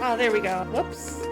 Oh, there we go. Whoops.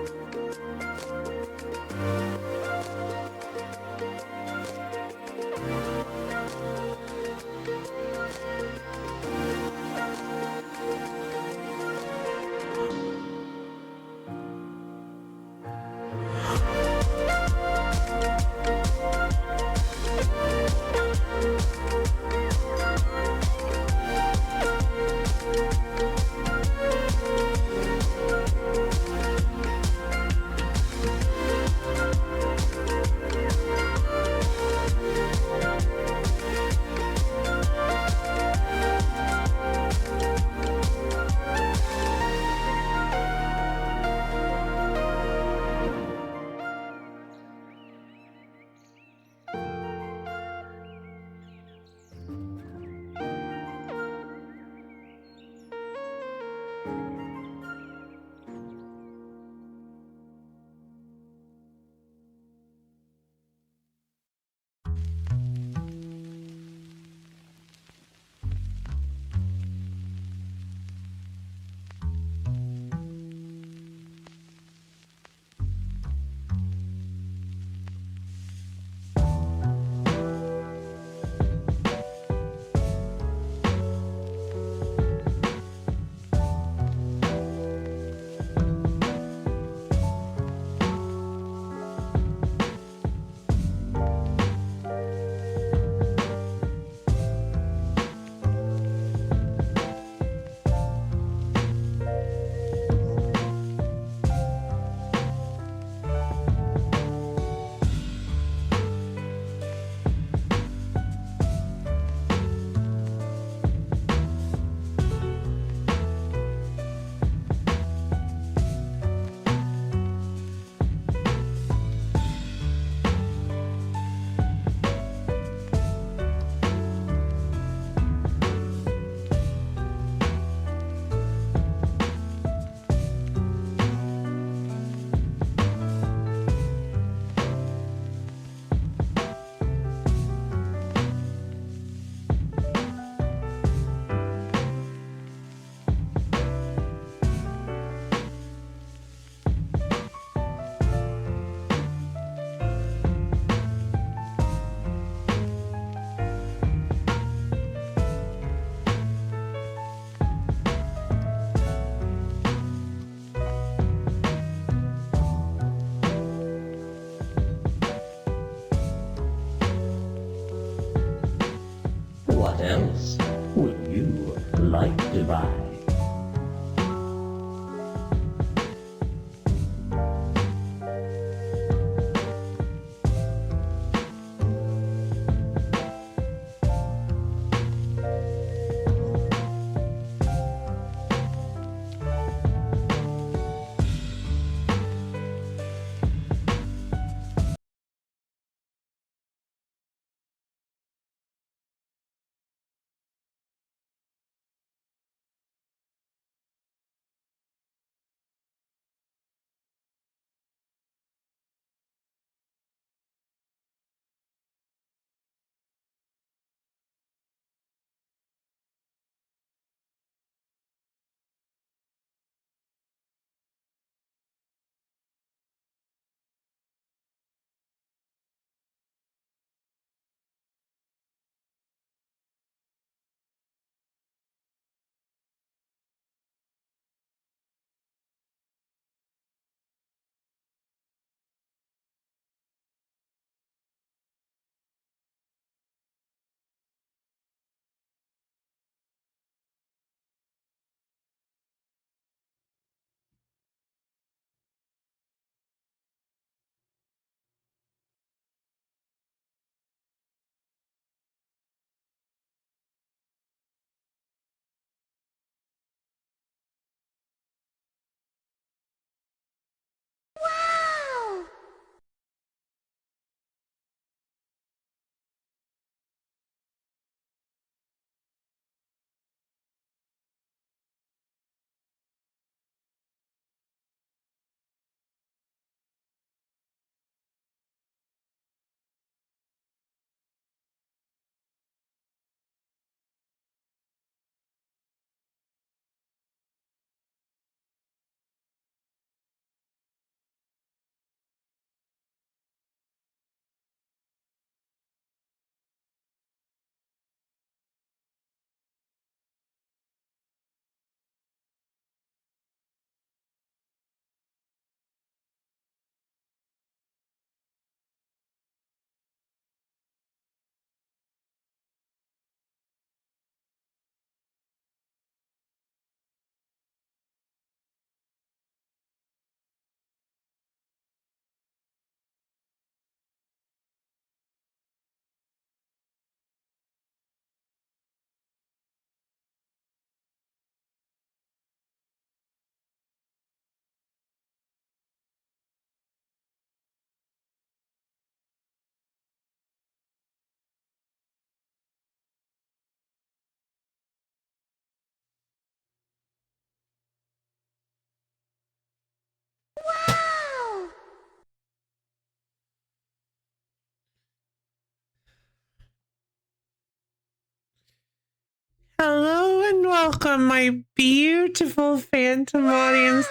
Hello and welcome, my beautiful phantom audience,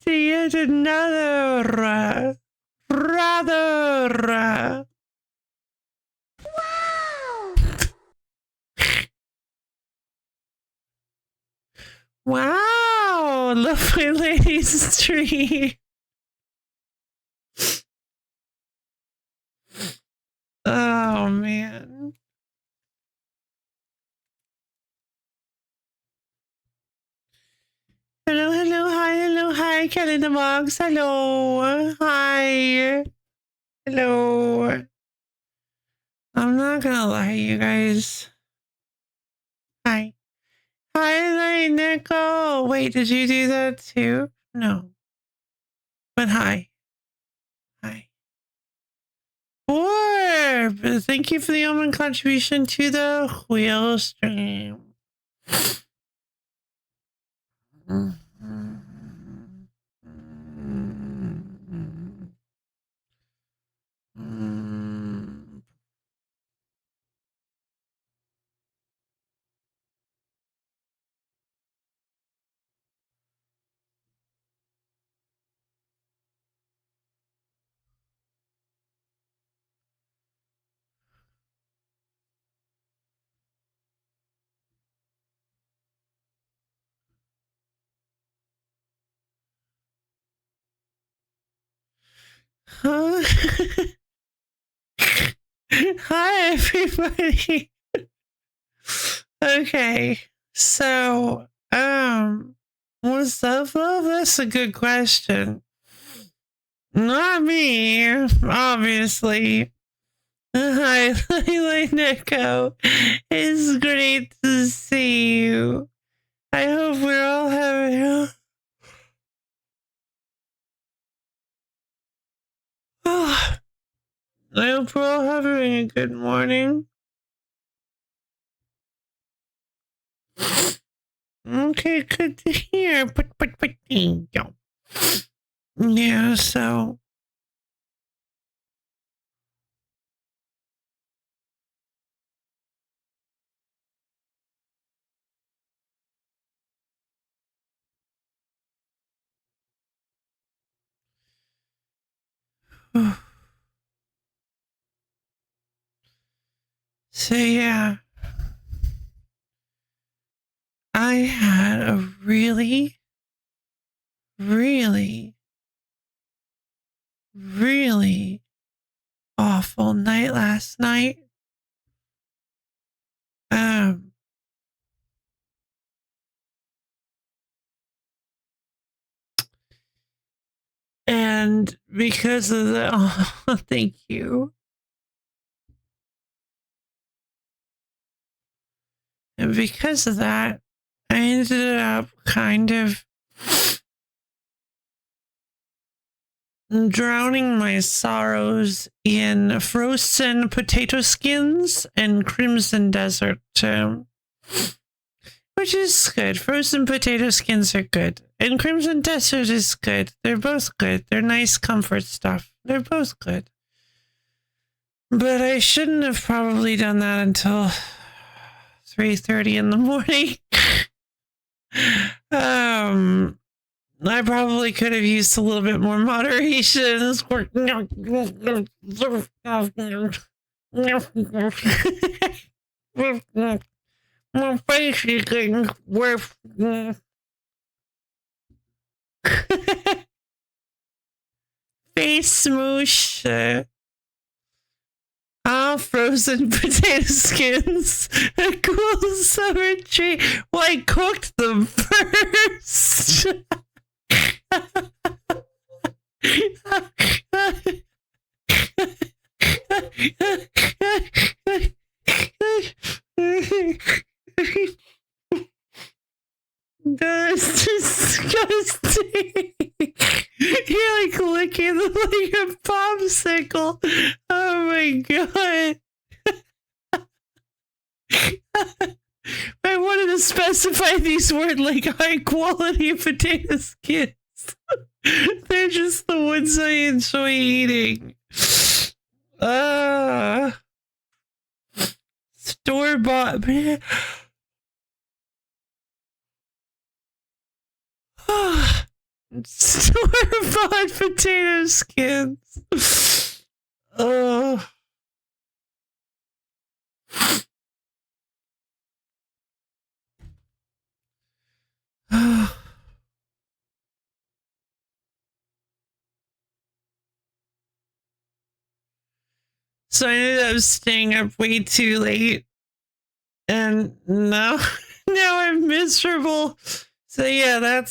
to yet another rather wow, lovely ladies tree. Oh man. Hello, hi, Kelly the Box. Hello, hi, hello. I'm not gonna lie, you guys. Hi. Hi, Nico. Wait, did you do that too? No. But hi. Hi. Orb! Thank you for the omen contribution to the wheel stream. Huh? Hi, everybody. Okay, so, what's up, love? That's a good question. Not me, obviously. Hi, Lily Nico. It's great to see you. I hope we're all having. Oh, I hope we're all having a good morning. Okay, good to hear. Yeah, so. So, yeah. I had a really, really, really awful night last night. And because of the, oh, thank you. And because of that, I ended up kind of drowning my sorrows in frozen potato skins and crimson desert, which is good. Frozen potato skins are good, and crimson desert is good. They're both good. They're nice comfort stuff. They're both good. But I shouldn't have probably done that until 3:30 in the morning. I probably could have used a little bit more moderation. Basically, with face smoosh. Frozen potato skins. A cool summer treat. Well, I cooked them first. That's disgusting. You're like licking like a popsicle. Oh my god. I wanted to specify these were like high quality potato skins. They're just the ones I enjoy eating. Store-bought. Store-bought potato skins. Oh. So I ended up staying up way too late, and now I'm miserable. So yeah.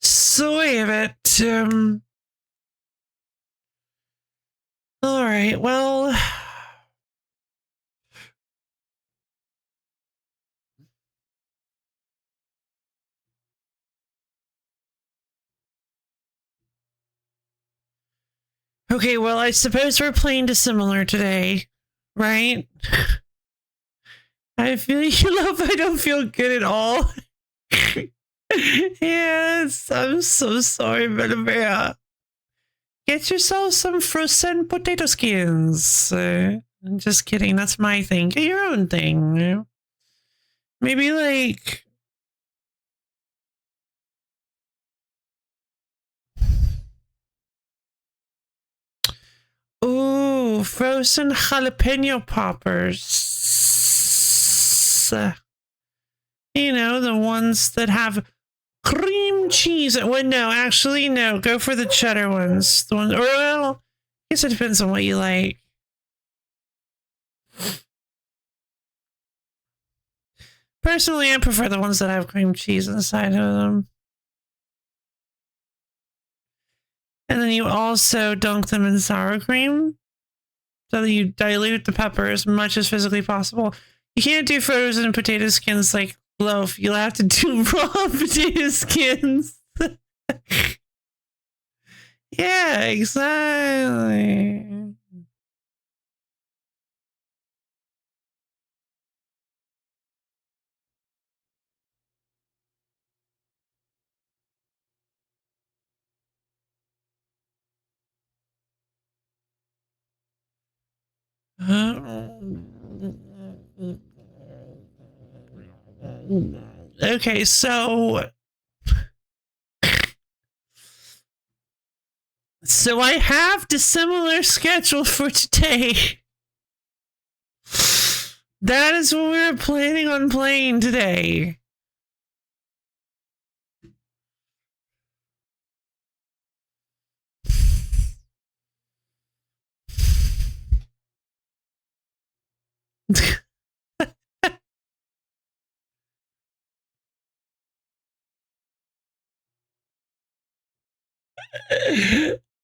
So it. All right. Well. Okay, well, I suppose we're playing dissimilar today, right? I feel you, love. I don't feel good at all. Yes, I'm so sorry, Bear. Get yourself some frozen potato skins. I'm just kidding. That's my thing. Get your own thing. Maybe like... Ooh, frozen jalapeno poppers. You know, the ones that have cream cheese. Well, no, actually, no. Go for the cheddar ones. The ones, or well, I guess it depends on what you like. Personally, I prefer the ones that have cream cheese inside of them. And then you also dunk them in sour cream so that you dilute the pepper as much as physically possible. You can't do frozen potato skins like loaf. You'll have to do raw potato skins. Yeah, exactly. Okay, so I have the similar schedule for today. That is what we were planning on playing today.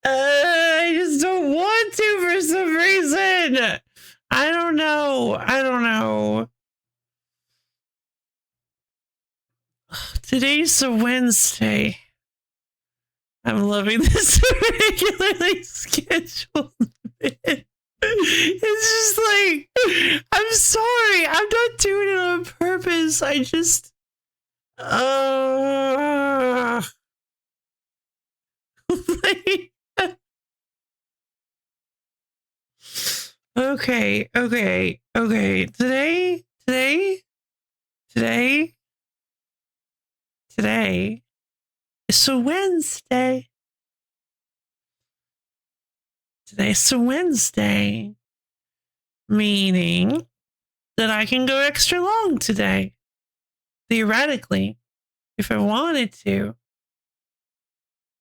I just don't want to for some reason. I don't know. Today's a Wednesday. I'm loving this regularly scheduled. It's just like, I'm sorry. I'm not doing it on purpose. I just, like, okay. Today is a Wednesday. Today's a Wednesday, meaning that I can go extra long today. Theoretically, if I wanted to.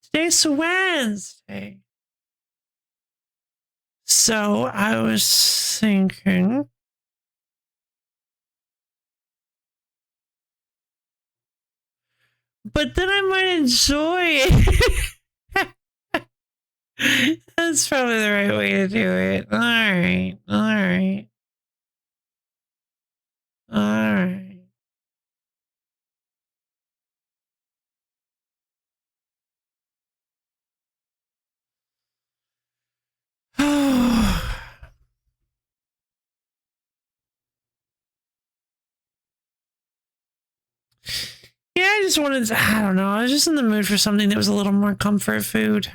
Today's a Wednesday. So I was thinking, but then I might enjoy it. That's probably the right way to do it. All right. Yeah, I just wanted to, I don't know. I was just in the mood for something that was a little more comfort food.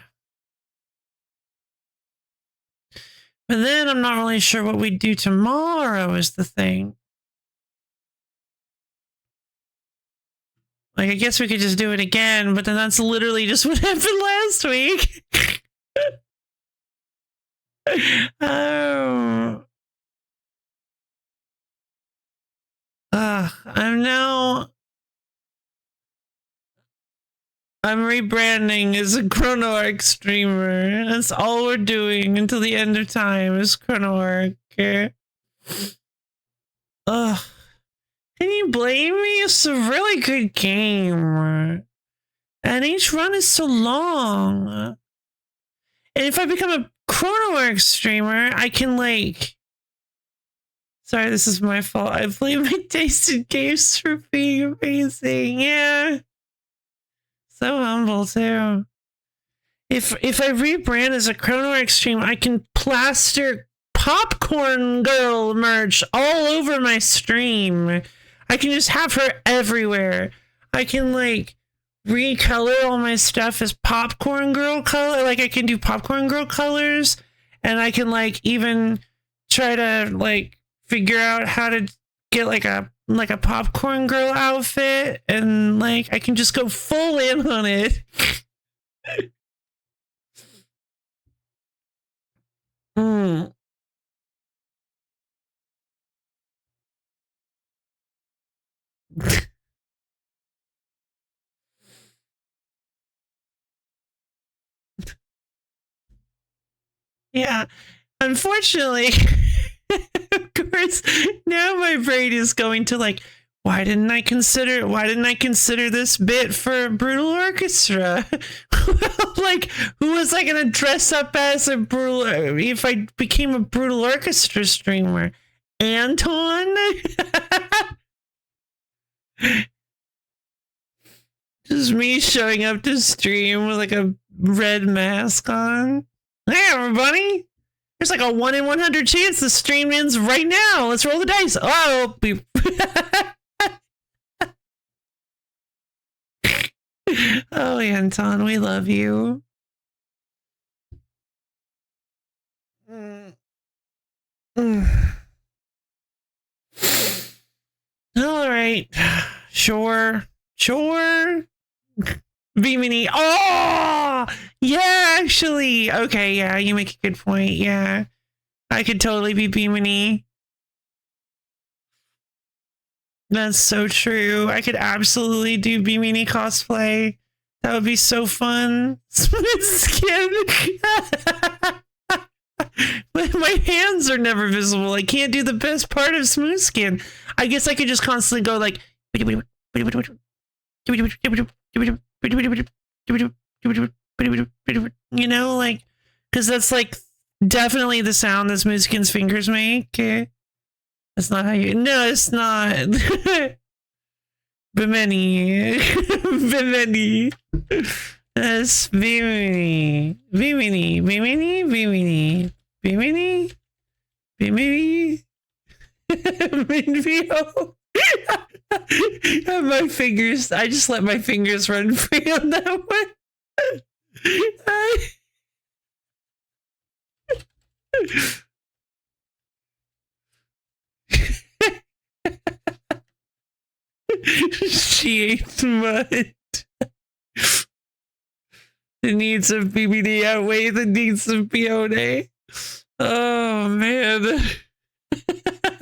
But then I'm not really sure what we'd do tomorrow is the thing. Like, I guess we could just do it again, but then that's literally just what happened last week. Oh. I'm rebranding as a Chrono Arc streamer. That's all we're doing until the end of time is Chrono Arc. Ugh. Can you blame me? It's a really good game. And each run is so long. And if I become a Chrono Arc streamer, I can like... Sorry, this is my fault. I blame my taste in games for being amazing. Yeah. So humble too. If I rebrand as a Chrono Arc stream, I can plaster Popcorn Girl merch all over my stream. I can just have her everywhere. I can like recolor all my stuff as Popcorn Girl color. Like I can do Popcorn Girl colors, and I can like even try to like figure out how to get like a Popcorn Girl outfit, and like I can just go full in on it. Yeah, unfortunately, of course, now my brain is going to like, why didn't I consider this bit for a Brutal Orchestra? Like, who was I gonna dress up as a Brutal if I became a Brutal Orchestra streamer? Anton? Just me showing up to stream with like a red mask on. Hey everybody! There's like a 1 in 100 chance the stream ends right now. Let's roll the dice. Oh, beep. Oh, Anton, we love you. All right. Sure. V-Mini. Oh! Yeah, actually. Okay, yeah, you make a good point. Yeah. I could totally be V-Mini. That's so true. I could absolutely do V-Mini cosplay. That would be so fun. Smooth skin. But my hands are never visible. I can't do the best part of smooth skin. I guess I could just constantly go like... You know, like, because that's like definitely the sound that smooth skin's fingers make. That's not how you... No, it's not. Bimini. Bimini. That's Bimini. Bimini. Bimini. Bimini. Bimini. Bimini. Bimini. My fingers. I just let my fingers run free on that one. She ate mud. The needs of BBD outweigh the needs of Bione. Oh man.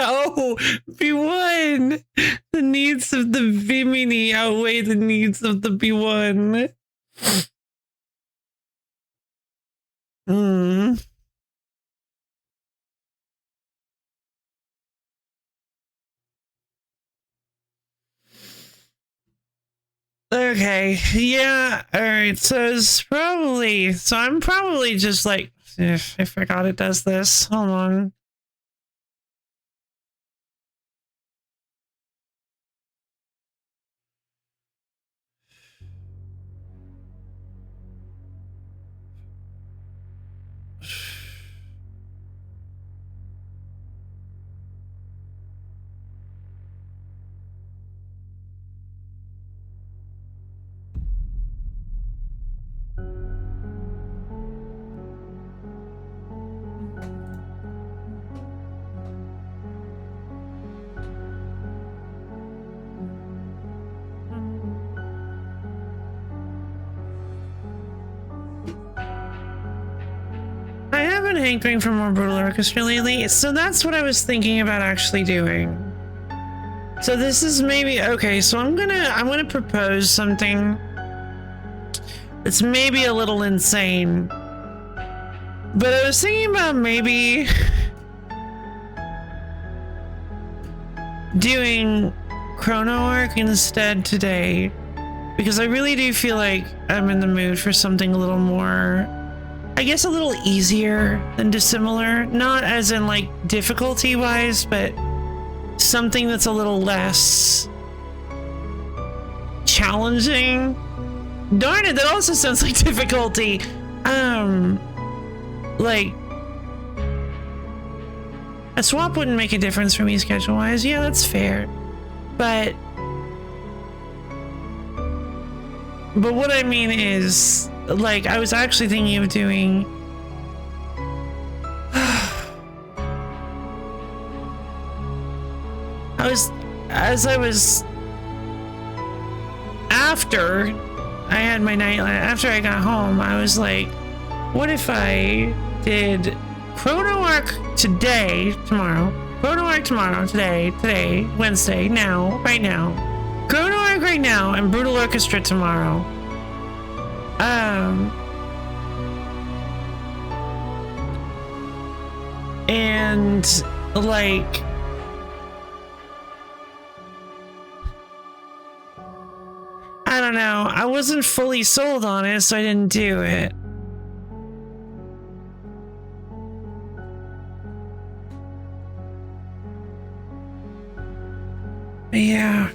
Oh, B1. The needs of the Vimini outweigh the needs of the B1. Okay, yeah, alright, so I'm probably just like, if I forgot it does this, hold on. hankering for more brutal orchestra lately, so that's what I was thinking about actually doing. So this is maybe okay. So I'm gonna propose something that's maybe a little insane, but I was thinking about maybe doing Chrono arc instead today, because I really do feel like I'm in the mood for something a little more, I guess a little easier than dissimilar. Not as in like difficulty wise, but something that's a little less challenging. Darn it, that also sounds like difficulty. Like a swap wouldn't make a difference for me schedule wise. Yeah, that's fair. But what I mean is, like, I was actually thinking of doing after I had my night, after I got home, I was like, what if I did Chrono arc today, tomorrow, Chrono arc tomorrow, today, Wednesday, now, right now, Chrono arc right now, and Brutal Orchestra tomorrow. And like, I don't know, I wasn't fully sold on it, so I didn't do it. Yeah.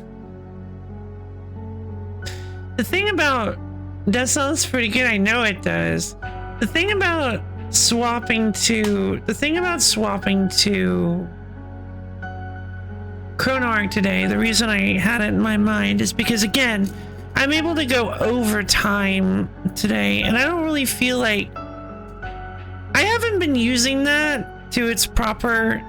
The thing about that sounds pretty good. I know it does. The thing about swapping to Chrono arc today, the reason I had it in my mind is because, again, I'm able to go over time today, and I don't really feel like I haven't been using that to its proper.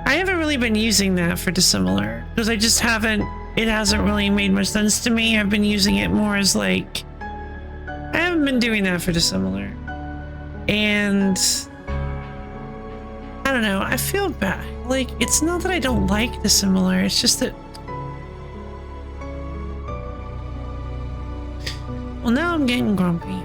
I haven't really been using that for dissimilar because I just haven't. It hasn't really made much sense to me. I've been using it more as like, I haven't been doing that for dissimilar, and I don't know. I feel bad. Like, it's not that I don't like dissimilar. It's just that. Well, now I'm getting grumpy.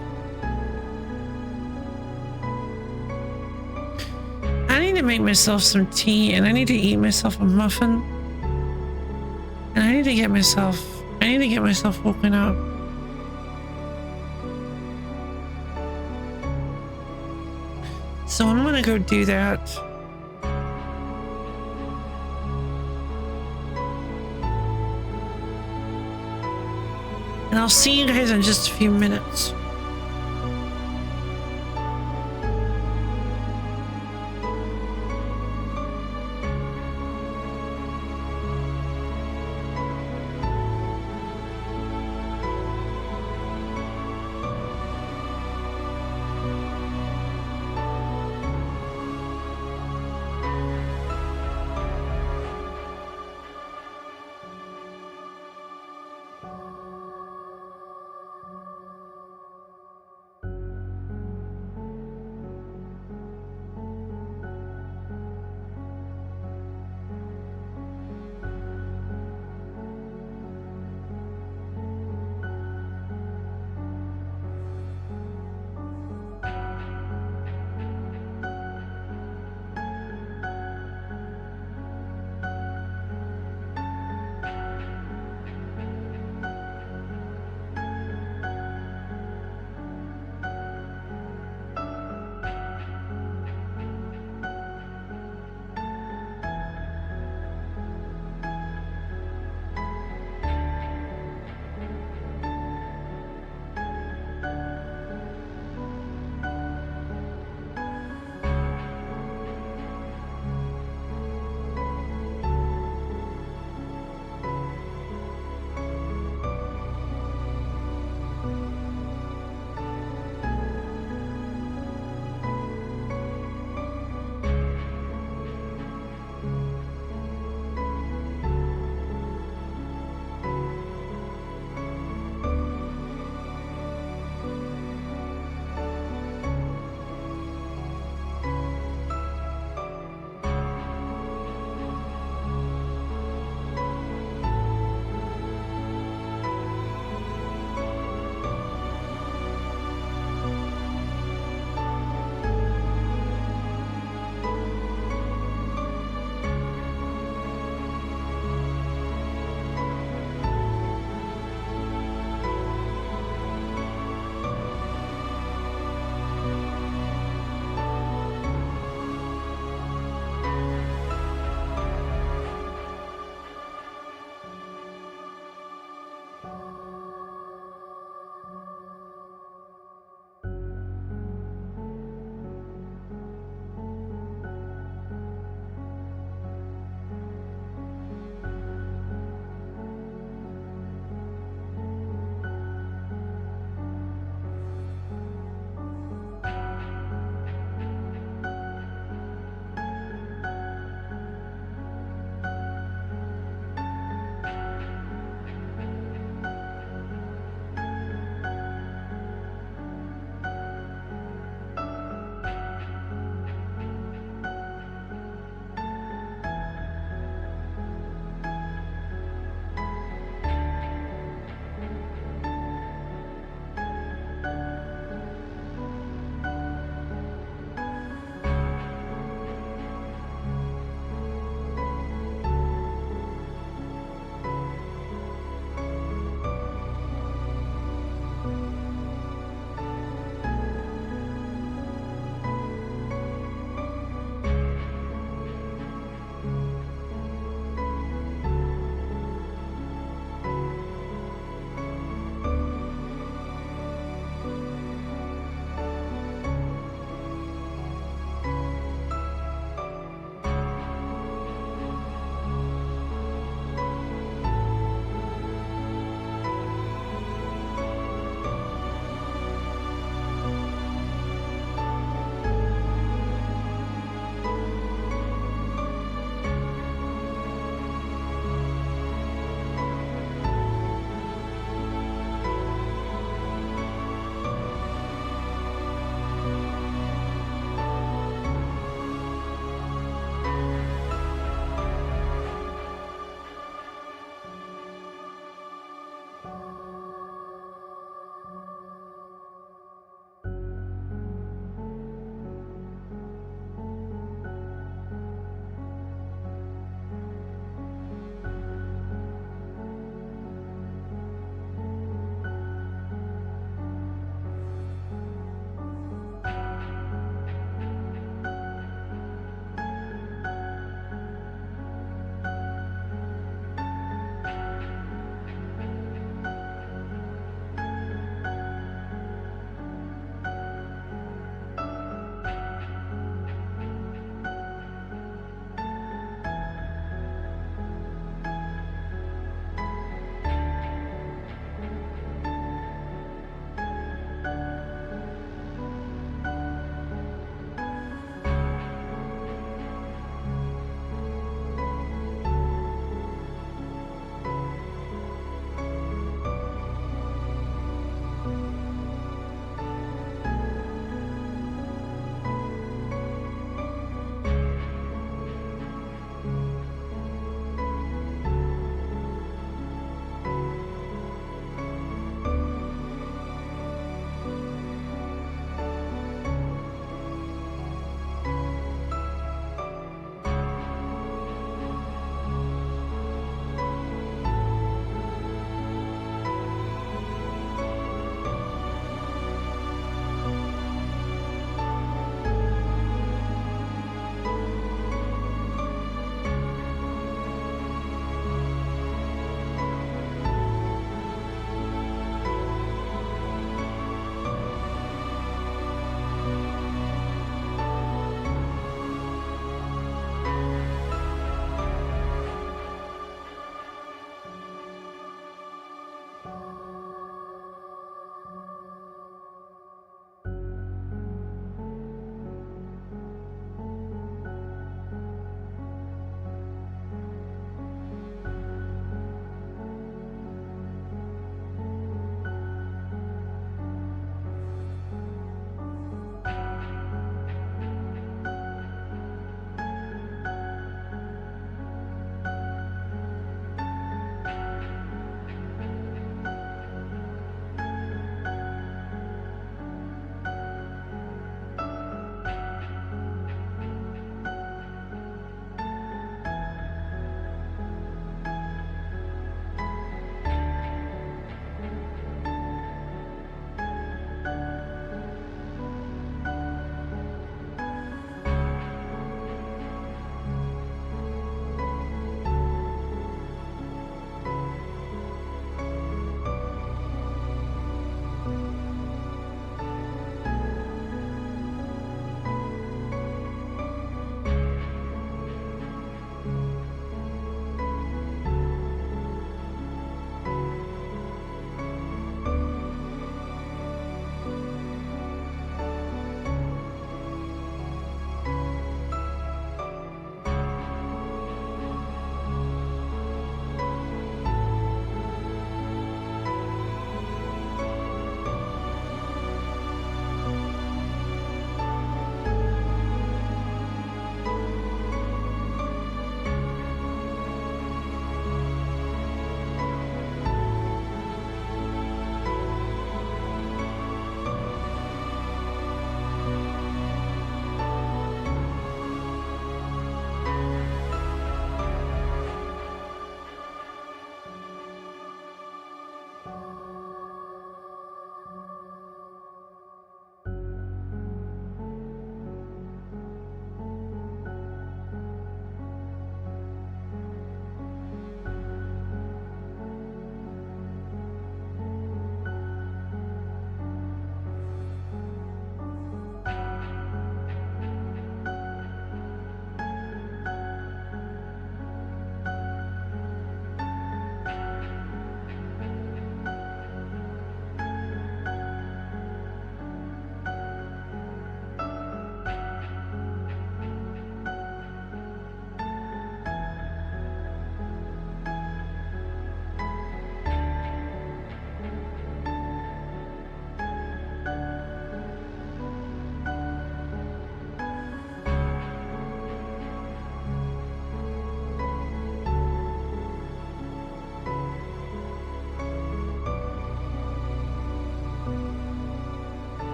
I need to make myself some tea, and I need to eat myself a muffin, and I need to get myself woken up. So I'm gonna go do that. And I'll see you guys in just a few minutes.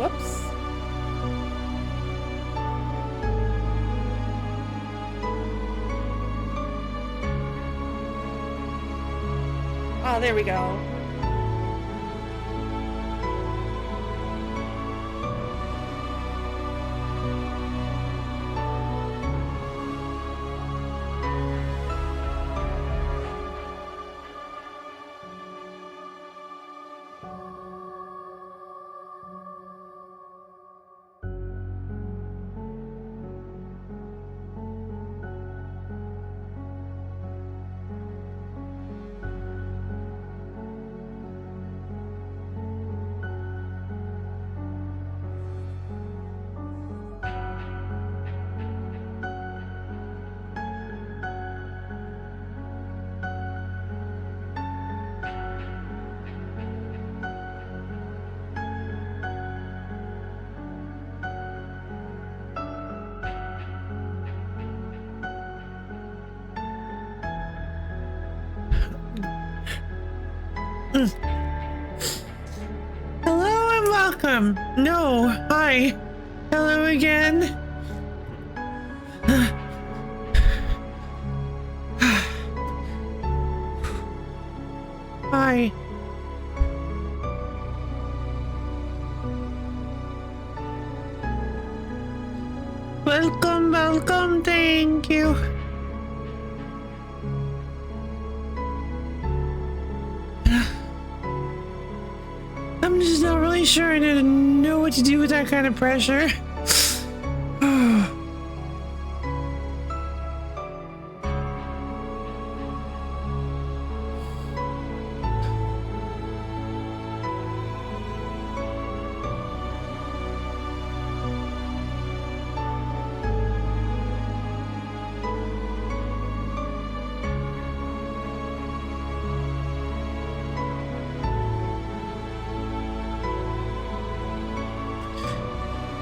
Whoops. Oh, there we go. Hello and welcome. No, hi. Hello again. Hi. Welcome, welcome, thank you. I'm just not really sure I didn't know what to do with that kind of pressure.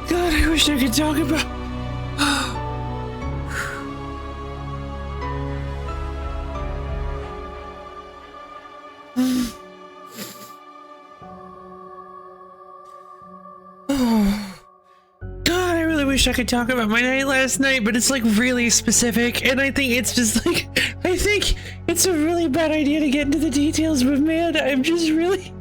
God, I wish I could talk about. God, I really wish I could talk about my night last night, but it's like really specific, and I think it's just like, I think it's a really bad idea to get into the details, but man, I'm just really.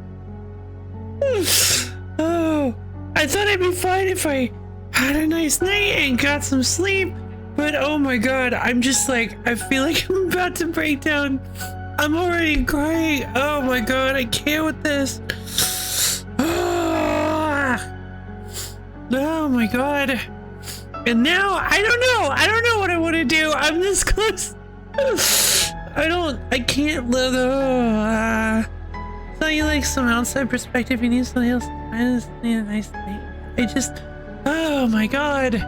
Oh. I thought I'd be fine if I had a nice night and got some sleep, but oh my god, I'm just like, I feel like I'm about to break down. I'm already crying. Oh my god, I can't with this. Oh my god. And now, I don't know what I want to do. I'm this close. I can't live. So you like some outside perspective, you need something else. I just need a nice thing. Oh my god.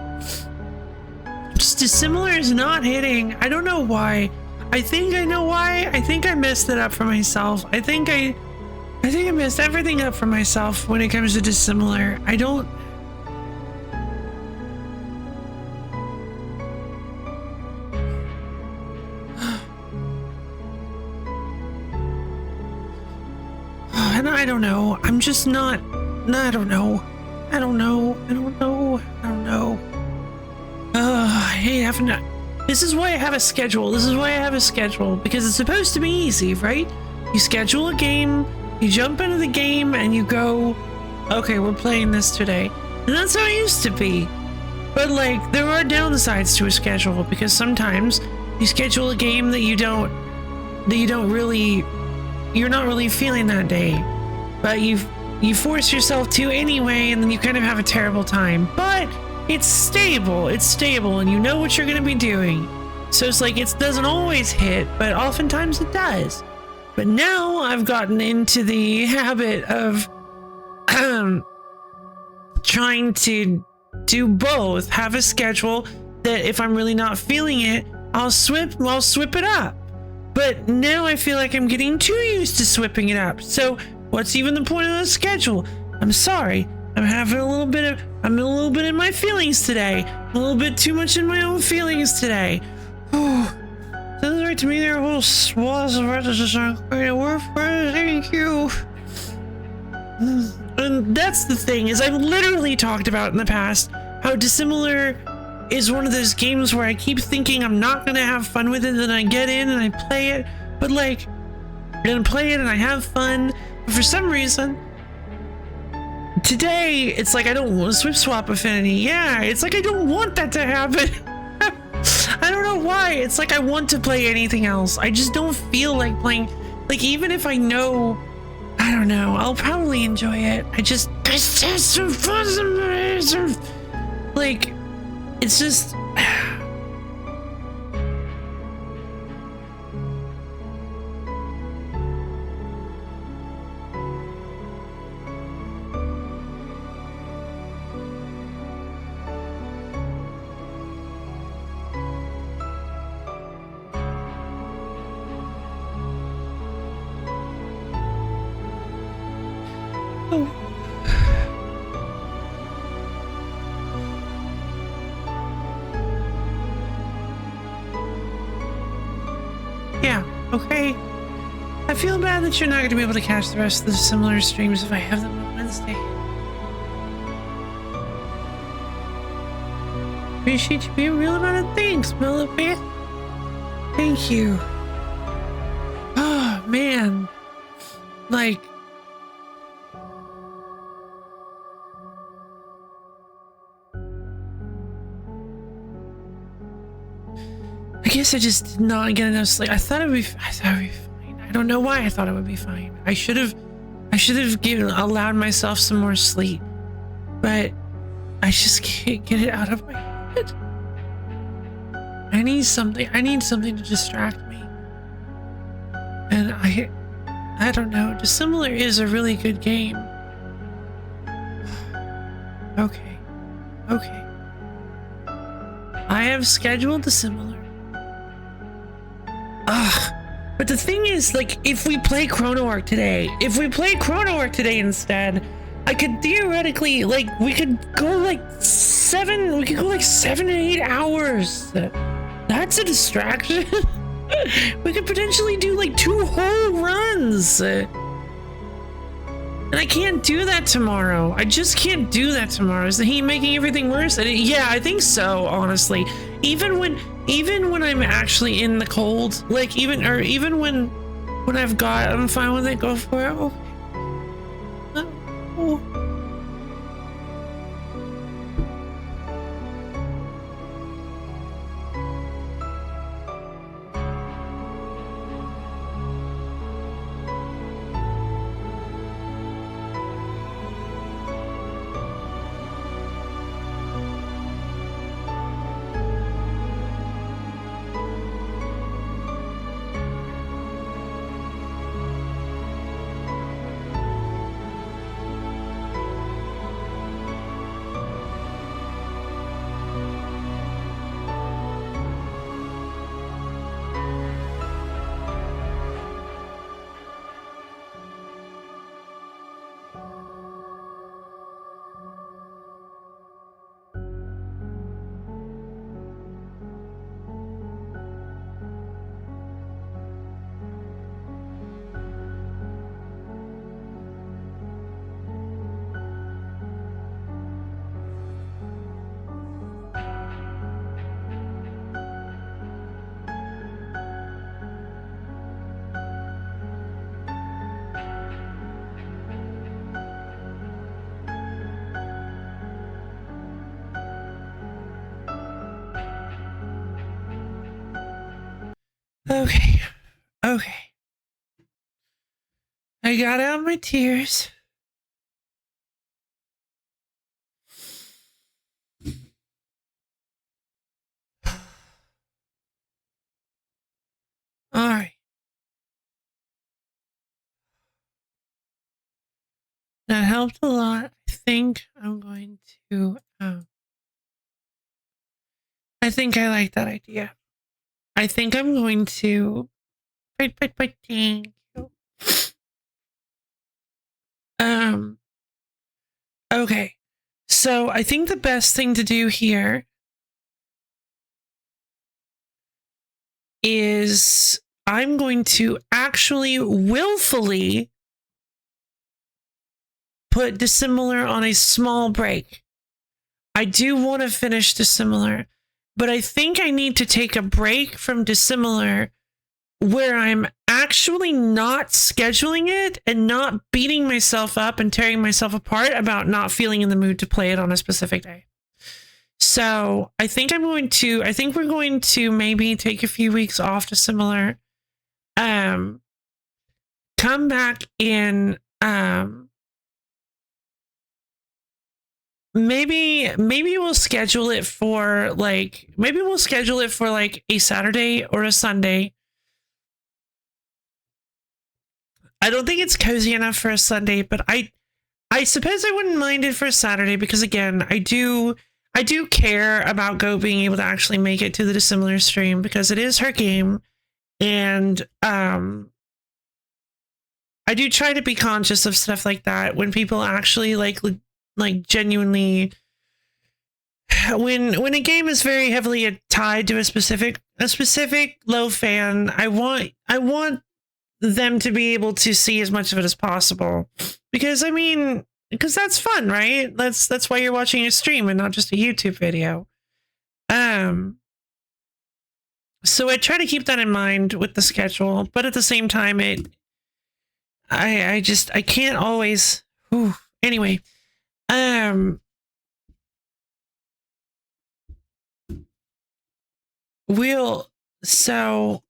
Just dissimilar is not hitting. I don't know why. I think I know why. I think I messed it up for myself. I think I messed everything up for myself when it comes to dissimilar. I don't. And I don't know. I'm just not. I don't know. I don't know. I hate having to. This is why I have a schedule. Because it's supposed to be easy, right? You schedule a game, you jump into the game, and you go, okay, we're playing this today. And that's how it used to be. But like, there are downsides to a schedule, because sometimes you schedule a game that you're not really feeling that day. But you force yourself to anyway, and then you kind of have a terrible time. But it's stable, and you know what you're going to be doing. So it's like, it doesn't always hit, but oftentimes it does. But now I've gotten into the habit of trying to do both. Have a schedule that if I'm really not feeling it, I'll swip it up. But now I feel like I'm getting too used to swipping it up. So what's even the point of the schedule? I'm sorry. I'm a little bit in my feelings today. A little bit too much in my own feelings today. Sounds right to me. There are whole swaths of records just aren't going to work for it. Thank you. And that's the thing, is I've literally talked about in the past how Dissimilar is one of those games where I keep thinking I'm not gonna have fun with it, then I get in and I play it, but like, I'm gonna play it and I have fun, but for some reason, today, it's like I don't want Swift Swap Affinity. Yeah, it's like I don't want that to happen. I don't know why. It's like I want to play anything else. I just don't feel like playing, like even if I know, I don't know, I'll probably enjoy it. It's just so fun. Like, it's just... Oh. Yeah, okay. I feel bad that you're not going to be able to catch the rest of the similar streams if I have them on Wednesday. Appreciate you being real about it. Thanks, Millipede. Thank you. Oh, man. Like... I guess I just did not get enough sleep. I thought it would be fine. I don't know why I thought it would be fine. I should have allowed myself some more sleep. But I just can't get it out of my head. I need something to distract me. And I don't know. Dissimilar is a really good game. Okay. I have scheduled Dissimilar. Ugh. But the thing is, like, if we play Chrono Arc today instead, I could theoretically, like, we could go like 7 to 8 hours. That's a distraction. We could potentially do like 2 whole runs. And I can't do that tomorrow. I just can't do that tomorrow. Is the heat making everything worse? Yeah, I think so, honestly. Even when I'm actually in the cold, like even when I'm fine with it, go for it. Okay. Oh. Okay. I got out my tears. All right. That helped a lot. I think I'm going to, I think I like that idea. I think I'm going to, thank you. Okay. So I think the best thing to do here is I'm going to actually willfully put Dissimilar on a small break. I do want to finish Dissimilar, but I think I need to take a break from Dissimilar where I'm actually not scheduling it and not beating myself up and tearing myself apart about not feeling in the mood to play it on a specific day. So I think we're going to maybe take a few weeks off Dissimilar. Come back in, maybe we'll schedule it for like a Saturday or a Sunday. I don't think it's cozy enough for a Sunday, but I suppose I wouldn't mind it for a Saturday because again, I do care about Go being able to actually make it to the Dissimilar stream because it is her game, and I do try to be conscious of stuff like that when people actually like genuinely, when a game is very heavily tied to a specific low fan, I want them to be able to see as much of it as possible because because that's fun, right? That's why you're watching a stream and not just a YouTube video. So I try to keep that in mind with the schedule, but at the same time, I can't always. Whew. Anyway, we'll so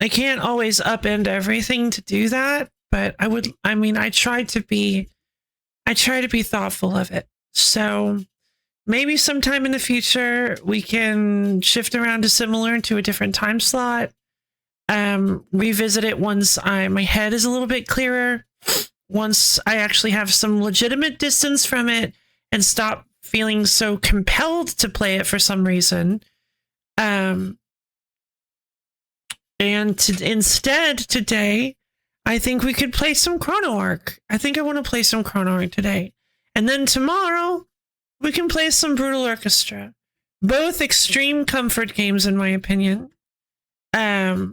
I can't always upend everything to do that, but I try to be thoughtful of it. So maybe sometime in the future we can shift around Dissimilar to a different time slot. Revisit it once my head is a little bit clearer, once I actually have some legitimate distance from it and stop feeling so compelled to play it for some reason. Instead today, I think we could play some Chrono Arc. I think I want to play some Chrono Arc today. And then tomorrow, we can play some Brutal Orchestra. Both extreme comfort games, in my opinion. I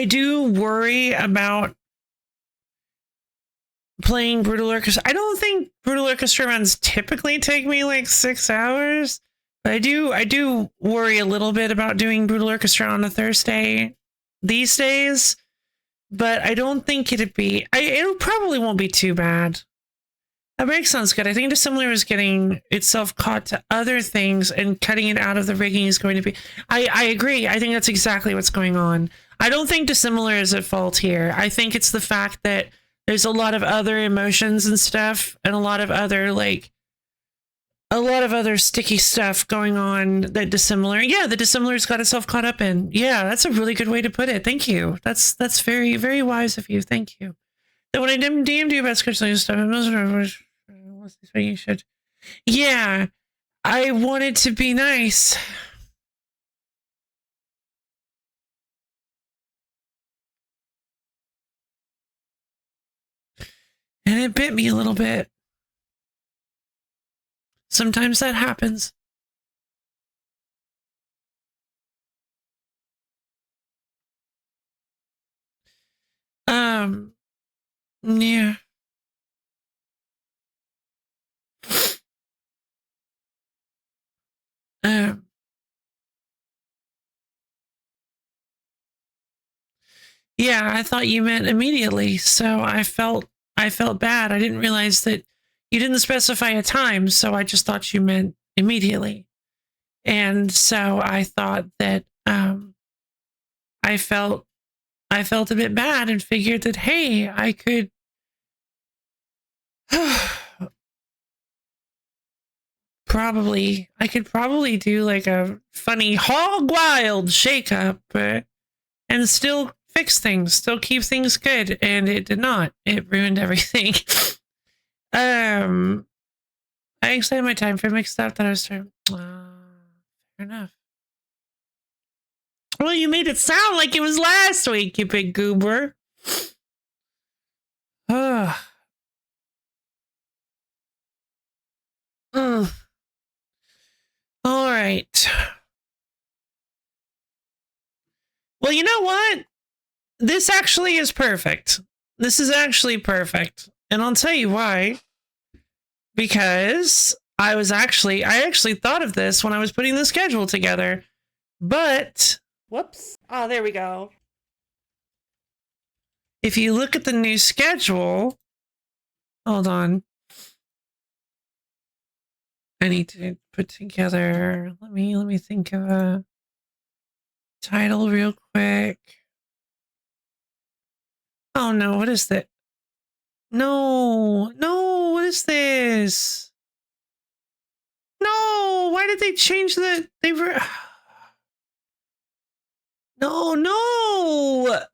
do worry about playing Brutal Orchestra. I don't think Brutal Orchestra runs typically take me like 6 hours. But I do worry a little bit about doing Brutal Orchestra on a Thursday these days. But I don't think it probably won't be too bad. That break sounds good. I think Dissimilar is getting itself caught to other things and cutting it out of the rigging is going to be... I agree. I think that's exactly what's going on. I don't think Dissimilar is at fault here. I think it's the fact that there's a lot of other emotions and stuff and a lot of other sticky stuff going on that Dissimilar... Yeah, the Dissimilar's got itself caught up in. Yeah, that's a really good way to put it. Thank you. That's very, very wise of you. Thank you. That when I DM'd you about scheduling stuff, you should. Yeah, I wanted to be nice. And it bit me a little bit. Sometimes that happens. Yeah. Yeah, I thought you meant immediately, so I felt bad. I didn't realize that you didn't specify a time, so I just thought you meant immediately. And so I thought that I felt a bit bad and figured that hey, I could probably do like a funny hog wild shakeup and still fix things, still keep things good, and it did not. It ruined everything. I actually had my time frame mixed up that I was trying. Fair enough. Well, you made it sound like it was last week, you big goober. All right. Well, you know what? This actually is perfect. This is actually perfect. And I'll tell you why. Because I actually thought of this when I was putting the schedule together. But Whoops. Ah, there we go. if you look at the new schedule, hold on. I need to put together, let me think of a title real quick. Oh no, what is that? No, what is this? No, why did they change they were no.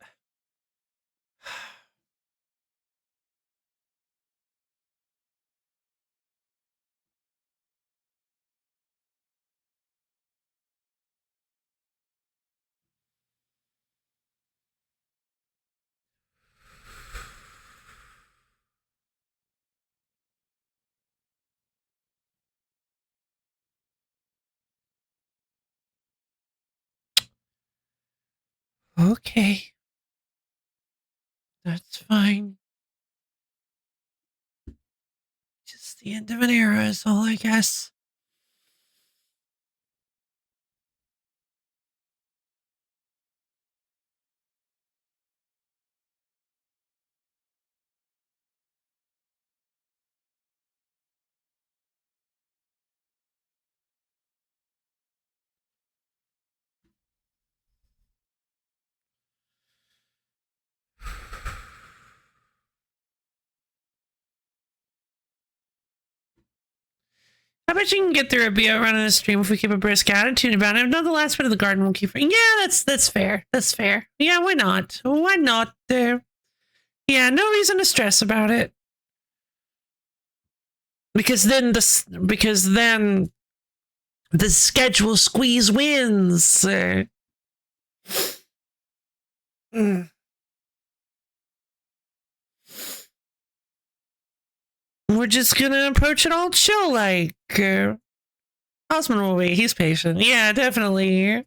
Okay. That's fine. Just the end of an era is all, I guess. I bet you can get through a BO run in the stream if we keep a brisk attitude about it. No, the last bit of the garden will keep. Yeah, that's fair. That's fair. Yeah, why not? Why not? Yeah, no reason to stress about it. Because then the schedule squeeze wins. We're just gonna approach it all chill like. Osmond will wait. He's patient. Yeah, definitely.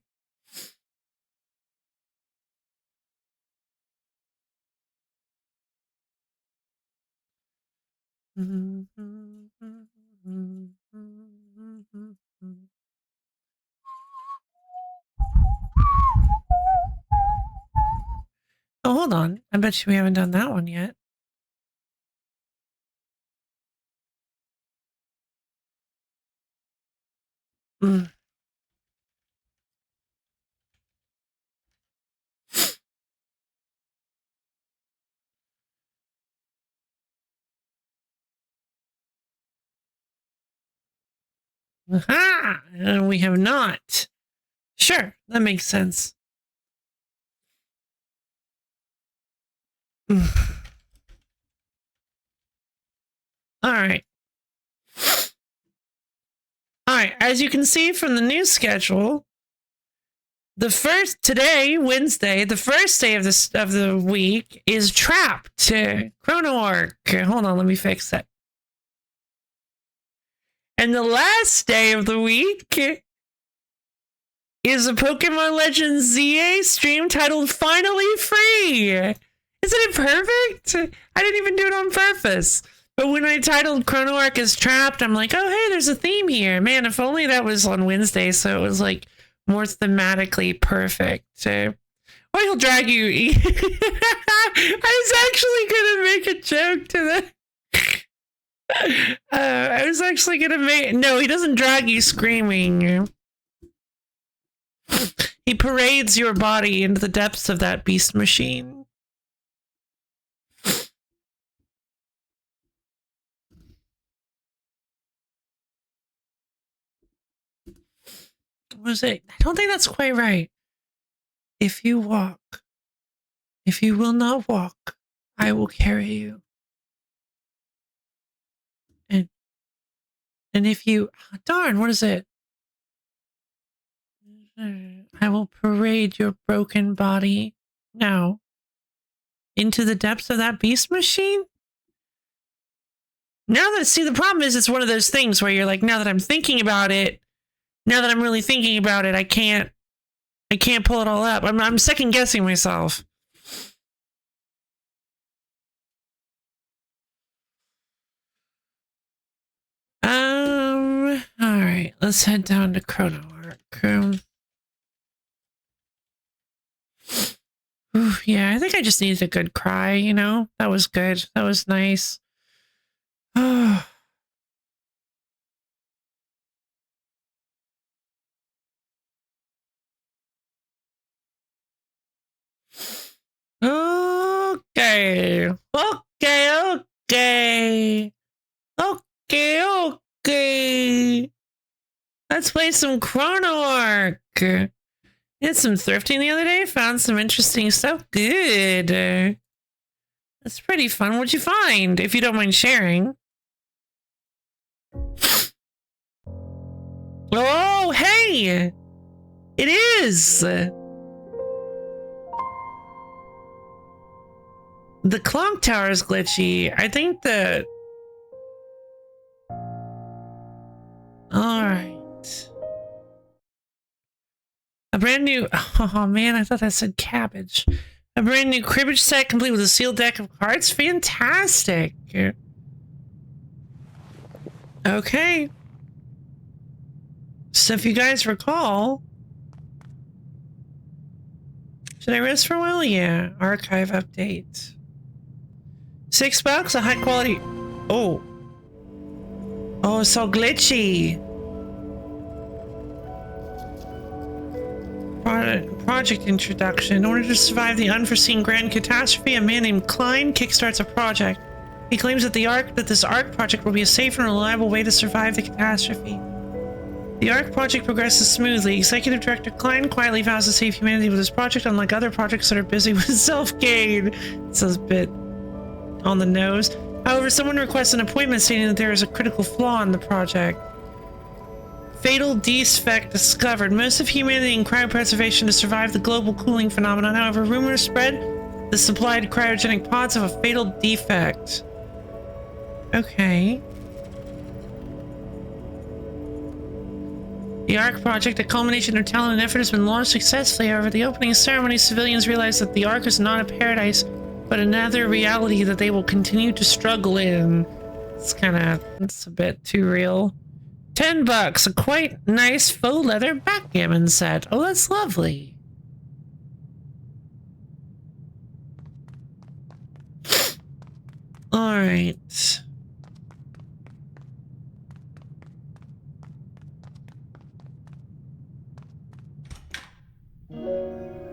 Oh, hold on. I bet you we haven't done that one yet. Mm. Aha! And we have not. Sure, that makes sense. All right. All right. As you can see from the new schedule, today, Wednesday, the first day of the week is trapped. Chrono arc. Hold on, let me fix that. And the last day of the week is a Pokemon Legends ZA stream titled Finally Free. Isn't it perfect? I didn't even do it on purpose. But when I titled Chrono Arc as Trapped, I'm like, oh, hey, there's a theme here. Man, if only that was on Wednesday, so it was like more thematically perfect. Or he'll drag you. I was actually going to make a joke to that. I was actually going to make... No, he doesn't drag you screaming. He parades your body into the depths of that beast machine. What was it? I don't think that's quite right. If you will not walk, I will carry you. And if you, oh, darn, what is it? I will parade your broken body now into the depths of that beast machine. Now that, see, the problem is it's one of those things where you're like, now that I'm thinking about it, now that I'm really thinking about it, I can't I can't pull it all up. I'm second guessing myself. All right, let's head down to Chrono Arc. Yeah, I think I just needed a good cry, you know? That was good. That was nice. Okay. Okay, okay. Okay, okay. Let's play some Chrono Arc. Did some thrifting the other day, found some interesting stuff. Good. That's pretty fun. What'd you find, if you don't mind sharing? Oh, hey! It is! The clock tower is glitchy. I think that... Alright. A brand new... Oh man, I thought that said cabbage. A brand new cribbage set complete with a sealed deck of cards. Fantastic. Okay. So if you guys recall... Should I rest for a while? Yeah. Archive update. $6, a high quality... Oh. Oh, so glitchy. Project introduction. In order to survive the unforeseen grand catastrophe, a man named Klein kickstarts a project. He claims that this ARC project will be a safe and reliable way to survive the catastrophe. The ARC project progresses smoothly. Executive Director Klein quietly vows to save humanity with his project, unlike other projects that are busy with self-gain. It's a bit on the nose. However, someone requests an appointment stating that there is a critical flaw in the project. Fatal defect discovered. Most of humanity in cryopreservation to survive the global cooling phenomenon. However, rumors spread the supplied cryogenic pods have a fatal defect. Okay. The ARC project, a culmination of talent and effort, has been launched successfully. However, the opening ceremony, civilians realize that the ARC is not a paradise, but another reality that they will continue to struggle in. It's a bit too real. $10, a quite nice faux leather backgammon set. Oh, that's lovely. All right.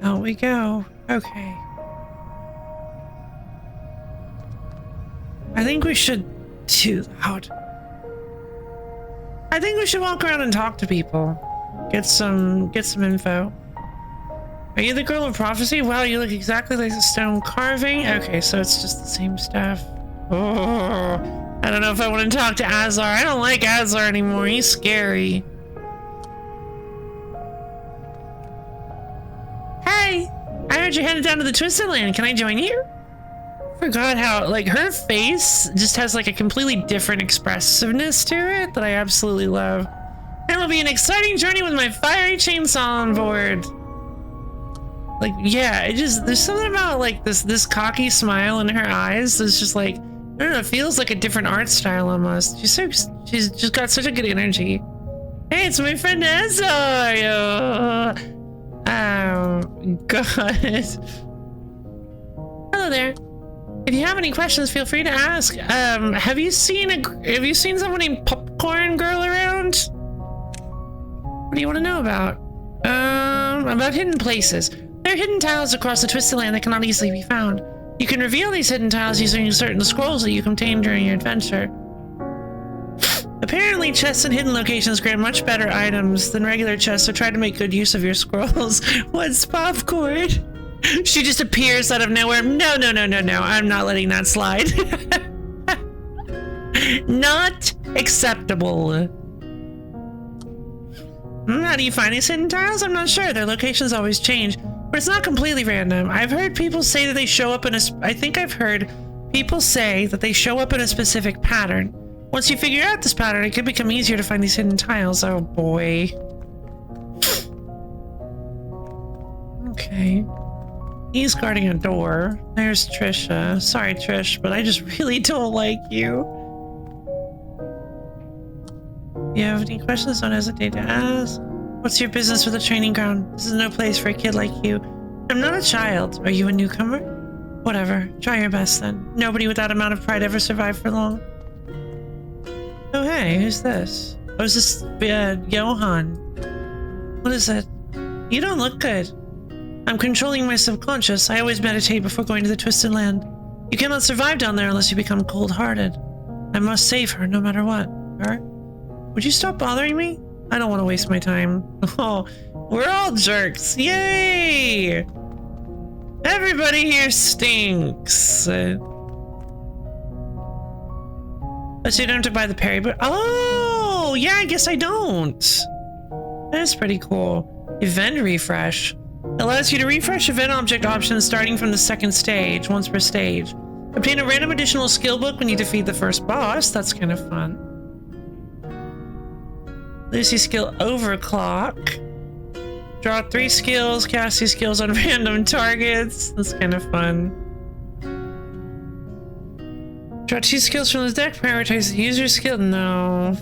Out we go. Okay. I think we should too loud. I think we should walk around and talk to people. Get some info. Are you the girl of prophecy? Wow, you look exactly like the stone carving. Okay, so it's just the same stuff. Oh, I don't know if I want to talk to Azar. I don't like Azar anymore. He's scary. Hey, I heard you're headed down to the Twisted Land. Can I join you? Forgot how, like, her face just has like a completely different expressiveness to it that I absolutely love. It'll be an exciting journey with my fiery chainsaw on board. Like, yeah, there's something about like this cocky smile in her eyes that's just like, I don't know, it feels like a different art style almost. She's just got such a good energy. Hey, it's my friend Azar. Oh god. Hello there. If you have any questions, feel free to ask. Have you seen someone named Popcorn Girl around? What do you want to know about? About hidden places. There are hidden tiles across the Twisted Land that cannot easily be found. You can reveal these hidden tiles using certain scrolls that you contain during your adventure. Apparently, chests and hidden locations grant much better items than regular chests, so try to make good use of your scrolls. What's popcorn? She just appears out of nowhere. No. I'm not letting that slide. Not acceptable. How do you find these hidden tiles? I'm not sure. Their locations always change, but it's not completely random. I've heard people say that they show up in I've heard people say that they show up in a specific pattern. Once you figure out this pattern, it could become easier to find these hidden tiles. Oh boy. Okay. He's guarding a door. There's Trisha. Sorry, Trish, but I just really don't like you. If you have any questions, don't hesitate to ask. What's your business with the training ground? This is no place for a kid like you. I'm not a child. Are you a newcomer? Whatever. Try your best then. Nobody with that amount of pride ever survived for long. Oh, hey, who's this? Oh, is this Johan? What is it? You don't look good. I'm controlling my subconscious. I always meditate before going to the Twisted Land. You cannot survive down there unless you become cold-hearted. I must save her no matter what. Her? Would you stop bothering me? I don't want to waste my time. Oh, we're all jerks. Yay! Everybody here stinks. So you don't have to buy the parry, but oh, yeah, I guess I don't. That is pretty cool. Event refresh. Allows you to refresh event object options starting from the second stage, once per stage. Obtain a random additional skill book when you defeat the first boss. That's kind of fun. Lucy skill overclock. Draw 3 skills, cast these skills on random targets. That's kind of fun. Draw 2 skills from the deck, prioritize the user skill. No.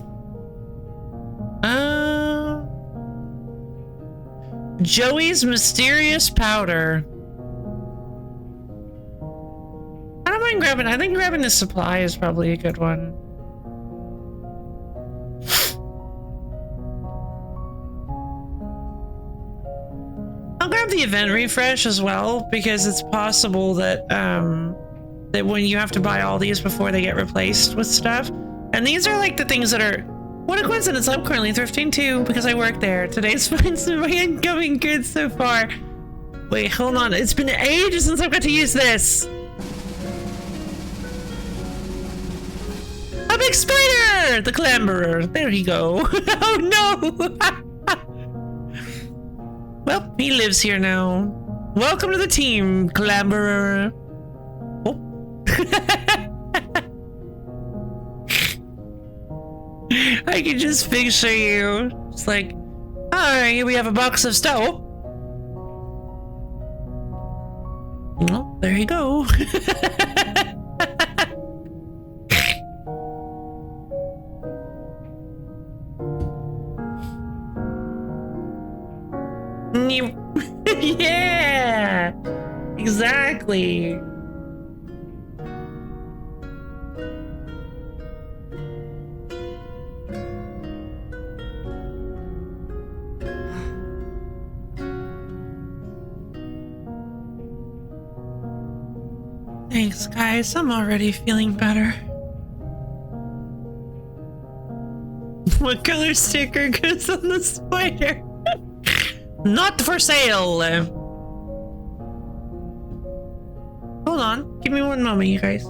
Joey's mysterious powder. I don't mind grabbing. I think grabbing the supply is probably a good one. I'll grab the event refresh as well because it's possible that that when you have to buy all these before they get replaced with stuff, and these are like the things that are. What a coincidence, I'm currently thrifting too because I work there. Today's finds my incoming goods so far. Wait, hold on. It's been ages since I've got to use this. A big spider! The clamberer. There you go. Oh no! Well, he lives here now. Welcome to the team, clamberer. Oh. I can just picture you. It's like, alright, here we have a box of stuff. Well, there you go. Yeah, exactly. Thanks, guys. I'm already feeling better. What color sticker goes on the spider? Not for sale. Hold on. Give me one moment, you guys.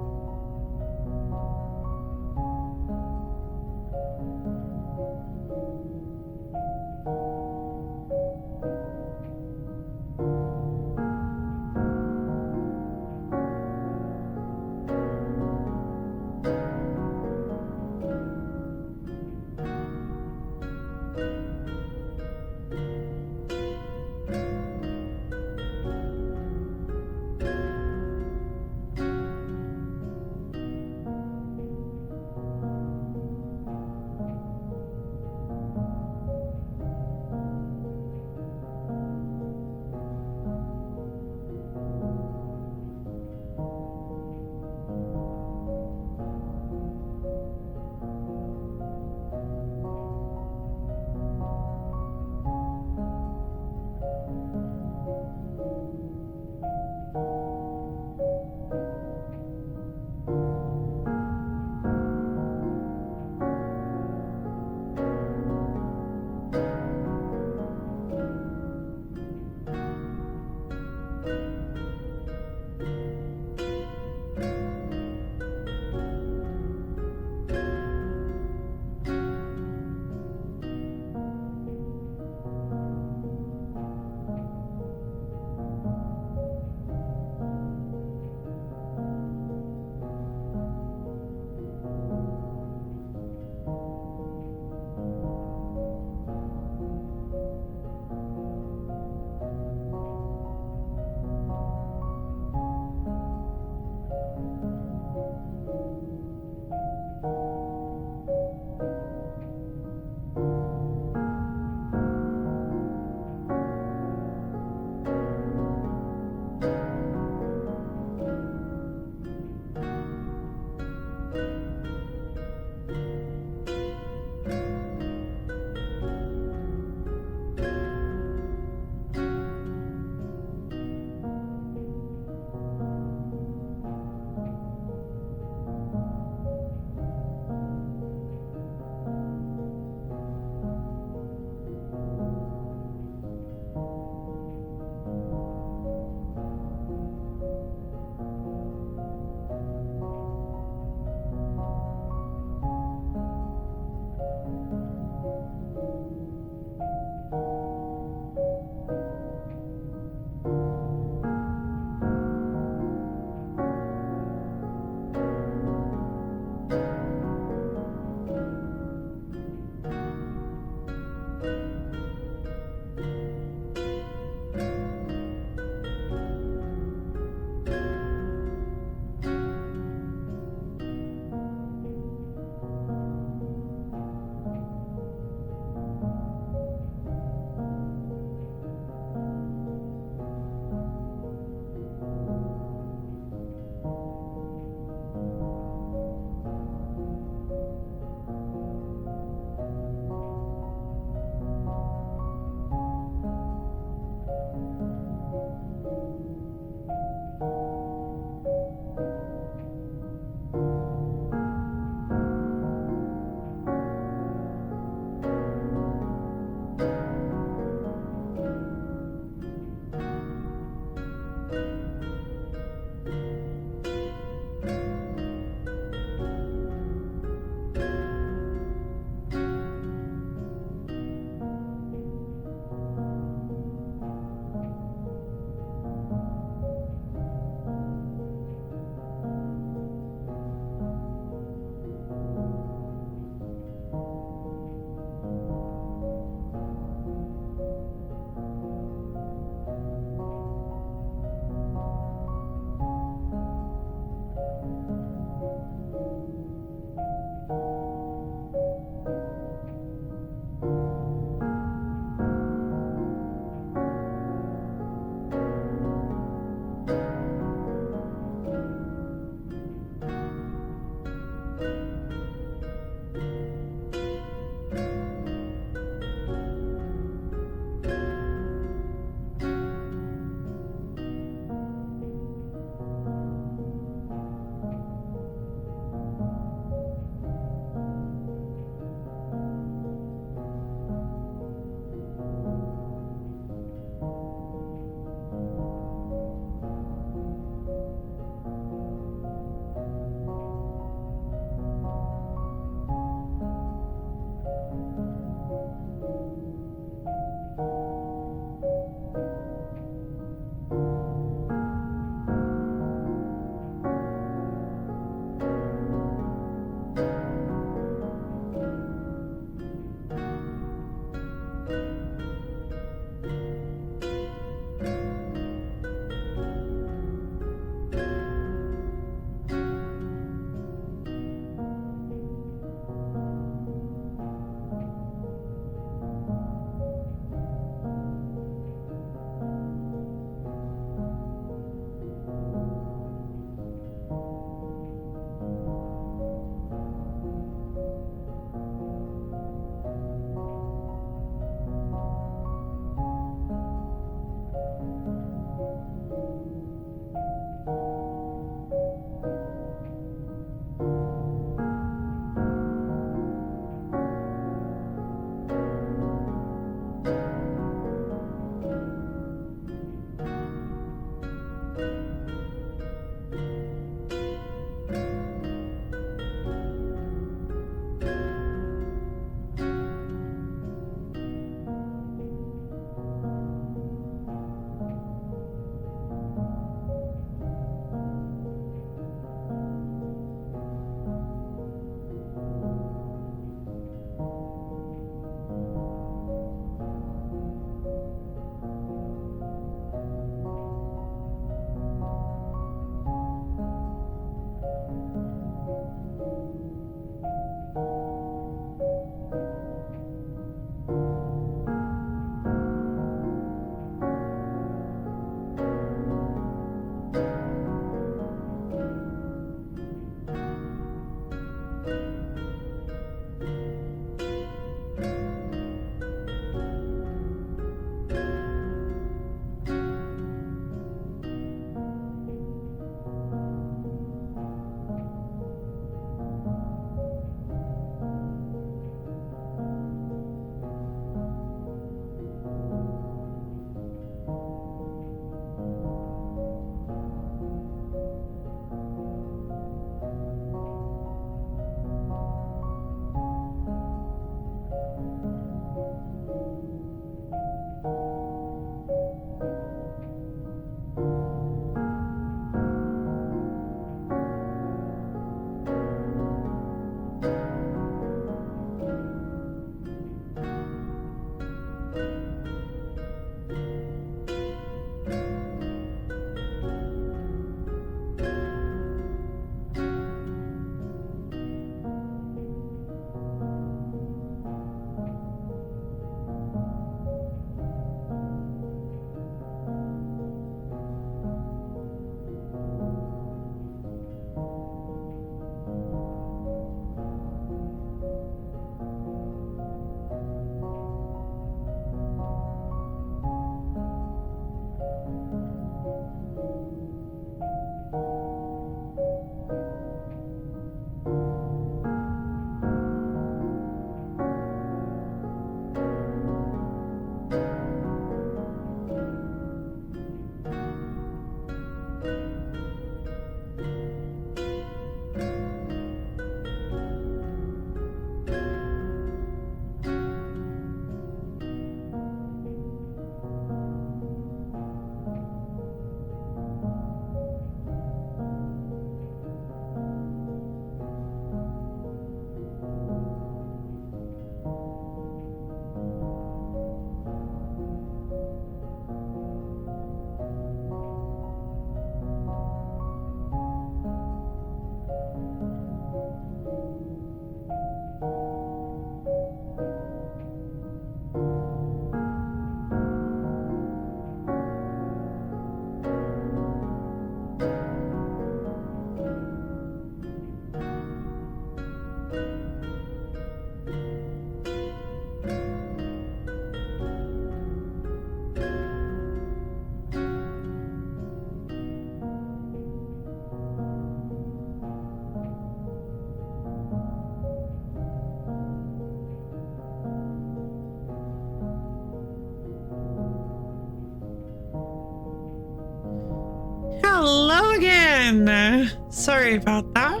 Hello again. Sorry about that.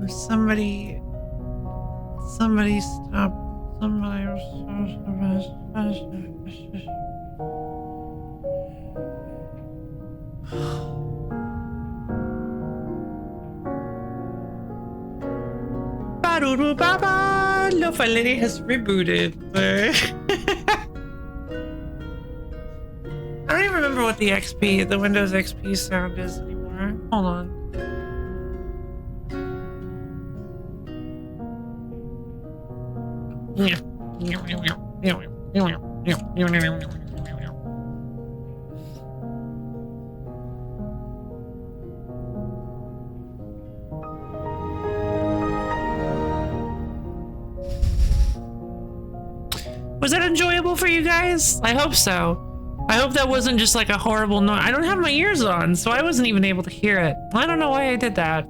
Somebody stop. Somebody. Ba-do-do-ba-ba. Lofality has rebooted. I don't even remember what the Windows XP sound is anymore. Hold on. Was that enjoyable for you guys? I hope so. I hope that wasn't just like a horrible noise. I don't have my ears on, so I wasn't even able to hear it. I don't know why I did that.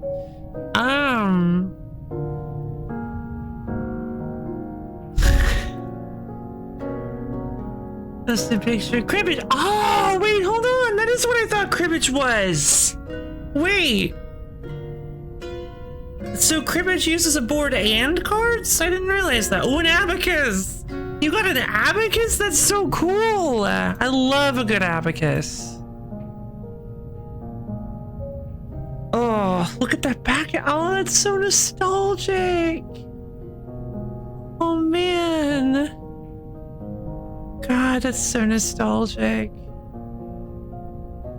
That's the picture. Cribbage. Oh, wait, hold on. That is what I thought cribbage was. Wait. So cribbage uses a board and cards? I didn't realize that. Oh, an abacus. You got an abacus? That's so cool. I love a good abacus. Oh, look at that back. Oh, that's so nostalgic. Oh, man. God, that's so nostalgic.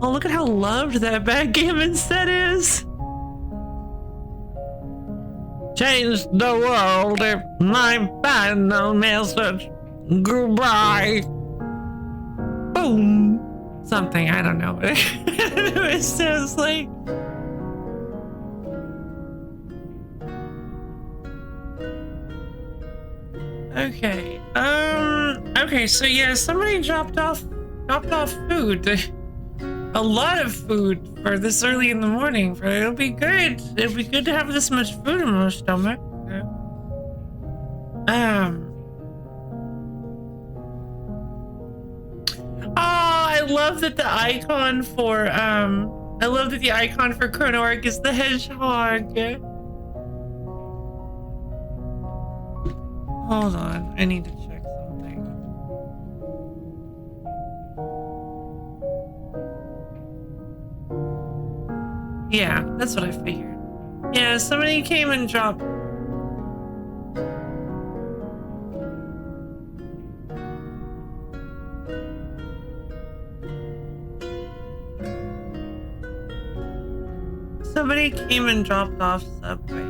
Oh, look at how loved that backgammon set is. Change the world if my final message. Goodbye. Boom. Something, I don't know. It sounds like. Okay. Okay, so yeah, somebody dropped off food. A lot of food for this early in the morning. It'll be good. It'll be good to have this much food in my stomach. Oh, I love that the icon for Chrono is the hedgehog. Hold on, I need to check something. Yeah, that's what I figured. Yeah, somebody came and dropped. Somebody came and dropped off Subway.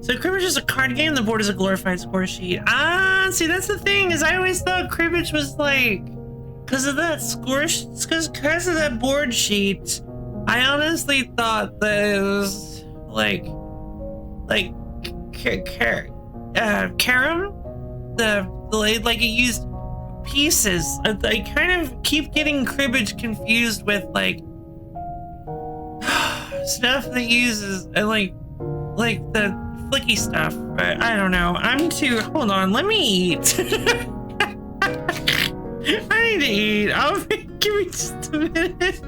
So cribbage is a card game. The board is a glorified score sheet. Ah, see, that's the thing. Is I always thought cribbage was like, because of that because of that board sheet. I honestly thought that it was like carom, like it used pieces. I kind of keep getting cribbage confused with like stuff that uses like the flicky stuff. But I don't know. I'm too. Hold on. Let me eat. I need to eat. Give me just a minute.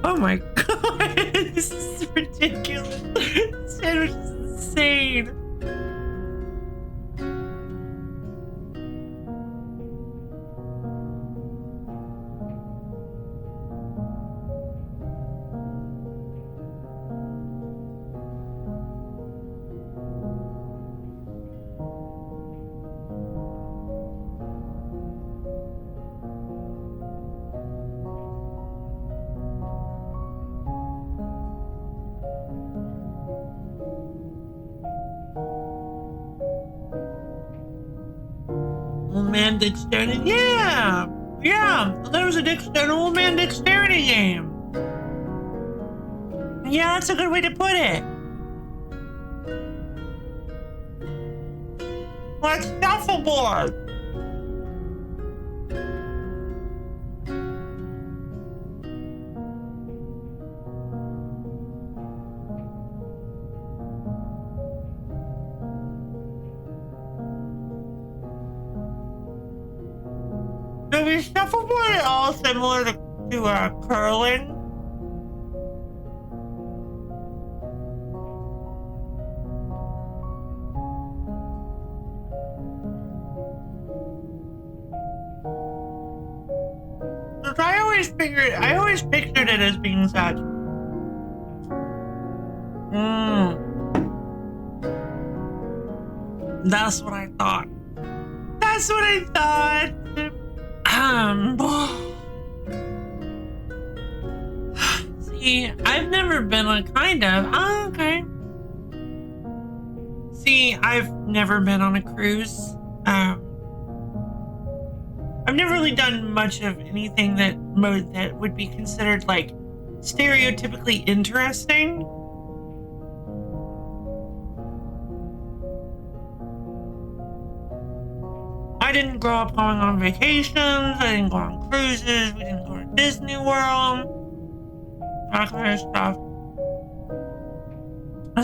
Oh my god, this is ridiculous. This sandwich is insane. Man dexterity, yeah, there was a old man dexterity game. Yeah, that's a good way to put it. Like shuffleboard. Maybe shuffleboard are all similar to to curling. I always pictured it as being such. That's what I thought. That's what I thought. See, I've never been on okay. See, I've never been on a cruise. I've never really done much of anything that would be considered like stereotypically interesting. I didn't grow up going on vacations. I didn't go on cruises. We didn't go to Disney World. That kind of stuff.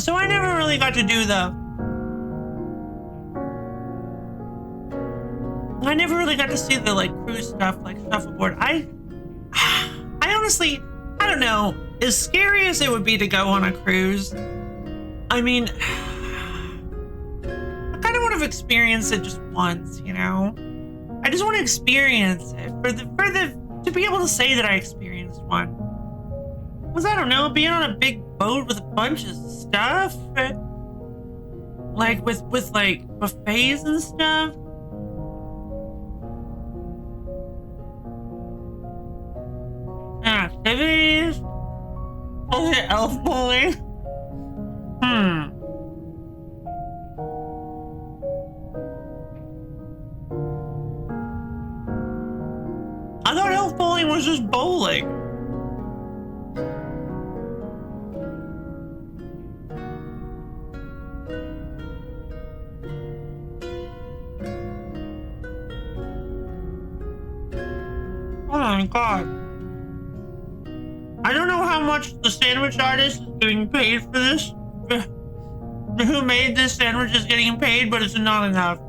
So I never really got to do I never really got to see the like cruise stuff, like stuff aboard. I honestly, I don't know. As scary as it would be to go on a cruise, I mean, I kind of want to experience it just once, you know? I just want to experience it to be able to say that I experienced one. Was I don't know, being on a big boat with a bunch of stuff, like with like buffets and stuff. Activities. Was it elf bowling? I thought elf bowling was just bowling. Oh my god. I don't know how much the sandwich artist is getting paid for this. Who made this sandwich is getting paid, but it's not enough.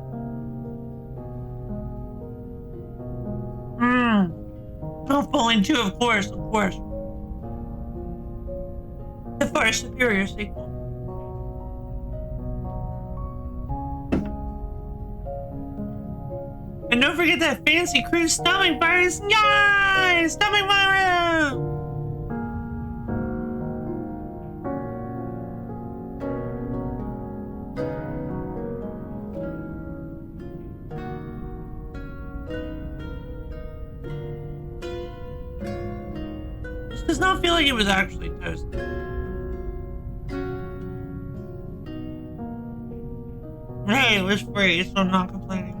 Elf bowling 2, of course. The far superior sequel. And don't forget that fancy cruise stomach virus. Yay! Stomach virus! This does not feel like it was actually toasted. Hey, it was free, so I'm not complaining.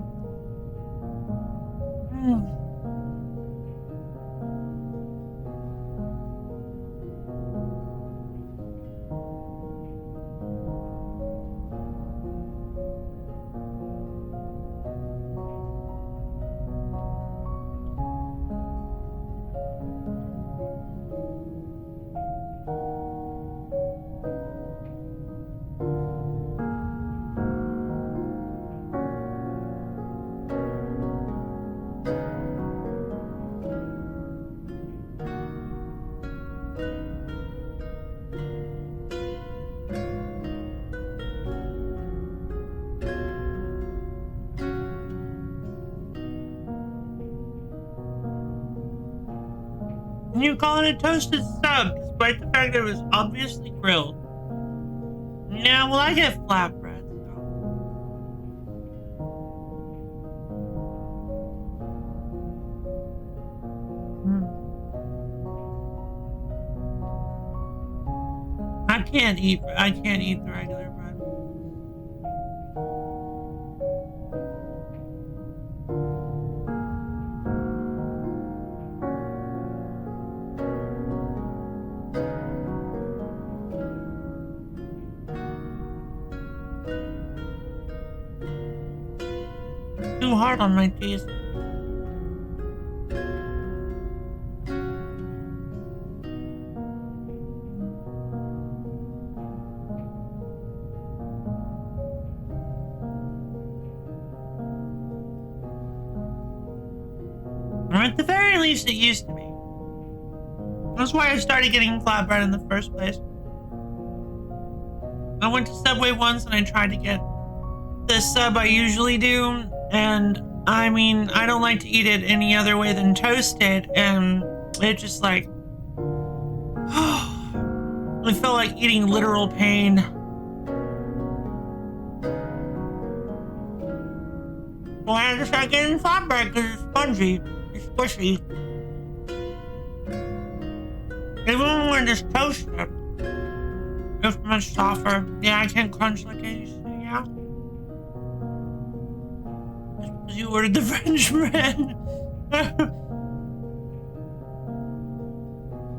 And you call it a toasted sub, despite the fact that it was obviously grilled. Yeah, well, I get flatbread, so. I can't eat the regular bread. Too hard on my teeth. Or at the very least, it used to be. That's why I started getting flatbread in the first place. I went to Subway once and I tried to get the sub I usually do, and I mean, I don't like to eat it any other way than toasted, and it just like, it felt like eating literal pain. Well, I just started getting flatbread because it's spongy, it's squishy. Even when it's toasted, it's much softer. Yeah, I can't crunch like I used to, yeah. It's because you ordered the French bread.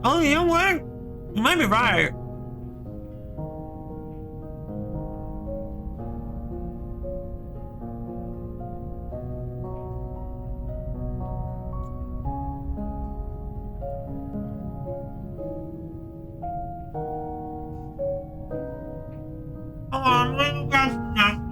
Oh, you know what? You might be right. Hold on, I'm gonna grab some napkins.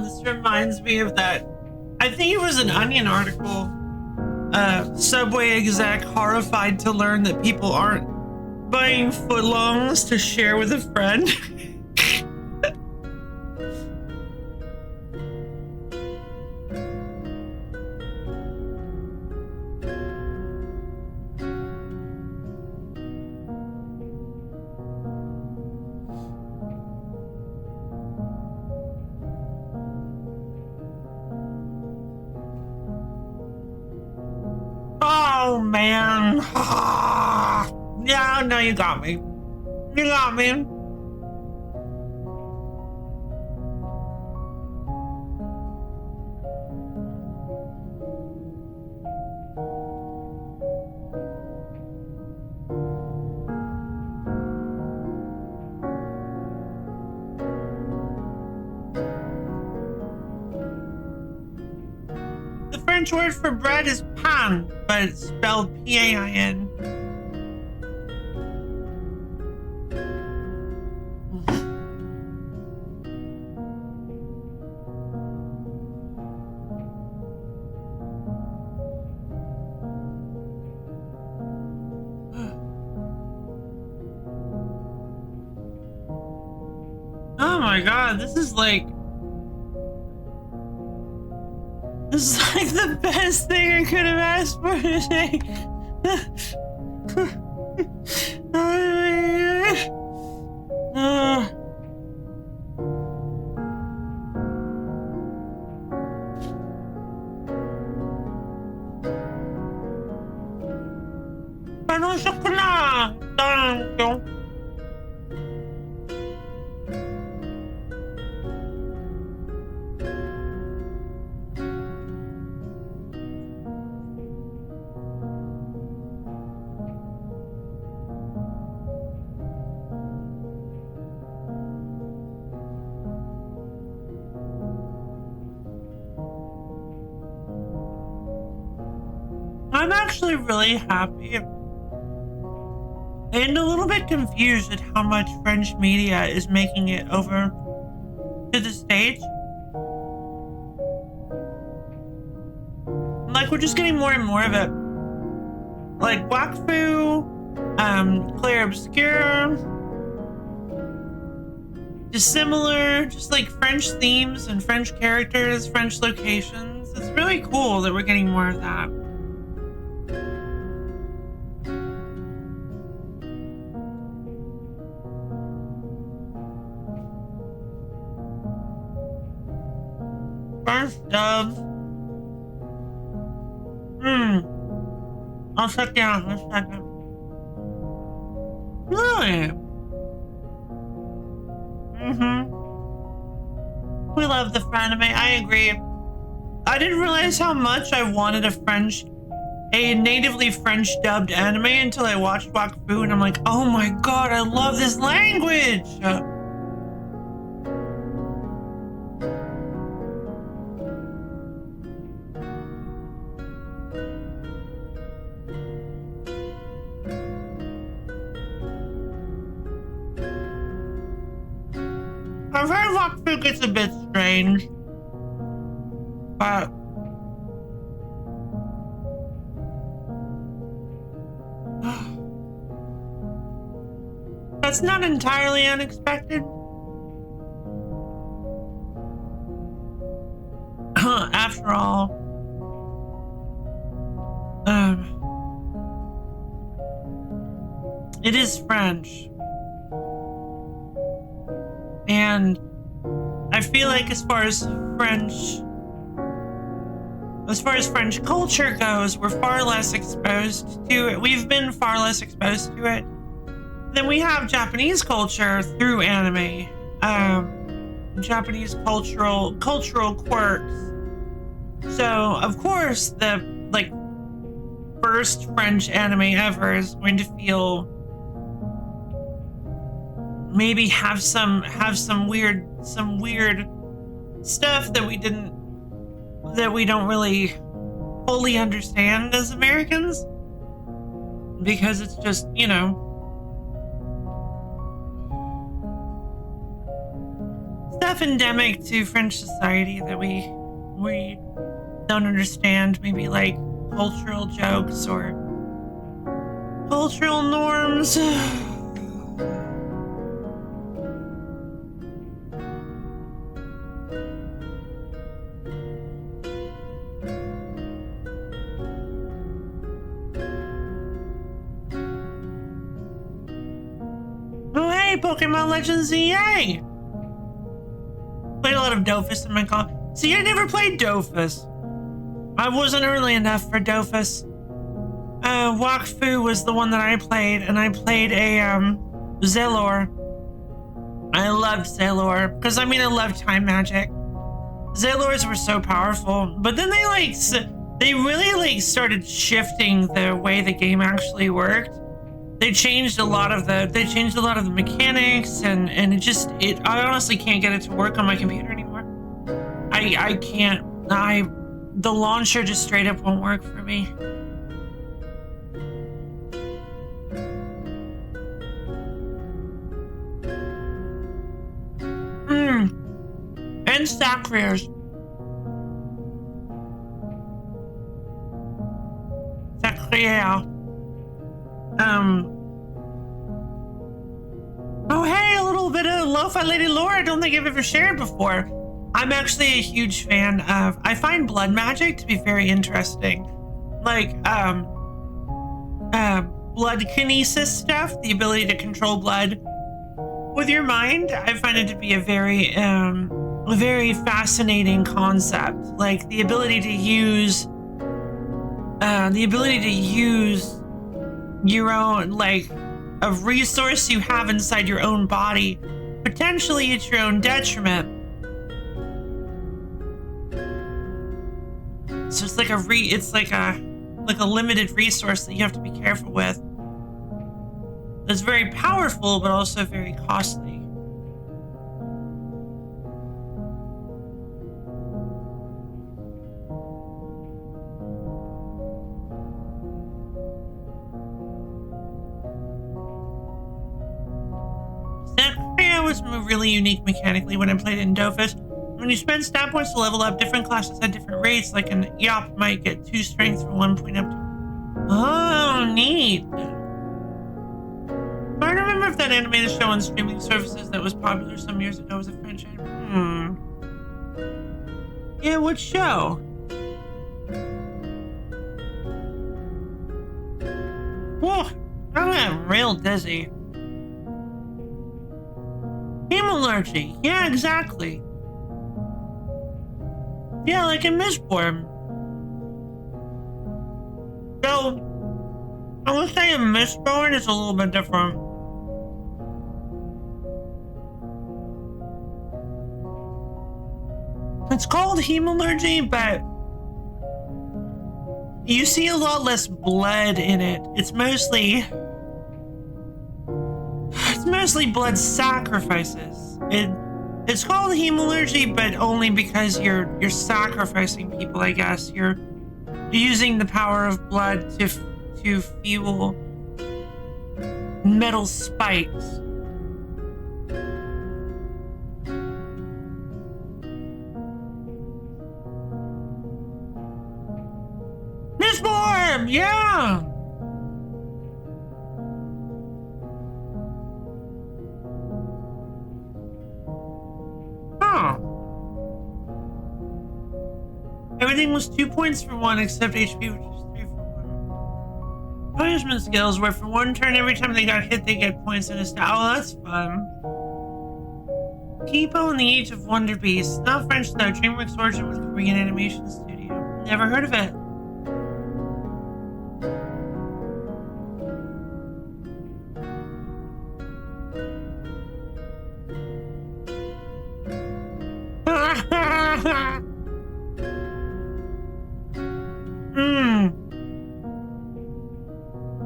This reminds me of that. I think it was an Onion article. Subway exec horrified to learn that people aren't buying footlongs to share with a friend. Oh man. Yeah, no, you got me. You got me. The French word for bread is pain, but it's spelled P-A-I-N. Oh my god, this is like the best thing I could have asked for today. Pain au chocolat. Thank you. I'm actually really happy and a little bit confused at how much French media is making it over to the States. Like, we're just getting more and more of it. Like Wakfu, Clair Obscure, Dissimilar, just like French themes and French characters, French locations. It's really cool that we're getting more of that. First dub. I'll check it out in a second. Really? Mm-hmm. We love the anime. I agree. I didn't realize how much I wanted a natively French dubbed anime until I watched Wakfu, and I'm like, oh my god, I love this language! I've heard Wakfu gets a bit strange, but that's not entirely unexpected. After all, it is French. And I feel like as far as French culture goes, we're far less exposed to it. We've been far less exposed to it than we have Japanese culture through anime. Japanese cultural quirks. So of course the first French anime ever is going to feel maybe have some weird stuff that we don't really fully understand as Americans, because it's just, stuff endemic to French society that we don't understand, maybe like cultural jokes or cultural norms. Pokemon Legends EA. Played a lot of Dofus in my car. See, I never played Dofus. I wasn't early enough for Dofus. Wakfu was the one that I played, and I played a Zelor. I loved Zelor because I love time magic. Zelors were so powerful, but then they really started shifting the way the game actually worked. They changed a lot of the mechanics, and I honestly can't get it to work on my computer anymore. I can't. The launcher just straight up won't work for me. And Sacriers. Sacrier. Oh hey, a little bit of Lo-Fi Lady lore I don't think I've ever shared before. I'm actually a huge fan of, I find blood magic to be very interesting. Like, blood kinesis stuff, the ability to control blood with your mind. I find it to be a very fascinating concept. Like the ability to use your own, like, a resource you have inside your own body, potentially at your own detriment. So it's like a limited resource that you have to be careful with. It's very powerful, but also very costly. Was really unique mechanically when I played it in Dofus. When you spend stat points to level up, different classes at different rates, like an Yop might get 2 strength from 1 point up to... Oh, neat. I don't remember if that animated show on streaming services that was popular some years ago was a French anime. Yeah, what show? Whoa, I'm getting real dizzy. Hemalurgy. Yeah, exactly. Yeah, like in Mistborn. So, I would say in Mistborn it's a little bit different. It's called hemalurgy, but you see a lot less blood in it. It's mostly blood sacrifices. It's called hemalurgy, but only because you're sacrificing people, I guess. You're using the power of blood to fuel metal spikes. Misform! Yeah! Huh. Everything was 2 points for 1 except HP, which is 3 for 1. Punishment skills where for 1 turn every time they got hit they get points in a stat. Oh, that's fun. Kipo and the Age of Wonder Beast. Not French though. DreamWorks origin with Korean animation studio. Never heard of it.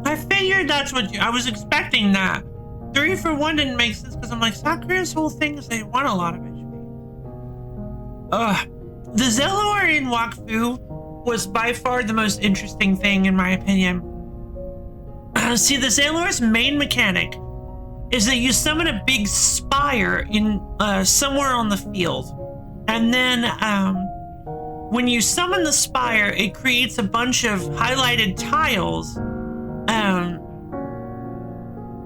I figured that's what I was expecting that. 3 for 1 didn't make sense because I'm like, Sakura's whole thing is they want a lot of HP. The Zelor in Wakfu was by far the most interesting thing in my opinion. See, the Zelor's main mechanic is that you summon a big spire in somewhere on the field. And then when you summon the spire, it creates a bunch of highlighted tiles.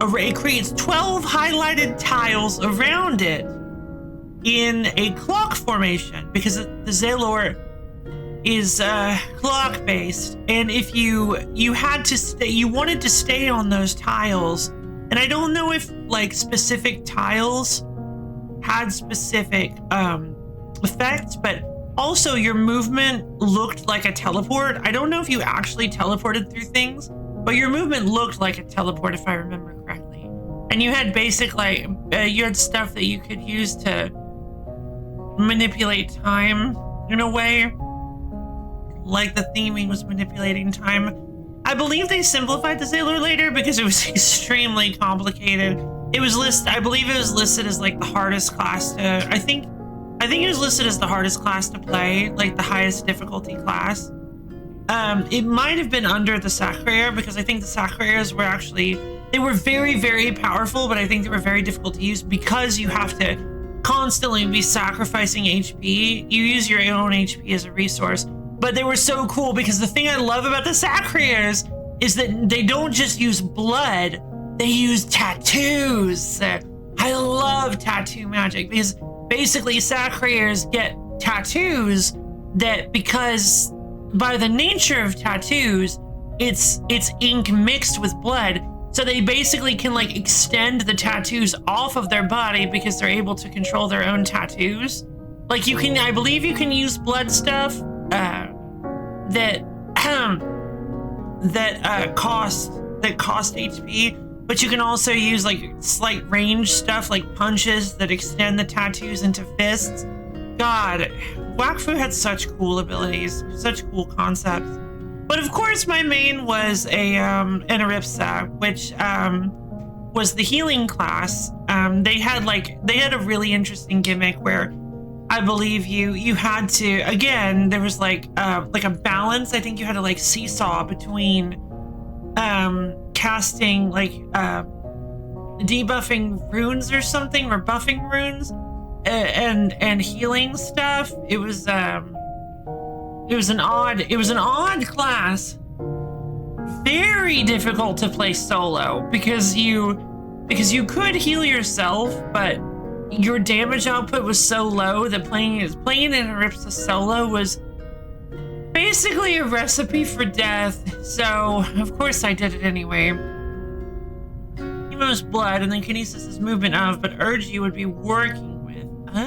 It creates 12 highlighted tiles around it in a clock formation because the Zelor is clock based, and if you had to stay, you wanted to stay on those tiles, and I don't know if like specific tiles had specific effects, but also your movement looked like a teleport. I don't know if you actually teleported through things, but your movement looked like a teleport if I remember correctly. And you had basic you had stuff that you could use to manipulate time in a way, like the theming was manipulating time. I believe they simplified the Sailor later because it was extremely complicated. I believe it was listed as like the hardest class to, I think it was listed as the hardest class to play, like the highest difficulty class. It might have been under the Sakura because I think the Sakuras were actually, they were very, very powerful, but I think they were very difficult to use because you have to constantly be sacrificing HP. You use your own HP as a resource. But they were so cool because the thing I love about the Sakuras is that they don't just use blood, they use tattoos. I love tattoo magic because basically Sakuras get tattoos that, because by the nature of tattoos, it's ink mixed with blood. So they basically can like extend the tattoos off of their body because they're able to control their own tattoos. Like you can, I believe you can use blood stuff that cost HP, but you can also use like slight range stuff like punches that extend the tattoos into fists. God, Wakfu had such cool abilities, such cool concepts. But of course, my main was an Eripsa, which was the healing class. They had a really interesting gimmick where I believe you had to, again, there was like a balance. I think you had to like seesaw between casting like debuffing runes or something, or buffing runes and healing stuff. It was an odd class. Very difficult to play solo because you could heal yourself, but your damage output was so low that playing in Eripsa solo was basically a recipe for death. So of course I did it anyway. Hemo's blood, and then Kinesis is movement of, but urge you would be working with. Oh.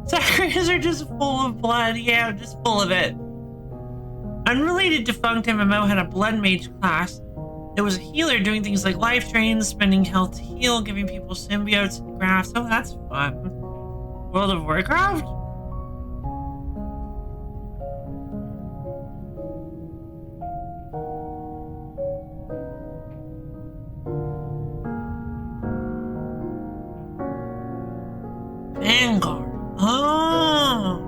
Sakuras are just full of blood. Yeah, just full of it. Unrelated defunct MMO had a blood mage class. There was a healer doing things like life drains, spending health to heal, giving people symbiotes and grafts. Oh, that's fun. World of Warcraft? Vanguard. Oh.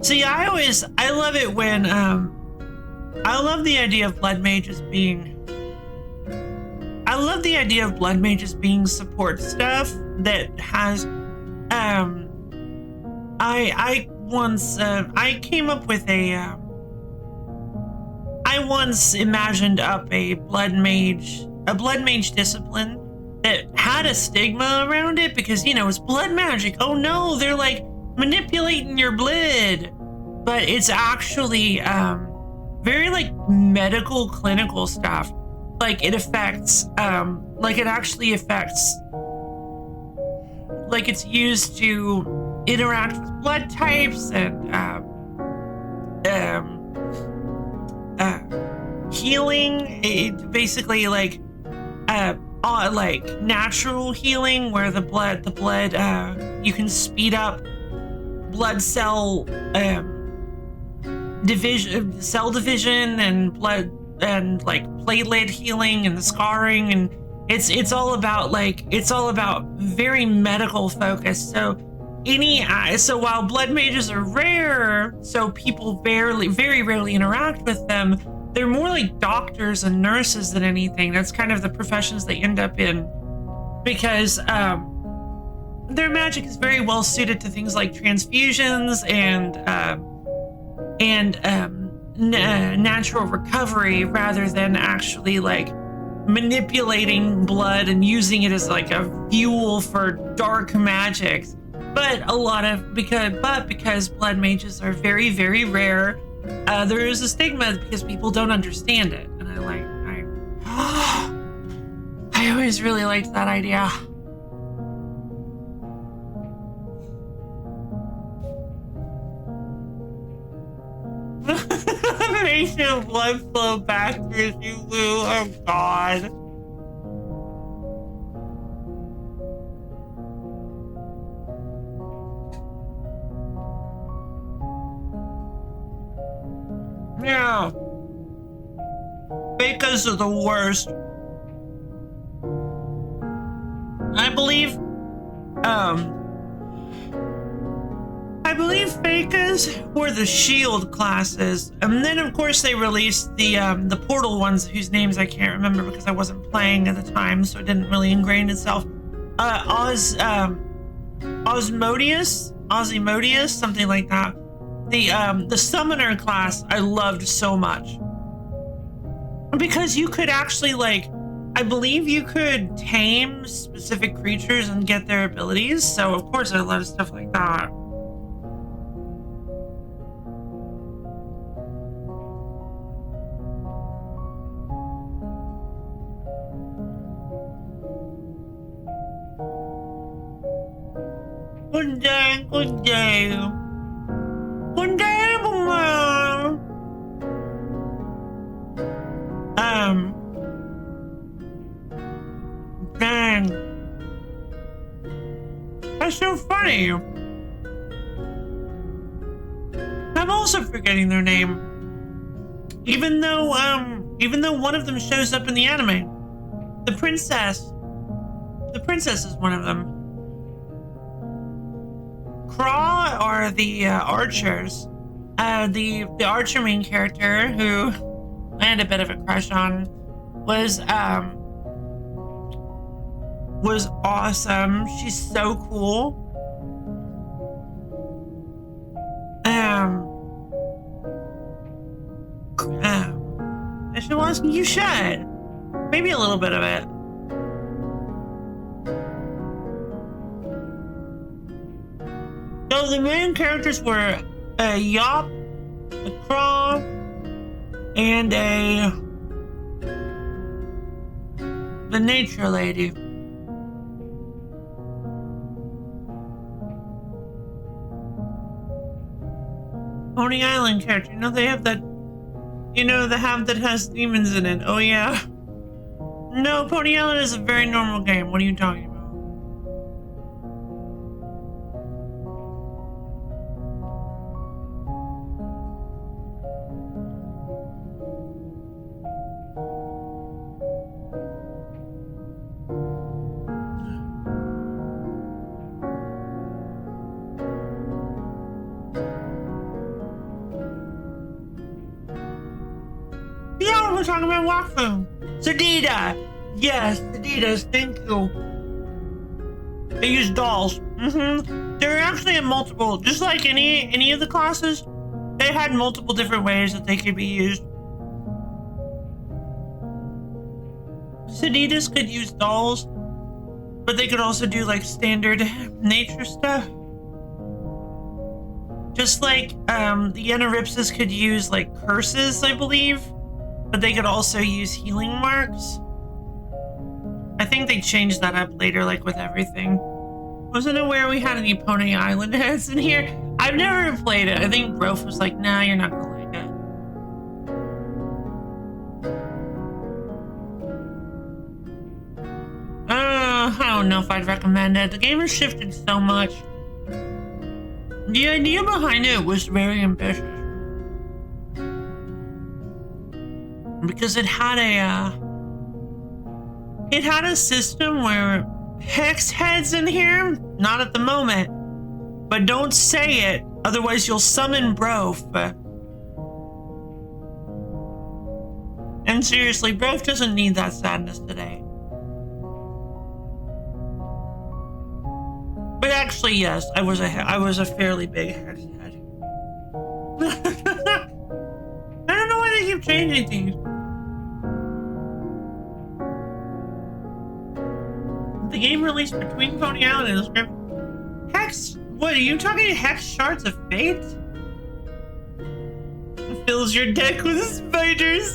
See, I love it when, I love the idea of blood mages being support stuff that has, I once, I came up with I once imagined up a blood mage discipline that had a stigma around it because, you know, it's blood magic. Oh no, they're like manipulating your blood. But it's actually very like medical clinical stuff. Like it affects like it actually affects, like it's used to interact with blood types and healing. It basically like natural healing where the blood you can speed up blood cell cell division and blood and like platelet healing and the scarring, and it's all about very medical focused. So so while blood mages are rare, so people very rarely interact with them, they're more like doctors and nurses than anything. That's kind of the professions they end up in, because their magic is very well suited to things like transfusions and natural recovery, rather than actually like manipulating blood and using it as like a fuel for dark magics. But because blood mages are very, very rare, there is a stigma because people don't understand it. And I always really liked that idea. Makes your blood flow back through you, Lou. Oh God. Yeah. Bakers are the worst. I believe Fakers were the shield classes, and then of course they released the portal ones whose names I can't remember because I wasn't playing at the time, so it didn't really ingrain itself. Osmodeus, something like that. The summoner class I loved so much because you could actually I believe you could tame specific creatures and get their abilities, so of course I love stuff like that. Good day, good day. Good day, Mama. Dang. That's so funny. I'm also forgetting their name. Even though one of them shows up in the anime. The princess is one of them. Craw are the archers. The archer main character, who I had a bit of a crush on, was awesome. She's so cool. I should ask you should. Maybe a little bit of it. So the main characters were a Yop, a Craw, and the Nature Lady. Pony Island character. You know they have that. You know the have that has demons in it. Oh yeah. No, Pony Island is a very normal game. What are you talking about? we're talking about Wakfu. Sedita. Yes, Seditas, thank you. They use dolls. There are actually multiple, just like any of the classes, they had multiple different ways that they could be used. Seditas could use dolls, but they could also do like standard nature stuff. Just like the Yenaripsis could use like curses, I believe, but they could also use healing marks. I think they changed that up later, like with everything. Wasn't aware we had any Pony Island heads in here. I've never played it. I think Brof was like, nah, you're not gonna like it. I don't know if I'd recommend it. The game has shifted so much. The idea behind it was very ambitious. Because it had a system where hex heads in here, not at the moment, but don't say it, otherwise you'll summon Brof. And seriously, Brof doesn't need that sadness today. But actually, yes, I was a fairly big hex head. I don't know why they keep changing things. The game released between Pony Island and the script. Hex? What are you talking? Hex shards of fate? Fills your deck with spiders.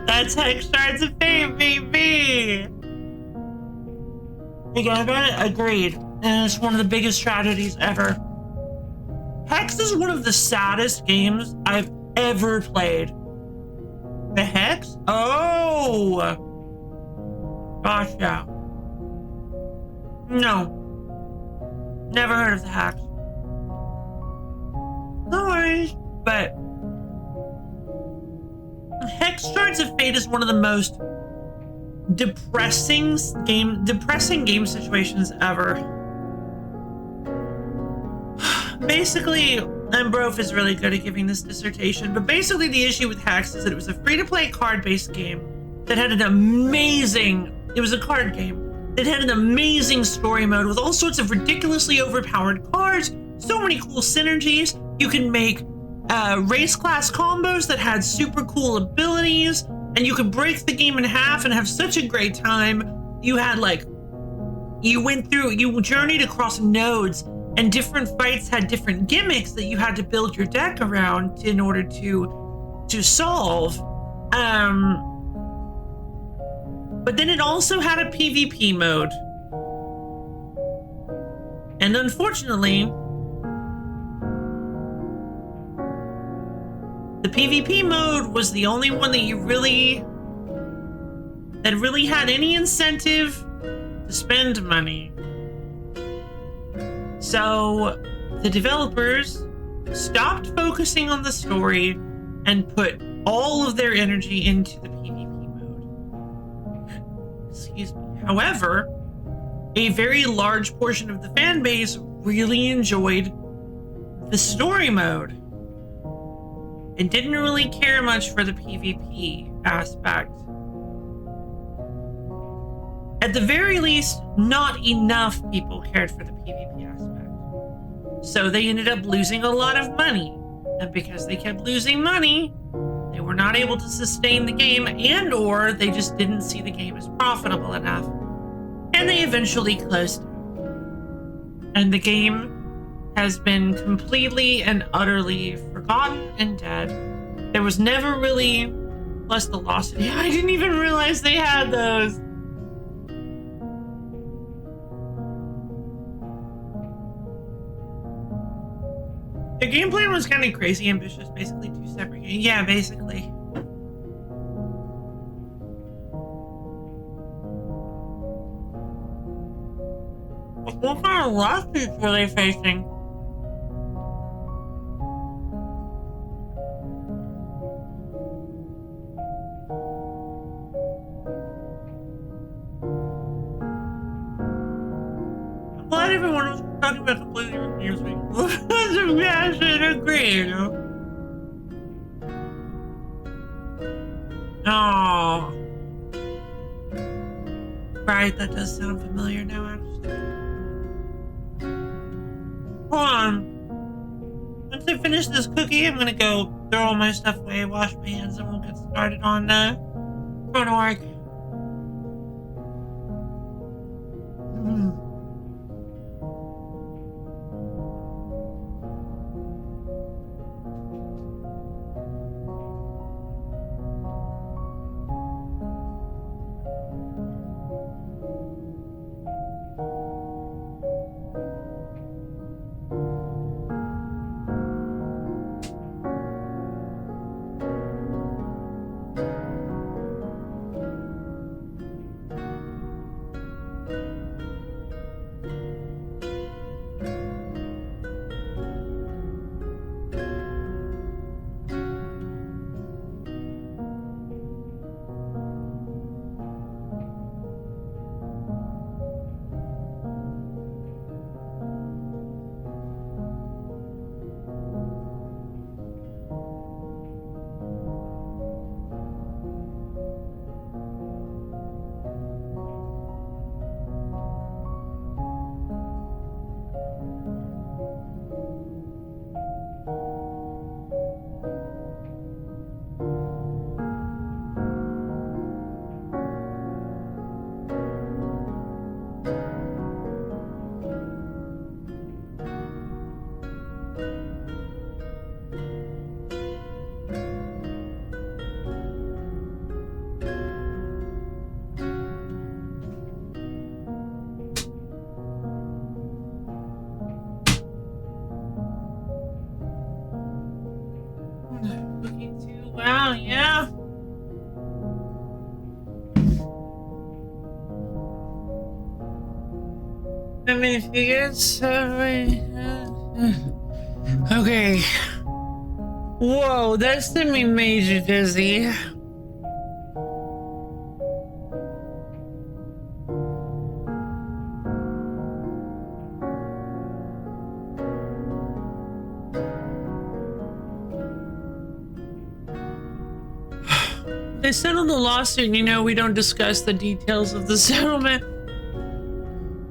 That's Hex shards of fate, baby. Together, agreed. And it's one of the biggest tragedies ever. Hex is one of the saddest games I've ever played. The Hex? Oh! Gosh, yeah. No. Never heard of the Hex. No worries. But Hex Shards of Fate is one of the most depressing game situations ever. Basically, and Brof is really good at giving this dissertation, but basically the issue with Hex is that it was a free-to-play card-based game that had an amazing, it was a card game that had an amazing story mode with all sorts of ridiculously overpowered cards, so many cool synergies. You can make race class combos that had super cool abilities, and you could break the game in half and have such a great time. You had you journeyed across nodes, and different fights had different gimmicks that you had to build your deck around in order to solve. But then it also had a PvP mode. And unfortunately, the PvP mode was the only one that really had any incentive to spend money. So the developers stopped focusing on the story and put all of their energy into the PvP mode. Excuse me. However, a very large portion of the fan base really enjoyed the story mode and didn't really care much for the PvP aspect. At the very least, not enough people cared for the PvP aspect. So they ended up losing a lot of money. And because they kept losing money, they were not able to sustain the game, and or they just didn't see the game as profitable enough. And they eventually closed it. And the game has been completely and utterly forgotten and dead. There was never really, plus the loss. Yeah, I didn't even realize they had those. The gameplay was kind of crazy ambitious, basically two separate games. Yeah, basically. What kind of lawsuits were they facing? I'm glad everyone was talking about completely different games. Yeah, I should agree, you know? Oh. Right, that does sound familiar now, actually. Hold on. Once I finish this cookie, I'm gonna go throw all my stuff away, wash my hands, and we'll get started on Chrono arc. Cooking too. Wow, yeah. How many figures have I? Okay. Whoa, that's sent me major dizzy. They settled the lawsuit, you know, we don't discuss the details of the settlement.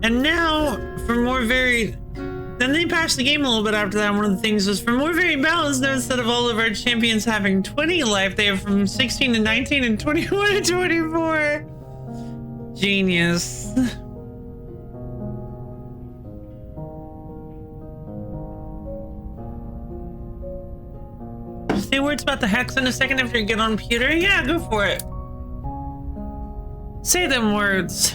And now, for more varied... Then they patched the game a little bit after that. One of the things was, for more varied balance, now instead of all of our champions having 20 life, they have from 16 to 19 and 21 to 24. Genius. Say words about the hex in a second after you get on computer? Yeah, go for it. Say them words.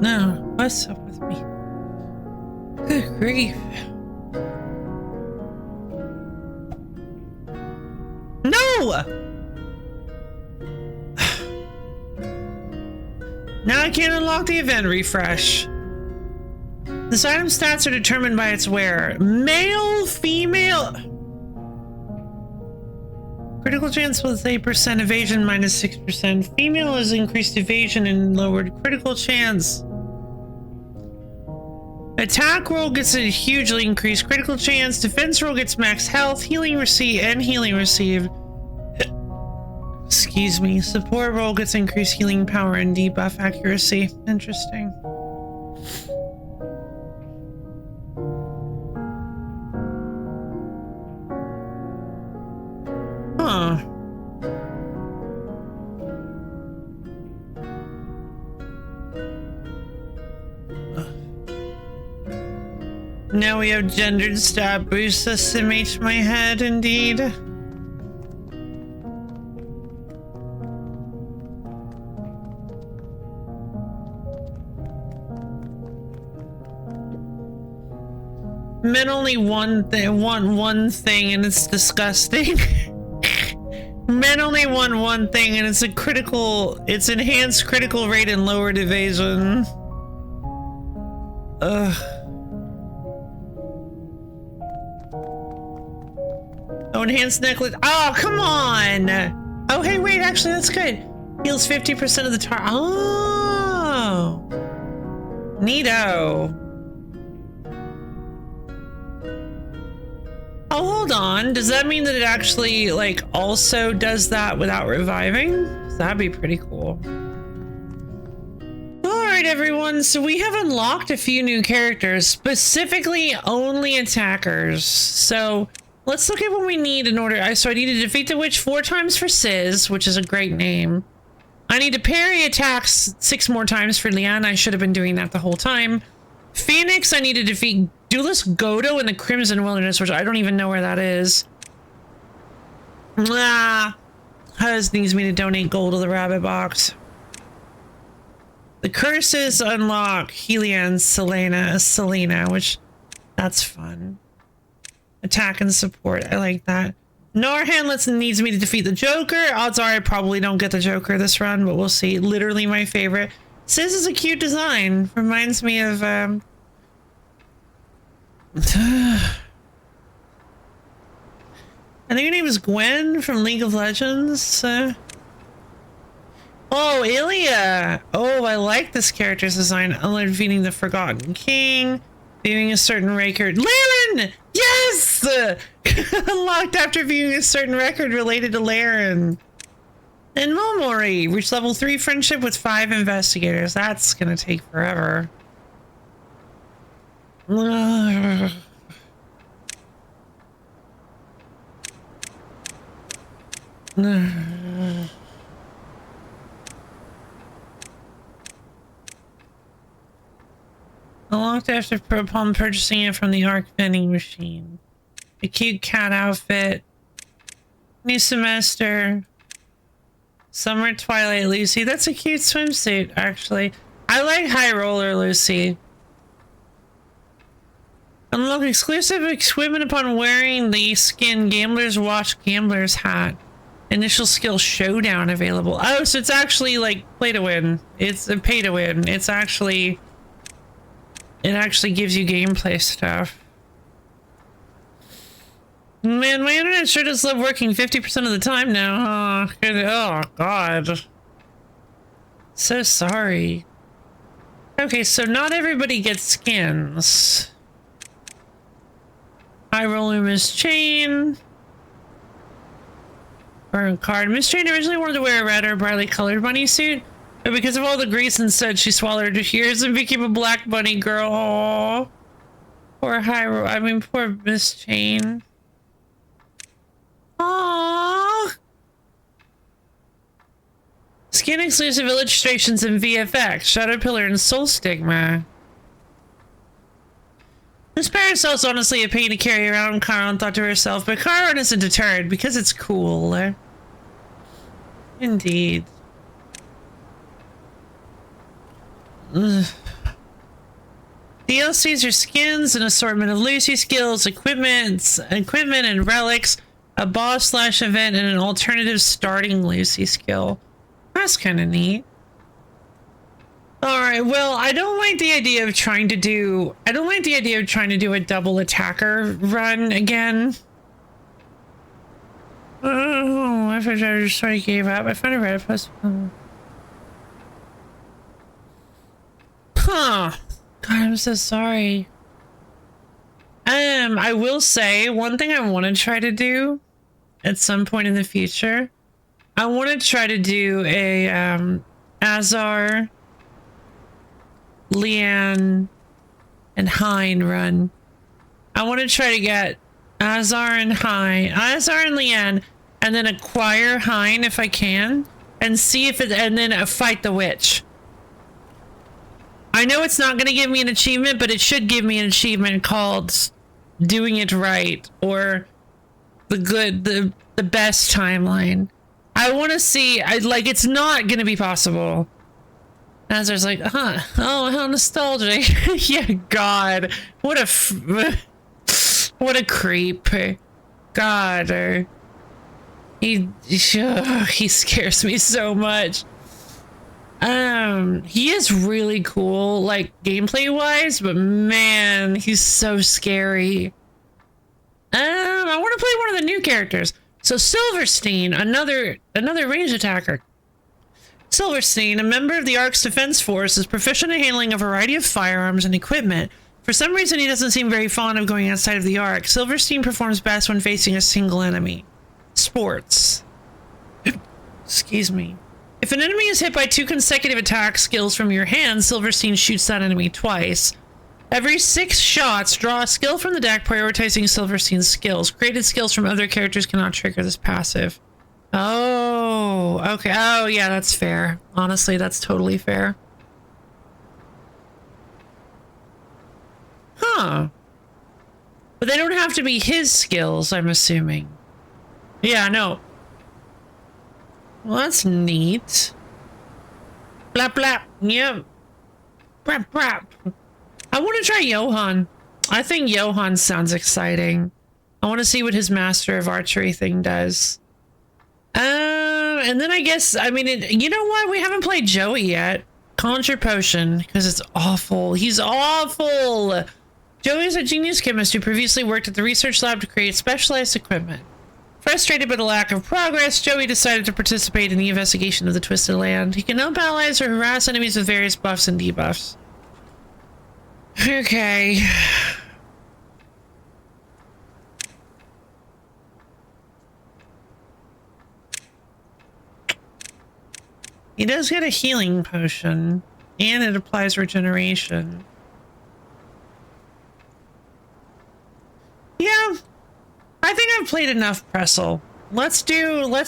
No, what's up with me? Good grief. No! Now I can't unlock the event refresh. This item's stats are determined by its wearer. Male, female. Critical chance with 8%, evasion minus 6%. Female is increased evasion and lowered critical chance. Attack roll gets a hugely increased critical chance. Defense roll gets max health, healing received. Excuse me. Support roll gets increased healing power and debuff accuracy. Interesting. Huh. Now we have gendered stat boost SMH my head, indeed. Meant only one thing and it's disgusting. Men only won one thing and it's it's enhanced critical rate and lowered evasion. Ugh. Oh, enhanced necklace. Oh, come on. Oh, hey, wait, actually, that's good. Heals 50% of the tar. Oh. Neato. Oh, hold on. Does that mean that it actually, like, also does that without reviving? That'd be pretty cool. Alright, everyone. So we have unlocked a few new characters, specifically only attackers. So let's look at what we need in order. So I need to defeat the witch 4 times for Sizz, which is a great name. I need to parry attacks 6 more times for Leanne. I should have been doing that the whole time. Phoenix, I need to defeat Duelist Godo in the Crimson Wilderness, which I don't even know where that is. Huz needs me to donate gold to the rabbit box. The curses unlock Helian, Selena, which that's fun. Attack and support, I like that. Narhanlitz needs me to defeat the Joker. Odds are I probably don't get the Joker this run, but we'll see. Literally my favorite. Sizz is a cute design. Reminds me of I think her name is Gwen from League of Legends. Oh, Ilya! Oh, I like this character's design. Unlike defeating the Forgotten King, viewing a certain record. Laren! Yes! Unlocked after viewing a certain record related to Laren. And Momori, reach level 3 friendship with 5 investigators. That's gonna take forever. Unlocked upon purchasing it from the Arc vending machine. A cute cat outfit. New semester. Summer Twilight Lucy. That's a cute swimsuit, actually. I like High Roller Lucy. Unlock exclusive equipment upon wearing the skin Gambler's Watch Gambler's hat. Initial skill showdown available. Oh, so it's actually like play to win. It's a pay to win. It's actually... It actually gives you gameplay stuff. Man, my internet sure does love working 50% of the time now. Oh, God. So sorry. Okay, so not everybody gets skins. High Roller Miss Chain. Burn card. Miss Chain originally wanted to wear a red or brightly colored bunny suit, but because of all the grease and such, she swallowed her tears and became a black bunny girl. Aww. Poor Miss Chain. Aww. Skin exclusive illustrations and VFX, Shadow Pillar and Soul Stigma. This parasol's honestly a pain to carry around, Charon thought to herself, but Charon isn't deterred because it's cool. Indeed. Ugh. DLCs are skins, an assortment of Lucy skills, equipment and relics, a boss/event, and an alternative starting Lucy skill. That's kind of neat. Alright, well, I don't like the idea of trying to do a double attacker run again. Oh, I just sort of gave up. I found a Reddit post. Huh. God, I'm so sorry. I will say, one thing I want to try to do at some point in the future, I want to try to do a, Azar, Leanne, and Hein run. I want to try to get Azar and Leanne, and then acquire Hein if I can, and see if it, and then fight the witch. I know it's not going to give me an achievement, but it should give me an achievement called doing it right, or the best timeline. I want to see, it's not going to be possible. Azar's like, huh, oh, how nostalgic. Yeah, God, what a creep. God, he scares me so much. He is really cool, like, gameplay wise, but man, he's so scary. I want to play one of the new characters. So Silverstein, another range attacker. Silverstein, a member of the Ark's Defense Force, is proficient in handling a variety of firearms and equipment. For some reason, he doesn't seem very fond of going outside of the arc. Silverstein performs best when facing a single enemy. Sports. Excuse me. If an enemy is hit by 2 consecutive attack skills from your hand, Silverstein shoots that enemy twice. Every 6 shots, draw a skill from the deck prioritizing Silverstein's skills. Created skills from other characters cannot trigger this passive. Oh, okay. Oh, yeah, that's fair. Honestly, that's totally fair. Huh. But they don't have to be his skills, I'm assuming. Yeah, no. Well, that's neat. Blap, blap. Yep. Brap, brap. I want to try Johann. I think Johann sounds exciting. I want to see what his Master of Archery thing does. And then I guess, I mean, you know what? We haven't played Joey yet. Conjure Potion, because it's awful. He's awful. Joey is a genius chemist who previously worked at the research lab to create specialized equipment. Frustrated by the lack of progress, Joey decided to participate in the investigation of the Twisted Land. He can help allies or harass enemies with various buffs and debuffs. Okay. He does get a healing potion, and it applies regeneration. Yeah. I think I've played enough Pressel. Let's get a little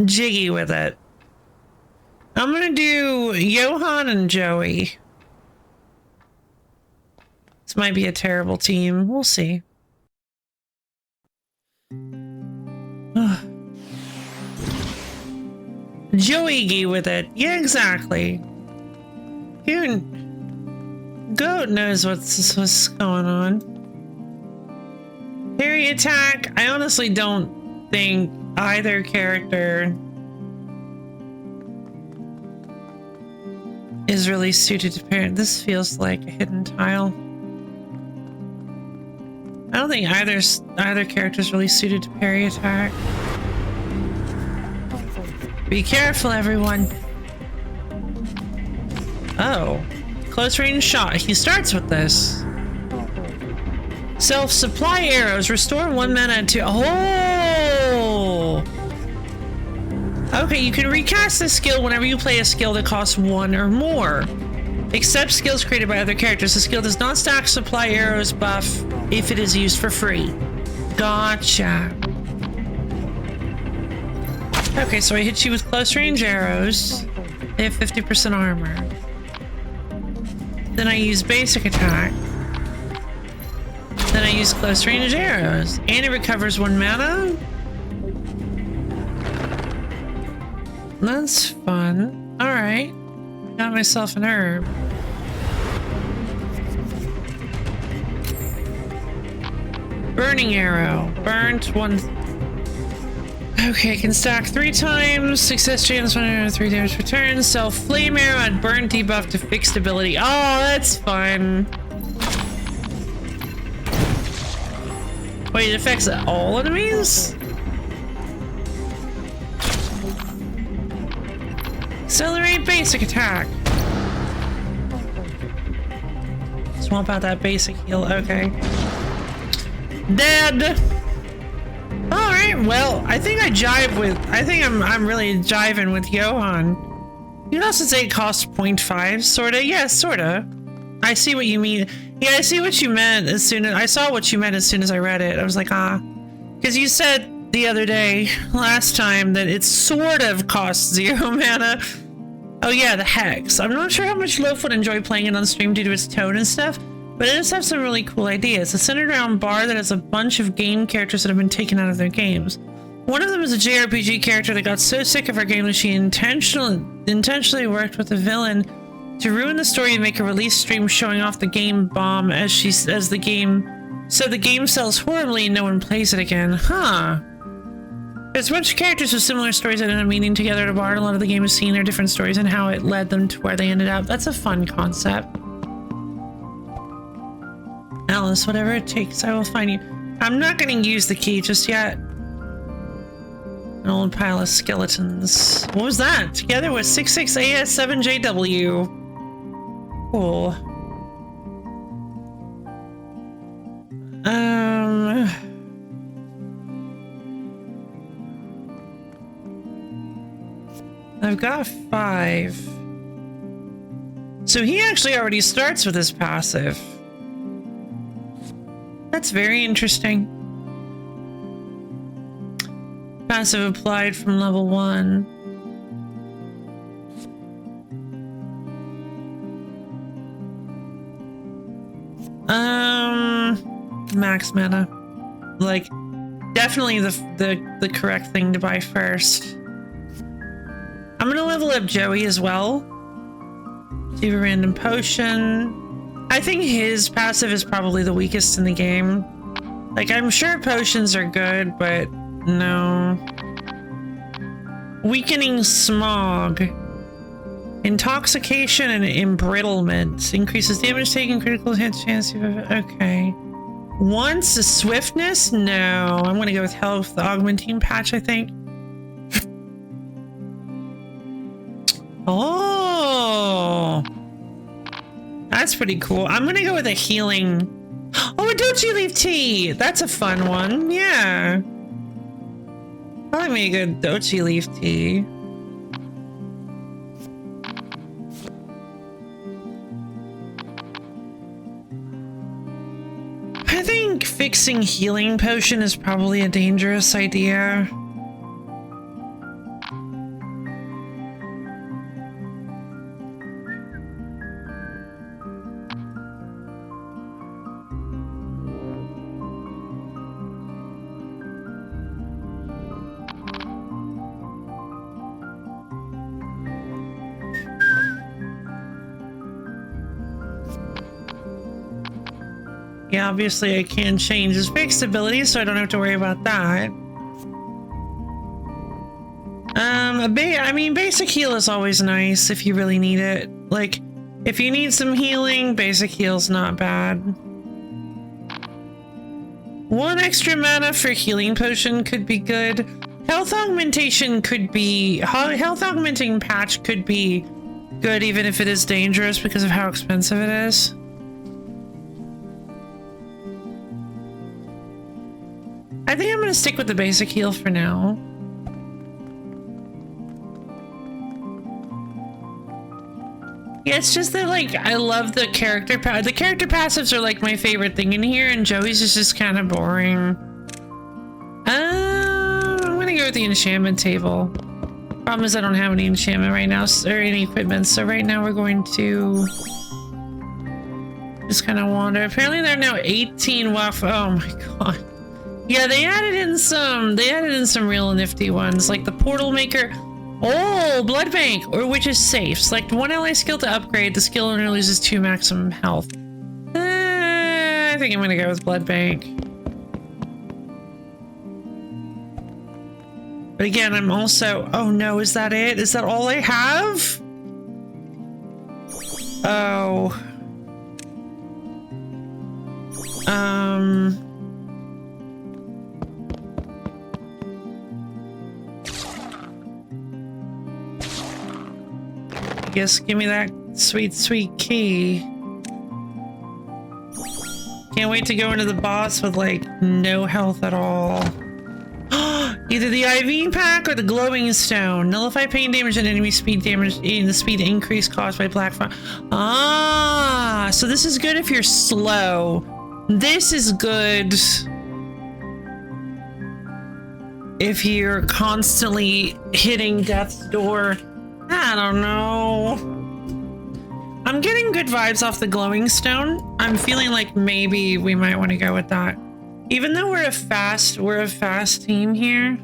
jiggy with it. I'm gonna do Johann and Joey. This might be a terrible team. We'll see. Joey with it. Yeah, exactly. Goat knows what's going on. Parry attack. I honestly don't think either character is really suited to parry. This feels like a hidden tile. I don't think either character is really suited to parry attack. Be careful, everyone. Oh. Close range shot. He starts with this. Self-supply arrows. Restore 1 mana to... Oh! Okay, you can recast this skill whenever you play a skill that costs 1 or more. Except skills created by other characters. The skill does not stack supply arrows buff if it is used for free. Gotcha. Okay, so I hit you with close range arrows. They have 50% armor. Then I use basic attack. Then I use close range arrows. And it recovers 1 mana. That's fun. Alright. Got myself an herb. Burning arrow. Burnt 1. Okay, can stack 3 times. Success chance 103 damage per turn. Self flame arrow add burn debuff to fixed ability. Oh, that's fun. Wait, it affects all enemies? Accelerate basic attack. Swamp out that basic heal. Okay. Dead. All right. Well, I think I'm really jiving with Johann. You can also say it costs 0.5, sorta. Yeah, sorta. I see what you mean. Yeah, I see what you meant as soon as I saw what you meant as soon as I read it. I was like, ah, because you said the other day, last time, that it sort of costs 0 mana. Oh yeah, the Hex. I'm not sure how much Loaf would enjoy playing it on stream due to its tone and stuff, but it does have some really cool ideas. It's centered around bar that has a bunch of game characters that have been taken out of their games. One of them is a JRPG character that got so sick of her game that she intentionally worked with a villain to ruin the story and make a release stream showing off the game bomb the game sells horribly and no one plays it again. Huh. There's a bunch of characters with similar stories that end up meeting together at a bar. A lot of the game is seeing their different stories and how it led them to where they ended up. That's a fun concept. Alice, whatever it takes, I will find you. I'm not going to use the key just yet. An old pile of skeletons. What was that? Together with 66AS7JW. Cool. I've got 5. So he actually already starts with his passive. That's very interesting. Passive applied from level 1. Max mana. Like, definitely the correct thing to buy first. I'm gonna level up Joey as well. Save a random potion. I think his passive is probably the weakest in the game. Like, I'm sure potions are good, but no. Weakening smog. Intoxication and embrittlement. Increases damage taken, critical hit chance. Okay. Once a swiftness? No. I'm gonna go with health, the augmenting patch, I think. Oh. That's pretty cool. I'm gonna go with a healing. Oh, a dochi leaf tea! That's a fun one. Yeah. Probably make a good dochi leaf tea. I think fixing healing potion is probably a dangerous idea. Yeah, obviously I can change his fixed ability, so I don't have to worry about that. I mean, basic heal is always nice if you really need it. Like, if you need some healing, basic heal's not bad. 1 extra mana for healing potion could be good. Health augmentation could be... Health augmenting patch could be good even if it is dangerous because of how expensive it is. I think I'm gonna stick with the basic heal for now. Yeah, it's just that, like, I love the character the character passives are like my favorite thing in here, and Joey's is just kind of boring. I'm gonna go with the enchantment table. Problem is I don't have any enchantment right now, or any equipment, so right now we're going to just kind of wander. Apparently there are now 18 waff. Oh my god. Yeah, they added in some real nifty ones, like the portal maker. Oh, blood bank, or which is safe. Select 1 ally skill to upgrade. The skill owner loses 2 maximum health. I think I'm gonna go with blood bank. But again, I'm also... Oh no, is that it? Is that all I have? Oh. I guess give me that sweet, sweet key. Can't wait to go into the boss with, like, no health at all. Either the IV pack or the glowing stone. Nullify pain damage and enemy speed damage in the speed increase caused by black fire. Ah, so this is good if you're slow. This is good if you're constantly hitting death's door. I don't know. I'm getting good vibes off the glowing stone. I'm feeling like maybe we might want to go with that. Even though we're a fast team here.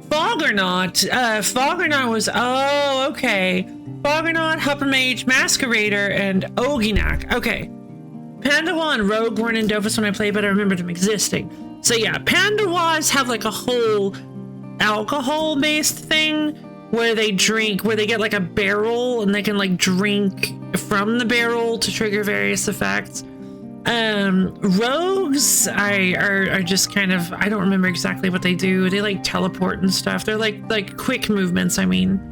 Foggernaut. Foggernaut was, oh, okay. Foggernaut, Huppermage, Masquerader, and Oginak. Okay. Pandawa and Rogue weren't in Dofus when I played, but I remembered them existing. So yeah, Pandawas have like a whole alcohol-based thing where they drink, where they get like a barrel and they can like drink from the barrel to trigger various effects. Rogues are just kind of, I don't remember exactly what they do. They like teleport and stuff. They're like quick movements, I mean.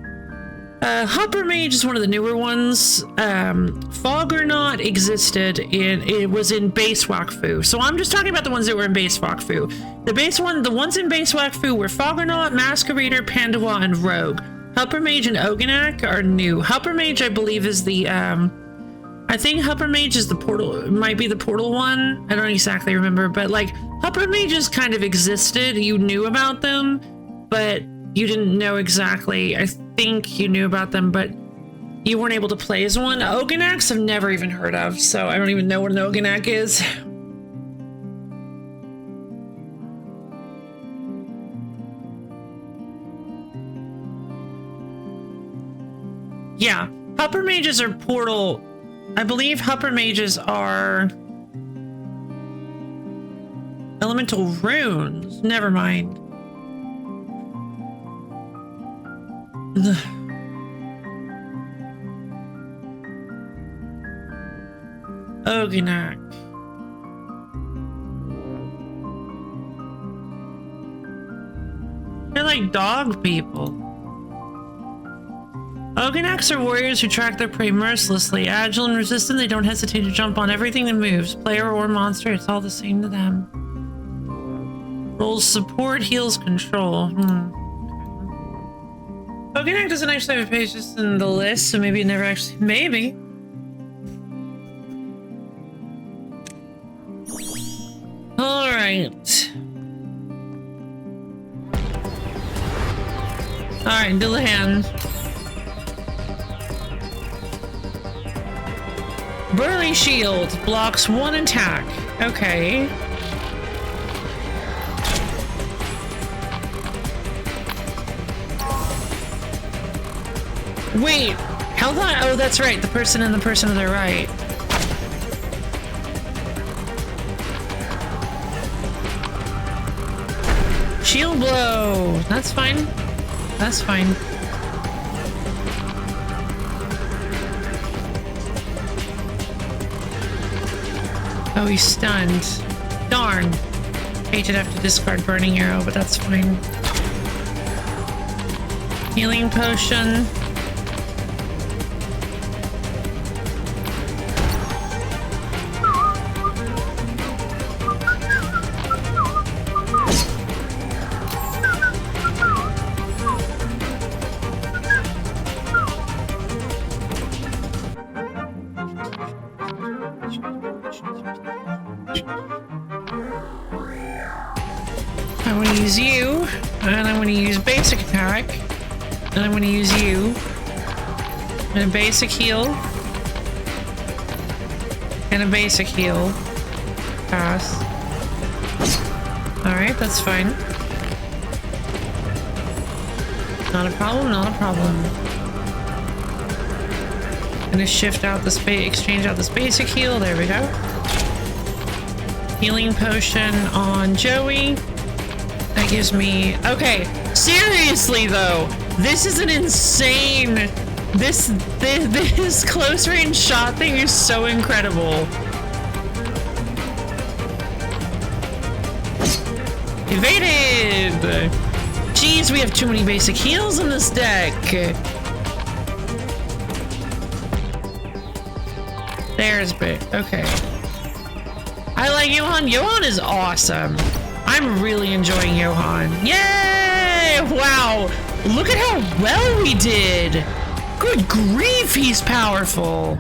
Hopper Mage is one of the newer ones. Foggernaut existed it was in base Wakfu. So I'm just talking about the ones that were in base Wakfu. The ones in base Wakfu were Foggernaut, Masquerader, Pandawa, and Rogue. Hopper Mage and Oganak are new. Hopper Mage, I believe, is the, I think Hopper Mage is the portal, might be the portal one. I don't exactly remember, but like, Hopper Mages kind of existed. You knew about them, but you didn't know exactly. I think you knew about them, but you weren't able to play as one. Oganaks I've never even heard of, so I don't even know what an Oganak is. Yeah, Hopper Mages are portal. I believe Hopper Mages are elemental runes. Never mind. Oganak. They're like dog people. Oganaks are warriors who track their prey mercilessly. Agile and resistant, they don't hesitate to jump on everything that moves. Player or monster, it's all the same to them. Rolls support, heals, control. Oganak doesn't actually have a page just in the list, so maybe it never actually... Maybe. Alright. Alright, Dillahan. Burly Shield blocks one attack. Okay. Wait, held on. Oh, that's right. The person and the person to the right. Shield blow. That's fine. That's fine. Oh, he's stunned. Darn. Hate to have to discard Burning Arrow, but that's fine. Healing potion. I want to use you, and I want to use basic attack, and I want to use you, and a basic heal, and a basic heal. Pass. Alright, that's fine. Not a problem, not a problem. Gonna shift out this exchange out this basic heal. There we go. Healing potion on Joey. That gives me... Okay, seriously though, this is an insane... This close range shot thing is so incredible. Evaded! Jeez, we have too many basic heals in this deck. There's big. Okay. I like Johan. Johan is awesome. I'm really enjoying Johan. Yay! Wow. Look at how well we did. Good grief, he's powerful.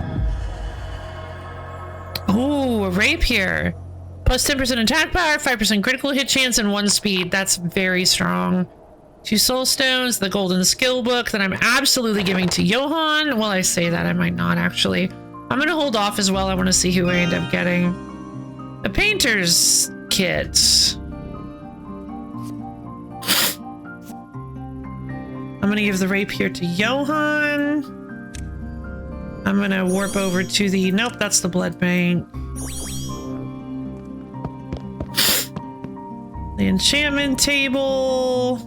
Oh, a rapier. Plus 10% attack power, 5% critical hit chance, and 1 speed. That's very strong. 2 soul stones, the golden skill book that I'm absolutely giving to Johan. Well, I say that, I might not actually. I'm gonna hold off as well. I want to see who I end up getting. A painter's kit. I'm gonna give the rapier to Johan. I'm gonna warp over to the... Nope, that's the blood bank. The enchantment table.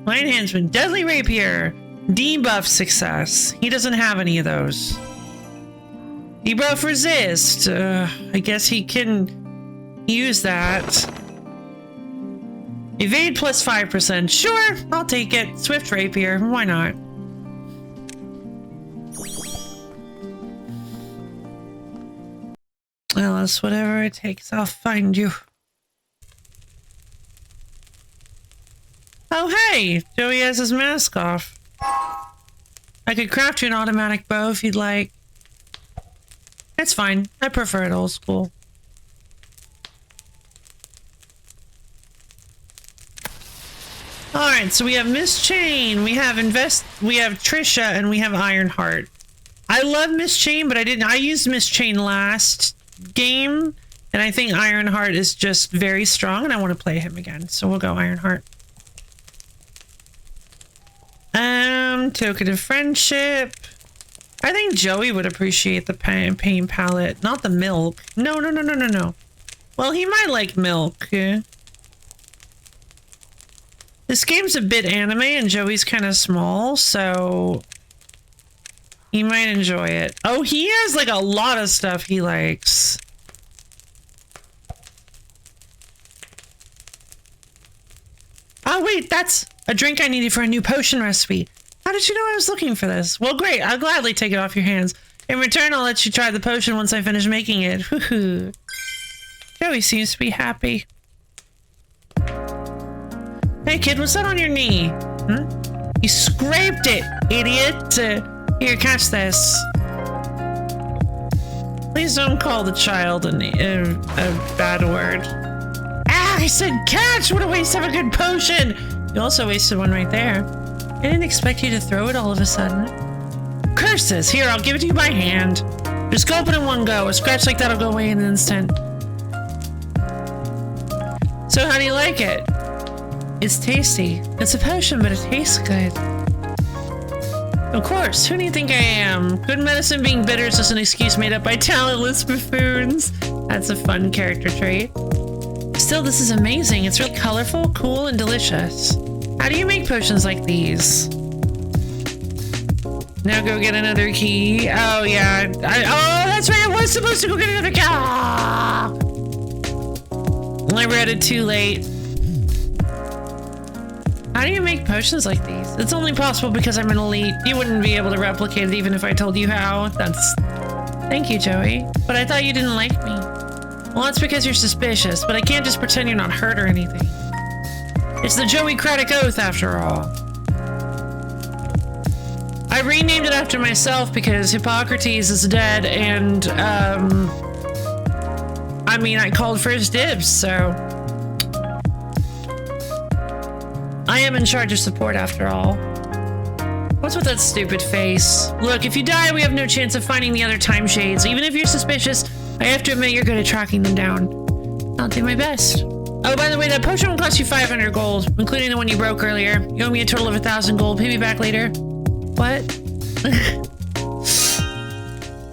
Light Handsman, Deadly Rapier. Debuff success. He doesn't have any of those. He both resist. I guess he can use that. Evade plus 5%. Sure, I'll take it. Swift Rapier. Why not? Well, that's whatever it takes. I'll find you. Oh, hey! Joey has his mask off. I could craft you an automatic bow if you'd like. It's fine. I prefer it old school. Alright, so we have Miss Chain, we have Trisha, and we have Ironheart. I love Miss Chain, but I used Miss Chain last game, and I think Ironheart is just very strong, and I want to play him again, so we'll go Ironheart. Token of friendship. I think Joey would appreciate the pain palette, not the milk. No. Well, he might like milk. This game's a bit anime, and Joey's kind of small, so he might enjoy it. Oh, he has like a lot of stuff he likes. Oh, wait, that's a drink I needed for a new potion recipe. How did you know I was looking for this? Well, great. I'll gladly take it off your hands. In return, I'll let you try the potion once I finish making it. Woohoo. Joey seems to be happy. Hey, kid, what's that on your knee? You scraped it, idiot. Here, catch this. Please don't call the child a bad word. Ah, I said catch! What a waste of a good potion! You also wasted one right there. I didn't expect you to throw it all of a sudden. Curses! Here, I'll give it to you by hand. Just go open in one go. A scratch like that'll go away in an instant. So how do you like it? It's tasty. It's a potion, but it tastes good. Of course, who do you think I am? Good medicine being bitter is just an excuse made up by talentless buffoons. That's a fun character trait. Still, this is amazing. It's really colorful, cool, and delicious. How do you make potions like these? Now go get another key. Oh, yeah. Oh, that's right. I was supposed to go get another key. Ah! I read it too late. How do you make potions like these? It's only possible because I'm an elite. You wouldn't be able to replicate it even if I told you how. Thank you, Joey. But I thought you didn't like me. Well, that's because you're suspicious, but I can't just pretend you're not hurt or anything. It's the Joey-cratic oath, after all. I renamed it after myself because Hippocrates is dead, and, I mean, I called first dibs, so... I am in charge of support, after all. What's with that stupid face? Look, if you die, we have no chance of finding the other time shades. Even if you're suspicious, I have to admit you're good at tracking them down. I'll do my best. Oh, by the way, that potion will cost you 500 gold, including the one you broke earlier. You owe me a total of 1,000 gold. Pay me back later. What?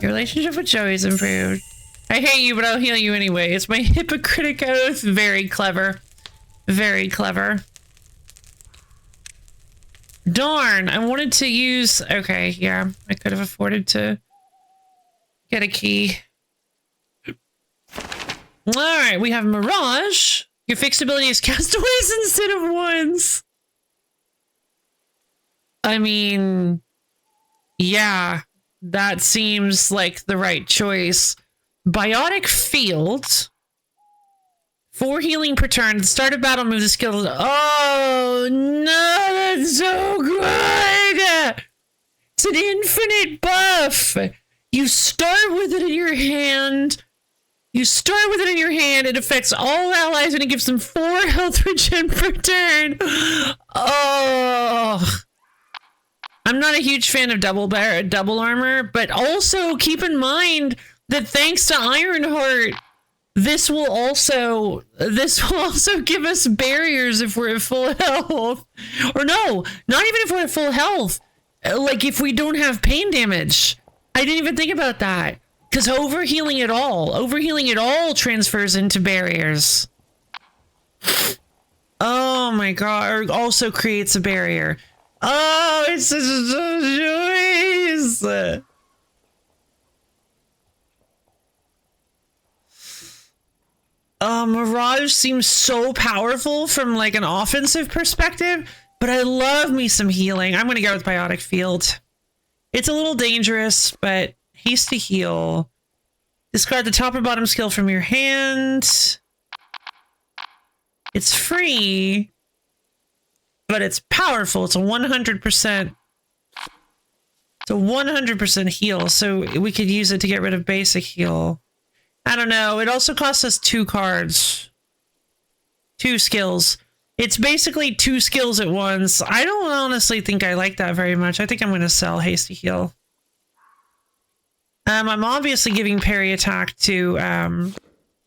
Your relationship with Joey's improved. I hate you, but I'll heal you anyway. It's my Hippocratic oath. Very clever. Very clever. Darn, I wanted to use... Okay, yeah, I could have afforded to get a key. Alright, we have Mirage. Your fixed ability is castaways instead of ones. I mean... Yeah, that seems like the right choice. Biotic Field. 4 healing per turn. At the start of battle, move the skill. Oh, no, that's so good! It's an infinite buff! You start with it in your hand. It affects all allies and it gives them 4 health regen per turn. Oh. I'm not a huge fan of double armor, but also keep in mind that thanks to Ironheart, this will also give us barriers if we're at full health. Or no, not even if we're at full health. Like if we don't have pain damage. I didn't even think about that. Because overhealing it all transfers into barriers. Oh my god, also creates a barrier. Oh, it's such a choice. Mirage seems so powerful from like an offensive perspective, but I love me some healing. I'm gonna go with Biotic Field. It's a little dangerous, but haste to heal. Discard the top or bottom skill from your hand. It's free, but it's powerful. It's a 100%. It's a 100% heal, so we could use it to get rid of basic heal. I don't know. It also costs us 2 cards. 2 skills. It's basically 2 skills at once. I don't honestly think I like that very much. I think I'm going to sell Hasty Heal. I'm obviously giving parry attack to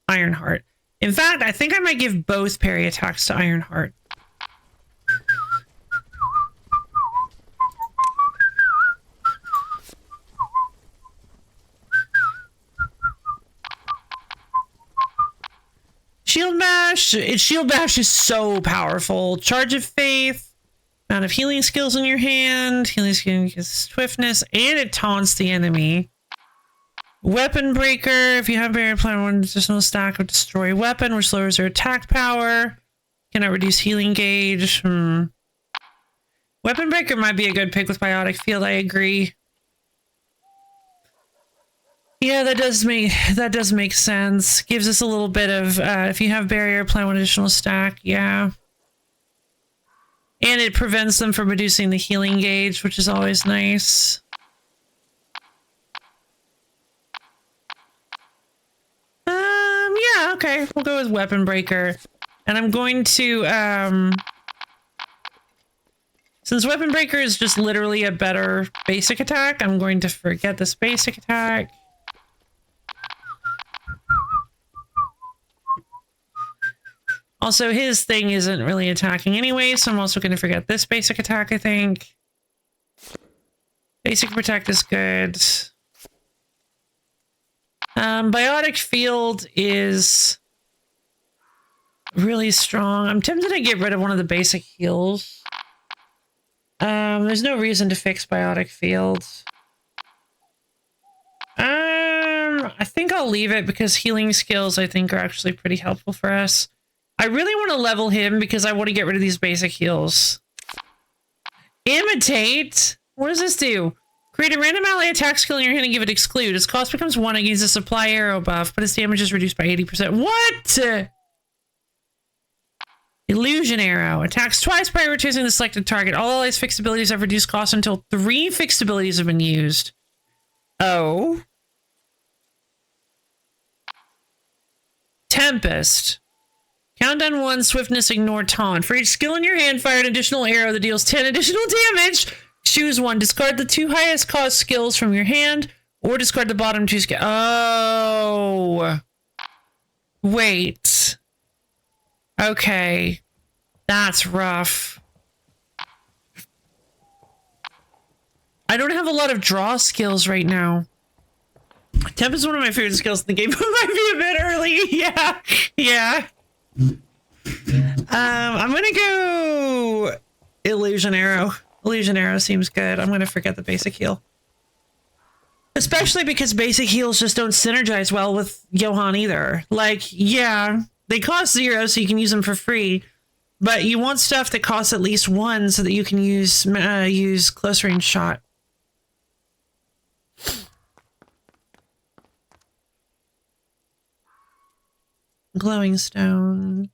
Ironheart. In fact, I think I might give both parry attacks to Ironheart. Shield Bash. Shield Bash is so powerful. Charge of Faith. Amount of healing skills in your hand. Healing skills gives swiftness, and it taunts the enemy. Weapon Breaker. If you have barrier plan 1 additional stack of destroy weapon, which lowers their attack power. Cannot reduce healing gauge. Weapon Breaker might be a good pick with Biotic Field. I agree. Yeah, that does make sense. Gives us a little bit of if you have barrier, plan 1 additional stack. Yeah. And it prevents them from reducing the healing gauge, which is always nice. Yeah, okay. We'll go with Weapon Breaker. And I'm going to since Weapon Breaker is just literally a better basic attack, I'm going to forget this basic attack. Also, his thing isn't really attacking anyway, so I'm also going to forget this basic attack, I think. Basic Protect is good. Biotic Field is really strong. I'm tempted to get rid of one of the basic heals. There's no reason to fix Biotic Field. I think I'll leave it because healing skills, I think, are actually pretty helpful for us. I really want to level him because I want to get rid of these basic heals. Imitate? What does this do? Create a random ally attack skill in your hand and give it exclude. Its cost becomes 1 against a supply arrow buff, but its damage is reduced by 80%. What? Illusion Arrow. Attacks twice by rotating the selected target. All allies' fixed abilities have reduced cost until 3 fixed abilities have been used. Oh. Tempest. Countdown 1, swiftness, ignore taunt. For each skill in your hand, fire an additional arrow that deals 10 additional damage. Choose 1. Discard the 2 highest cost skills from your hand, or discard the bottom 2 skills. Oh. Wait. Okay. That's rough. I don't have a lot of draw skills right now. Temp is one of my favorite skills in the game, but might be a bit early. Yeah. Yeah. I'm gonna go Illusion Arrow. Illusion Arrow seems good. I'm gonna forget the basic heal. Especially because basic heals just don't synergize well with Johann either. Like, yeah, they cost 0, so you can use them for free. But you want stuff that costs at least 1 so that you can use close range shot. Glowing Stone.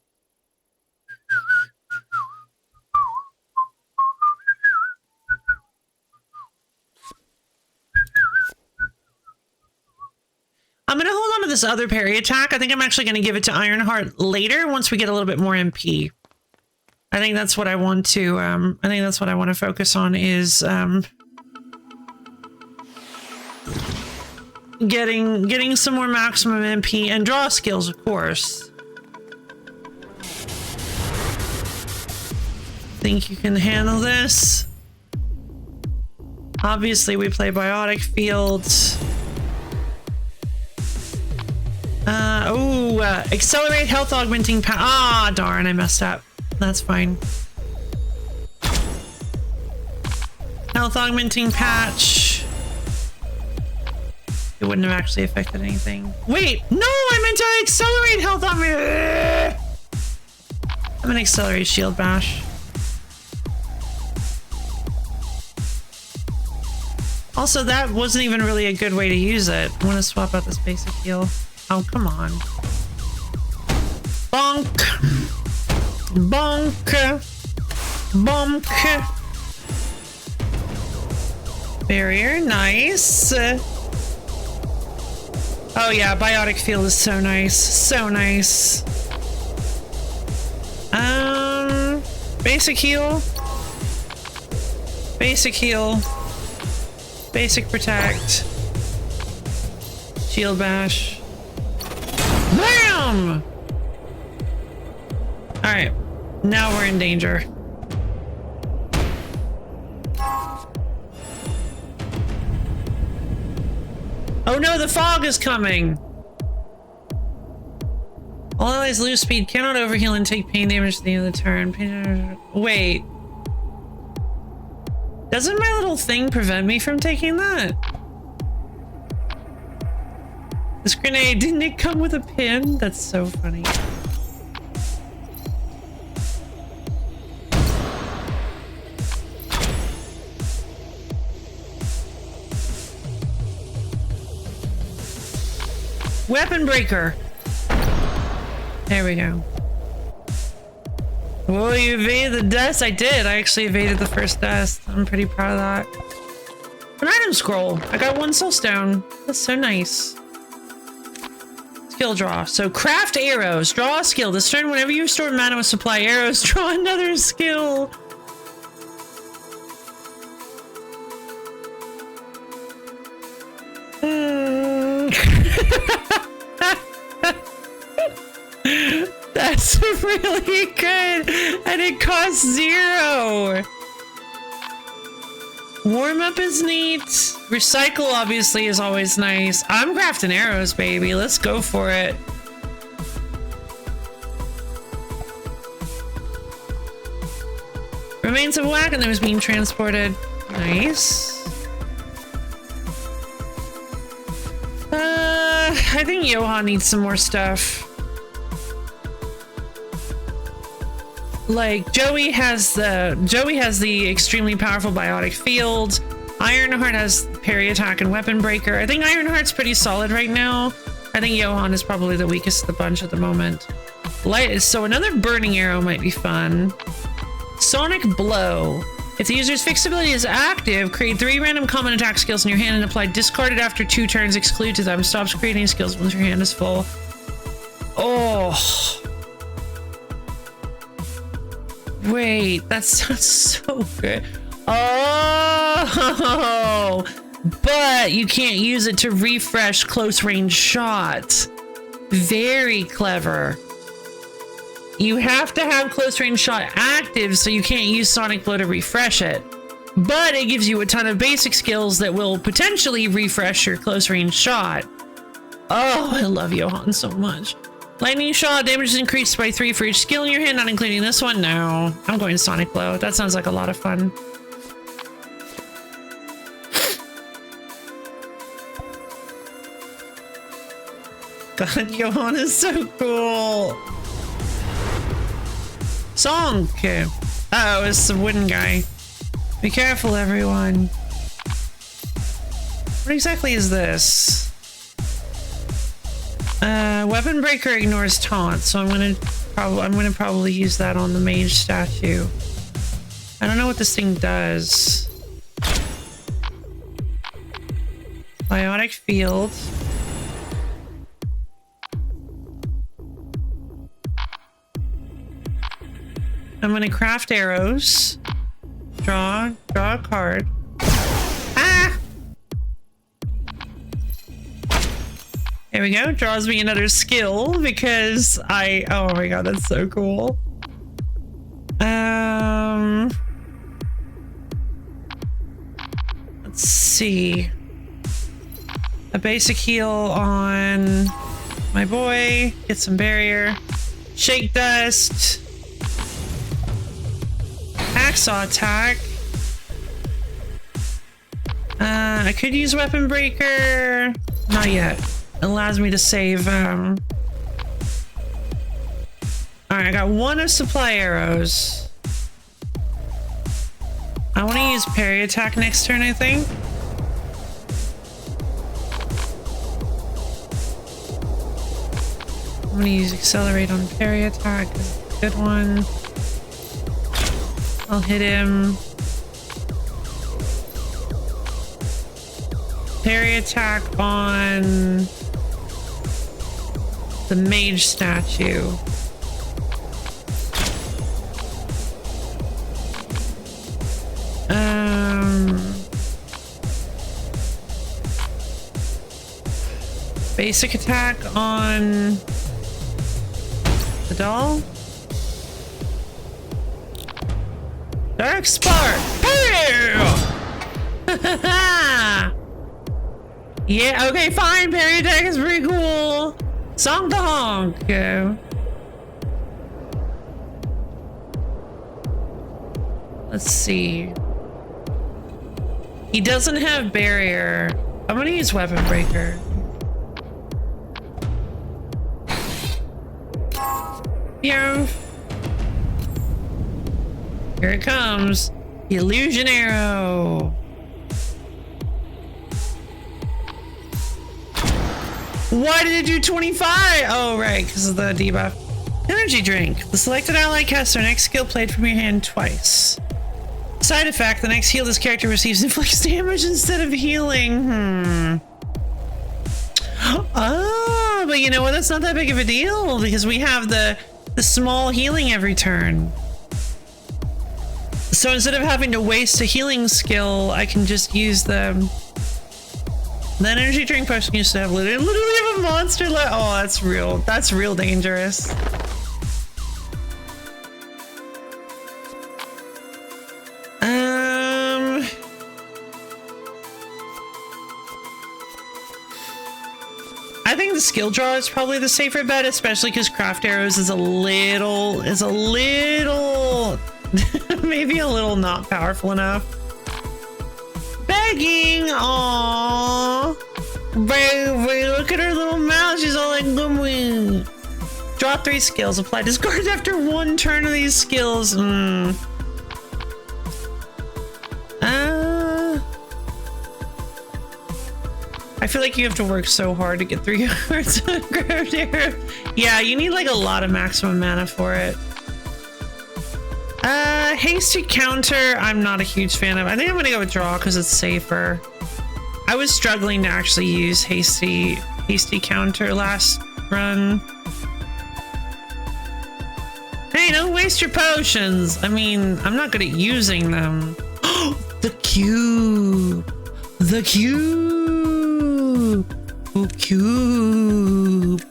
I'm going to hold on to this other parry attack. I think I'm actually going to give it to Ironheart later once we get a little bit more MP. I think that's what I want to focus on is getting some more maximum MP and draw skills, of course. Think you can handle this? Obviously, we play Biotic Field. Accelerate health augmenting power. Ah, darn, I messed up. That's fine. Health augmenting patch. it wouldn't have actually affected anything. Wait, no, I meant to accelerate health on me. I'm gonna accelerate shield bash. Also, that wasn't even really a good way to use it. I want to swap out this basic heal. Oh, come on. Bonk. Bonk. Bonk. Barrier, nice. Oh yeah, biotic field is so nice. So nice. Basic heal. Basic heal. Basic protect. Shield bash. Bam! Alright. Now we're in danger. Oh no, the fog is coming! All allies lose speed, cannot overheal, and take pain damage at the end of the turn. Wait. Doesn't my little thing prevent me from taking that? This grenade, didn't it come with a pin? That's so funny. Weapon breaker. There we go. Whoa, you evaded the dust. I did. I actually evaded the first dust. I'm pretty proud of that. An item scroll. I got 1 soul stone. That's so nice. Skill draw. So craft arrows. Draw a skill. This turn, whenever you restore mana with supply arrows, draw another skill. That's really good, and it costs 0. Warm up is neat. Recycle obviously is always nice. I'm crafting arrows, baby. Let's go for it. Remains of whack and those being transported. Nice. I think Johan needs some more stuff. Like Joey has the extremely powerful biotic field. Ironheart has parry attack and weapon breaker. I think Ironheart's pretty solid right now. I think Johan is probably the weakest of the bunch at the moment. So another burning arrow might be fun. Sonic blow. If the user's fixed ability is active, create 3 random common attack skills in your hand and apply discarded after 2 turns, exclude to them. Stops creating skills once your hand is full. Oh. Wait, that sounds so good. Oh, but you can't use it to refresh close range shots. Very clever. You have to have close range shot active, so you can't use Sonic Blow to refresh it. But it gives you a ton of basic skills that will potentially refresh your close range shot. Oh, I love Johan so much. Lightning shot, damage is increased by 3 for each skill in your hand, not including this one. No, I'm going Sonic Blow. That sounds like a lot of fun. God, Johan is so cool. Song. Okay. Uh-oh, it's the wooden guy. Be careful, everyone. What exactly is this? Weapon breaker ignores taunt, so I'm gonna probably use that on the mage statue. I don't know what this thing does. Biotic field. I'm gonna craft arrows. Draw a card. Ah! There we go. Draws me another skill because oh my god, that's so cool. Let's see. A basic heal on my boy. Get some barrier. Shake dust. Hacksaw attack. I could use weapon breaker. Not yet. It allows me to save. Alright, I got one of supply arrows. I want to use parry attack next turn, I think. I'm gonna use accelerate on parry attack. Good one. I'll hit him. Parry attack on the mage statue. Basic attack on the doll. Dark spark. Yeah, okay, fine. Parry attack is pretty cool. Song the honk. Let's see. He doesn't have barrier. I'm gonna use weapon breaker. Here it comes. The illusion arrow. Why did it do 25? Oh, right, because of the debuff. Energy drink. The selected ally casts their next skill played from your hand twice. Side effect, the next heal this character receives inflicts damage instead of healing. Oh, but you know what? That's not that big of a deal because we have the small healing every turn. So instead of having to waste a healing skill, I can just use the energy drink potion used to have literally have a monster left. Oh, that's real. That's real dangerous. I think the skill draw is probably the safer bet, especially because craft arrows is a little maybe a little not powerful enough. Begging, aww, baby, look at her little mouth. She's all like, gummy. Draw 3 skills. Apply discard after 1 turn of these skills. I feel like you have to work so hard to get 3 cards on craft arrow. Yeah, you need like a lot of maximum mana for it. Hasty counter, I'm not a huge fan of. I think I'm gonna go with draw because it's safer. I was struggling to actually use hasty counter last run. Hey, don't waste your potions. I mean, I'm not good at using them. The cube. The cube. Ooh, cube.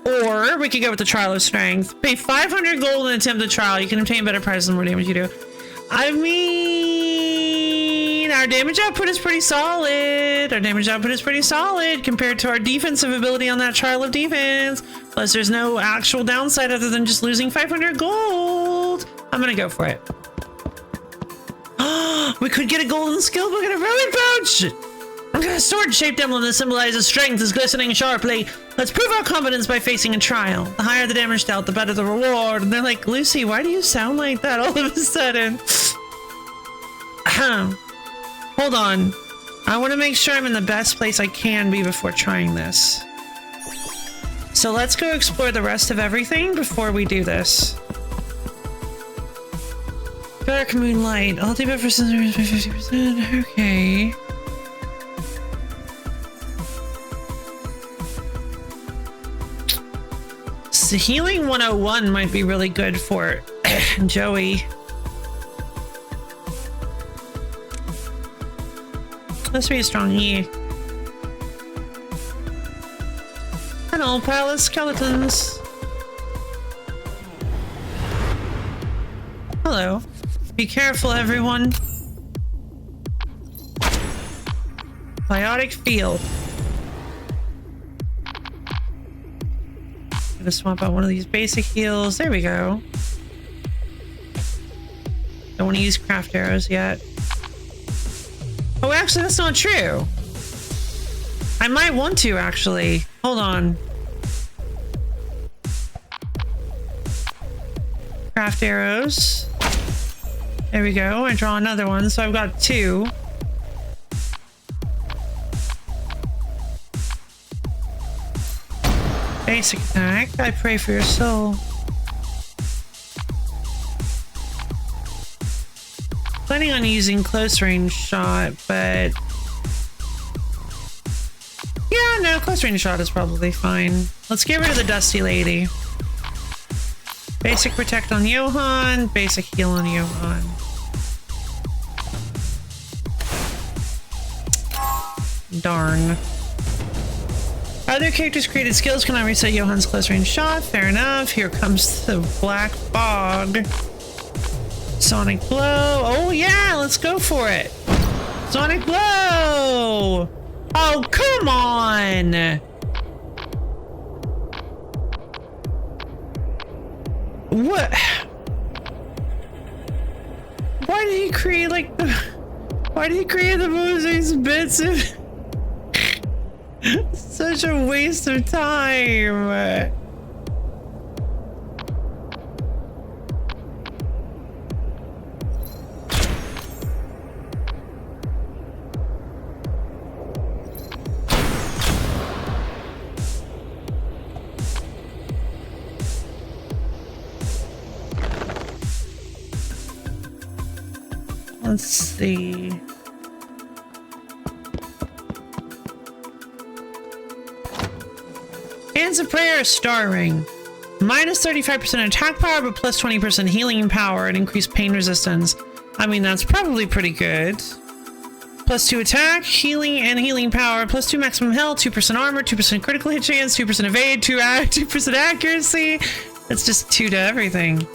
Or we could go with the trial of strength. Pay 500 gold and attempt the trial. You can obtain better prizes the more damage you do. I mean, our damage output is pretty solid. Our damage output is pretty solid compared to our defensive ability on that trial of defense. Plus, there's no actual downside other than just losing 500 gold. I'm gonna go for it. We could get a golden skill book and a relic pouch. I'm gonna sword-shaped emblem that symbolizes strength is glistening sharply. Let's prove our confidence by facing a trial. The higher the damage dealt, the better the reward. And they're like, Lucy, why do you sound like that all of a sudden? Hold on. I want to make sure I'm in the best place I can be before trying this. So let's go explore the rest of everything before we do this. Dark moonlight. All debuff for sensories by 50%. Okay. So healing 101 might be really good for Joey. Let's be a strong E. Hello, palace skeletons. Hello. Be careful, everyone. Biotic field. Gonna swap out one of these basic heals. There we go. Don't want to use craft arrows yet. Oh, actually, that's not true. I might want to, actually. Hold on. Craft arrows. There we go. I draw another one, so I've got 2. Basic attack. I pray for your soul. Planning on using close range shot, but yeah, no, close range shot is probably fine. Let's get rid of the Dusty Lady. Basic protect on Johann, basic heal on Johann. Darn. Other characters' created skills cannot reset Johann's close range shot. Fair enough. Here comes the Black Fog. Sonic Blow. Oh yeah, let's go for it. Sonic Blow. Oh, come on. What? Why did he create like the... Why did he create the most expensive... Such a waste of time. Let's see. Hands of Prayer, Star Ring. Minus 35% attack power, but plus 20% healing power and increased pain resistance. I mean, that's probably pretty good. Plus 2 attack, healing, and healing power. Plus 2 maximum health, 2% armor, 2% critical hit chance, 2% evade, 2% accuracy. That's just 2 to everything.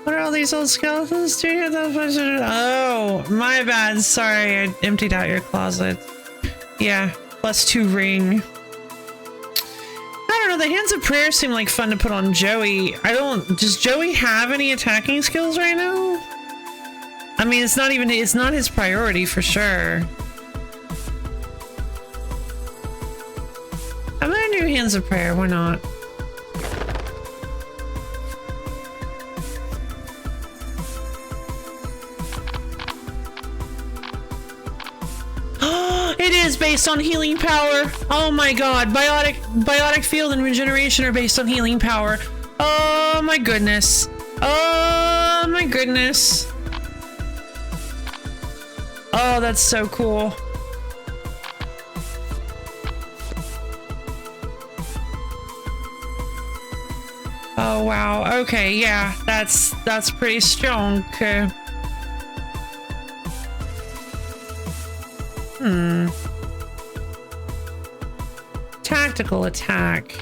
What are all these old skeletons doing? Oh, my bad. Sorry, I emptied out your closet. Yeah, plus 2 ring. I don't know, the Hands of Prayer seem like fun to put on Joey. Does Joey have any attacking skills right now? I mean, it's not his priority for sure. I'm gonna do Hands of Prayer, why not? It is based on healing power. Oh my god. Biotic field and regeneration are based on healing power. Oh my goodness. Oh my goodness. Oh, that's so cool. Oh wow. Okay, yeah. That's pretty strong. Tactical attack.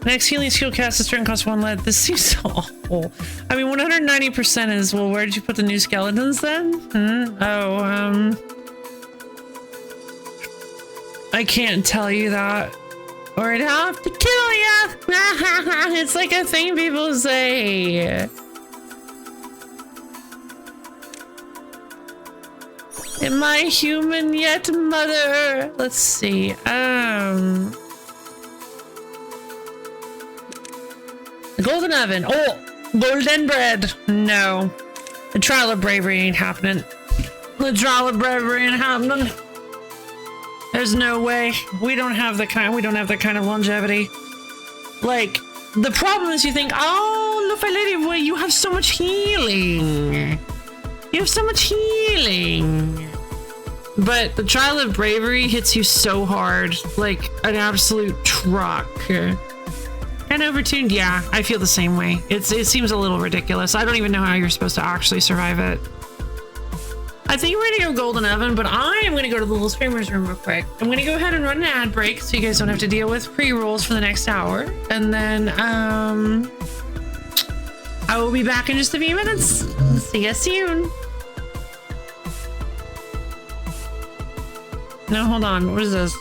Next healing skill cast this turn costs 1 lead. This seems so awful. I mean, 190% is, well, where did you put the new skeletons then? Oh, I can't tell you that. Or I'd have to kill you. It's like a thing people say. Am I human yet, mother? Let's see. The golden oven. Oh, golden bread. No. The trial of bravery ain't happening. The trial of bravery ain't happening. There's no way. We don't have that kind of longevity. Like, the problem is you think, oh, look, lady, well, you have so much healing. You have so much healing. But the trial of bravery hits you so hard, like an absolute truck. And overtuned, yeah, I feel the same way. It seems a little ridiculous. I don't even know how you're supposed to actually survive it. I think we're gonna go golden oven, but I am gonna go to the little streamer's room real quick. I'm gonna go ahead and run an ad break so you guys don't have to deal with pre-rolls for the next hour. And then, I will be back in just a few minutes. See you soon. No, hold on. What is this?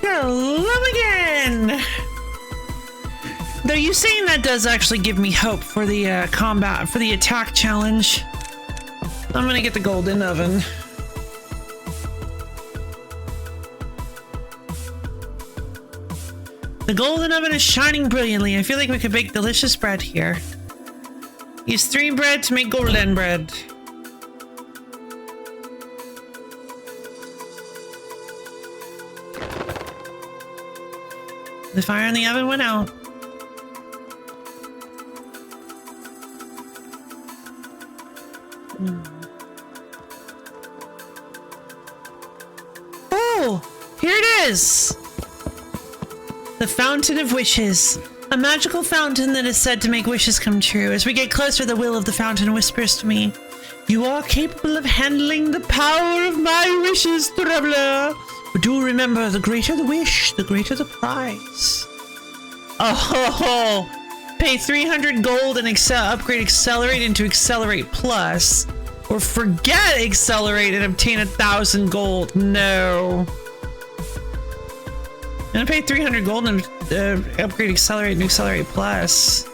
Hello again! Though you saying that does actually give me hope for the combat, for the attack challenge. I'm gonna get the golden oven. The golden oven is shining brilliantly. I feel like we could bake delicious bread here. Use 3 bread to make golden bread. The fire in the oven went out. Oh, here it is! The Fountain of Wishes. A magical fountain that is said to make wishes come true. As we get closer, the will of the fountain whispers to me, "You are capable of handling the power of my wishes, traveler. But do remember, the greater the wish, the greater the prize." Oh, pay 300 gold and upgrade Accelerate into Accelerate Plus. Or forget Accelerate and obtain 1,000 gold. No. I'm gonna pay 300 gold and upgrade Accelerate and Accelerate Plus.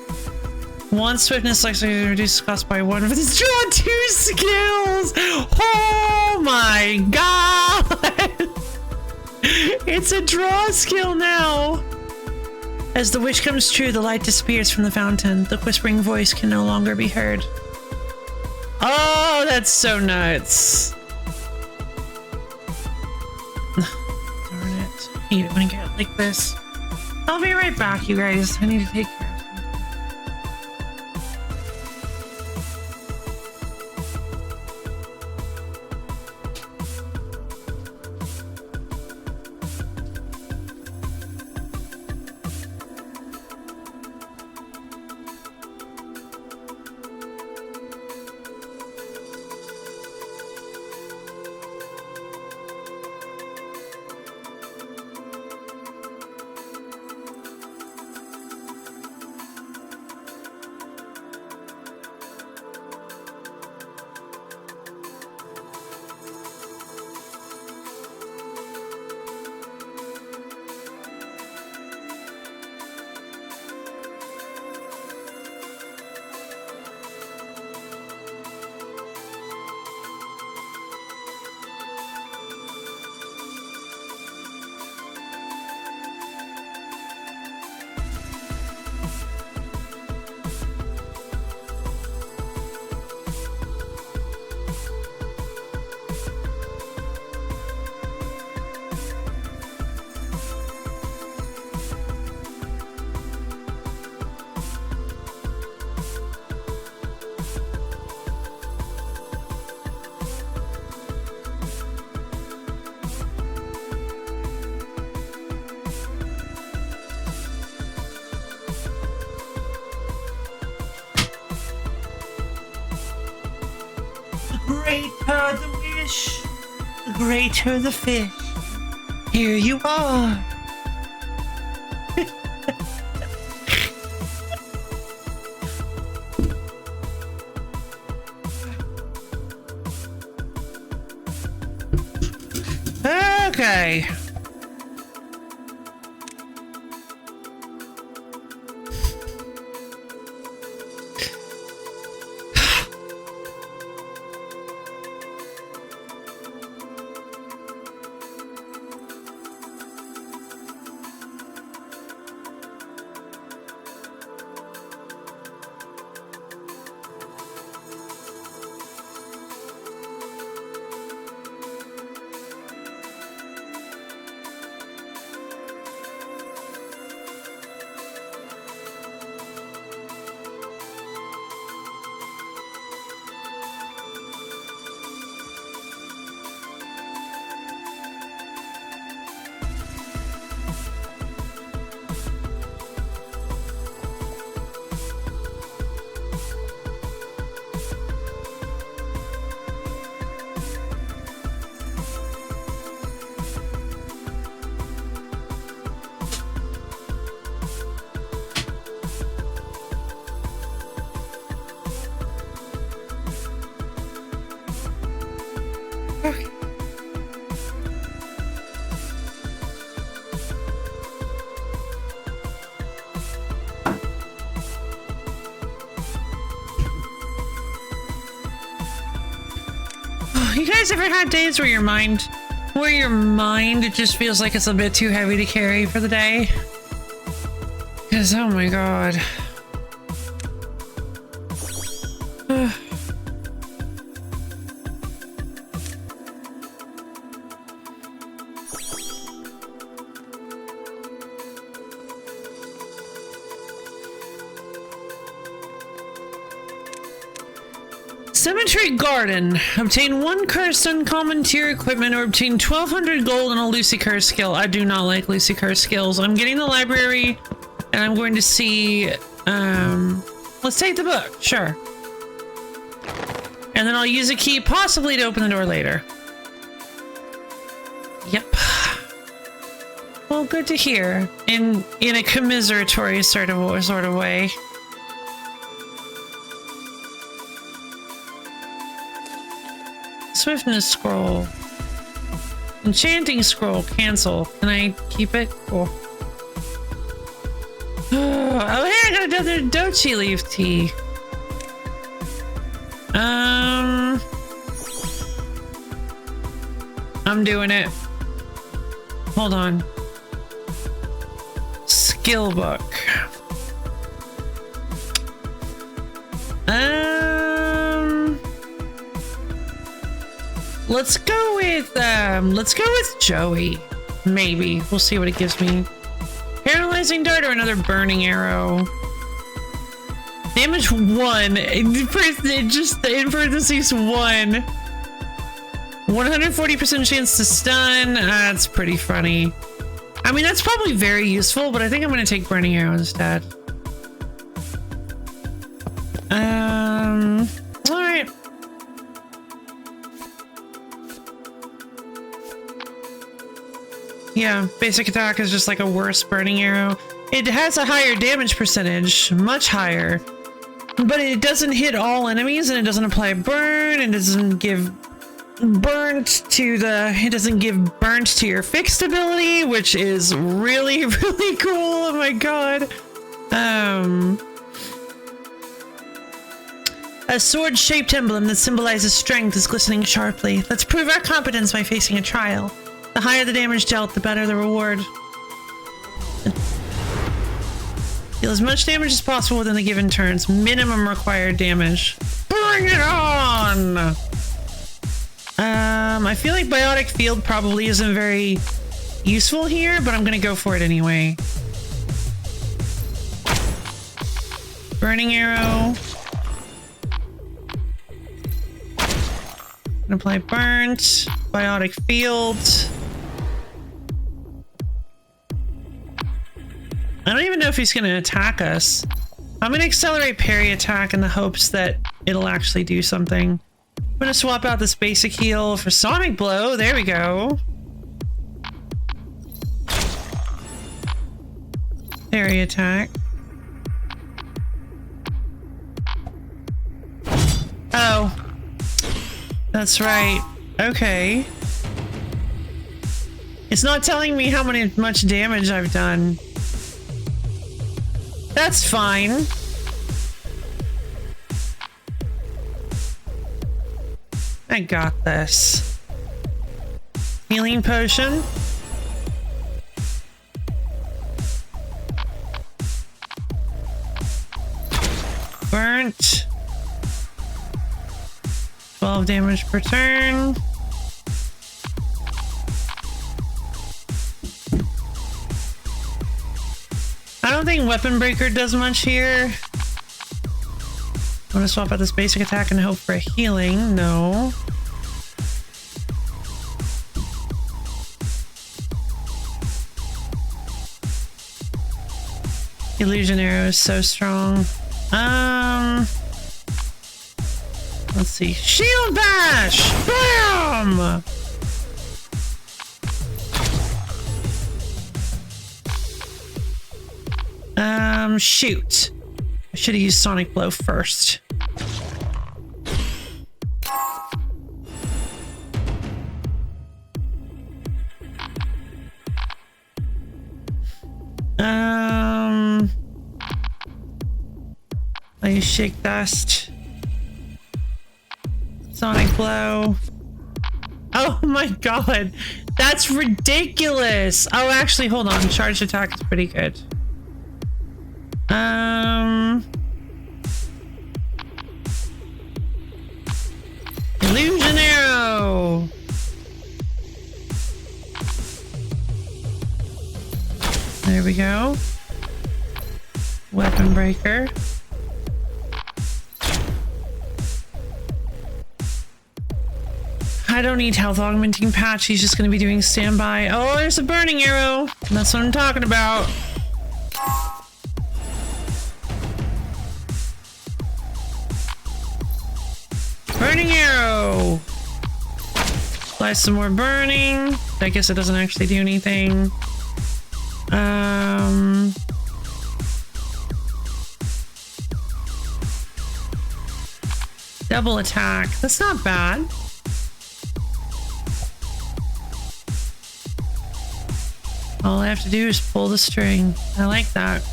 1 swiftness likes to reduce cost by 1. But it's draw 2 skills! Oh my god! It's a draw skill now! As the wish comes true, the light disappears from the fountain. The whispering voice can no longer be heard. Oh, that's so nuts. Darn it. I hate it when I get like this. I'll be right back, you guys. I need to take care of something. Greater the wish, the greater the fish. Here you are. Okay. You guys ever had days where your mind it just feels like it's a bit too heavy to carry for the day? Because, oh my god. Cemetery Garden. Obtain 1 cursed uncommon tier equipment or obtain 1200 gold on a Lucy Curse skill. I do not like Lucy Curse skills. I'm getting the library and I'm going to see, let's take the book, sure. And then I'll use a key possibly to open the door later. Yep. Well, good to hear. In a commiseratory sort of way. Swiftness scroll. Enchanting scroll. Cancel. Can I keep it? Cool. Oh, hey, I got another Dochi leaf tea. I'm doing it. Hold on. Skill book. Let's go with Joey. Maybe. We'll see what it gives me. Paralyzing dart or another burning arrow. Damage 1. Just in parentheses 1. 140% chance to stun. That's pretty funny. I mean, that's probably very useful, but I think I'm going to take burning arrow instead. Alright. Yeah, basic attack is just like a worse burning arrow. It has a higher damage percentage, much higher, but it doesn't hit all enemies and it doesn't apply burn and doesn't give burnt to your fixed ability, which is really, really cool. Oh my god. A sword-shaped emblem that symbolizes strength is glistening sharply. Let's prove our competence by facing a trial. The higher the damage dealt, the better the reward. Deal as much damage as possible within the given turns. Minimum required damage. Bring it on! I feel like Biotic Field probably isn't very useful here, but I'm gonna go for it anyway. Burning arrow. Gonna apply burnt. Biotic Field. I don't even know if he's gonna attack us. I'm gonna accelerate parry attack in the hopes that it'll actually do something. I'm gonna swap out this basic heal for Sonic Blow. There we go. Parry attack. Oh. That's right. Okay. It's not telling me how much damage I've done. That's fine. I got this. Healing potion. Burnt. 12 damage per turn. I don't think Weapon Breaker does much here. I want to swap out this basic attack and hope for a healing. No. Illusion Arrow is so strong. Let's see. Shield Bash! Bam! Shoot. I should have used Sonic Blow first. I use Shake Dust. Sonic Blow. Oh my god. That's ridiculous. Oh, actually, hold on. Charged attack is pretty good. Illusion arrow. There we go. Weapon breaker. I don't need health augmenting patch. He's just going to be doing standby. Oh, there's a burning arrow. That's what I'm talking about. Burning arrow. Apply some more burning. I guess it doesn't actually do anything. Double attack. That's not bad. All I have to do is pull the string. I like that.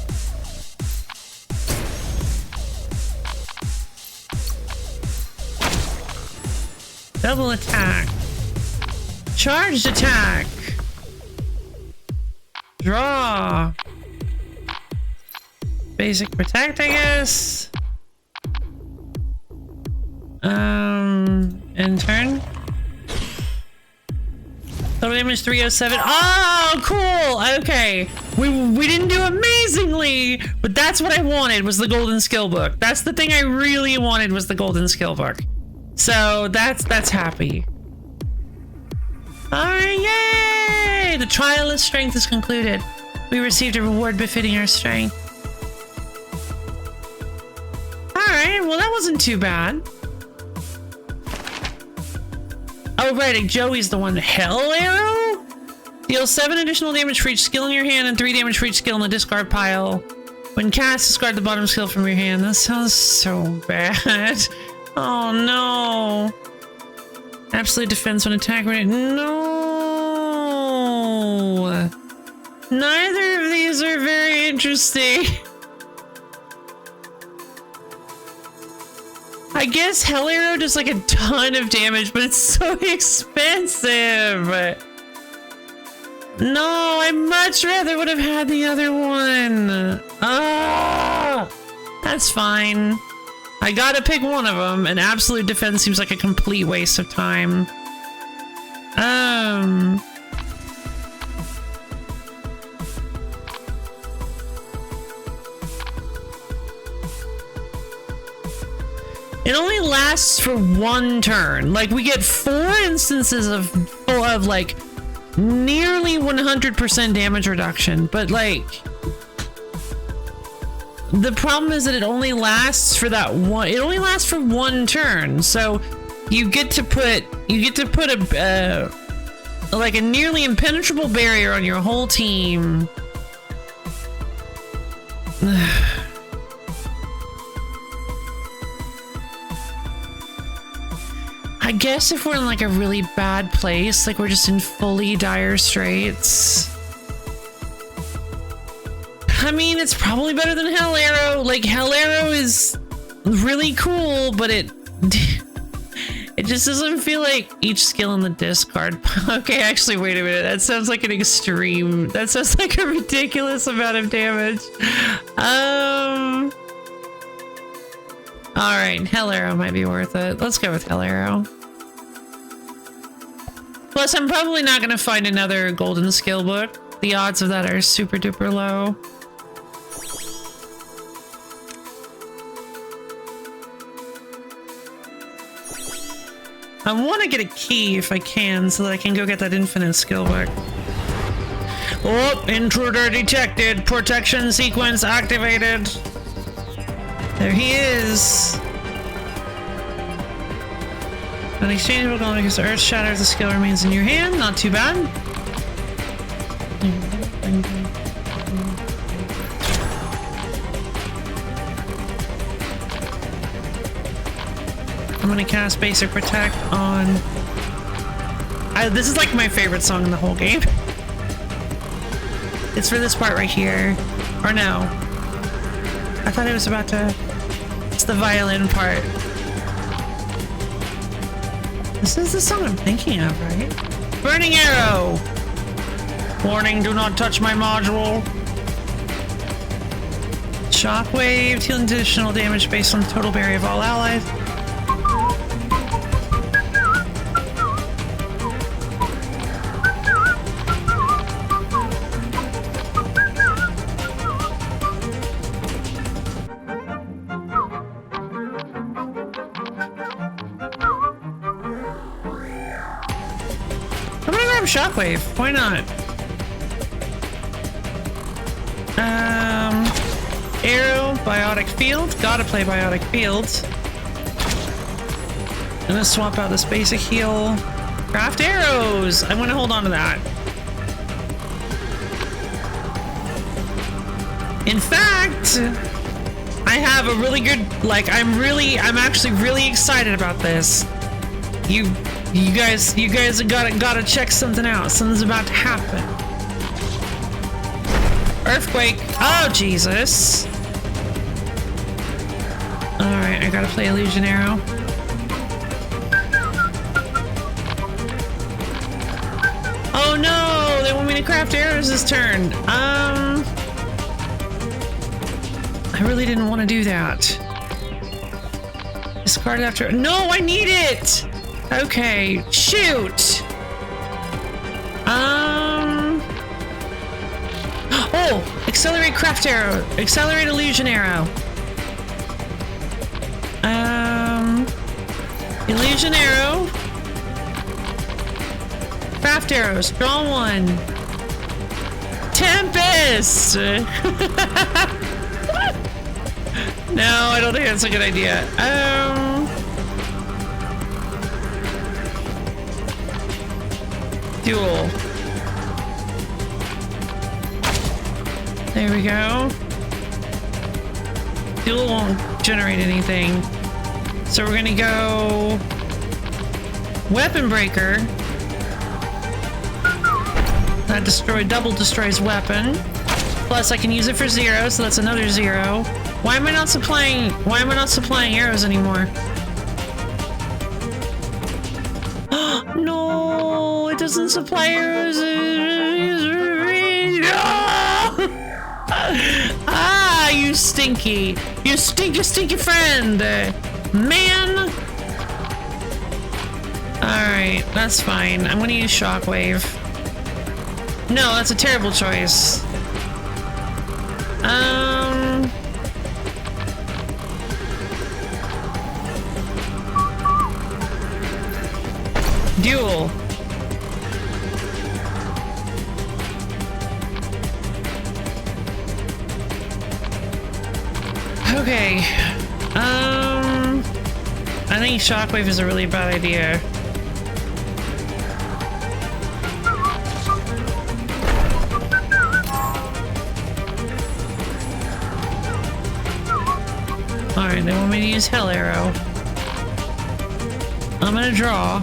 Double attack. Charged attack. Draw. Basic protect, I guess. And turn. Total damage 307. Oh, cool. Okay. We didn't do amazingly, but that's what I wanted was the golden skill book. That's the thing I really wanted was the golden skill book. So that's happy. Alright, yay! The trial of strength is concluded. We received a reward befitting our strength. Alright, well that wasn't too bad. Oh right, Joey's the one. Hell arrow? Deal 7 additional damage for each skill in your hand and 3 damage for each skill in the discard pile. When cast, discard the bottom skill from your hand. That sounds so bad. Oh no. Absolute defense when attack rate. No. Neither of these are very interesting. I guess Hell Arrow does like a ton of damage, but it's so expensive. No, I much rather would have had the other one. Ah, that's fine. I gotta pick one of them, and Absolute Defense seems like a complete waste of time. It only lasts for one turn. Like, we get 4 instances of like nearly 100% damage reduction, but like the problem is that it only lasts for that one. It only lasts for one turn, so you get to put a like a nearly impenetrable barrier on your whole team. I guess if we're in like a really bad place, like we're just in fully dire straits. I mean, it's probably better than Hell Arrow. Like, Hell Arrow is really cool, but it just doesn't feel like each skill in the discard. Okay, actually, wait a minute. That sounds like an extreme. That sounds like a ridiculous amount of damage. All right, Hell Arrow might be worth it. Let's go with Hell Arrow. Plus, I'm probably not going to find another golden skill book. The odds of that are super duper low. I want to get a key if I can so that I can go get that infinite skill book. Oh, intruder detected. Protection sequence activated. There he is. An exchangeable golem because the earth shatters, the skill remains in your hand. Not too bad. I'm gonna cast Basic Protect on... this is like my favorite song in the whole game. It's for this part right here. Or no. I thought it was about to... It's the violin part. This is the song I'm thinking of, right? Burning arrow! Warning, do not touch my module. Shockwave, dealing additional damage based on the total barrier of all allies. I'm gonna grab Shockwave. Why not? Arrow, Biotic Field. Gotta play Biotic Field. I'm gonna swap out this basic heal. Craft arrows! I want to hold on to that. In fact, I have a really good, like, I'm actually really excited about this. You guys gotta check something out. Something's about to happen. Earthquake. Oh, Jesus. Alright, I gotta play Illusion Arrow. Oh no! They want me to craft arrows this turn. I really didn't want to do that. Discard it after. No, I need it! Okay, shoot! Oh! Accelerate craft arrow. Accelerate illusion arrow. Illusion arrow. Craft arrows. Draw one. Tempest! No, I don't think that's a good idea. Duel. There we go. Duel won't generate anything. So we're gonna go Weapon Breaker. That double destroys weapon. Plus I can use it for 0, so that's another 0. Why am I not supplying arrows anymore? No, it doesn't supply arrows. Ah, you stinky friend, man. Alright, that's fine. I'm gonna use Shockwave. No, that's a terrible choice. Duel. Okay. I think Shockwave is a really bad idea. Alright, they want me to use Hell Arrow. I'm gonna draw.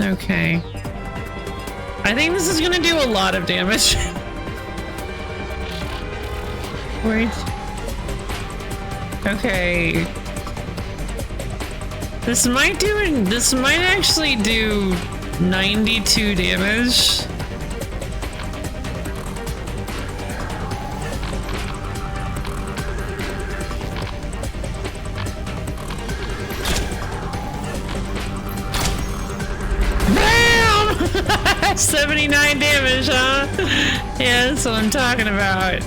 Okay. I think this is gonna do a lot of damage. Wait. Okay. This might actually do 92 damage. Bam! 79 damage, huh? Yeah, that's what I'm talking about.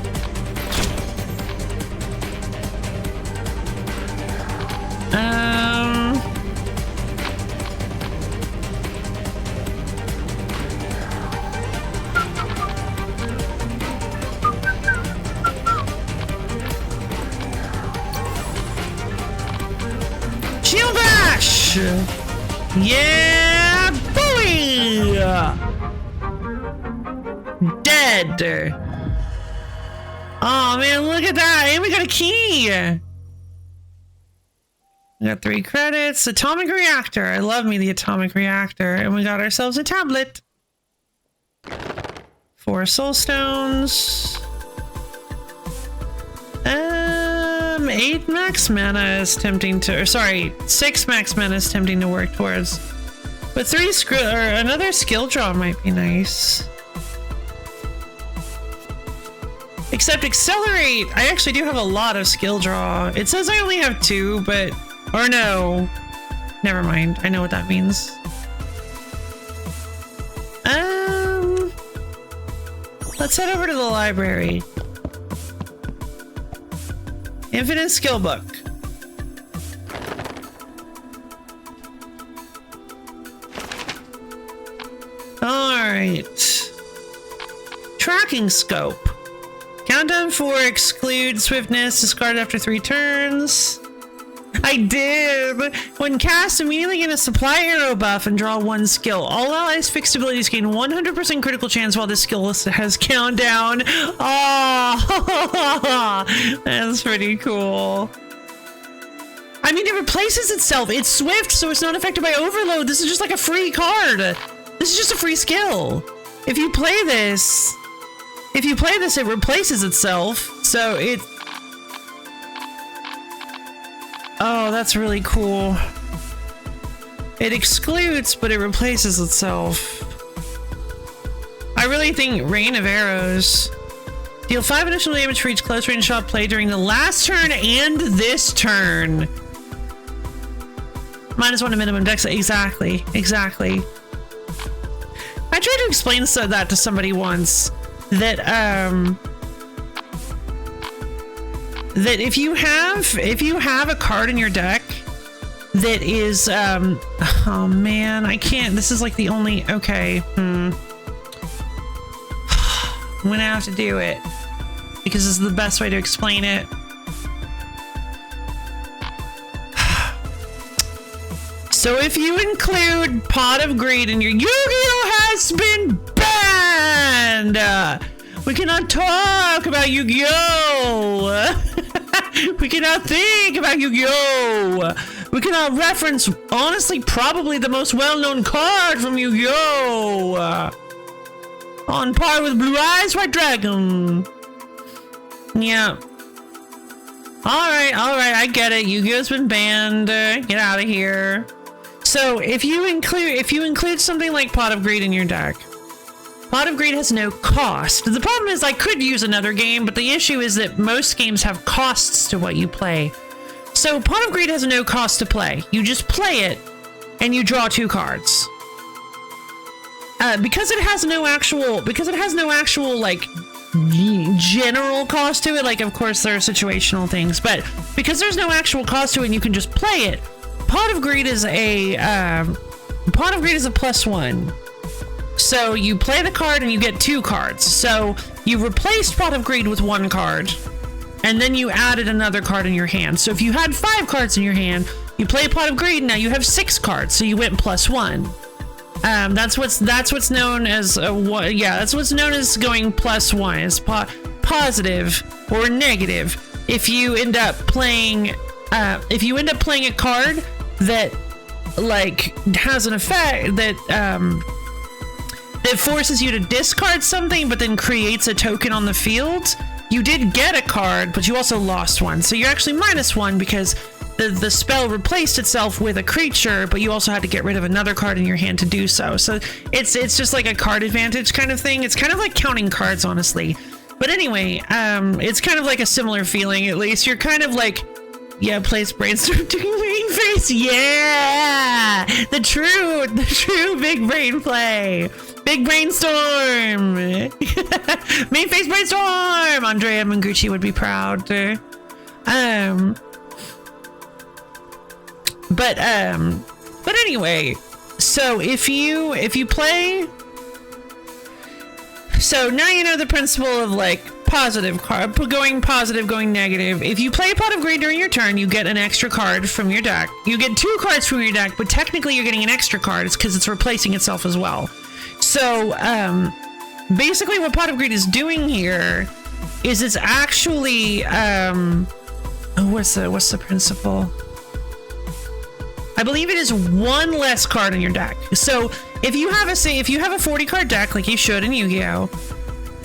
Shield Bash! Yeah, boy! Dead. Oh man, look at that! And we got a key! We got 3 credits. Atomic Reactor. I love me the Atomic Reactor. And we got ourselves a tablet. 4 soul stones. 8 max mana is tempting to, or sorry, 6 max mana is tempting to work towards. But another skill draw might be nice. Except accelerate, I actually do have a lot of skill draw. It says I only have 2, but, or no, never mind. I know what that means. Let's head over to the library. Infinite skill book. Alright. Tracking scope. Countdown 4, exclude swiftness, discard after 3 turns. I did! When cast, immediately gain a supply arrow buff and draw 1 skill. All allies fixed abilities gain 100% critical chance while this skill has countdown. Oh, that's pretty cool. I mean, it replaces itself. It's swift, so it's not affected by overload. This is just like a free card. This is just a free skill. If you play this, it replaces itself. So it... Oh, that's really cool. It excludes, but it replaces itself. I really think Rain of Arrows. Deal 5 additional damage for each close range shot played during the last turn and this turn. -1 to minimum dex. Exactly. Exactly. I tried to explain that to somebody once. That that if you have a card in your deck that is oh man, I can't, this is like the only, okay, I'm gonna have to do it because this is the best way to explain it. So if you include Pot of Greed in your Yu-Gi-Oh has been banned. We cannot talk about Yu-Gi-Oh! We cannot think about Yu-Gi-Oh! We cannot reference, honestly, probably the most well-known card from Yu-Gi-Oh! On par with Blue Eyes White Dragon. Yeah. Alright, I get it. Yu-Gi-Oh's been banned. Get out of here. So, if you include something like Pot of Greed in your deck, Pot of Greed has no cost. The problem is I could use another game, but the issue is that most games have costs to what you play. So Pot of Greed has no cost to play. You just play it, and you draw 2 cards. Because it has no actual, like, general cost to it, like, of course there are situational things, but because there's no actual cost to it and you can just play it, Pot of Greed is a +1. So you play the card and you get 2 cards. So you replaced Pot of Greed with 1 card, and then you added another card in your hand. So if you had 5 cards in your hand, you play Pot of Greed, now you have 6 cards, so you went +1. That's what's known as that's what's known as going +1. It's positive or negative. If you end up playing a card that like has an effect that that forces you to discard something but then creates a token on the field, you did get a card, but you also lost one. So you're actually -1 because the spell replaced itself with a creature, but you also had to get rid of another card in your hand to do so. So it's just like a card advantage kind of thing. It's kind of like counting cards, honestly. But anyway, it's kind of like a similar feeling, at least. You're kind of like, yeah, place brainstorm doing main face. Yeah! The true big brain play. Big brainstorm. Main face brainstorm. Andrea Mangucci would be proud. But anyway, so if you play, so now you know the principle of like positive card, going positive, going negative. If you play Pot of Greed during your turn, you get an extra card from your deck. You get 2 cards from your deck, but technically you're getting an extra card. It's because it's replacing itself as well. So basically what Pot of Greed is doing here is it's actually what's the principle? I believe it is 1 less card in your deck. So if you have a 40 card deck like you should in Yu-Gi-Oh,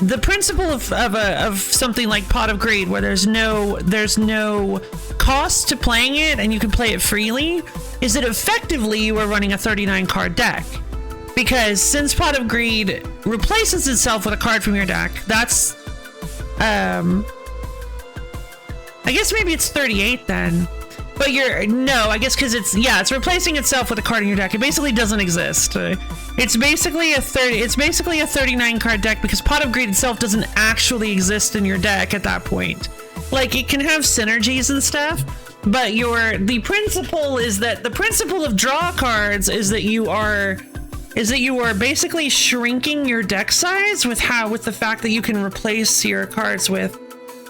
the principle of something like Pot of Greed, where there's no cost to playing it and you can play it freely, is that effectively you are running a 39 card deck. Because since Pot of Greed replaces itself with a card from your deck, that's I guess maybe it's 38 then. But I guess because it's replacing itself with a card in your deck. It basically doesn't exist. It's basically a 39 card deck because Pot of Greed itself doesn't actually exist in your deck at that point. Like, it can have synergies and stuff, but the principle of draw cards is that you are basically shrinking your deck size with the fact that you can replace your cards with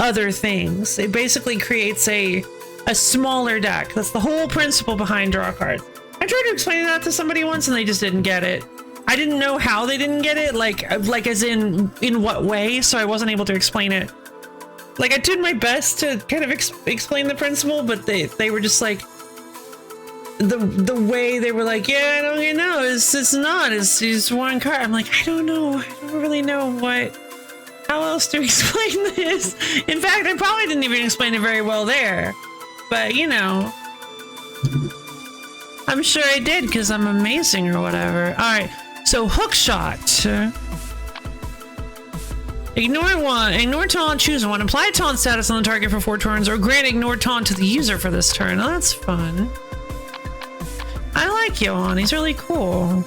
other things. It basically creates a smaller deck. That's the whole principle behind draw cards. I tried to explain that to somebody once and they just didn't get it. I didn't know how they didn't get it, like as in what way, so I wasn't able to explain it. Like, I did my best to kind of explain the principle, but they were just like, the way they were like, yeah, I don't know, it's one card. I'm like, I don't know, I don't really know how else to explain this. In fact, I probably didn't even explain it very well there. But, you know, I'm sure I did because I'm amazing or whatever. All right, so hook shot. Ignore taunt, choose one. Apply taunt status on the target for 4 turns, or grant ignore taunt to the user for this turn. Oh, that's fun. I like Johan, he's really cool.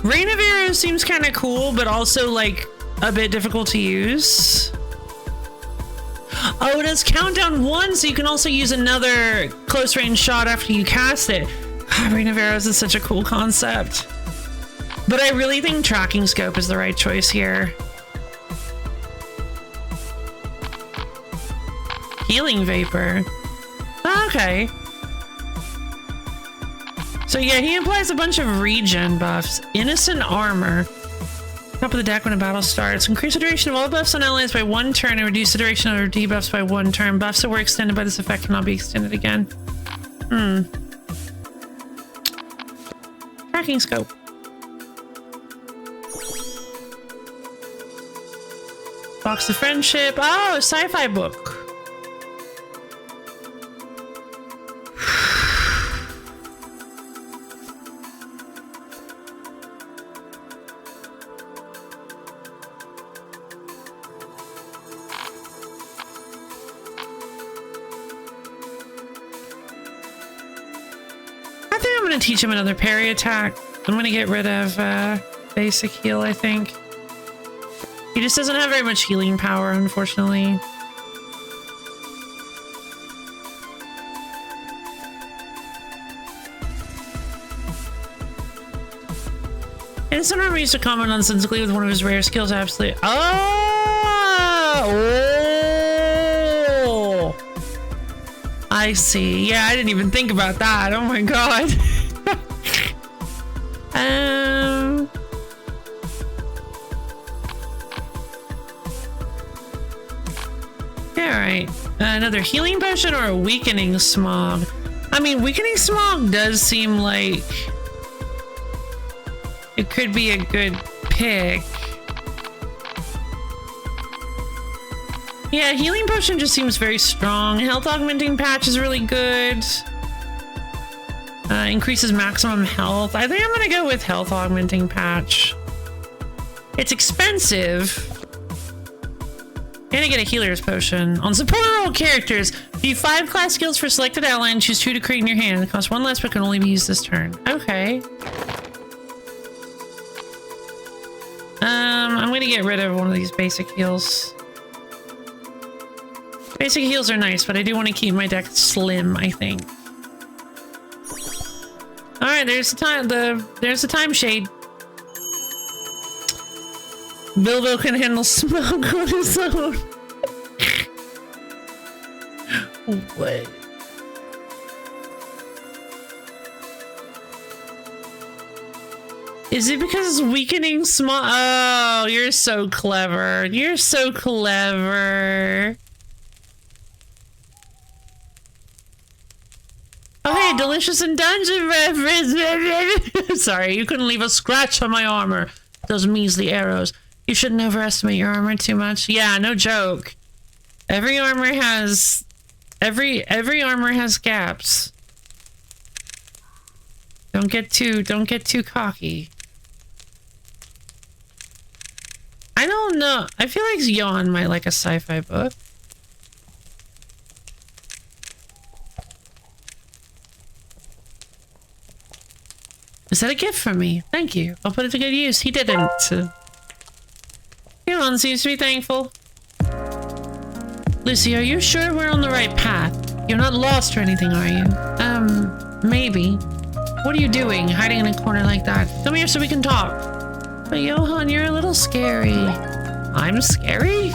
Rain of Arrows seems kind of cool, but also like a bit difficult to use. Oh, it has countdown 1, so you can also use another close range shot after you cast it. God, Rain of Arrows is such a cool concept. But I really think Tracking Scope is the right choice here. Healing Vapor. Okay. So yeah, he applies a bunch of regen buffs. Innocent Armor. Top of the deck when a battle starts. Increase the duration of all buffs on allies by 1 turn and reduce the duration of their debuffs by 1 turn. Buffs that were extended by this effect cannot be extended again. Tracking Scope. Box of Friendship. Oh, sci-fi book. I'm gonna teach him another parry attack. I'm gonna get rid of basic heal, I think. He just doesn't have very much healing power, unfortunately. Instant Armor used to comment unsensically with one of his rare skills, absolutely. Oh! I see. Yeah, I didn't even think about that. Oh my god. Alright. Another healing potion or a weakening smog? I mean, weakening smog does seem like it could be a good pick. Yeah, healing potion just seems very strong. Health augmenting patch is really good. Increases maximum health. I think I'm gonna go with health augmenting patch. It's expensive. And I get a healer's potion. On support role characters, view 5 class skills for selected ally and choose 2 to create in your hand. It costs 1 less but can only be used this turn. Okay. I'm gonna get rid of one of these basic heals. Basic heals are nice, but I do want to keep my deck slim, I think. Alright, there's the time shade. Bilbo can handle smoke on his own. What? Is it because it's weakening small? Oh, you're so clever. You're so clever. Oh, hey, delicious and dungeon reference. Sorry, you couldn't leave a scratch on my armor. Those measly arrows. You shouldn't overestimate your armor too much. Yeah, no joke. Every armor has gaps. Don't get too cocky. I don't know. I feel like Johan might like a sci-fi book. Is that a gift from me? Thank you. I'll put it to good use. He didn't. Johan seems to be thankful. Lucy, are you sure we're on the right path? You're not lost or anything, are you? Maybe. What are you doing, hiding in a corner like that? Come here so we can talk. But Johan, you're a little scary. I'm scary?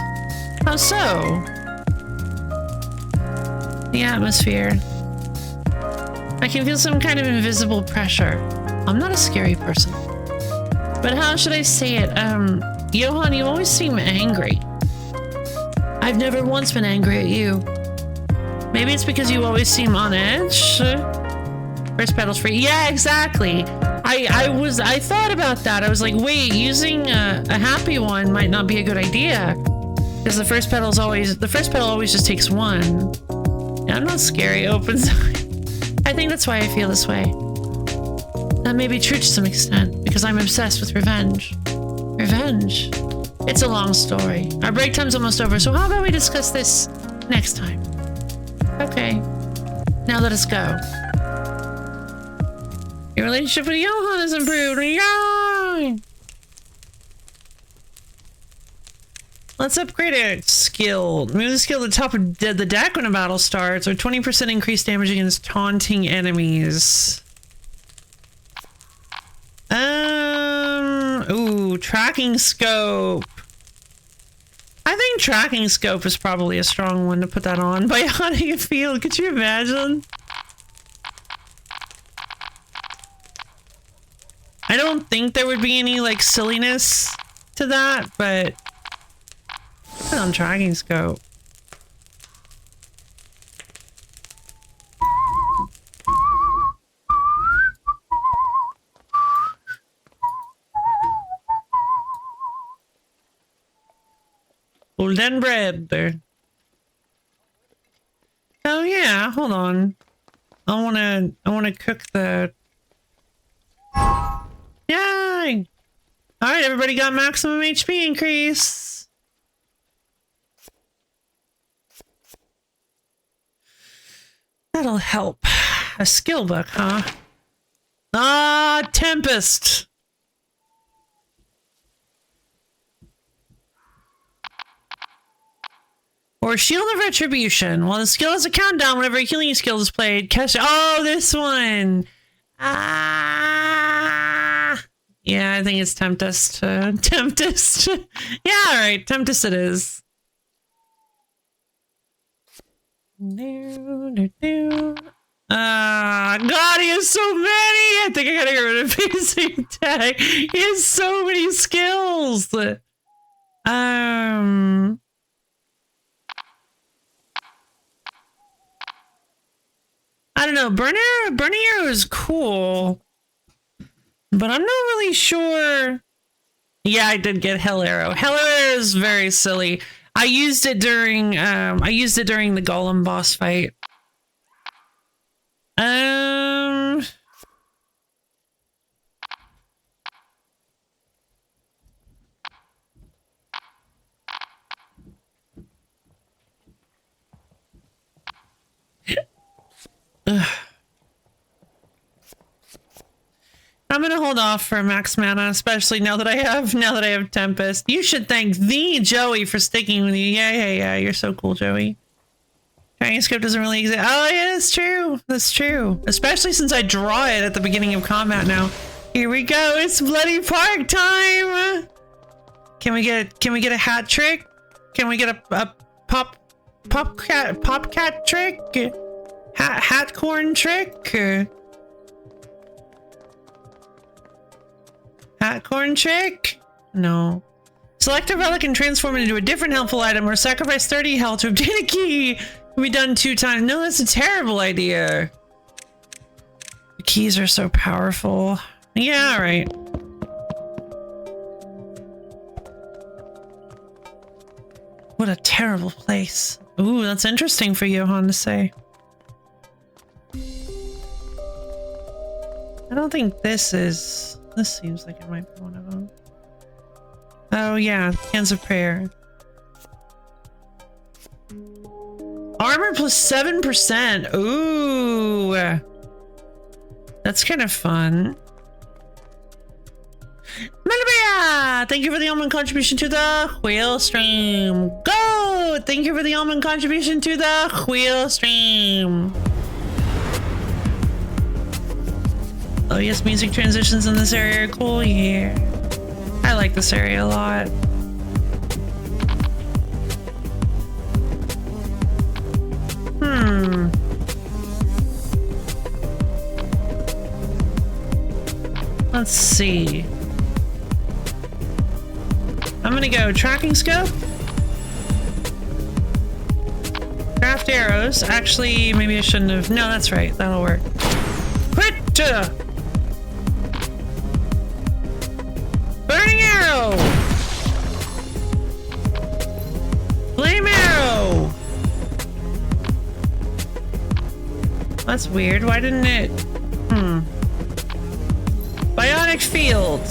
How so? The atmosphere. I can feel some kind of invisible pressure. I'm not a scary person. But how should I say it? Johan, you always seem angry. I've never once been angry at you. Maybe it's because you always seem on edge? First pedal's free. Yeah, exactly. I thought about that. I was like, wait, using a happy one might not be a good idea. Because the first pedal always just takes one. Yeah, I'm not scary. Opens. I think that's why I feel this way. That may be true to some extent, because I'm obsessed with revenge. Revenge? It's a long story. Our break time's almost over, so how about we discuss this next time? Okay. Now let us go. Your relationship with Johan has improved. Yay! Let's upgrade our skill. Move the skill to the top of the deck when a battle starts, or 20% increased damage against taunting enemies. Ooh, tracking scope. I think tracking scope is probably a strong one to put that on. Bionic field, could you imagine? I don't think there would be any, like, silliness to that, but put on tracking scope. Golden bread. Oh yeah, hold on. I wanna cook the. Yay! All right, everybody got maximum HP increase. That'll help. A skill book, huh? Ah, Tempest. Or Shield of Retribution. While the skill has a countdown whenever a healing skill is played. Oh, this one! Ah! Yeah, I think it's Tempest. Tempest. Yeah, alright. Tempest it is. God, he has so many! I think I gotta get rid of basic tech. He has so many skills! I don't know. Burn Arrow is cool, but I'm not really sure. Yeah, I did get Hell Arrow. Hell Arrow is very silly. I used it during the Golem boss fight. I'm gonna hold off for max mana, especially now that I have Tempest. You should thank the Joey for sticking with you. Yeah. You're so cool, Joey. Tracking scope doesn't really exist. Oh yeah, that's true. That's true. Especially since I draw it at the beginning of combat now. Here we go. It's bloody park time. Can we get a hat trick? Can we get a pop cat trick? Hat corn trick? Hat corn trick? No. Select a relic and transform it into a different helpful item, or sacrifice 30 health to obtain a key. Can be done 2 times. No, that's a terrible idea. The keys are so powerful. Yeah, alright. terrible place. Ooh, that's interesting for Johan to say. I don't think this is... This seems like it might be one of them. Oh yeah, Hands of Prayer. Armor plus 7%. Ooh. That's kind of fun. Melibea! Thank you for the almond contribution to the wheel stream. Go! Thank you for the almond contribution to the wheel stream. Oh yes, music transitions in this area are cool. Yeah. I like this area a lot. Let's see. I'm gonna go tracking scope. Craft arrows. Actually, maybe I shouldn't have. No, that's right. That'll work. Crit! Burning arrow! Flame arrow! That's weird. Why didn't it? Bionic field.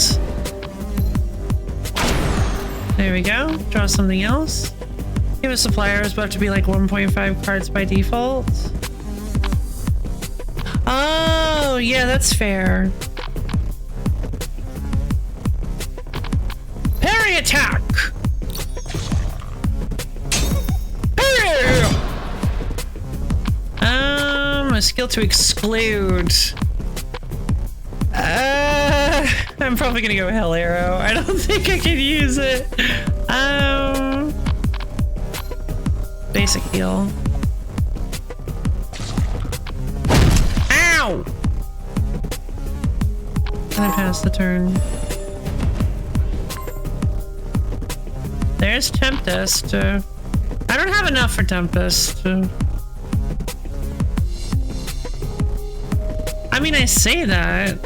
There we go. Draw something else. Give a supplier is about to be like 1.5 cards by default. Oh, yeah, that's fair. Parry attack! Parry! A skill to exclude. I'm probably gonna go Hell Arrow. I don't think I can use it. Basic heal. Ow! And I pass the turn. There's Tempest. I don't have enough for Tempest. I mean, I say that.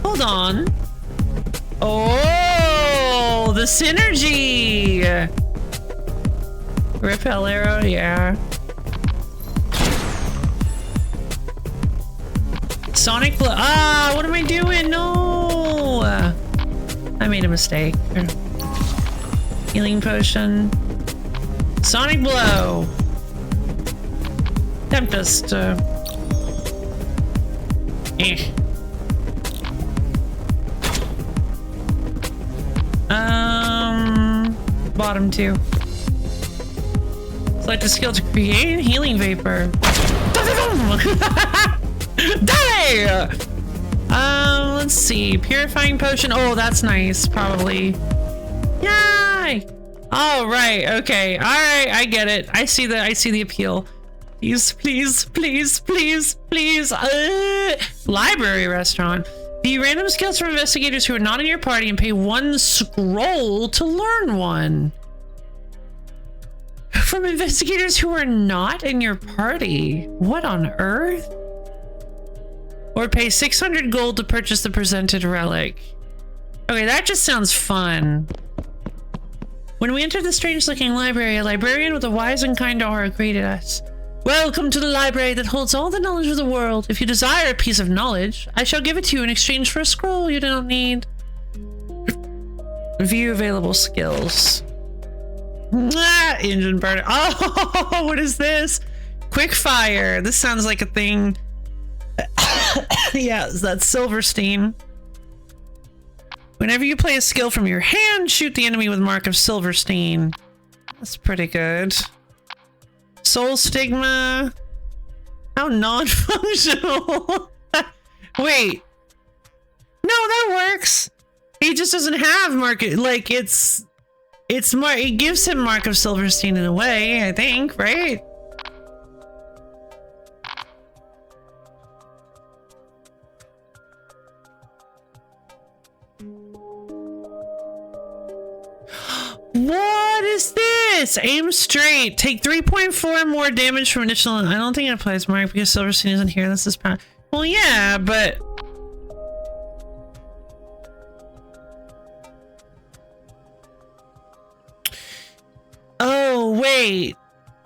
Hold on. Oh, the synergy. Repel arrow, yeah. Sonic blow. Ah, what am I doing? No. I made a mistake. Healing potion. Sonic blow. Tempest. Bottom two. Select a skill to create healing vapor. Die! Let's see. Purifying potion. Oh, that's nice. Probably. Yay! All right. Okay. All right. I get it. I see the appeal. Please, please, please, please, please. Library restaurant. View random skills from investigators who are not in your party and pay 1 scroll to learn one. From investigators who are not in your party? What on earth? Or pay 600 gold to purchase the presented relic. Okay, that just sounds fun. When we entered the strange-looking library, a librarian with a wise and kind aura greeted us. Welcome to the library that holds all the knowledge of the world. If you desire a piece of knowledge, I shall give it to you in exchange for a scroll you do not need. View available skills. Ah, engine burner. Oh, what is this? Quick fire. This sounds like a thing. Yeah, that's Silverstein. Whenever you play a skill from your hand, shoot the enemy with mark of Silverstein. That's pretty good. Soul stigma. How non-functional. Wait. No, that works. He just doesn't have mark. Like it gives him mark of Silverstein in a way, I think, right? What is this? Aim straight. Take 3.4 more damage from initial. I don't think it applies mark because Silverstein isn't here. This is power. Well, yeah, but wait.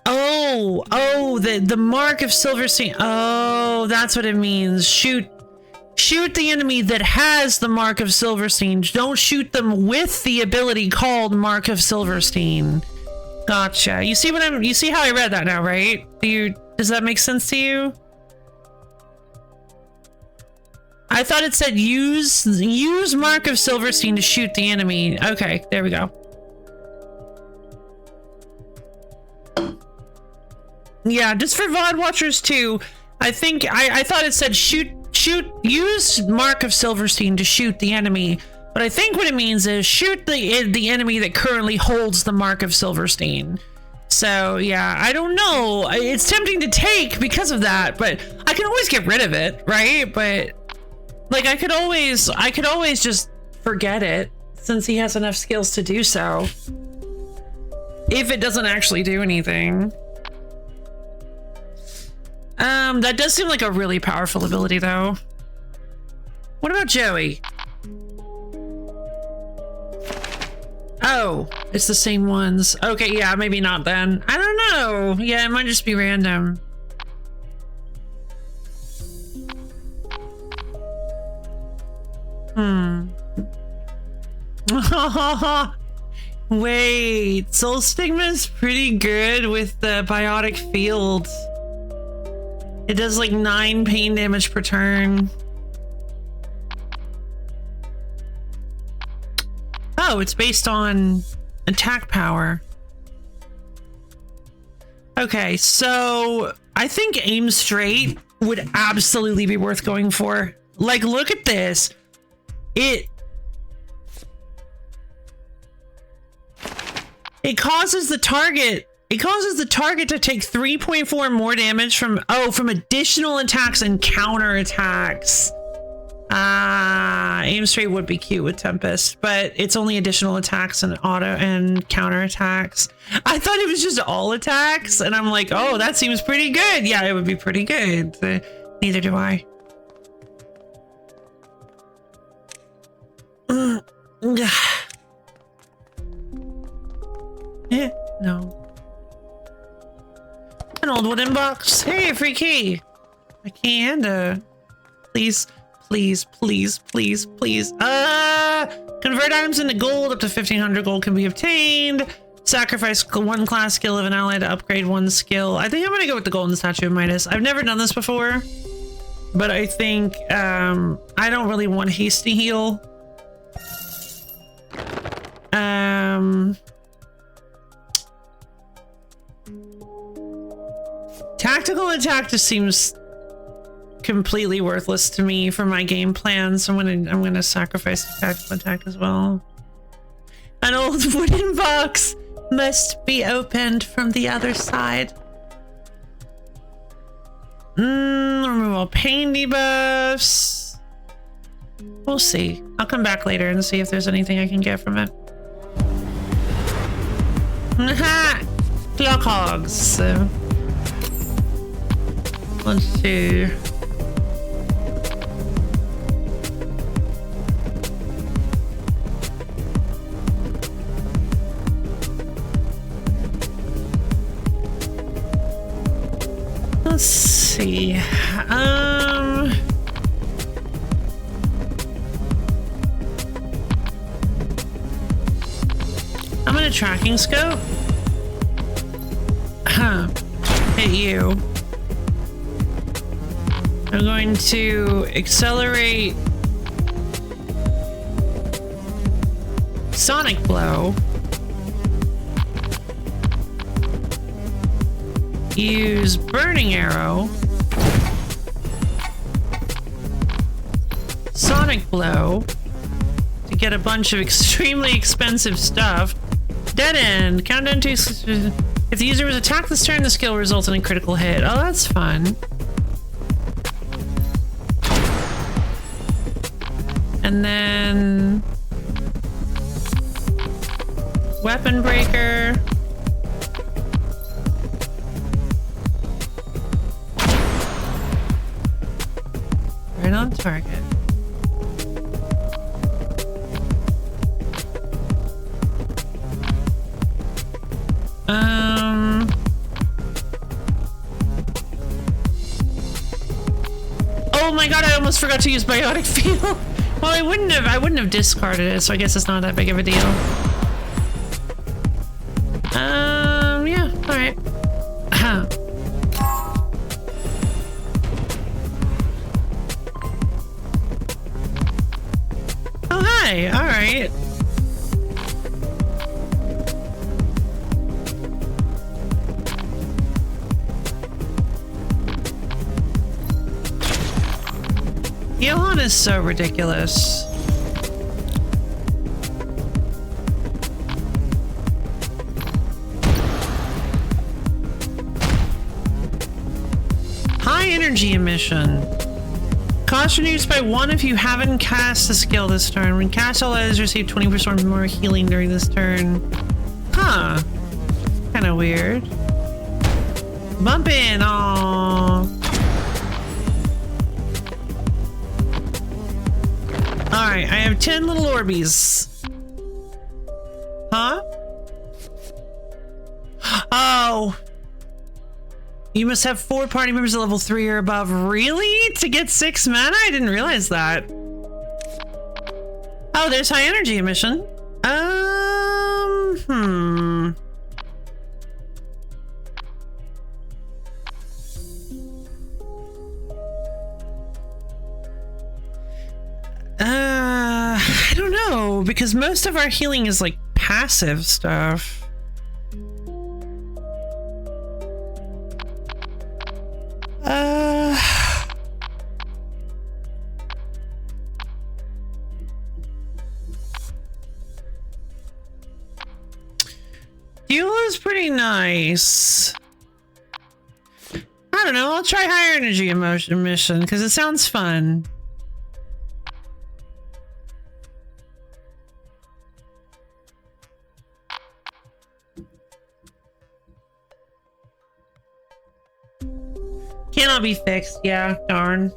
Oh, the mark of Silverstein. Oh, that's what it means. Shoot the enemy that has the mark of Silverstein. Don't shoot them with the ability called Mark of Silverstein. Gotcha. You see how I read that now, right? Does that make sense to you? I thought it said use Mark of Silverstein to shoot the enemy. Okay, there we go. Yeah, just for VOD watchers too. I think I thought it said use Mark of Silverstein to shoot the enemy, but I think what it means is shoot the enemy that currently holds the Mark of Silverstein. So yeah, I don't know. It's tempting to take because of that, but I can always get rid of it, right? But like I could always just forget it since he has enough skills to do so. If it doesn't actually do anything. That does seem like a really powerful ability though. What about Joey? Oh, it's the same ones. Okay, yeah, maybe not then. I don't know. Yeah, it might just be random. Wait, Soul Stigma is pretty good with the biotic field. It does like 9 pain damage per turn. Oh, it's based on attack power. Okay, so I think aim straight would absolutely be worth going for. Like, look at this. It causes the target to take 3.4 more damage from additional attacks and counter attacks. Aim straight would be cute with Tempest, but it's only additional attacks and auto and counter attacks. I thought it was just all attacks, and I'm like, oh, that seems pretty good. Yeah, it would be pretty good. Neither do I. Yeah, no. An old wooden box. Hey, a free key. A key and a... Please. Convert items into gold. Up to 1,500 gold can be obtained. Sacrifice 1 class skill of an ally to upgrade 1 skill. I think I'm gonna go with the golden statue of Midas. I've never done this before, but I think I don't really want hasty heal. Tactical attack just seems completely worthless to me for my game plan, so I'm gonna sacrifice the tactical attack as well. An old wooden box must be opened from the other side. Remove all pain debuffs. We'll see. I'll come back later and see if there's anything I can get from it. Aha! Clock hogs. Let's see. Let's see. I'm gonna tracking scope. Hit you. I'm going to accelerate Sonic Blow. Use Burning Arrow. Sonic Blow to get a bunch of extremely expensive stuff. Dead End. Countdown to... If the user was attacked this turn, the skill results in a critical hit. Oh, that's fun. And then... Weapon Breaker. Right on target. god, I almost forgot to use Biotic Field. Well, I wouldn't have discarded it, so I guess it's not that big of a deal. Yeah, alright. Oh, hi, alright. Johan is so ridiculous. High energy emission. Cost reduced by 1 if you haven't cast a skill this turn. When cast all others receive 20% more healing during this turn. Huh. Kind of weird. Bump in. Aww. Alright, I have 10 little Orbeez. Huh? Oh. You must have 4 party members at level 3 or above. Really? To get 6 mana? I didn't realize that. Oh, there's high energy emission. I don't know, because most of our healing is like passive stuff. Fuel is pretty nice. I don't know, I'll try higher energy emission because it sounds fun. Cannot be fixed. Yeah, darn.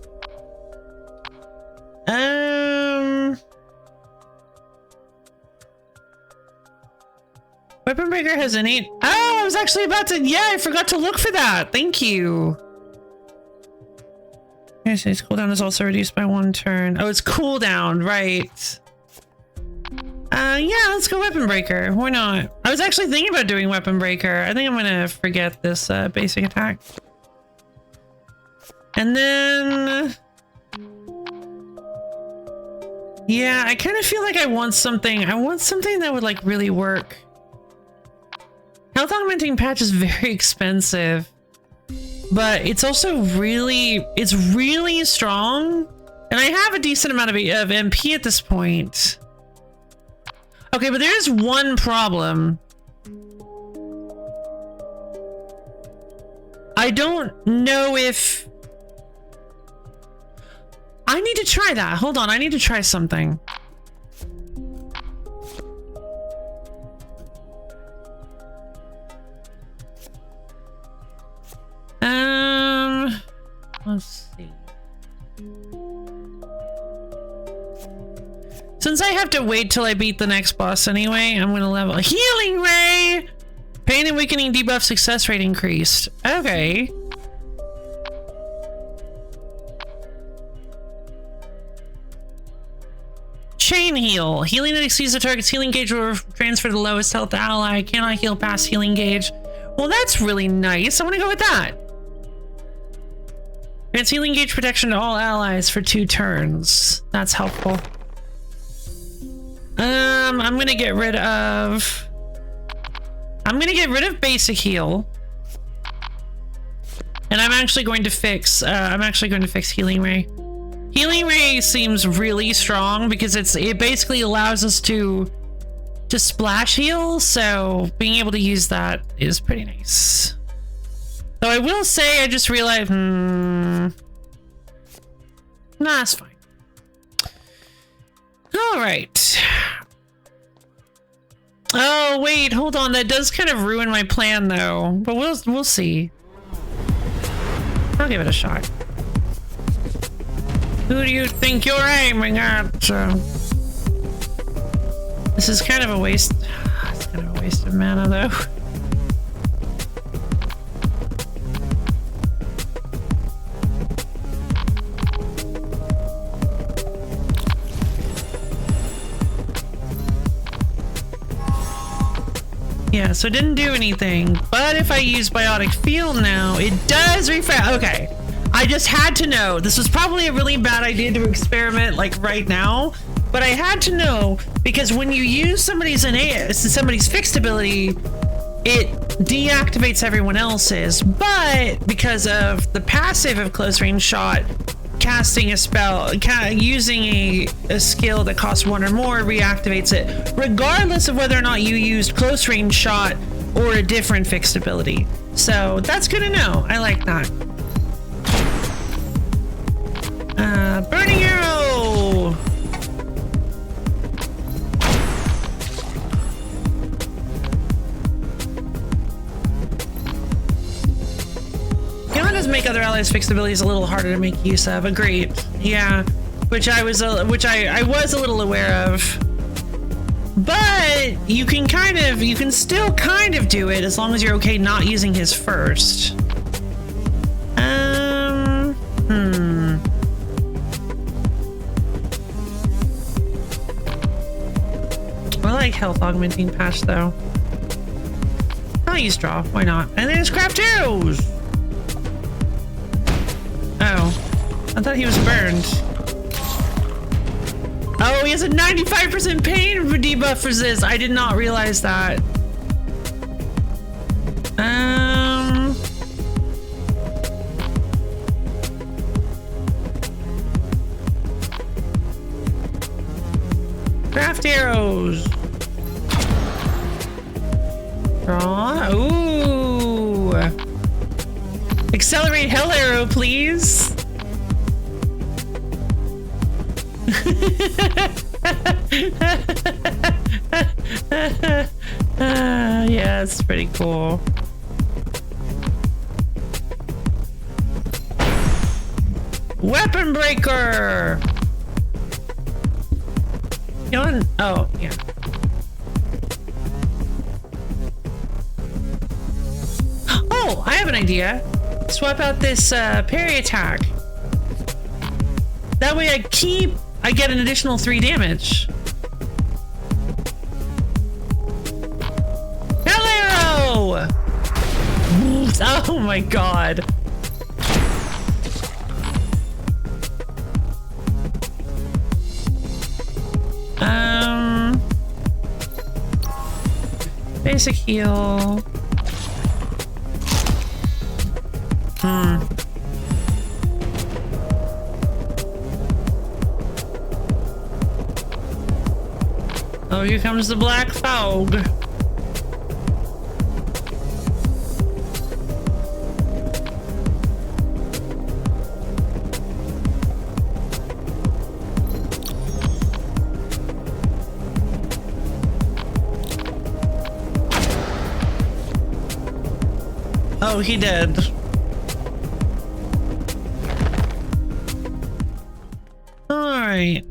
Weapon Breaker has an 8. Oh, I was actually about to. Yeah, I forgot to look for that. Thank you. Okay, so its cooldown is also reduced by 1 turn. Oh, it's cooldown, right? Yeah, let's go Weapon Breaker. Why not? I was actually thinking about doing Weapon Breaker. I think I'm gonna forget this basic attack. And then... yeah, I kind of feel like I want something. I want something that would like really work. Health augmenting patch is very expensive, but it's also really, it's really strong. And I have a decent amount of MP at this point. Okay, but there is one problem. I don't know if... I need to try that. Hold on, I need to try something. Let's see. Since I have to wait till I beat the next boss anyway, I'm gonna level Healing Ray! Pain and weakening debuff success rate increased. Okay. Chain Heal. Healing that exceeds the target's healing gauge will transfer to the lowest health ally. Cannot heal past healing gauge. Well, that's really nice. I want to go with that. Grants healing gauge protection to all allies for 2 turns. That's helpful. I'm gonna get rid of... basic heal. And I'm actually going to fix Healing Ray. Healing Ray seems really strong because it basically allows us to splash heal, so being able to use that is pretty nice. Though I will say, I just realized, nah, it's fine. All right. Oh wait, hold on. That does kind of ruin my plan, though. But we'll see. I'll give it a shot. Who do you think you're aiming at? This is kind of a waste. It's kind of a waste of mana, though. Yeah, so it didn't do anything. But if I use Biotic Field now, it does refresh. Okay. I just had to know. This was probably a really bad idea to experiment like right now. But I had to know because when you use somebody's fixed ability, it deactivates everyone else's. But because of the passive of Close Range Shot, casting a spell, using a skill that costs 1 or more reactivates it, regardless of whether or not you used Close Range Shot or a different fixed ability. So that's good to know. I like that. Burning Arrow! Does make other allies' fixed abilities a little harder to make use of. Agreed. Yeah, which I was a little aware of. But you can still kind of do it as long as you're okay not using his first. I like health augmenting patch though. I'll use draw. Why not? And there's craft arrows. Oh, I thought he was burned. Oh, he has a 95% pain debuff resist. I did not realize that. Craft arrows. Draw. Ooh. Accelerate Hell Arrow, please. Yeah, it's pretty cool. Weapon Breaker. Oh, yeah. Oh, I have an idea. Swap out this parry attack. That way I get an additional 3 damage. Hell Arrow! Oh my god. Basic heal. Oh, here comes the black fog. Oh, he did. All right.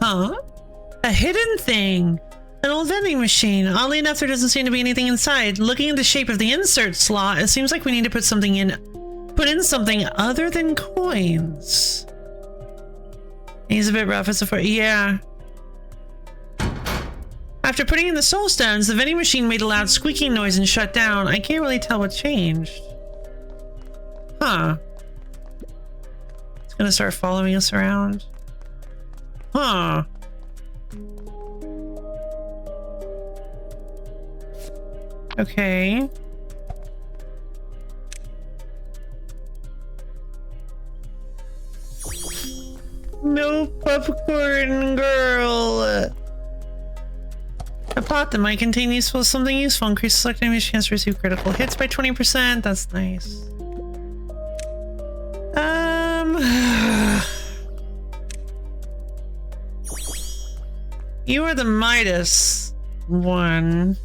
Huh? A hidden thing. An old vending machine. Oddly enough, there doesn't seem to be anything inside. Looking at the shape of the insert slot, it seems like we need to put in something other than coins. He's a bit rough as a yeah. After putting in the soul stones, the vending machine made a loud squeaking noise and shut down. I can't really tell what changed. Huh. It's gonna start following us around. Huh. Okay. No popcorn, girl. A pot that might contain something useful. Increase select enemy's chance to receive critical hits by 20%. That's nice. You are the Midas one.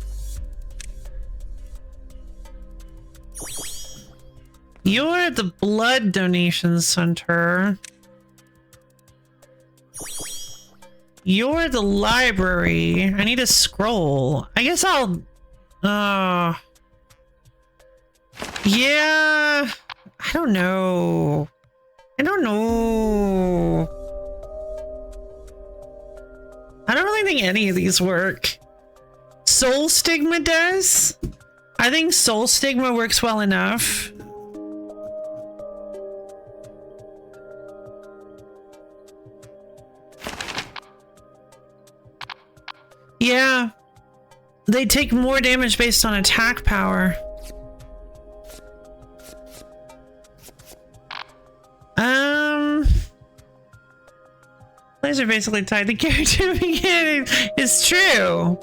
You're the blood donation center. You're the library. I need a scroll. I guess I'll... yeah... I don't know. I don't really think any of these work. Soul Stigma does. I think Soul Stigma works well enough. Yeah. They take more damage based on attack power. These are basically tied to character beginning. It's true.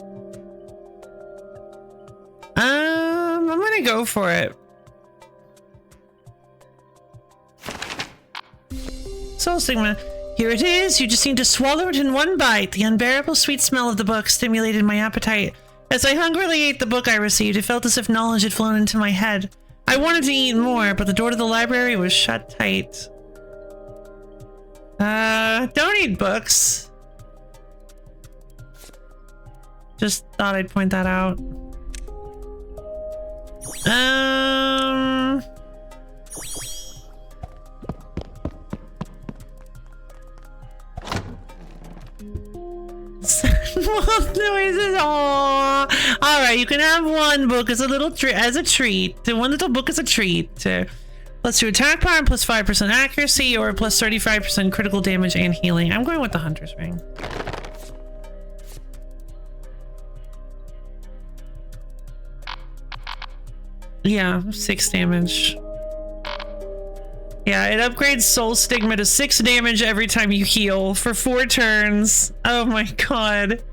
I'm gonna go for it. Soul Stigma. Here it is. You just need to swallow it in one bite. The unbearable sweet smell of the book stimulated my appetite. As I hungrily ate the book I received, it felt as if knowledge had flown into my head. I wanted to eat more, but the door to the library was shut tight. Don't eat books. Just thought I'd point that out. Noises. Aww. All right, you can have one book as a little treat. One little book as a treat. Plus 2 attack power and plus 5% accuracy, or plus 35% critical damage and healing. I'm going with the Hunter's Ring. Yeah, 6 damage. Yeah, it upgrades Soul Stigma to 6 damage every time you heal for 4 turns. Oh my god.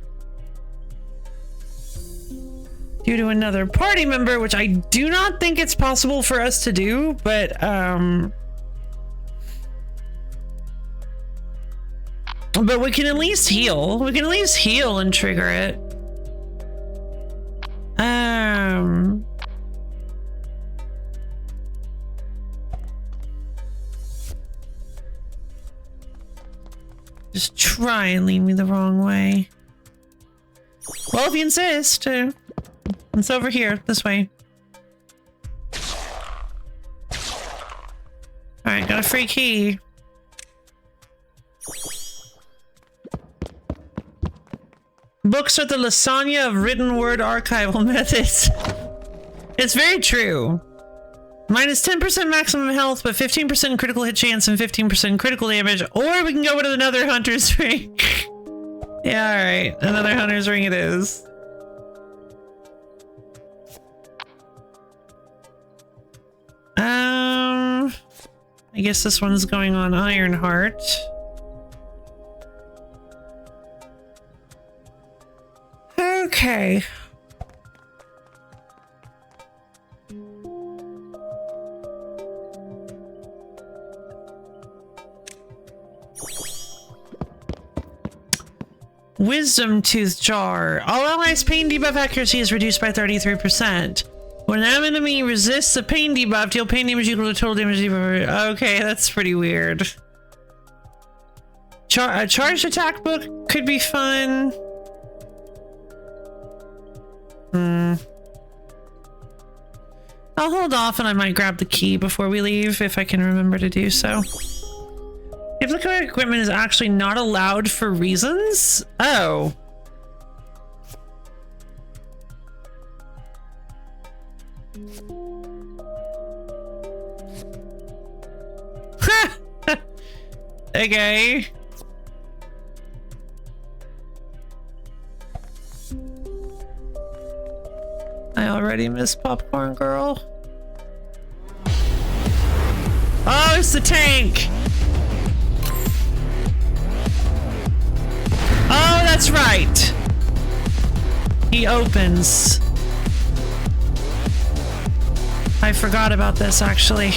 Due to another party member, which I do not think it's possible for us to do, but we can at least heal. We can at least heal and trigger it. Just try and lead me the wrong way. Well, if you insist. It's over here, this way. Alright, got a free key. Books are the lasagna of written word archival methods. It's very true. Minus 10% maximum health, but 15% critical hit chance and 15% critical damage. Or we can go with another Hunter's Ring. Yeah, alright. Another Hunter's Ring it is. I guess this one's going on Ironheart. Okay. Wisdom Tooth Jar. All allies' pain debuff accuracy is reduced by 33%. When an enemy resists a pain debuff, deal pain damage equal to total damage debuff. Okay, that's pretty weird. A charged attack book could be fun. I'll hold off and I might grab the key before we leave if I can remember to do so. If the correct equipment is actually not allowed for reasons? Oh. Okay. I already miss Popcorn Girl. Oh, it's the tank! Oh, that's right! He opens. I forgot about this, actually.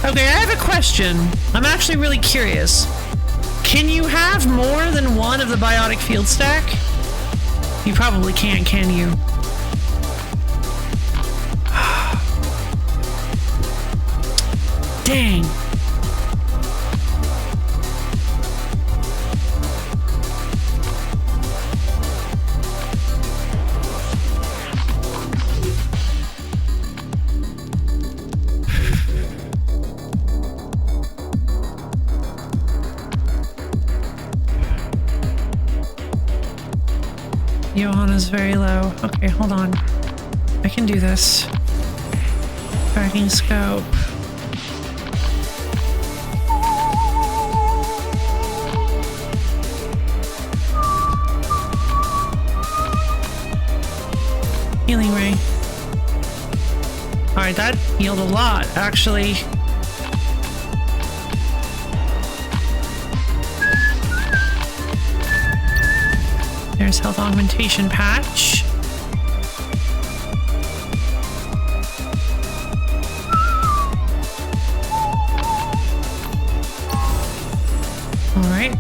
Okay, I have a question. I'm actually really curious. Can you have more than one of the biotic field stack? You probably can't, can you? Dang. Johanna's very low. Okay, hold on. I can do this. Tracking scope. Healing ray. Alright, that healed a lot, actually. There's health augmentation patch. Alright.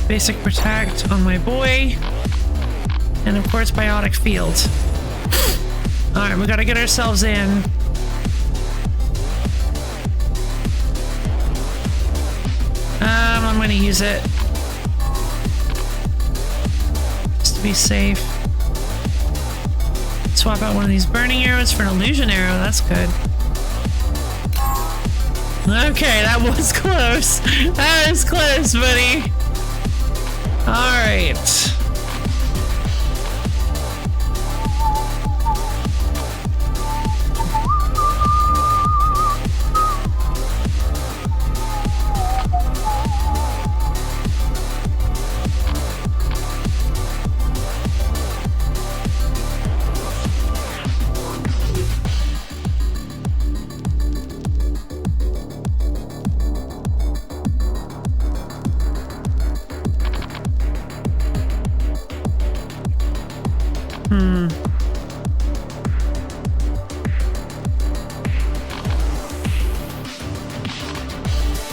Basic protect on my boy. And of course, biotic field. Alright, we gotta get ourselves in. I'm gonna use it. Just to be safe. Swap out one of these burning arrows for an illusion arrow. That's good. Okay, that was close. That was close, buddy. Alright.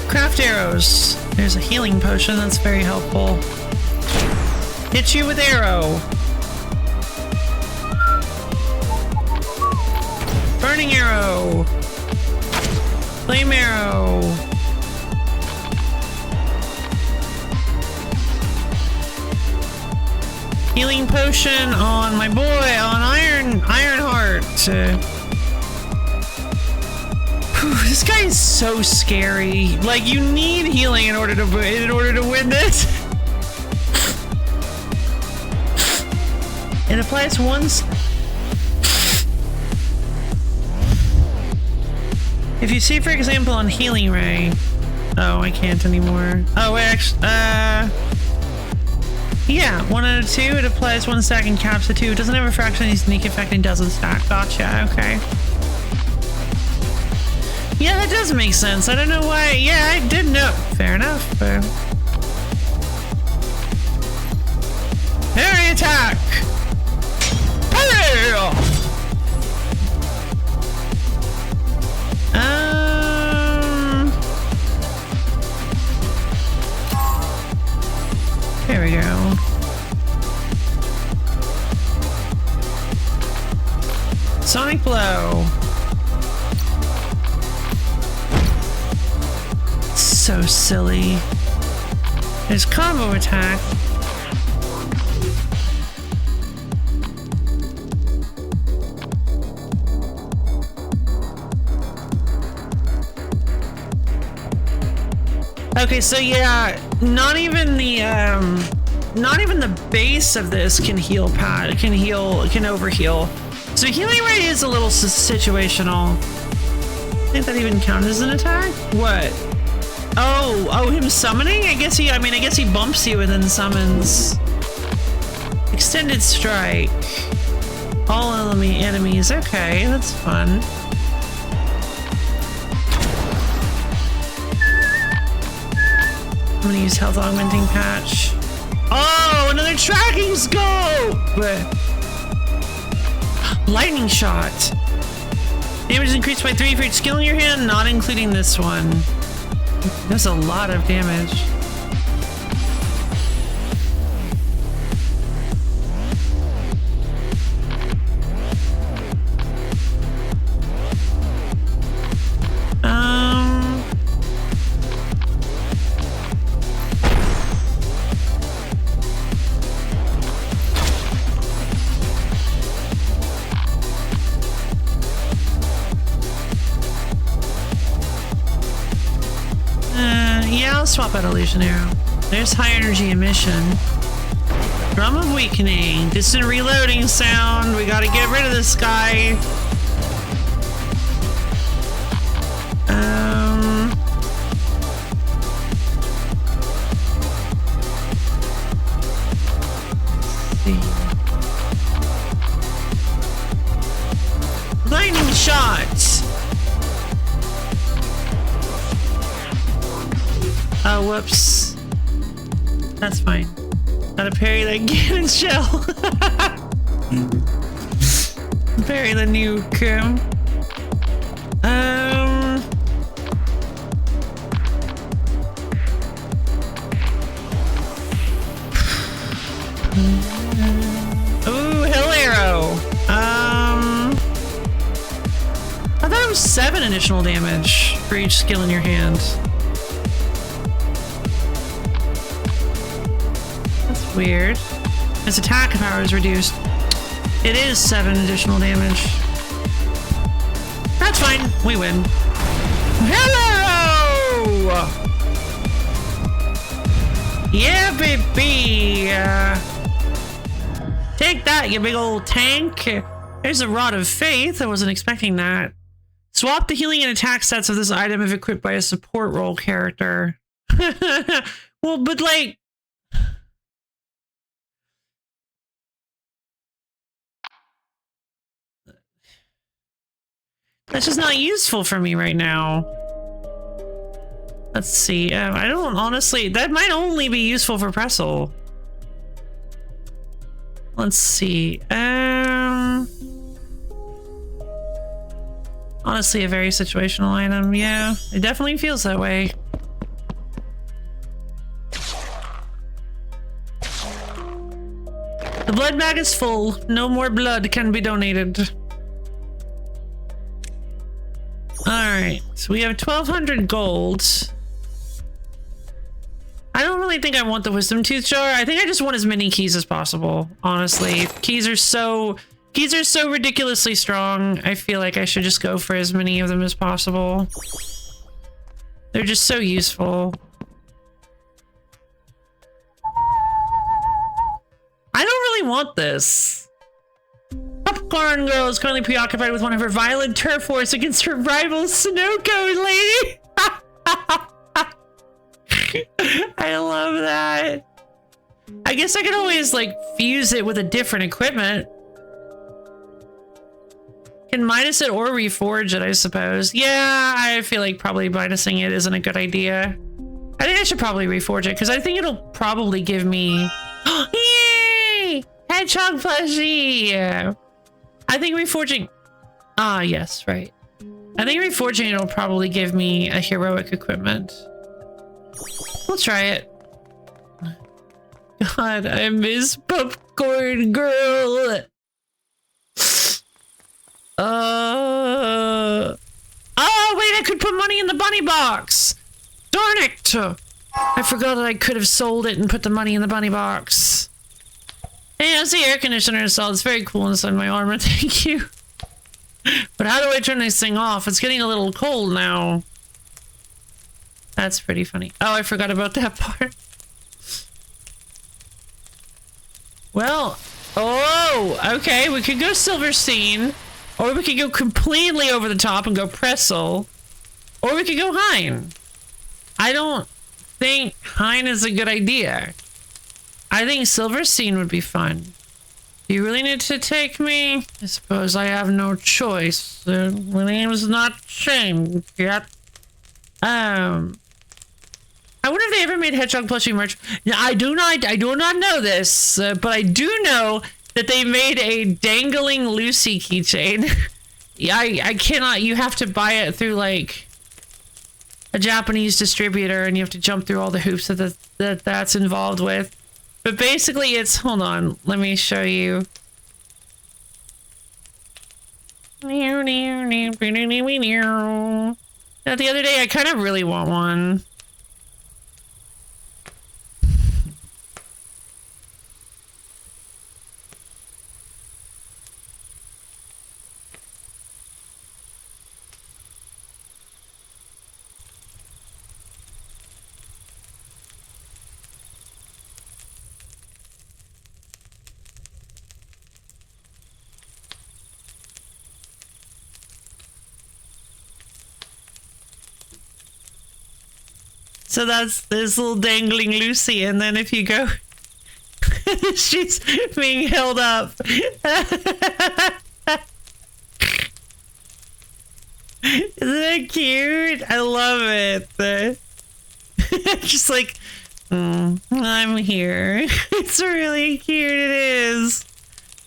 Craft arrows. There's a healing potion that's very helpful. Hit you with arrow. Burning arrow. Flame arrow. Healing potion on my boy, on Ironheart. This guy is so scary. Like, you need healing in order to win this. It applies once. If you see, for example, on Healing Ray. Oh, I can't anymore. Oh, wait, actually, yeah, 1 out of 2. It applies 1 stack and caps to 2. It doesn't have a fraction any sneak effect and doesn't stack. Gotcha, okay. Yeah, that does make sense. I don't know why. Yeah, I did know. Fair enough. Parry attack! Parry! There we go. Sonic blow. So silly. There's combo attack. Okay, so yeah, not even the base of this can heal can overheal. So healing ray is a little situational. I think that even counts as an attack? What? Oh, him summoning? I guess he bumps you and then summons. Extended strike. All enemies. Okay, that's fun. I'm gonna use health augmenting patch. Oh, another tracking scope! Lightning shot. Damage is increased by 3 for each skill in your hand, not including this one. That's a lot of damage. I'll swap out illusion arrow. There's high energy emission. Drum of weakening. Distant reloading sound. We gotta get rid of this guy. Lightning shots. Oh, whoops. That's fine. Gotta parry that cannon shell. Parry the nuke. Ooh, Hill Arrow. I thought it was 7 additional damage for each skill in your hand. That's weird. His attack power is reduced. It is 7 additional damage. That's fine. We win. Hello! Yeah, baby! Take that, you big old tank! There's a Rod of Faith. I wasn't expecting that. Swap the healing and attack sets of this item if equipped by a support role character. Well, but like... That's just not useful for me right now. Let's see. I don't honestly... That might only be useful for Pressel. Let's see. Honestly, a very situational item. Yeah, it definitely feels that way. The blood bag is full. No more blood can be donated. Alright, so we have 1,200 gold. I don't really think I want the wisdom tooth jar. I think I just want as many keys as possible, honestly. Keys are so ridiculously strong. I feel like I should just go for as many of them as possible. They're just so useful. I don't really want this. Popcorn Girl is currently preoccupied with one of her violent turf wars against her rival Snow Cone Lady. I love that. I guess I could always like fuse it with a different equipment. Can minus it or reforge it, I suppose. Yeah, I feel like probably minusing it isn't a good idea. I think I should probably reforge it because I think it'll probably give me... Yay! Hedgehog plushie! I think reforging... Ah, yes, right. I think reforging it'll probably give me a heroic equipment. We'll try it. God, I miss Popcorn Girl. Oh, wait, I could put money in the bunny box. Darn it. I forgot that I could have sold it and put the money in the bunny box. Hey, how's the air conditioner installed? It's very cool inside my armor, thank you. But how do I turn this thing off? It's getting a little cold now. That's pretty funny. Oh, I forgot about that part. Well, oh, okay, we could go Silverstein, or we could go completely over the top and go Pressel, or we could go Hein. I don't think Hein is a good idea. I think Silverstein would be fun. Do you really need to take me? I suppose I have no choice. My name is not changed yet. I wonder if they ever made Hedgehog plushie merch. I do not know this, but I do know that they made a dangling Lucy keychain. Yeah, I cannot. You have to buy it through like a Japanese distributor, and you have to jump through all the hoops that's involved with. But basically, it's hold on. Let me show you. Now, the other day, I kind of really want one. So that's this little dangling Lucy, and then if you go, she's being held up. Isn't that cute? I love it. Just like, I'm here. It's really cute. It is.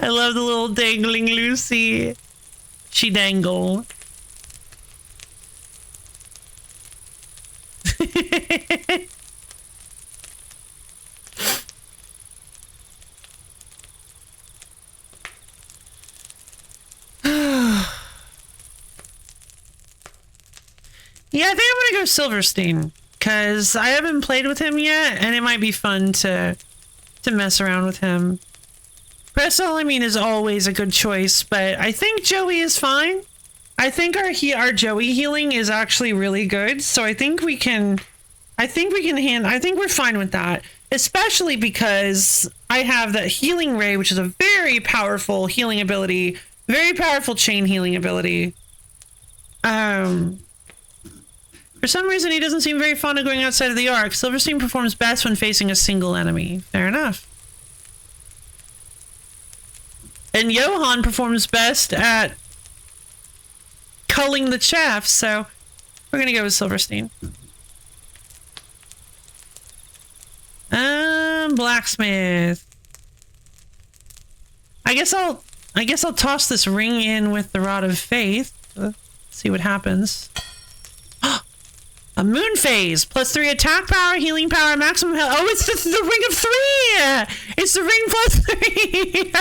I love the little dangling Lucy. She dangle. Yeah, I think I'm gonna go Silverstein because I haven't played with him yet, and it might be fun to mess around with him. Press Elamine is always a good choice, but I think Joey is fine. I think our Joey healing is actually really good, so I think we can I think we're fine with that, especially because I have that healing ray, which is a very powerful healing ability, very powerful chain healing ability. For some reason, he doesn't seem very fond of going outside of the arc. Silverstein performs best when facing a single enemy. Fair enough. And Johan performs best at culling the chaff, so we're gonna go with Silverstein. Blacksmith. I guess I'll toss this ring in with the Rod of Faith. See what happens. A moon phase, +3 attack power, healing power, maximum health. Oh, it's the ring of 3! It's the ring +3.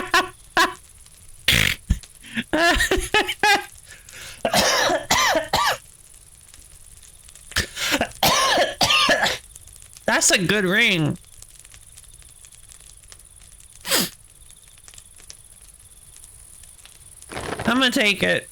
That's a good ring. I'm gonna take it.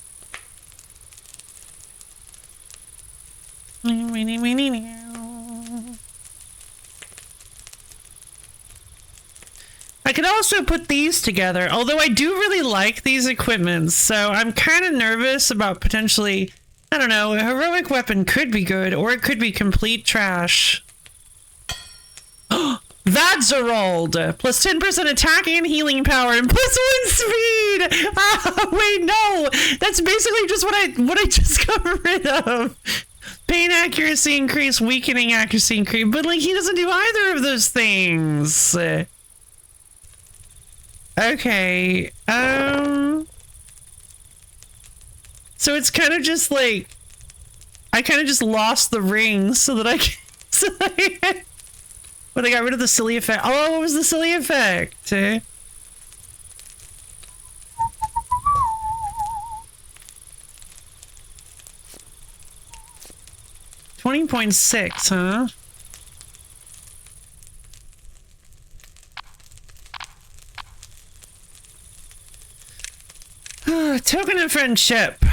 I could also put these together, although I do really like these equipments, so I'm kind of nervous about potentially, I don't know, a heroic weapon could be good, or it could be complete trash. That's Zerold! +10% attacking and healing power, and +1 speed! Ah, wait, no! That's basically just what I just got rid of! Pain accuracy increase, weakening accuracy increase, but like he doesn't do either of those things. Okay, so it's kind of just like I kind of just lost the ring so that I can but I got rid of the silly effect. Oh, what was the silly effect? 20.6, huh? Token of friendship.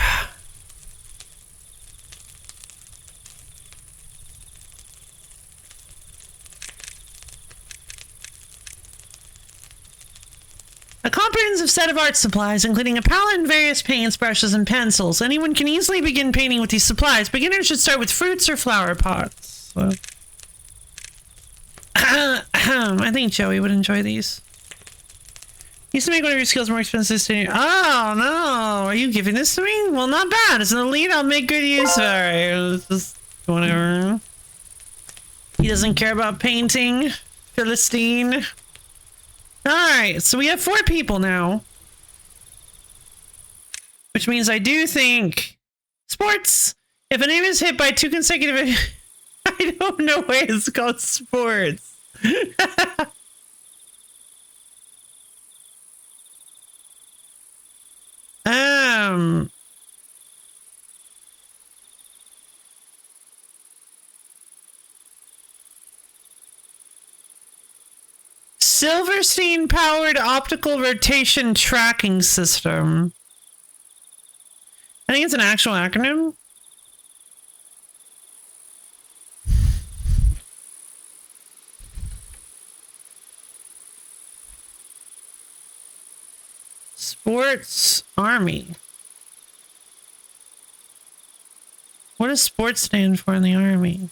A comprehensive set of art supplies, including a palette and various paints, brushes, and pencils. Anyone can easily begin painting with these supplies. Beginners should start with fruits or flower pots. So. I think Joey would enjoy these. Used to make one of your skills more expensive. Oh, no. Are you giving this to me? Well, not bad. As an elite, I'll make good use of it. Alright, just whatever. He doesn't care about painting. Philistine. Alright, so we have 4 people now. Which means I do think... Sports! If a name is hit by 2 consecutive... I don't know why it's called sports. Silverstein powered optical rotation tracking system. I think it's an actual acronym. Sports Army. What does sports stand for in the Army?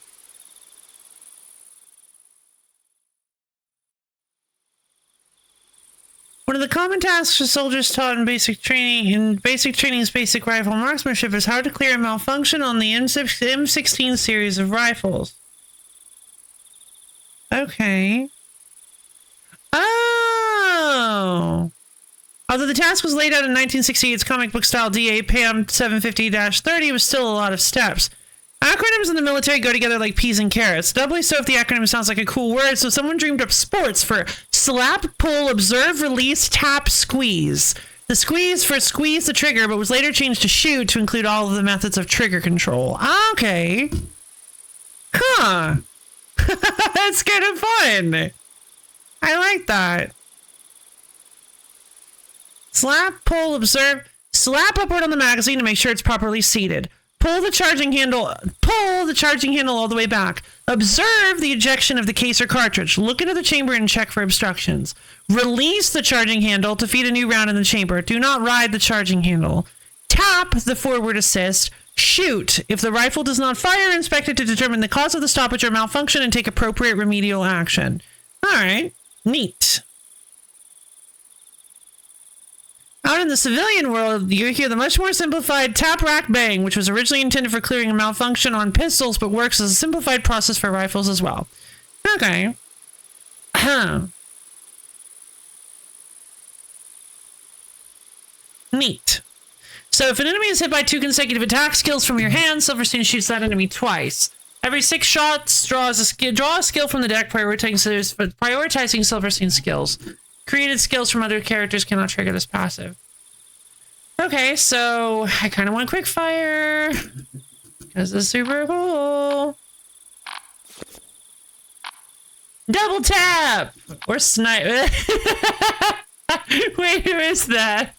of the common tasks for soldiers taught in basic training's basic rifle marksmanship is how to clear a malfunction on the M16 series of rifles. Okay. Oh. Although the task was laid out in 1968's comic book style DA PAM 750-30, it was still a lot of steps. Acronyms in the military go together like peas and carrots. Doubly so if the acronym sounds like a cool word, so someone dreamed up sports for slap, pull, observe, release, tap, squeeze. The squeeze for squeeze the trigger, but was later changed to shoot to include all of the methods of trigger control. Okay. Huh. That's kind of fun. I like that. Slap, pull, observe. Slap upward on the magazine to make sure it's properly seated. Pull the charging handle all the way back. Observe the ejection of the case or cartridge. Look into the chamber and check for obstructions. Release the charging handle to feed a new round in the chamber. Do not ride the charging handle. Tap the forward assist. Shoot. If the rifle does not fire, inspect it to determine the cause of the stoppage or malfunction and take appropriate remedial action. All right. Neat. Out in the civilian world, you hear the much more simplified tap, rack, bang, which was originally intended for clearing a malfunction on pistols, but works as a simplified process for rifles as well. Okay. Neat. So if an enemy is hit by 2 consecutive attack skills from your hand, Silverstein shoots that enemy twice. Every 6 shots, draw a skill from the deck, prioritizing Silverstein's skills. Created skills from other characters cannot trigger this passive. Okay, so I kind of want quick fire because it's super cool. Double tap or snipe. Wait, who is that?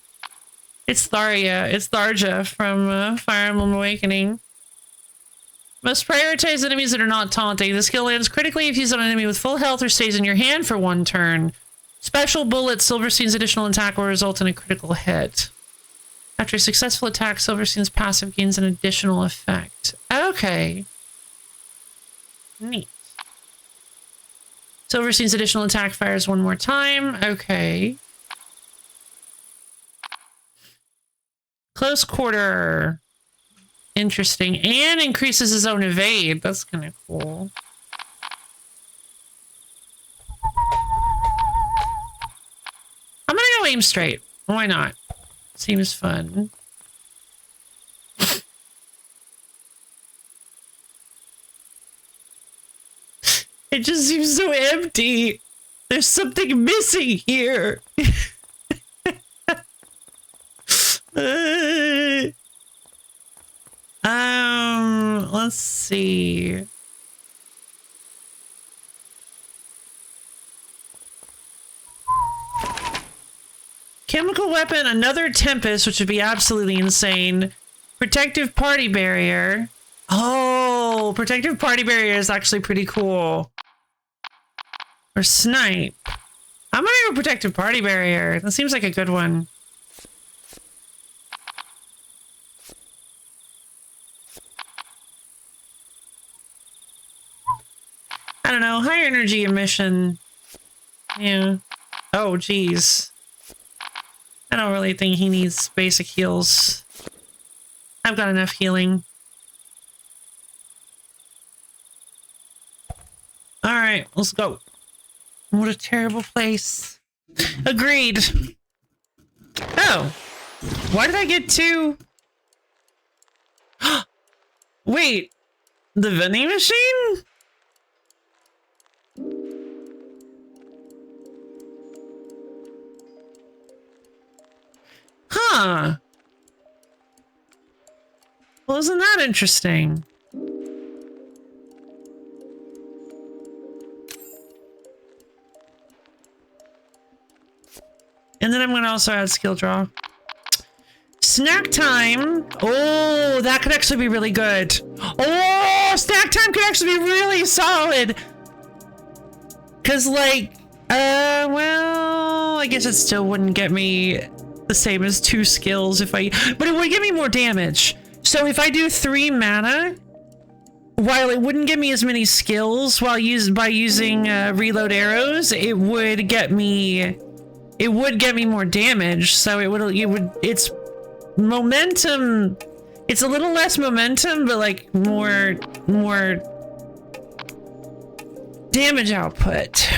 It's Tharja. It's Tharja from Fire Emblem Awakening. Must prioritize enemies that are not taunting. The skill lands critically if used on an enemy with full health or stays in your hand for 1 turn. Special bullet, Silverstein's additional attack will result in a critical hit. After a successful attack, Silverstein's passive gains an additional effect. Okay. Neat. Silverstein's additional attack fires 1 more time. Okay. Close quarter. Interesting. And increases his own evade. That's kind of cool. I'm gonna go aim straight. Why not? Seems fun. It just seems so empty. There's something missing here. Let's see. Chemical weapon, another Tempest, which would be absolutely insane. Protective party barrier. Oh, protective party barrier is actually pretty cool. Or snipe. I'm gonna go protective party barrier. That seems like a good one. I don't know, higher energy emission. Yeah. Oh, geez. I don't really think he needs basic heals. I've got enough healing. Alright, let's go. What a terrible place. Agreed. Oh. Why did I get 2? Wait. The vending machine? Huh. Well, isn't that interesting? And then I'm going to also add skill draw. Snack time. Oh, that could actually be really good. Oh, snack time could actually be really solid. Because, like, well, I guess it still wouldn't get me the same as 2 skills if I, but it would give me more damage. So if I do 3 mana, while it wouldn't give me as many skills by using reload arrows, it would get me it would get me more damage. So it's momentum. It's a little less momentum, but like more damage output.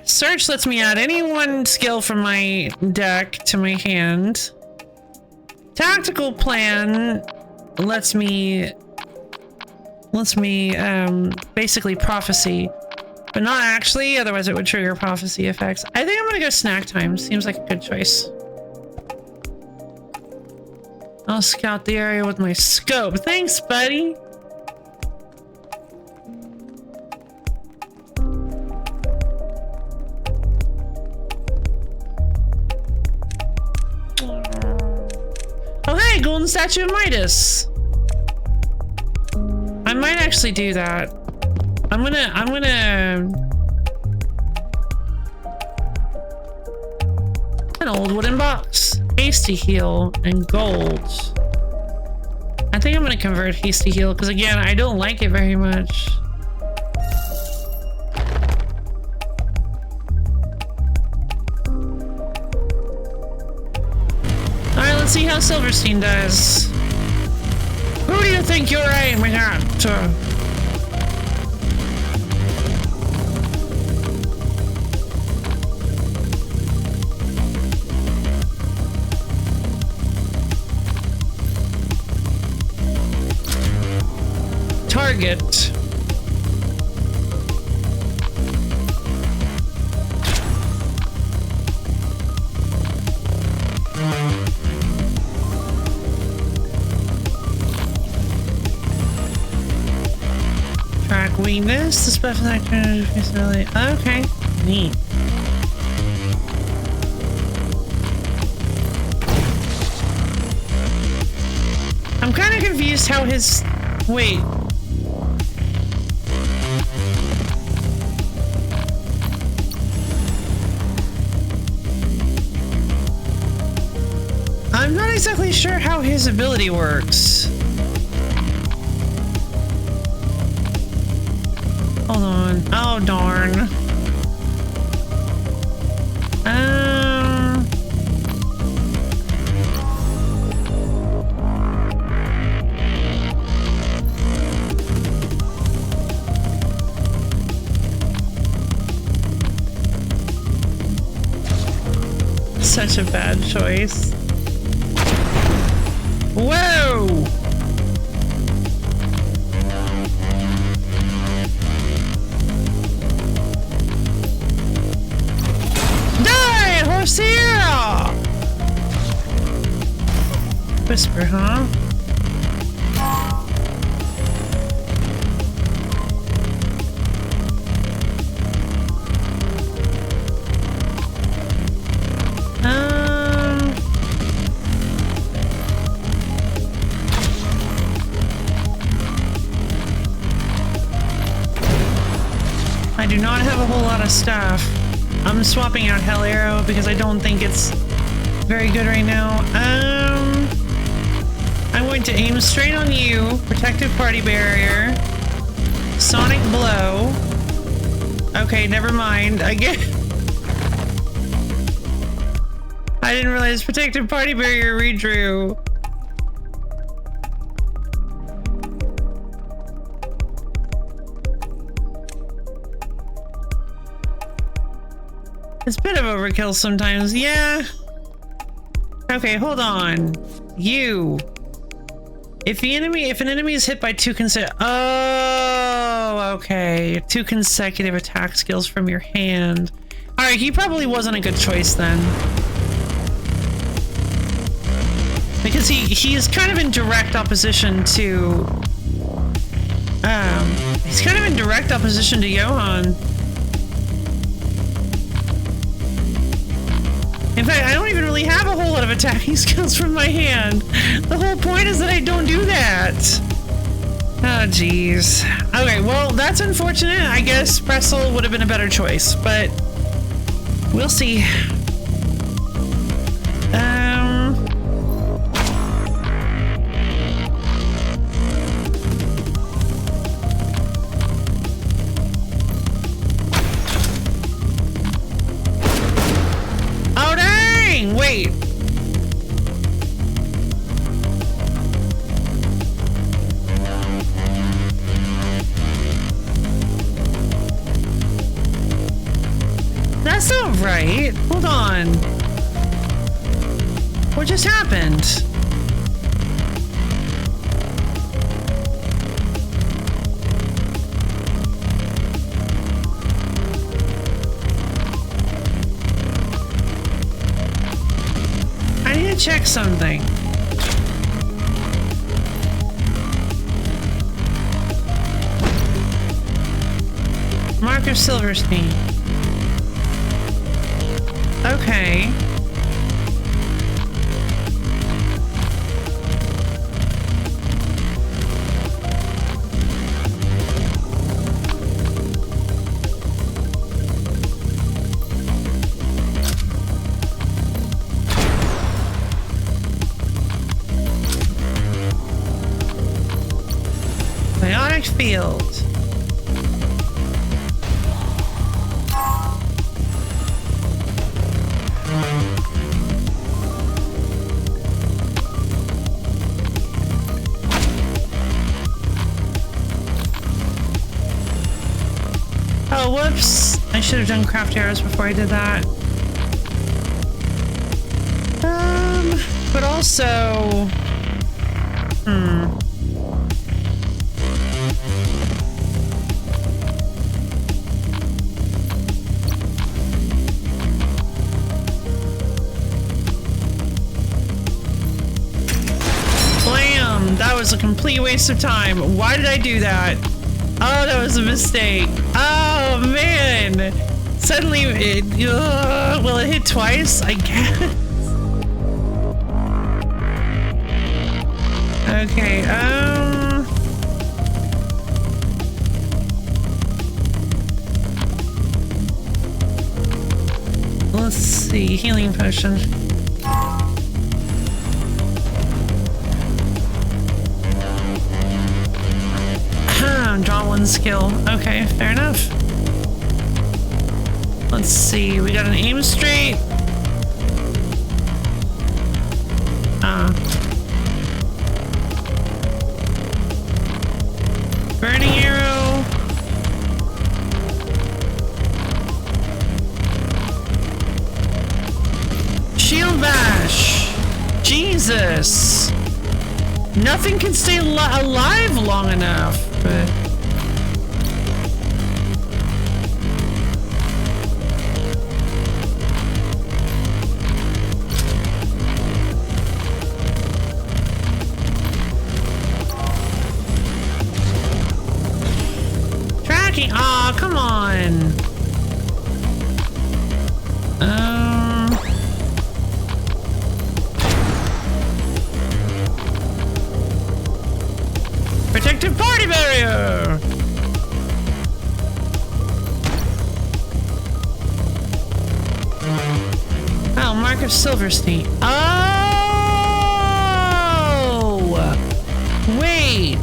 Search lets me add any one skill from my deck to my hand. Tactical plan lets me basically prophecy, but not actually, otherwise it would trigger prophecy effects. I think I'm gonna go snack time. Seems like a good choice. I'll scout the area with my scope. Thanks, buddy. Oh hey, golden statue of Midas. I might actually do that. I'm gonna an old wooden box, hasty heal, and gold. I think I'm gonna convert hasty heal because again, I don't like it very much. Alright, let's see how Silverstein does. Who do you think you're aiming at? Target. Track weakness, the special actor facility. Okay, neat. I'm kind of confused how his... Wait. I'm not exactly sure how his ability works. Hold on. Oh, darn. Such a bad choice. Whoa! Die, Horseira! Whisper, huh? I do not have a whole lot of stuff. I'm swapping out Hell Arrow because I don't think it's very good right now. I'm going to aim straight on you. Protective Party Barrier. Sonic Blow. Okay, never mind. I didn't realize Protective Party Barrier redrew. It's a bit of overkill sometimes, yeah. Okay, hold on. You. If an enemy is hit by two consecutive attack skills from your hand. Alright, he probably wasn't a good choice then. Because he is kind of in direct opposition to he's kind of in direct opposition to Johan. In fact, I don't even really have a whole lot of attacking skills from my hand. The whole point is that I don't do that. Oh, jeez. Okay, well, that's unfortunate. I guess Pressel would have been a better choice, but we'll see. Oh, right. Hold on. What just happened? I need to check something. Mark of Silverstein. Okay. Bionic field. Oh, whoops. I should have done craft arrows before I did that. But also... Blam! That was a complete waste of time. Why did I do that? Oh, that was a mistake. Oh, man. Suddenly, will it hit twice? I guess. Okay, let's see. Healing potion. Draw one skill. Okay, fair enough. Let's see. We got an aim straight. Burning arrow. Shield bash. Jesus. Nothing can stay alive long enough, but... Tracking? Aw, come on. Protective party barrier! Oh, Mark of Silverstein. Oh! Wait.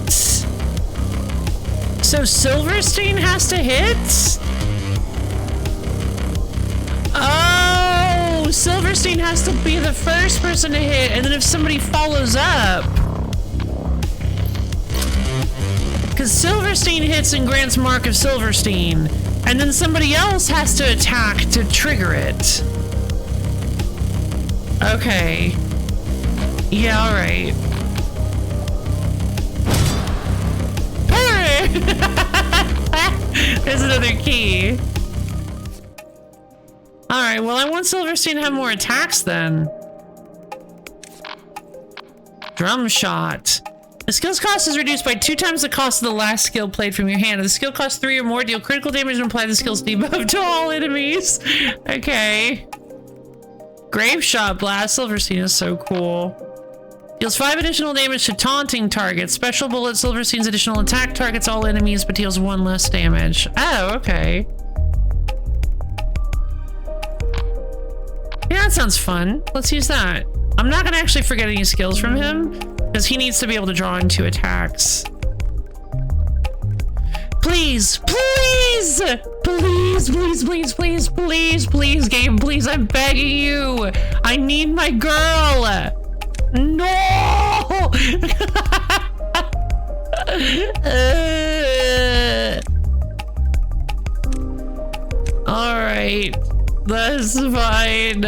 So Silverstein has to hit? Oh! Silverstein has to be the first person to hit, and then if somebody follows up... Because Silverstein hits and grants Mark of Silverstein, and then somebody else has to attack to trigger it. Okay. Yeah, alright. There's another key. Alright, well I want Silverstein to have more attacks then. Drum shot. The skill's cost is reduced by 2 times the cost of the last skill played from your hand. If the skill costs 3 or more, deal critical damage and apply the skill's debuff to all enemies. Okay. Grave shot blast. Silverstein is so cool. Deals 5 additional damage to taunting targets. Special bullet. Silverstein's additional attack targets all enemies, but deals 1 less damage. Oh, okay. Yeah, that sounds fun. Let's use that. I'm not gonna actually forget any skills from him, because he needs to be able to draw into attacks. Please, please, please, please, please, please, please, please, game, please, I'm begging you. I need my girl. No! All right. That's fine.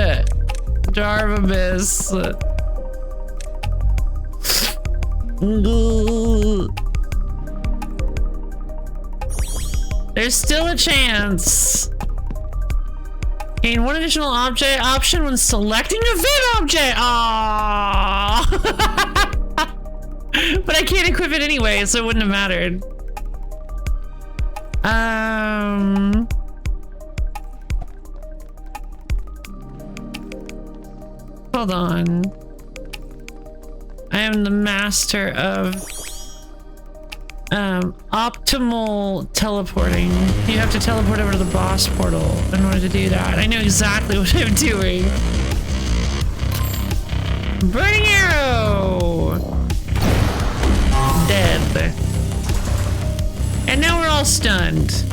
Jarvis. There's still a chance. Gain one additional object option when selecting a vid object. Aww. But I can't equip it anyway, so it wouldn't have mattered. Hold on. I am the master of optimal teleporting. You have to teleport over to the boss portal in order to do that. I know exactly what I'm doing. Burning arrow! Dead. And now we're all stunned.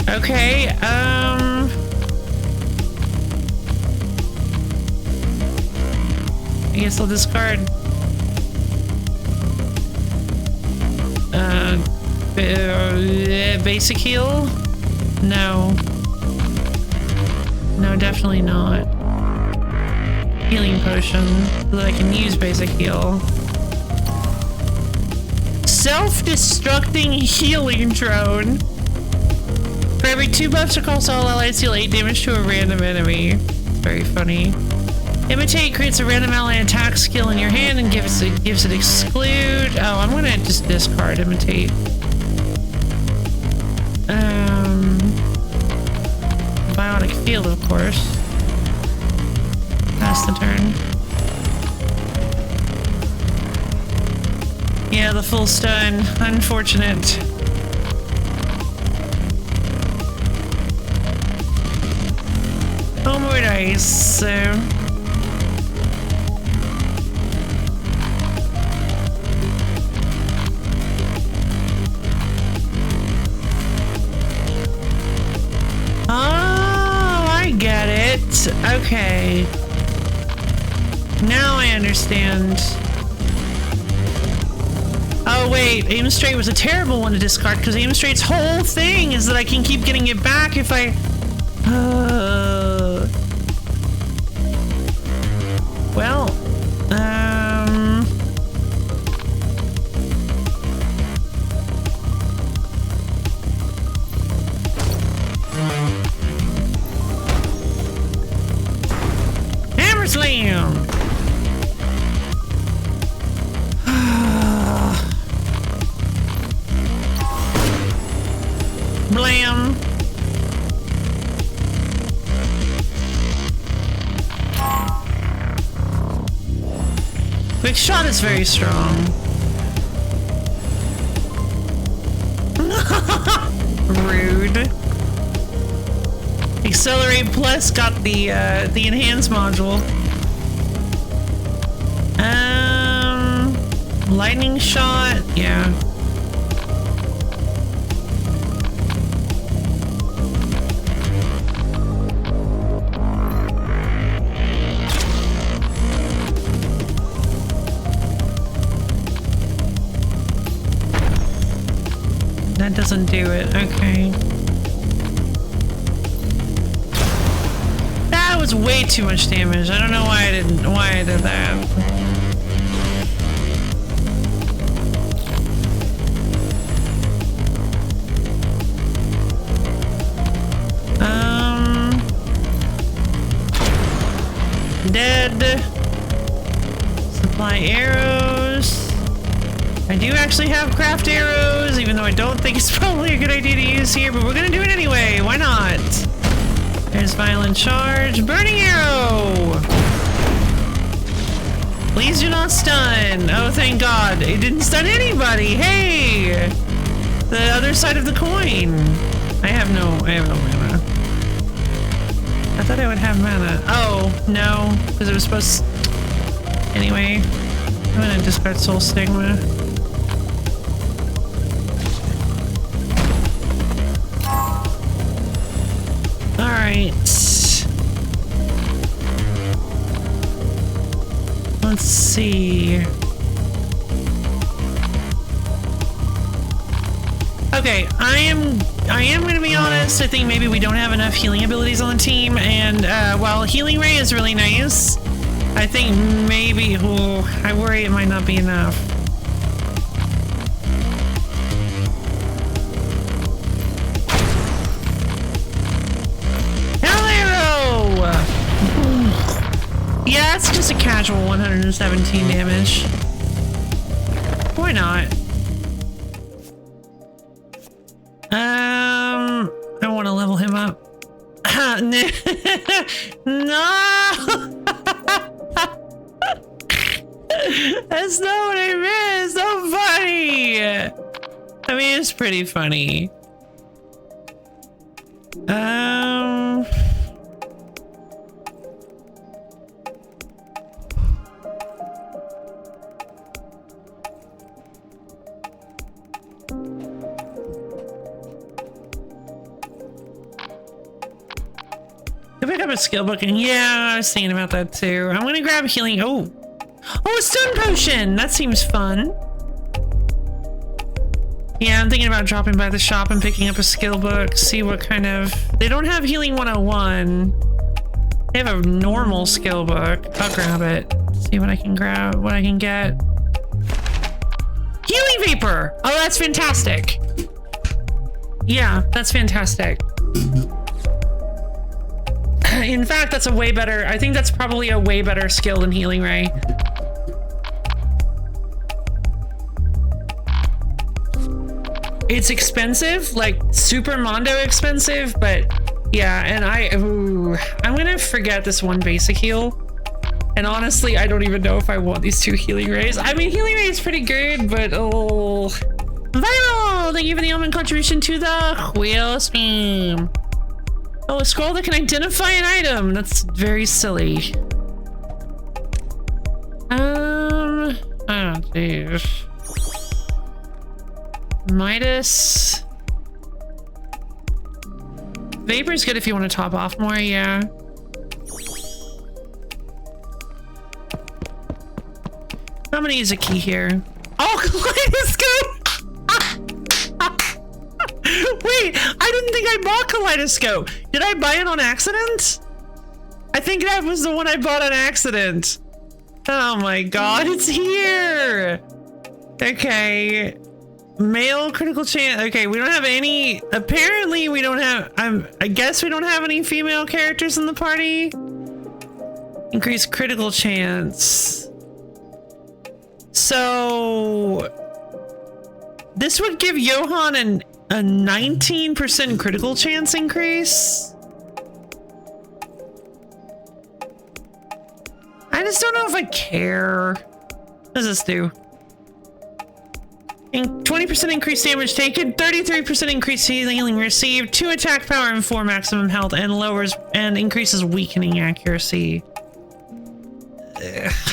Okay, I guess I'll discard. Basic heal? No. No, definitely not. Healing potion, so that I can use basic heal. Self-destructing healing drone. For every 2 buffs across all allies, deal 8 damage to a random enemy. Very funny. Imitate creates a random ally attack skill in your hand and gives it exclude. Oh, I'm gonna just discard imitate. Bionic field, of course. Pass the turn. Yeah, the full stun. Unfortunate. Oh, more dice. Get it. Okay. Now I understand. Oh wait, aim straight was a terrible one to discard because aim straight's whole thing is that I can keep getting it back if I... Well, Slam! Blam! Quick shot is very strong. Rude. Accelerate Plus got the enhance module. Lightning shot, yeah. That doesn't do it, okay. That was way too much damage. I don't know why I did that. Dead. Supply arrows. I do actually have craft arrows, even though I don't think it's probably a good idea to use here, but we're gonna do it anyway. Why not? There's violent charge. Burning arrow! Please do not stun. Oh, thank God. It didn't stun anybody. Hey! The other side of the coin. I have no mana. I thought I would have mana. Oh, no. Because it was supposed to... Anyway. I'm gonna discard Soul Stigma. Alright. Let's see. Okay, I am going to be honest. I think maybe we don't have enough healing abilities on the team, and while Healing Ray is really nice, I think maybe I worry it might not be enough. Hell arrow! Yeah, it's just a casual 117 damage. Why not? I want to level him up. No! That's not what I meant. It's so funny. I mean, it's pretty funny. I pick up a skill book, and yeah, I was thinking about that too. I'm gonna grab healing. Oh, a stun potion. That seems fun. Yeah, I'm thinking about dropping by the shop and picking up a skill book. See what kind of. They don't have healing 101. They have a normal skill book. I'll grab it. See what I can grab. What I can get. Healing vapor. Oh, that's fantastic. Yeah, that's fantastic. In fact, that's a way better. I think that's probably a way better skill than Healing Ray. It's expensive, like super mondo expensive, but yeah. And I'm gonna forget this one basic heal. And honestly, I don't even know if I want these 2 Healing Rays. I mean, Healing Ray is pretty good, but oh, viral! Thank you for the element contribution to the wheel stream. Oh, a scroll that can identify an item. That's very silly. Oh, jeez. Midas. Vapor's good if you want to top off more, yeah. I'm gonna use a key here. Oh, kaleidoscope! Wait, I didn't think I bought kaleidoscope. Did I buy it on accident? I think that was the one I bought on accident. Oh my god, it's here. Okay. Male critical chance. Okay, we don't have any. Apparently, we don't have. I guess we don't have any female characters in the party. Increased critical chance. So this would give Johan a 19% critical chance increase. I just don't know if I care. What does this do? 20% increased damage taken, 33% increased healing received, 2 attack power and 4 maximum health, and lowers and increases weakening accuracy.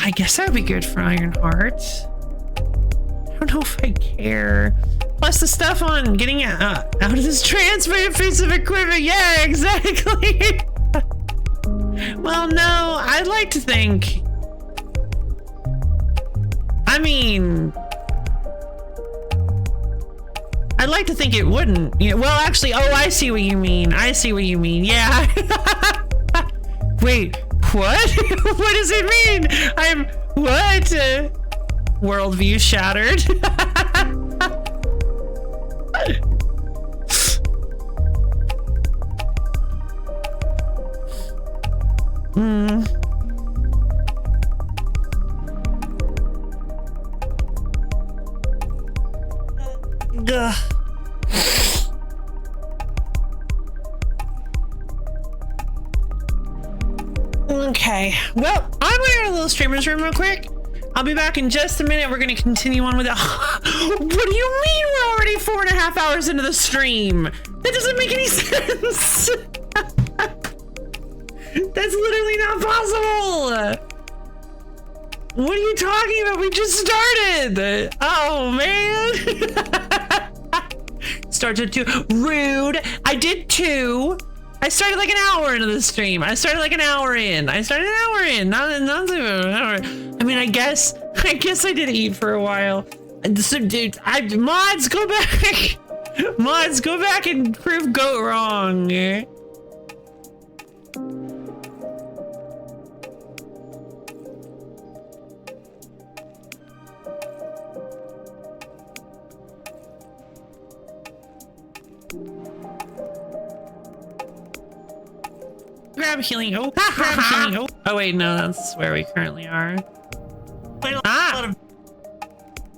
I guess that would be good for Ironheart. I don't know if I care. Plus the stuff on getting out of this transmitted piece of equipment. Yeah, exactly. Well, no, I'd like to think. I mean, I'd like to think it wouldn't. Yeah, well, actually, oh, I see what you mean. I see what you mean. Yeah. Wait, what? What does it mean? What? Worldview shattered. Ugh. Okay, well, I'm gonna go to the little streamer's room real quick. I'll be back in just a minute. We're gonna continue on with it. What do you mean we're already 4.5 hours into the stream? That doesn't make any sense. That's literally not possible. What are you talking about? We just started. Oh man. Started 2. Rude. I did 2. I started like an hour into the stream. I started like an hour in. Not even an hour. I mean, I guess I did eat for a while. So, dude, mods, go back. Mods, go back and prove goat wrong. Grab healing. Oh, grab healing. Oh. Oh wait, no, that's where we currently are. Ah.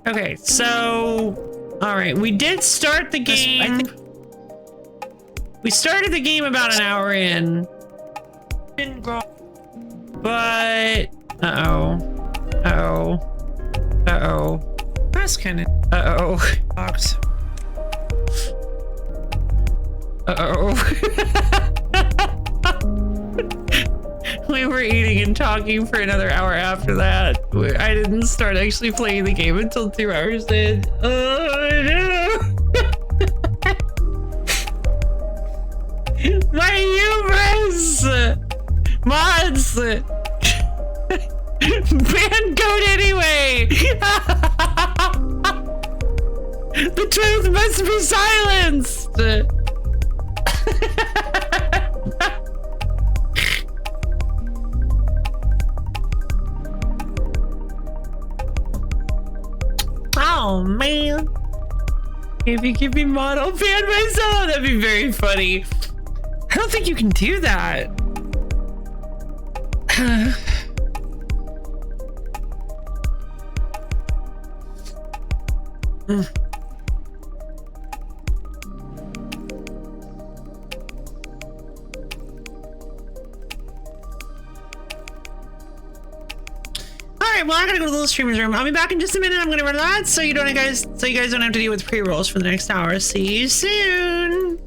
Okay, so all right, we did start the game. We started the game about an hour in. But that's kind of box. We were eating and talking for another hour after that. I didn't start actually playing the game until 2 hours in. Oh no! My hubris! Mods! Ban goat anyway! The truth must be silenced! Oh man. If you give me mod, I'll ban myself. That'd be very funny. I don't think you can do that. Alright, well, I'm gonna go to the little streamer's room. I'll be back in just a minute. I'm gonna run that so you guys don't have to deal with pre-rolls for the next hour. See you soon.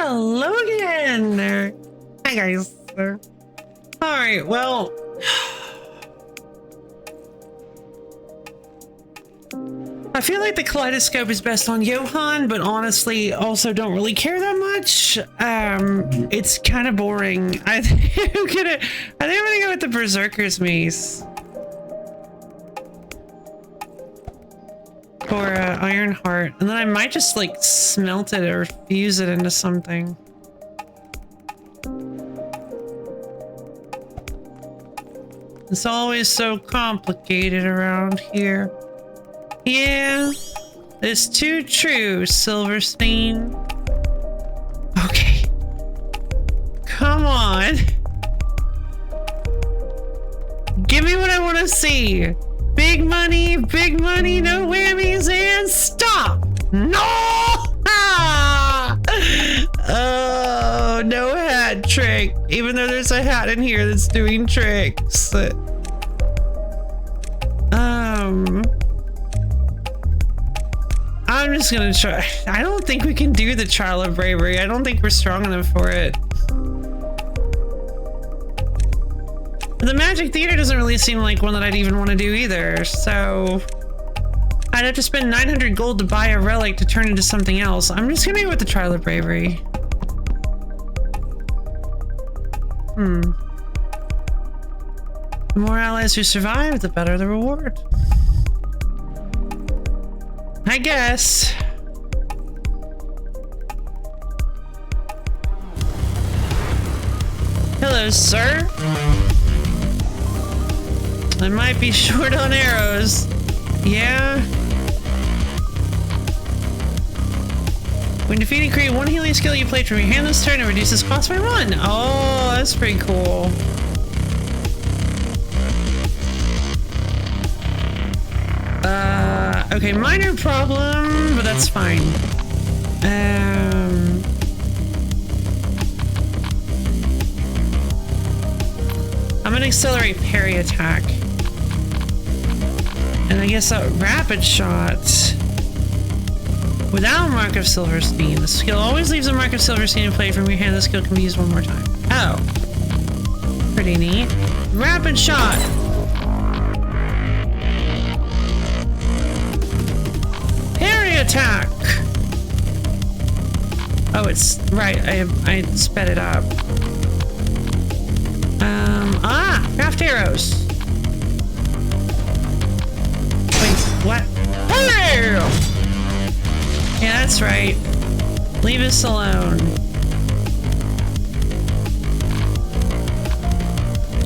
Hello again! Hi guys. Alright, well... I feel like the kaleidoscope is best on Johan, but honestly also don't really care that much. It's kind of boring. I think I'm gonna go with the Berserker's Mace. Or Iron Heart, and then I might just like smelt it or fuse it into something. It's always so complicated around here. Yeah, it's too true, Silverstein. Okay. Come on. Give me what I want to see. Big money, no whammies, and stop! No! Ah! Oh, no hat trick. Even though there's a hat in here that's doing tricks. I'm just gonna try. I don't think we can do the Trial of Bravery. I don't think we're strong enough for it. The Magic Theater doesn't really seem like one that I'd even want to do either, so... I'd have to spend 900 gold to buy a relic to turn into something else. I'm just gonna go with the Trial of Bravery. The more allies who survive, the better the reward. I guess. Hello, sir. I might be short on arrows. Yeah. When defeating, create one healing skill you played from your hand this turn and reduces cost by 1. Oh, that's pretty cool. Okay, minor problem, but that's fine. I'm gonna accelerate parry attack. And I guess a rapid shot without Mark of Silverstein. The skill always leaves a Mark of Silverstein in play from your hand. The skill can be used one more time. Oh. Pretty neat. Rapid shot. Parry attack. Oh, it's right. I sped it up. Craft arrows. Wait, what? Hey! Yeah, that's right. Leave us alone.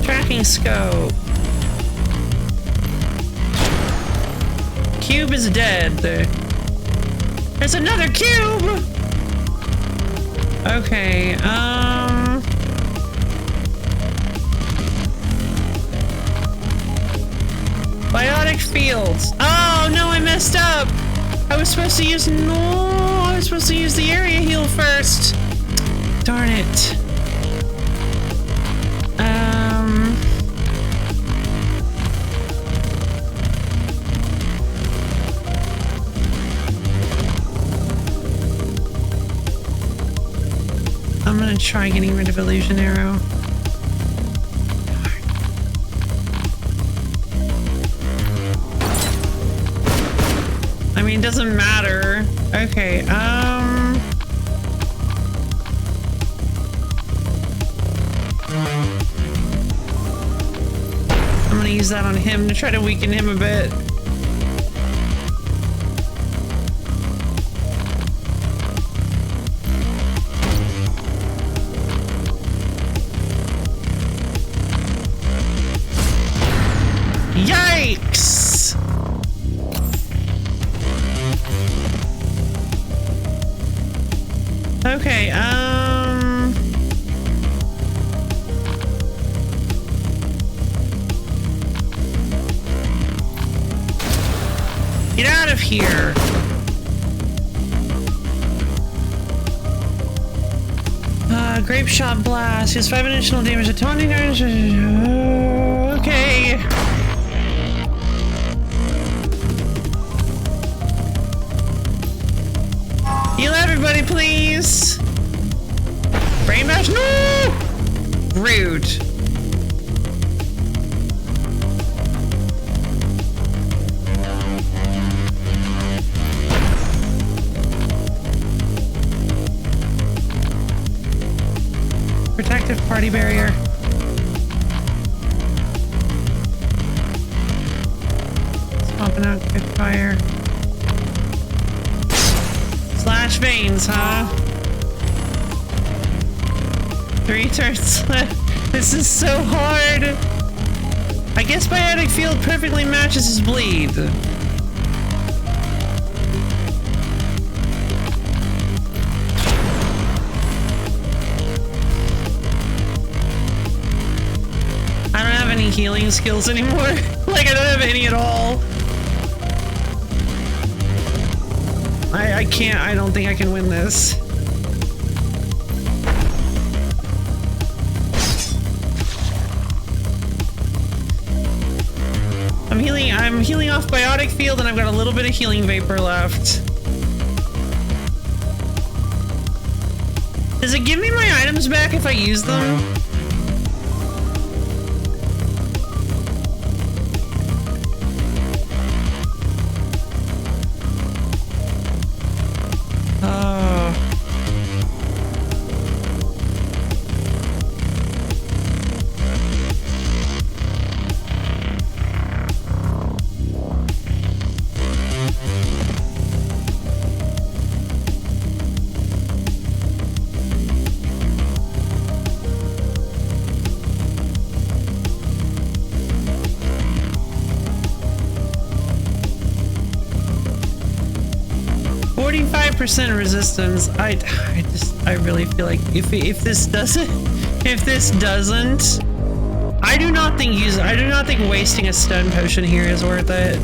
Tracking scope. cube is dead. There's another cube! Okay, Biotic fields. Oh no, I messed up! I was supposed to use the area heal first. Darn it. I'm gonna try getting rid of Illusion Arrow. I mean, it doesn't matter. Okay, I'm gonna use that on him to try to weaken him a bit. Yikes! Okay, get out of here! Grape Shot Blast. Has 5 additional damage to taunting damage. Okay. Heal everybody, please! Brain Mash, no! Rude. Protective party barrier. Swapping out good fire. Slash veins, huh? 3 turns left. This is so hard. I guess Biotic Field perfectly matches his bleed. I don't have any healing skills anymore. Like, I don't have any at all. I can't, I don't think I can win this. I'm healing off Biotic Field and I've got a little bit of healing vapor left. Does it give me my items back if I use them? Percent resistance. I really feel like if this doesn't, I do not think wasting a stun potion here is worth it.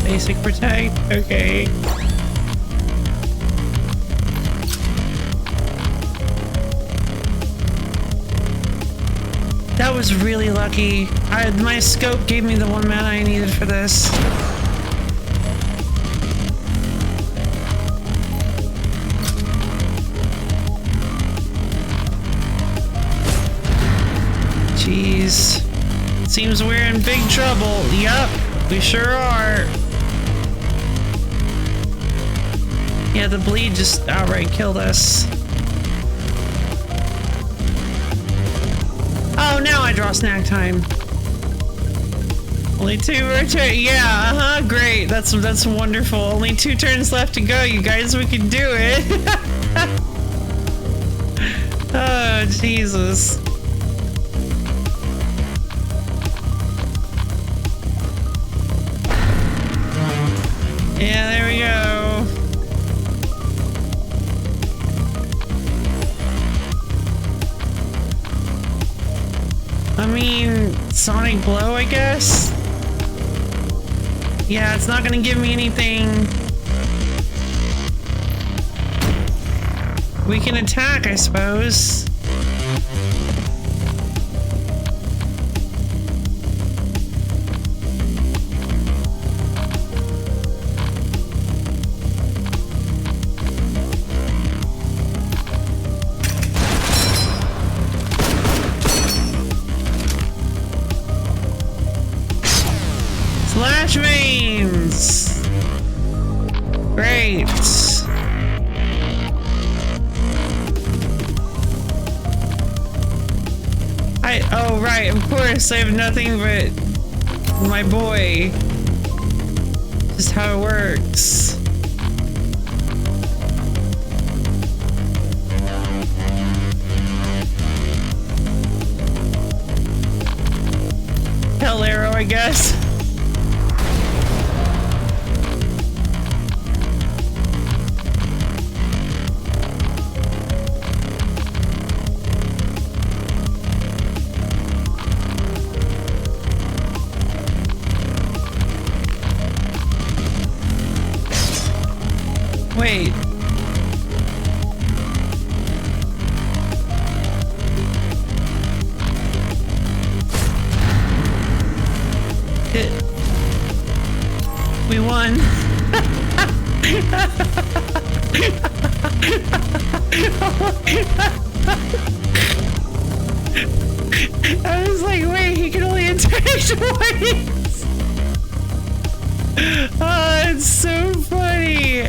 Basic protect, okay. That was really lucky. My scope gave me the 1 mana I needed for this. Jeez. Seems we're in big trouble. Yup, we sure are. Yeah, the bleed just outright killed us. now I draw snack time. Only 2 more turns. Yeah, great. That's wonderful. Only 2 turns left to go, you guys. We can do it. Oh, Jesus. Yeah, there we go. I mean, Sonic Blow, I guess? Yeah, it's not gonna give me anything. We can attack, I suppose. Slash veins! Great. Oh right, of course, I have nothing but my boy. Just how it works. Hell arrow, I guess. Wait. We won. I was like, wait, he can only attack twice. Oh, it's so funny.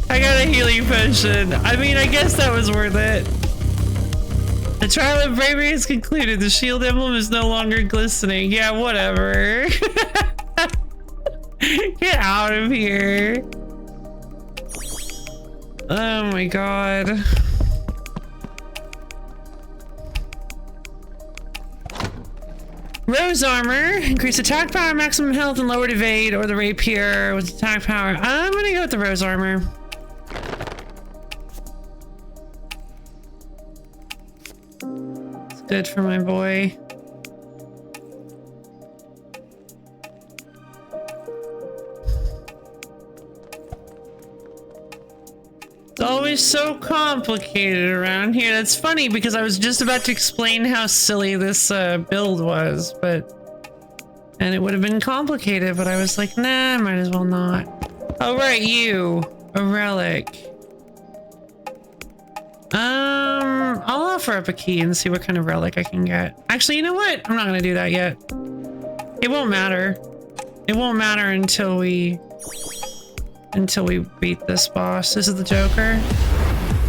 I got a healing potion. I mean, I guess that was worth it. The trial of bravery is concluded. The shield emblem is no longer glistening. Yeah, whatever. Get out of here. Oh my god. Rose armor. Increase attack power, maximum health, and lowered evade, or the rapier with attack power. I'm gonna go with the rose armor. It's good for my boy. It's always so complicated around here. That's funny because I was just about to explain how silly this build was, and it would have been complicated, but I was like, nah, might as well not. Oh, right, you. A relic. I'll offer up a key and see what kind of relic I can get. Actually, you know what? I'm not gonna do that yet. It won't matter. It won't matter until we beat this boss. This is the Joker?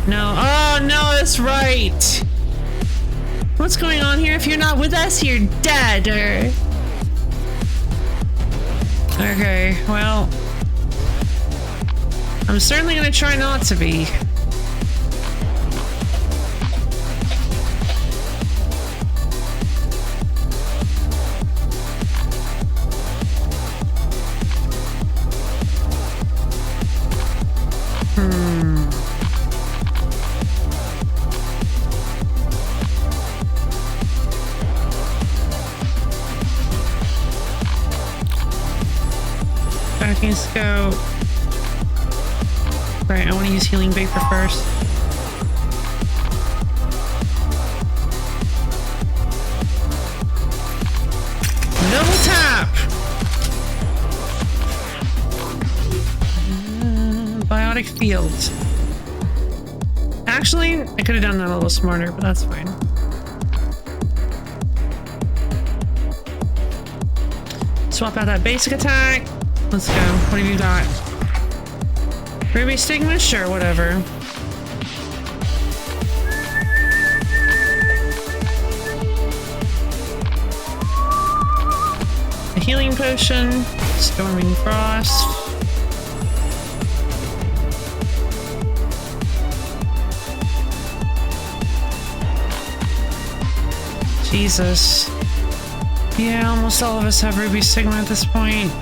No. Oh, no, that's right. What's going on here? If you're not with us, you're dead. Okay, well, I'm certainly gonna try not to be. Go. Right, I want to use healing vapor first. Double tap. Biotic field. Actually, I could have done that a little smarter, but that's fine. Swap out that basic attack. Let's go. What have you got? Ruby Stigma? Sure, whatever. healing potion. Storming Frost. Jesus. Yeah, almost all of us have Ruby Sigma at this point.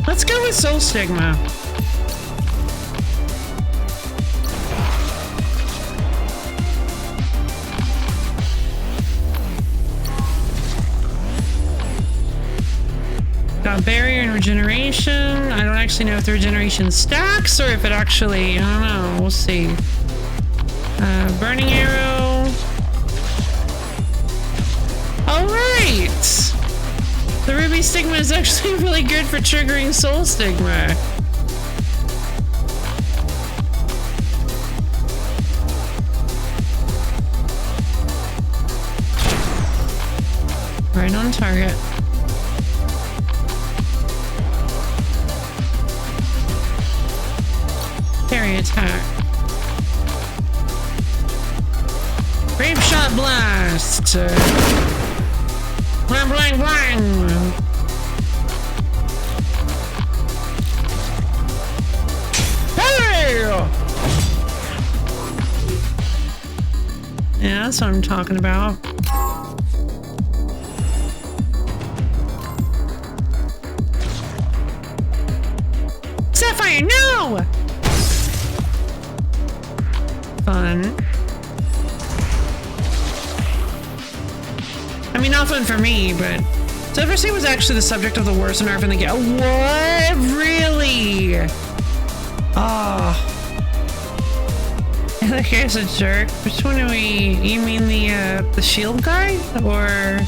Let's go with Soul Stigma. Got Barrier and Regeneration. I don't actually know if the regeneration stacks or if it actually, I don't know, we'll see. Burning Arrow. Alright! The Ruby Stigma is actually really good for triggering Soul Stigma. Right on target. Parry attack. Grape Shot Blast! Blang blang blang! Hey! Yeah, that's what I'm talking about. Sapphire, no! Fun. I mean, not fun for me, but Silver was actually the subject of the worst nerf in the game. What? Really? Oh. That guy's a jerk. Which one are we? You mean the shield guy? Or...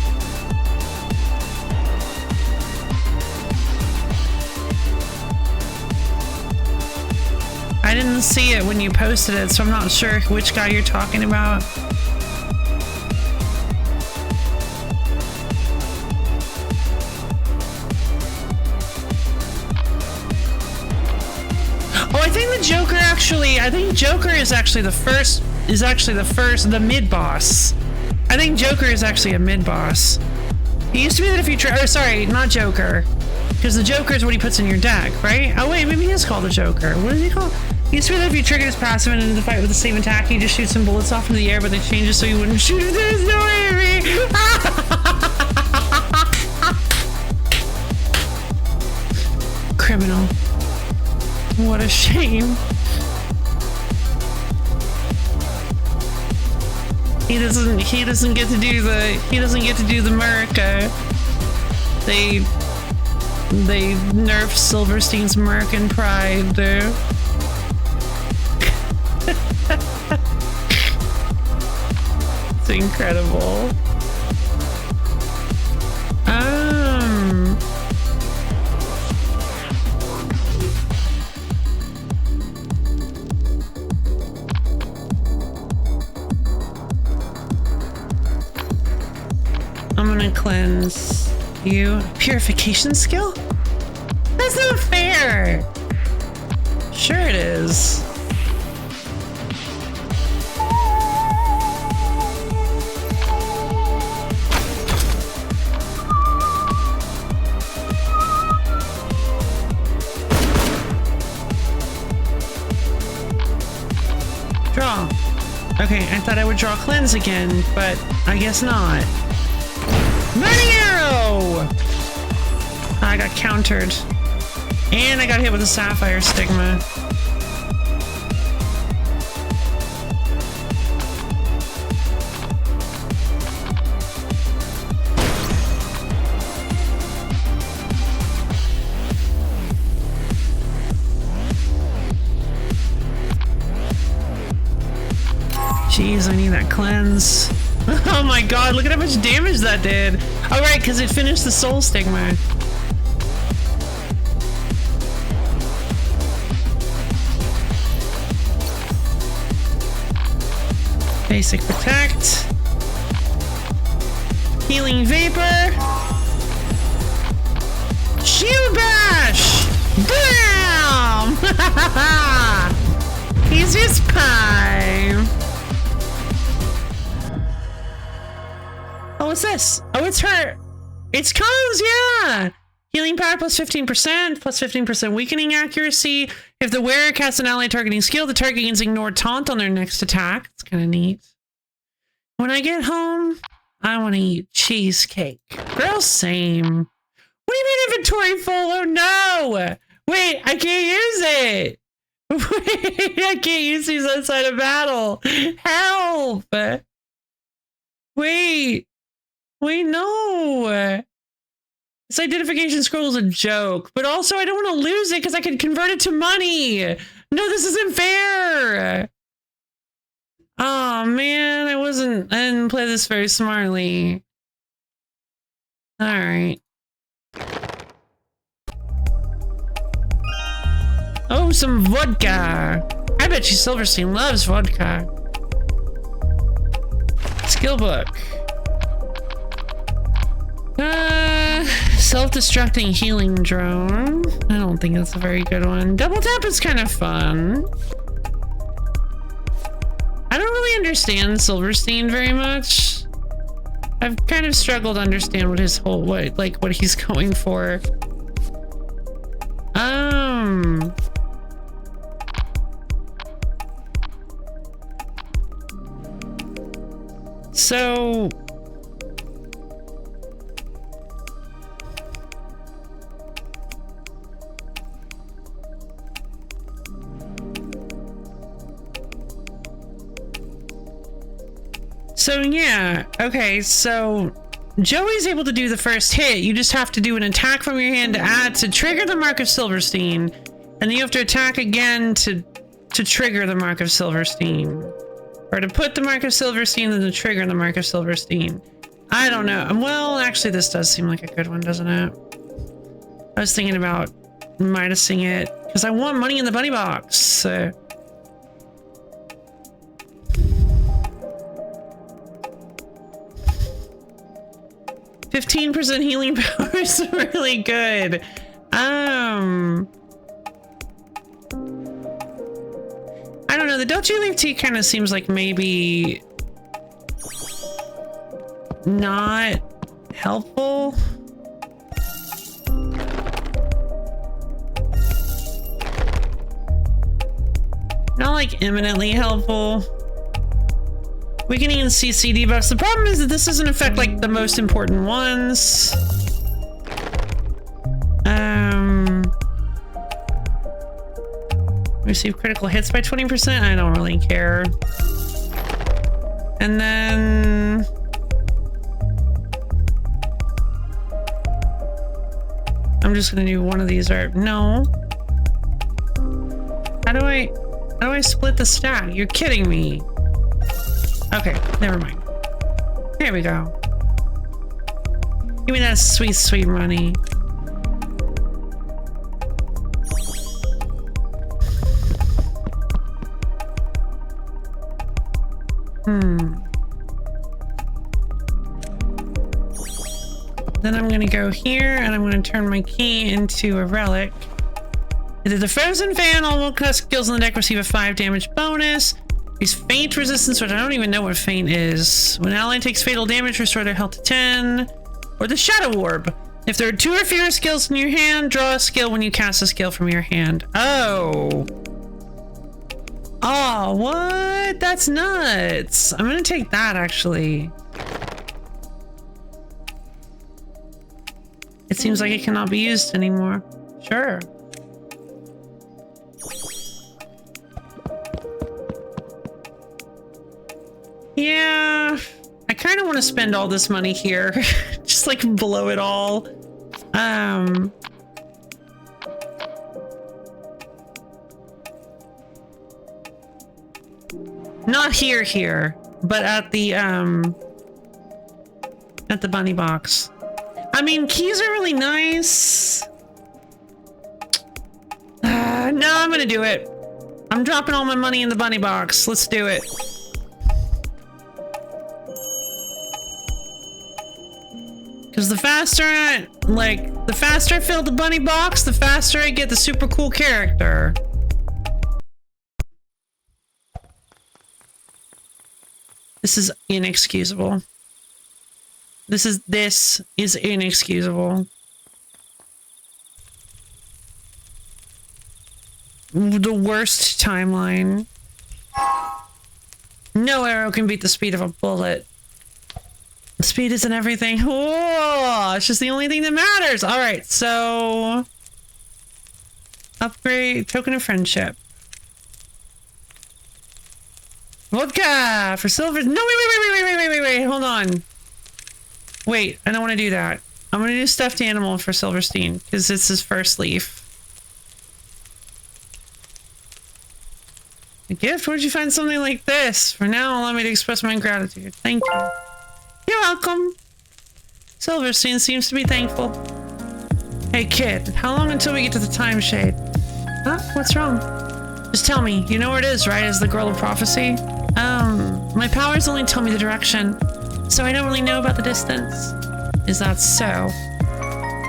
I didn't see it when you posted it, so I'm not sure which guy you're talking about. Oh, I think the Joker actually, I think Joker is actually the first, the mid-boss. I think Joker is actually a mid-boss. It used to be that if you try, or sorry, not Joker. Because the Joker is what he puts in your deck, right? Oh wait, maybe he is called a Joker. What is he called? He used to be that if you trigger his passive and into the fight with the same attack, he just shoots some bullets off into the air, but they change it so you wouldn't shoot if there's no enemy. Criminal. What a shame. He doesn't get to do the Merca. They nerfed Silverstein's Merc and Pride, dude. It's incredible. I'm gonna cleanse you. Purification skill? That's not fair! Sure it is. Draw. Okay, I thought I would draw cleanse again, but I guess not. Burning Arrow! I got countered. And I got hit with a Sapphire Stigma. Jeez, I need that cleanse. Oh my god, look at how much damage that did. Oh right, because it finished the Soul Stigma. Basic Protect. Healing Vapor. Shield Bash! Bam! He's just pie. Oh, what's this? Oh, it's her. It's Cone's, yeah. Healing power plus 15%, plus 15% weakening accuracy. If the wearer casts an ally targeting skill, the target gains ignore taunt on their next attack. It's kind of neat. When I get home, I want to eat cheesecake. Girl, same. What do you mean inventory full? Oh no! Wait, I can't use it! Wait, I can't use these outside of battle! Help! Wait! Wait, no! This identification scroll is a joke, but also I don't want to lose it because I can convert it to money! No, this isn't fair! Oh man, I didn't play this very smartly. Alright. Oh, some vodka. I bet you Silverstein loves vodka. Skill book. Self-destructing healing drone. I don't think that's a very good one. Double tap is kind of fun. I don't really understand Silverstein very much. I've kind of struggled to understand what his whole, what he's going for. So yeah, okay, so Joey's able to do the first hit. You just have to do an attack from your hand to add to trigger the mark of Silverstein, and then you have to attack again to trigger the mark of Silverstein, or to put the mark of Silverstein and to trigger the mark of Silverstein. I don't know. Well, actually, this does seem like a good one, doesn't it? I was thinking about minusing it because I want money in the bunny box. 15% healing power is really good. I don't know. The Don't You Leave tea kind of seems like maybe not helpful. Not like imminently helpful. Weakening and CC debuffs. The problem is that this doesn't affect like the most important ones. Receive critical hits by 20%. I don't really care. And then I'm just gonna do one of these. Or no. How do I split the stat? You're kidding me. Okay, never mind. There we go. Give me that sweet, sweet money. Then I'm gonna go here and I'm gonna turn my key into a relic. Either the frozen fan, all skills on the deck receive a 5 damage bonus. Use faint resistance, which I don't even know what faint is. When an ally takes fatal damage, restore their health to 10. Or the Shadow Orb. If there are 2 or fewer skills in your hand, draw a skill when you cast a skill from your hand. Oh. Oh, what? That's nuts. I'm gonna take that, actually. It seems like it cannot be used anymore. Sure. Yeah, I kind of want to spend all this money here. Just like blow it all. Not here, but at the bunny box. I mean, keys are really nice. No, I'm gonna do it. I'm dropping all my money in the bunny box. Let's do it. Because the faster I fill the bunny box, the faster I get the super cool character. This is inexcusable. This is inexcusable. The worst timeline. No arrow can beat the speed of a bullet. Speed isn't everything. Oh, it's just the only thing that matters. All right, so upgrade token of friendship. Vodka for silver. No, wait. Hold on. Wait, I don't want to do that. I'm going to do stuffed animal for Silverstein because it's his first leaf. A gift? Where'd you find something like this? For now, allow me to express my gratitude. Thank you. You're welcome. Silverstein seems to be thankful. Hey kid, how long until we get to the time shade? Huh? What's wrong? Just tell me. You know where it is, right? As the girl of prophecy? My powers only tell me the direction, so I don't really know about the distance. Is that so?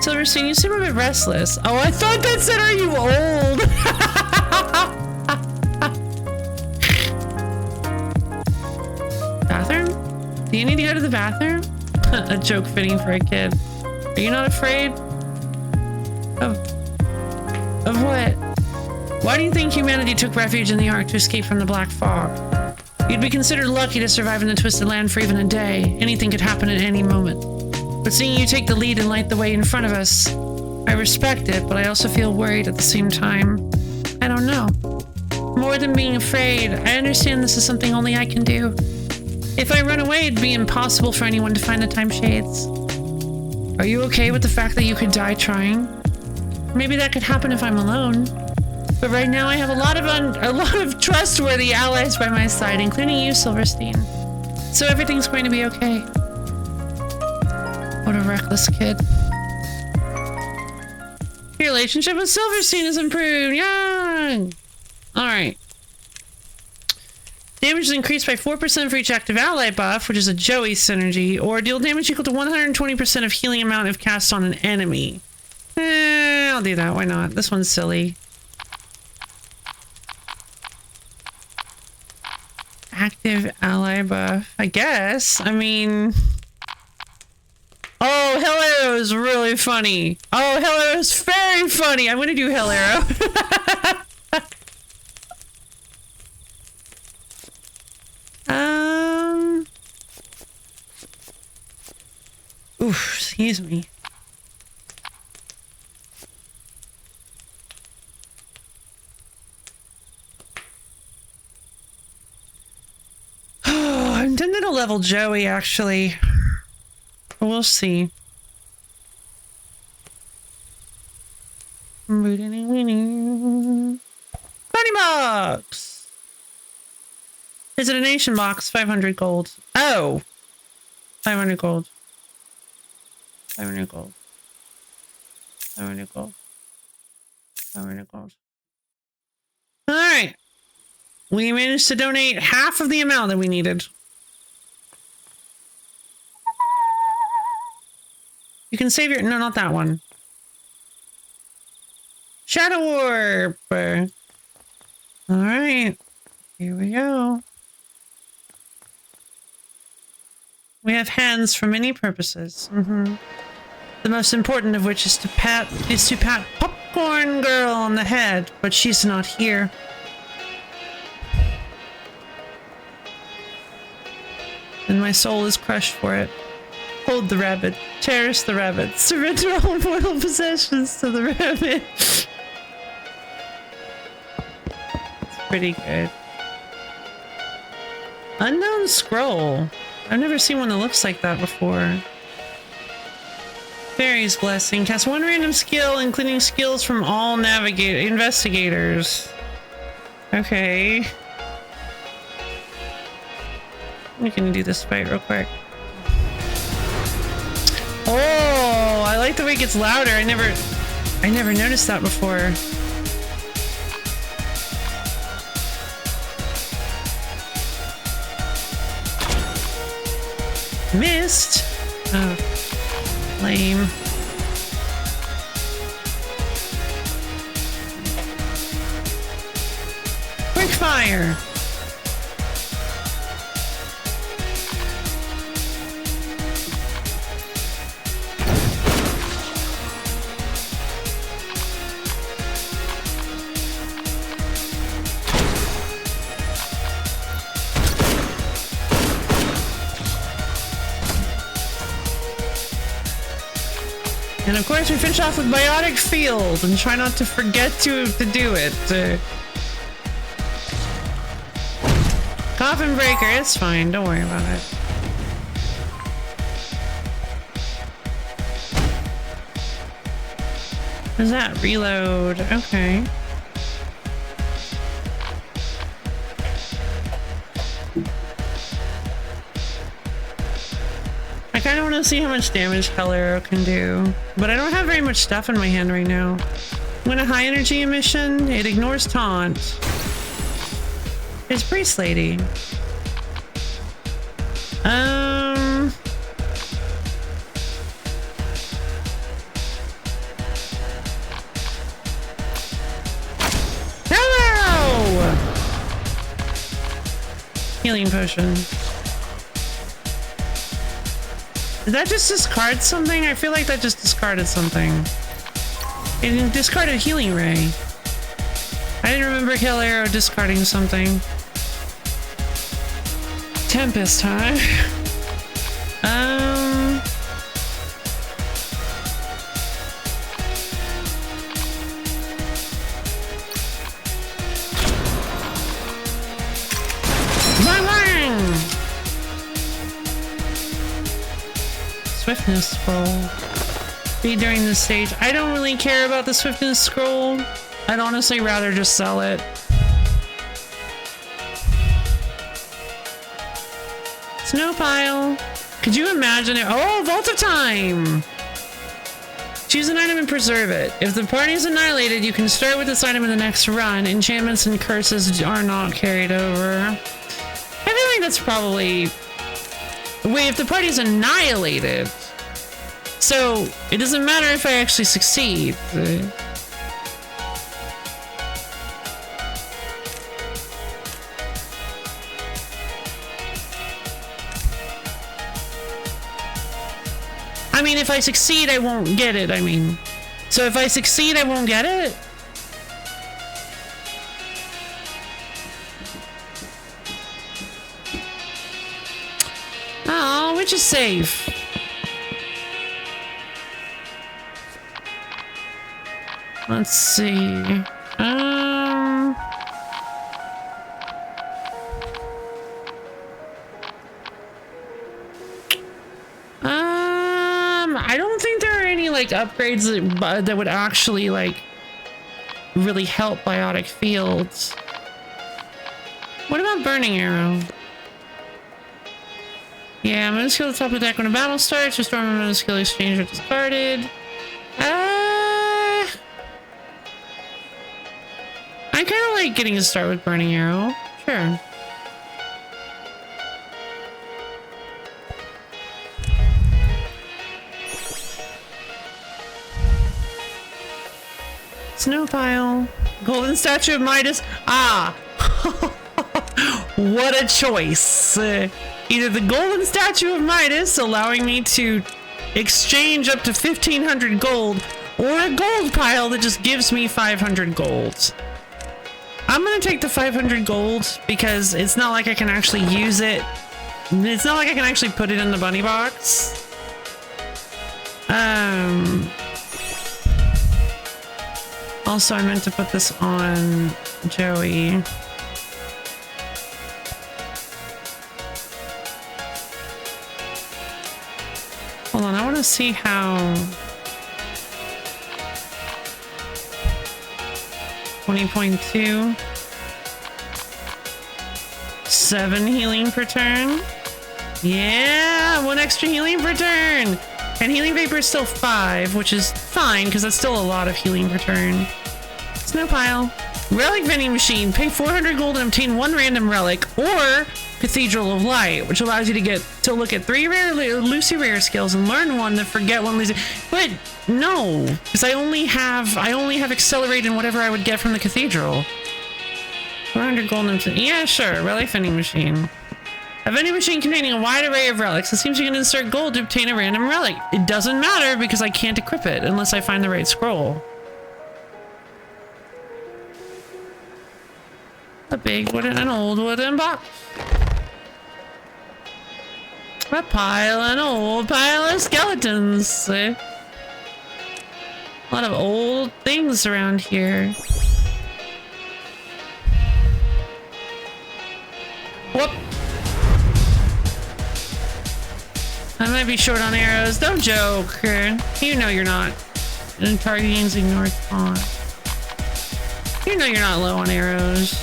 Silverstein, you seem a bit restless. Oh, I thought that said, are you old? Bathroom? Do you need to go to the bathroom? A joke fitting for a kid. Are you not afraid? Of what? Why do you think humanity took refuge in the Ark to escape from the Black Fog? You'd be considered lucky to survive in the Twisted Land for even a day. Anything could happen at any moment. But seeing you take the lead and light the way in front of us, I respect it, but I also feel worried at the same time. I don't know. More than being afraid, I understand this is something only I can do. If I run away, it'd be impossible for anyone to find the time shades. Are you okay with the fact that you could die trying? Maybe that could happen if I'm alone. But right now I have a lot of trustworthy allies by my side, including you, Silverstein. So everything's going to be okay. What a reckless kid. Your relationship with Silverstein has improved. Yay! Alright. Damage is increased by 4% for each active ally buff, which is a Joey synergy, or deal damage equal to 120% of healing amount if cast on an enemy. I'll do that. Why not? This one's silly. Active ally buff. I guess. I mean... Oh, Hell Arrow is really funny. Oh, Hell Arrow is very funny. I'm gonna do Hell Arrow. Oof, excuse me. I'm tempted to level Joey, actually. We'll see. 20 bucks! Is it a nation box? 500 gold. Oh! 500 gold. 500 gold. 500 gold. 500 gold. Alright. We managed to donate half of the amount that we needed. You can save your... No, not that one. Shadow Warp! Alright. Here we go. We have hands for many purposes. The most important of which is to pat Popcorn Girl on the head, but she's not here. And my soul is crushed for it. Hold the rabbit. Cherish the rabbit. Surrender all mortal possessions to the rabbit. It's pretty good. Unknown scroll. I've never seen one that looks like that before. Fairy's Blessing. Cast one random skill, including skills from all investigators. Okay. We can do this fight real quick. Oh, I like the way it gets louder. I never noticed that before. Missed. Oh, lame. Quick fire. And of course we finish off with Biotic Field and try not to forget to do it. Coffin Breaker, it's fine, don't worry about it. What is that? Reload, okay. I kind of want to see how much damage Hell Arrow can do, but I don't have very much stuff in my hand right now. I'm going to high energy emission. It ignores taunt. It's pretty slatey. Hello! Healing potion. Did that just discard something? I feel like that just discarded something. It discarded Healing Ray. I didn't remember Hell Arrow discarding something. Tempest, huh? Swiftness scroll. Be during this stage. I don't really care about the swiftness scroll. I'd honestly rather just sell it. Snow pile. Could you imagine it? Oh, Vault of Time! Choose an item and preserve it. If the party is annihilated, you can start with this item in the next run. Enchantments and curses are not carried over. I feel like that's probably... Wait, if the party's annihilated... So, it doesn't matter if I actually succeed. I mean, if I succeed, I won't get it, I mean. So if I succeed, I won't get it? Oh, which is safe. Let's see. I don't think there are any like upgrades that would actually like really help Biotic Fields. What about Burning Arrow? Yeah, I'm gonna skill the top of the deck when a battle starts. Restore my skill exchange or discarded. I kind of like getting a start with Burning Arrow. Sure. Snow pile. Golden Statue of Midas. Ah! What a choice. Either the Golden Statue of Midas, allowing me to exchange up to 1,500 gold, or a gold pile that just gives me 500 gold. I'm gonna take the 500 gold because it's not like I can actually use it. It's not like I can actually put it in the bunny box. Also, I meant to put this on Joey. Hold on, I want to see how... 20.2. 7 healing per turn. Yeah, 1 extra healing per turn. And healing vapor is still 5, which is fine because that's still a lot of healing per turn. Snow pile. Relic vending machine. Pay 400 gold and obtain 1 random relic, or Cathedral of Light, which allows you to look at 3 rare Lucy rare skills and learn 1 to forget 1 Lucy. But no, because I only have accelerate in whatever I would get from the cathedral. 400 gold and yeah, sure. Relic vending machine. A vending machine containing a wide array of relics. It seems you can insert gold to obtain a random relic. It doesn't matter because I can't equip it unless I find the right scroll. A big wooden, an old wooden box. A pile, an old pile of skeletons. A lot of old things around here. Whoop! I might be short on arrows. Don't joke. You know you're not. And target gains ignore taunt. You know you're not low on arrows.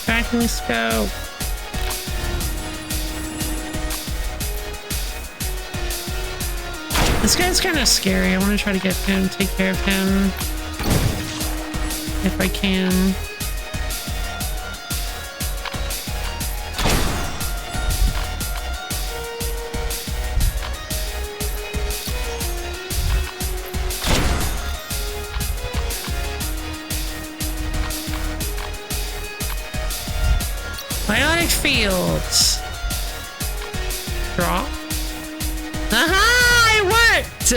Tracking scope. This guy's kind of scary. I want to try to get him, take care of him. If I can. Bionic fields. Draw. Aha! It worked!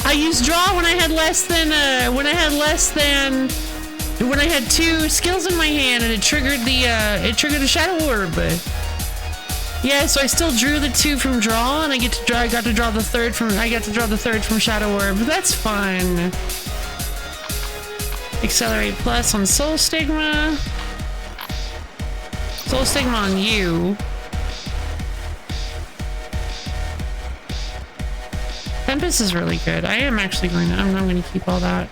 I used draw when I had when I had 2 skills in my hand, and it triggered the shadow orb. Yeah, so I still drew the 2 from draw, and I got to draw the third from shadow orb. That's fun. Accelerate plus on soul stigma. Soul stigma on you. Tempest is really good. I am actually I'm going to keep all that.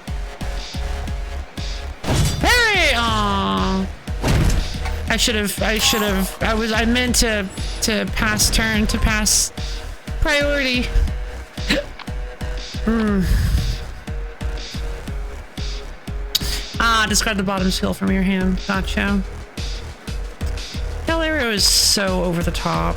Hey! Aww. I meant to pass turn, to pass priority. Ah, discard the bottom skill from your hand. Gotcha. Hell arrow is so over the top.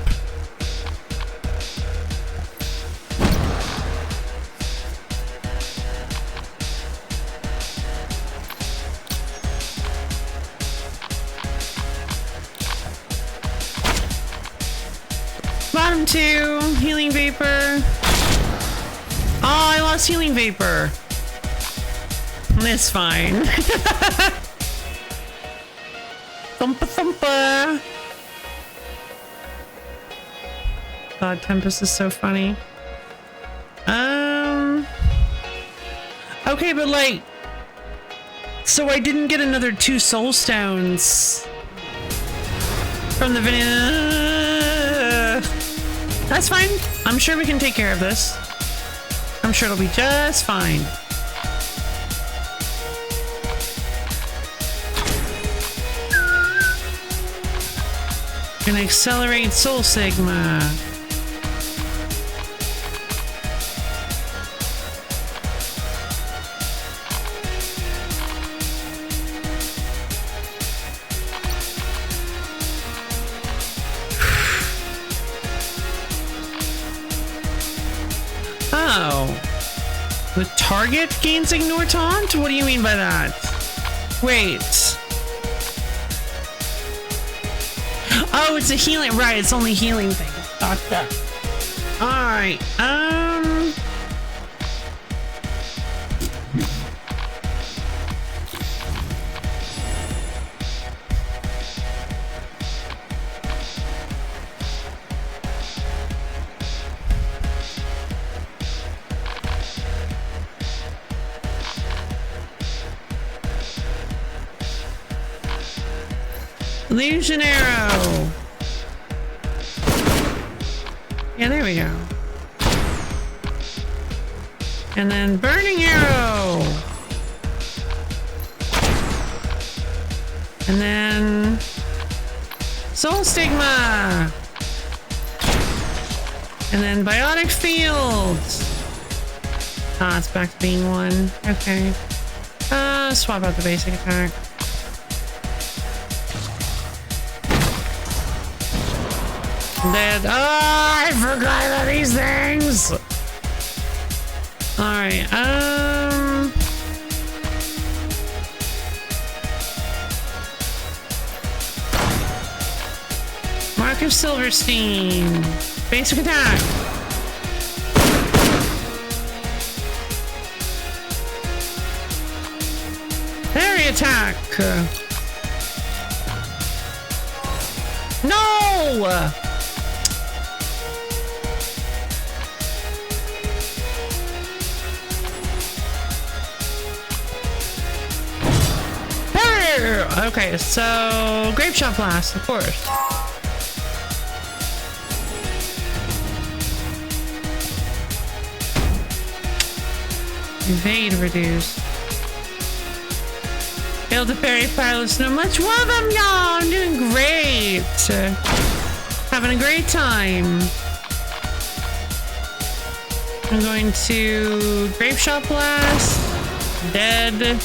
Bottom 2, healing vapor. Oh, I lost healing vapor. It's fine. Thumpa thumpa. God, Tempest is so funny. Okay, but like, so I didn't get another 2 soul stones from the vanilla. That's fine. I'm sure we can take care of this. I'm sure it'll be just fine. Gonna accelerate Soul Sigma. Oh. The target gains ignore taunt? What do you mean by that? Wait. Oh, it's a healing. Right, it's only healing thing. Gotcha. Alright, Illusion arrow. Yeah, there we go. And then burning arrow. And then soul stigma. And then biotic fields. Ah, it's back to being 1. Okay. Swap out the basic attack. Dead. Oh, I forgot about these things. All right. Mark of Silverstein. Basic attack. Parry attack. No! Okay, so grape shot blast, of course. Evade reduce. Failed to parry fire snow. Much welcome, y'all. I'm doing great. Having a great time. I'm going to grape shot blast. Dead.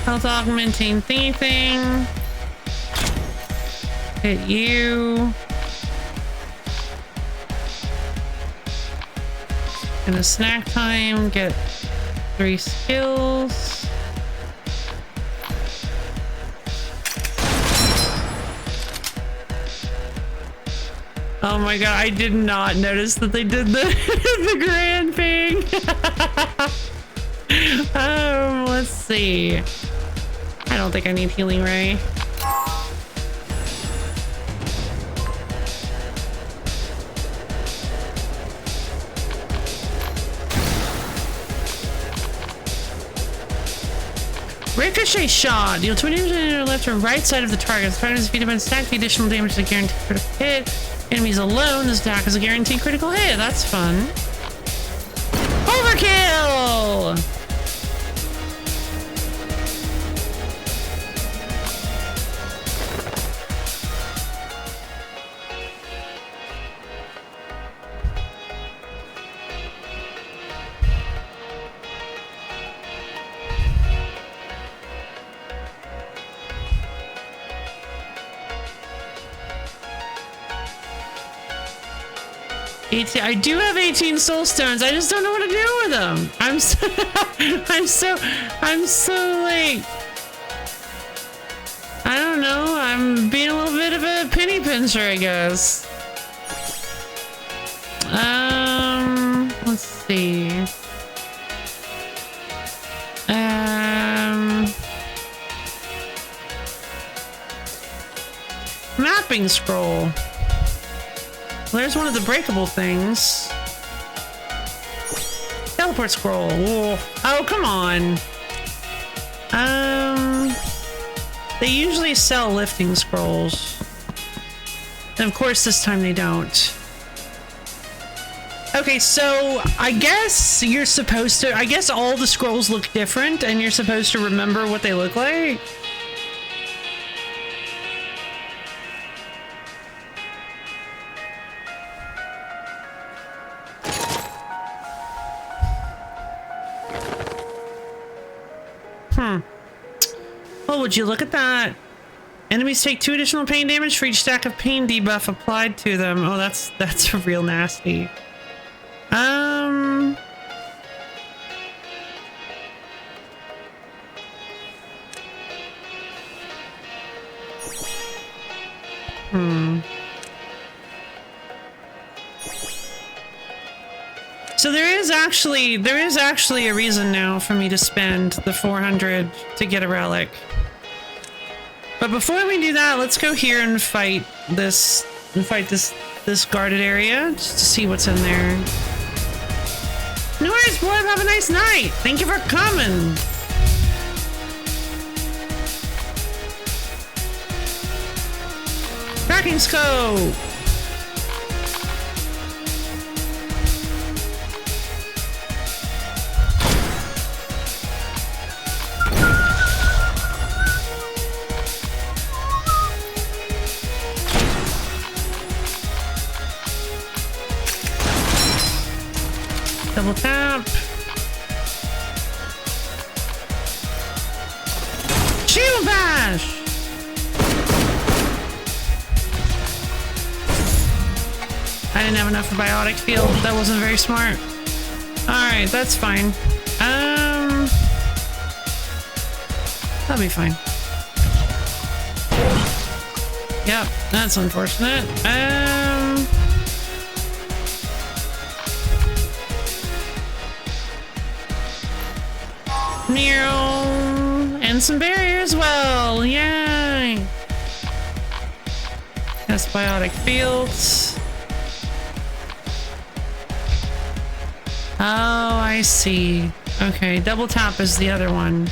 Health augmenting thingy thing. Hit you. In a snack time, get 3 skills. Oh my god, I did not notice that they did the the grand thing. Let's see. I don't think I need healing ray. Ricochet shot. Deal 20% on your left or right side of the target. The target is defeated by stack. The additional damage is a guaranteed critical hit. Enemies alone. This attack is a guaranteed critical hit. That's fun. Overkill! I do have 18 soul stones. I just don't know what to do with them. I'm so like, I don't know. I'm being a little bit of a penny pincher, I guess. Let's see. Mapping scroll. Well, there's one of the breakable things. Teleport scroll. Whoa. Oh, come on. They usually sell lifting scrolls. And of course, this time they don't. Okay, so I guess you're supposed to... I guess all the scrolls look different, and you're supposed to remember what they look like. Oh, would you look at that? Enemies take 2 additional pain damage for each stack of pain debuff applied to them. Oh, that's real nasty. So there is actually a reason now for me to spend the 400 to get a relic. But before we do that, let's go here and fight this guarded area just to see what's in there. No worries, boy. Have a nice night. Thank you for coming. Tracking scope. Double tap. Shield bash. I didn't have enough for biotic field. That wasn't very smart. Alright, that's fine. That'll be fine. Yep, that's unfortunate. And some barrier as well. Yay! That's biotic fields. Oh, I see. Okay, double tap is the other one.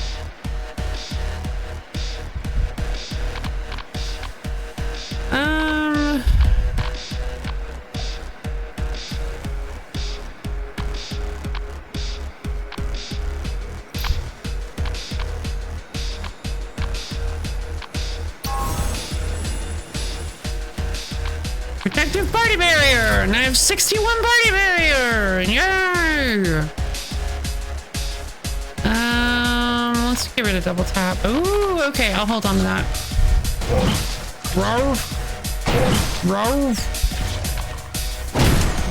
Protective party barrier, and I have 61 party barrier. Yay! Let's get rid of double tap. Ooh, okay, I'll hold on to that. Rove.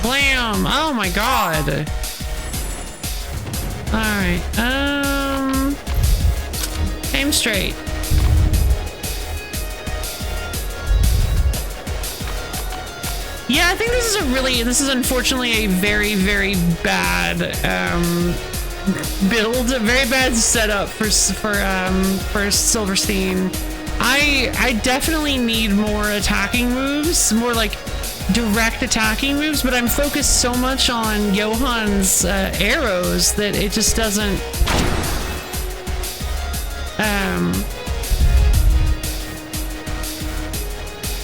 Blam! Oh my god. Alright, aim straight. Yeah, I think this is unfortunately a very, very bad build, a very bad setup for Silverstein. I definitely need more attacking moves, more like direct attacking moves, but I'm focused so much on Johan's arrows that it just doesn't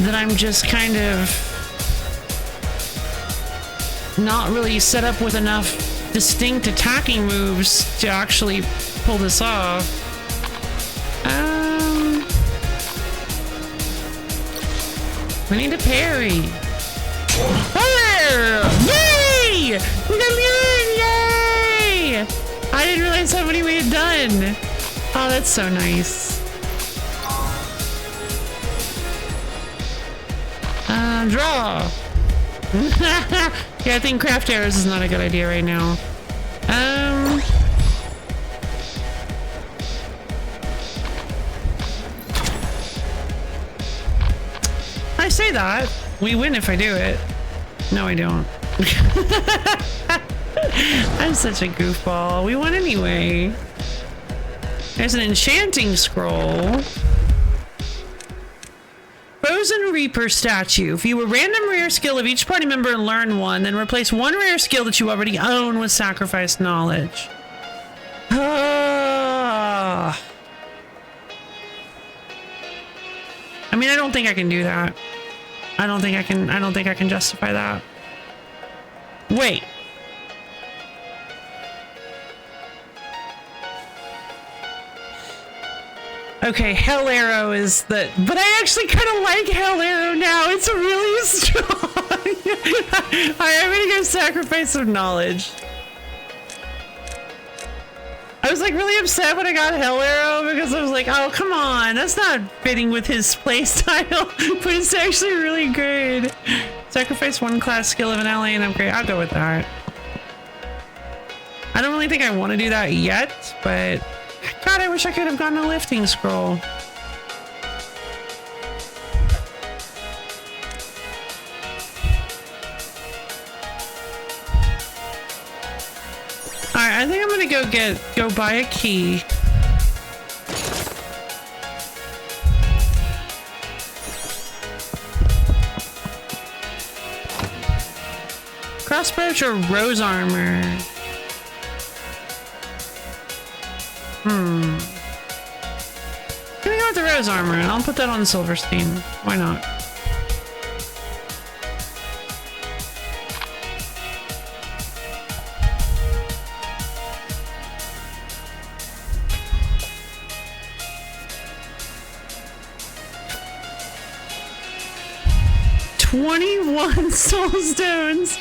that I'm just kind of not really set up with enough distinct attacking moves to actually pull this off. We need a parry. Oh! Yay! We got Leon! Yay! I didn't realize how many we had done. Oh, that's so nice. Draw. Yeah, I think craft arrows is not a good idea right now. I say that. We win if I do it. No, I don't. I'm such a goofball. We won anyway. There's an enchanting scroll. Frozen Reaper statue. View a random rare skill of each party member and learn one, then replace one rare skill that you already own with sacrificed knowledge. I mean, I don't think I can do that. I don't think I can justify that. Wait. Okay, Hell Arrow is the... But I actually kind of like Hell Arrow now. It's really strong. I'm gonna go Sacrifice of Knowledge. I was like really upset when I got Hell Arrow because I was like, oh, come on. That's not fitting with his playstyle. But it's actually really good. Sacrifice one class skill of an ally and upgrade. I'll go with that. I don't really think I want to do that yet, but... God, I wish I could have gotten a lifting scroll. Alright, I think I'm gonna go buy a key. Crossbow or rose armor? I'm gonna go with the rose armor and I'll put that on Silverstein. Why not? $21 soul stones.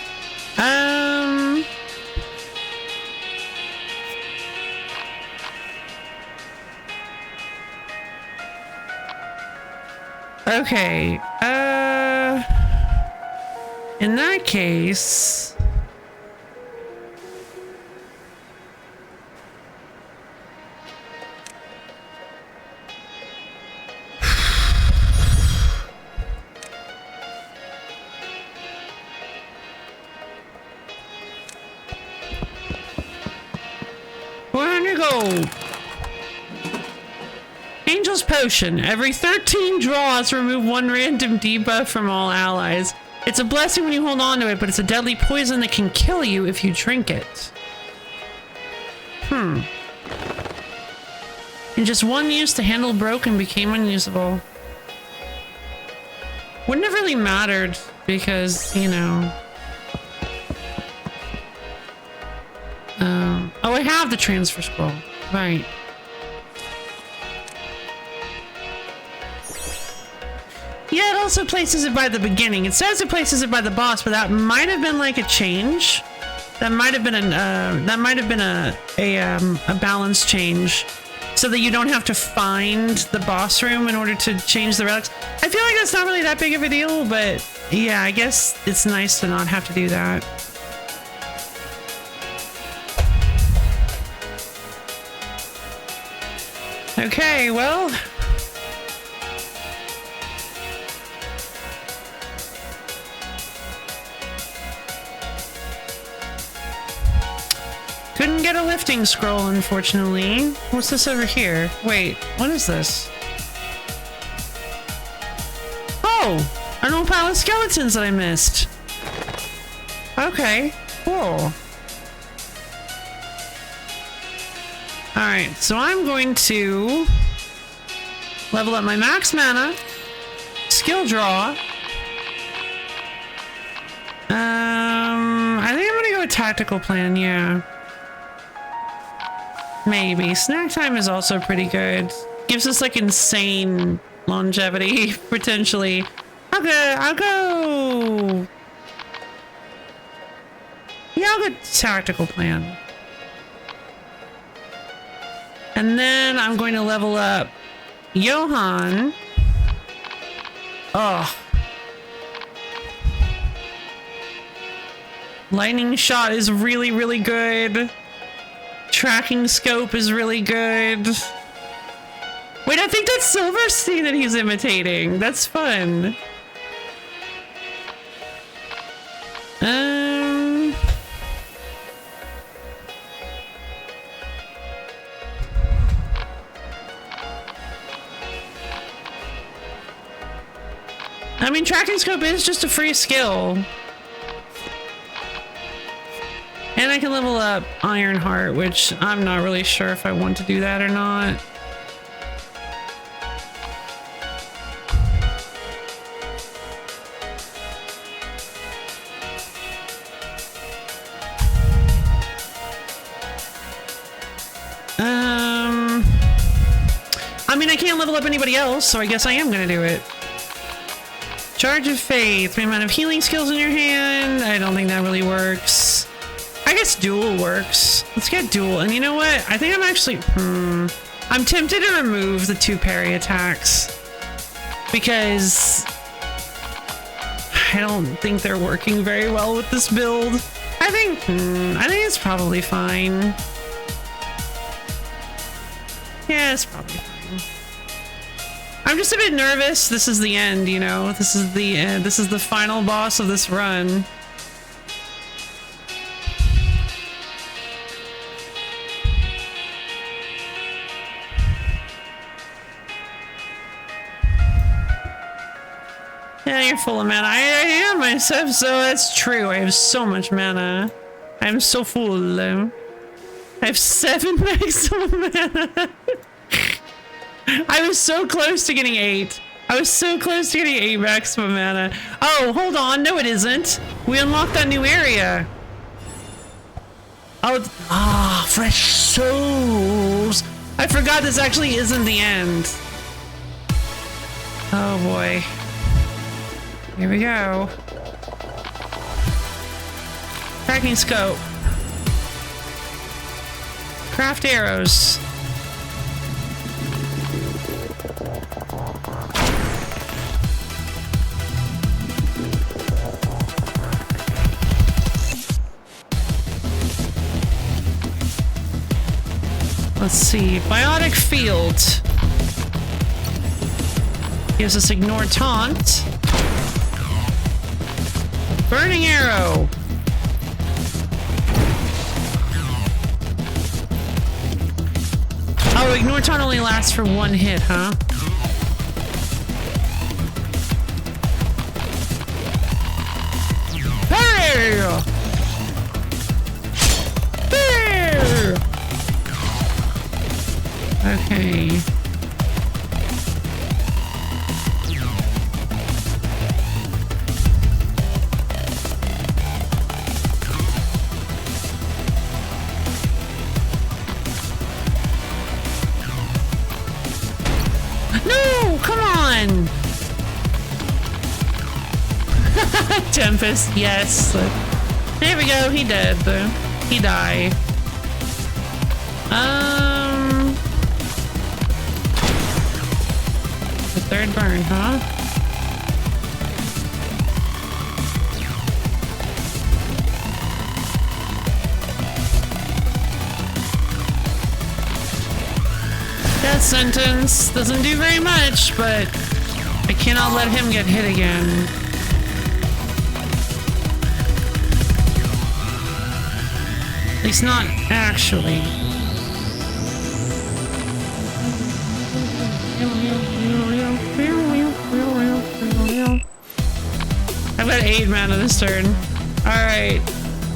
Okay, in that case, $400 gold. Angel's Potion. Every 13 draws, remove 1 random debuff from all allies. It's a blessing when you hold on to it, but it's a deadly poison that can kill you if you drink it. In just 1 use, the handle broke and became unusable. Wouldn't have really mattered because, you know... oh, I have the transfer scroll. Right. Yeah, it also places it by the beginning. It says it places it by the boss, but that might have been like a change. That might have been a balance change, so that you don't have to find the boss room in order to change the relics. I feel like that's not really that big of a deal, but yeah, I guess it's nice to not have to do that. Okay, well. Couldn't get a lifting scroll, unfortunately. What's this over here? Wait, what is this? Oh! An old pile of skeletons that I missed. Okay, cool. Alright, so I'm going to level up my max mana, skill draw. I think I'm gonna go with tactical plan, yeah. Maybe. Snack time is also pretty good. Gives us like insane longevity, potentially. Okay, I'll go... yeah, I'll go tactical plan. And then I'm going to level up Johann. Oh. Lightning shot is really, really good. Tracking scope is really good. Wait, I think that's Silverstein that he's imitating. That's fun. I mean, tracking scope is just a free skill. And I can level up Ironheart, which I'm not really sure if I want to do that or not. I mean, I can't level up anybody else, so I guess I am gonna do it. Charge of Faith, 3 amount of healing skills in your hand. I don't think that really works. I guess duel works. Let's get duel. And you know what? I think I'm actually... I'm tempted to remove the 2 parry attacks. Because... I don't think they're working very well with this build. I think it's probably fine. Yeah, it's probably fine. I'm just a bit nervous. This is the end, you know? This is the end. This is the final boss of this run. Yeah, you're full of mana. I am myself, so that's true. I have so much mana. I'm so full. I have 7 maximum mana. I was so close to getting 8. I was so close to getting 8 maximum mana. Oh, hold on. No, it isn't. We unlocked that new area. Oh, fresh souls. I forgot this actually isn't the end. Oh, boy. Here we go. Tracking scope. Craft arrows. Let's see. Biotic Field. Gives us Ignore Taunt. Burning Arrow. Oh, Ignore Taunt only lasts for one hit, huh? Hey! Hey! Okay. No! Come on! Tempest, yes. There we go, he dead. He died. The third burn, huh? Death sentence doesn't do very much, but I cannot let him get hit again. At least not actually. I've got 8 mana this turn. Alright.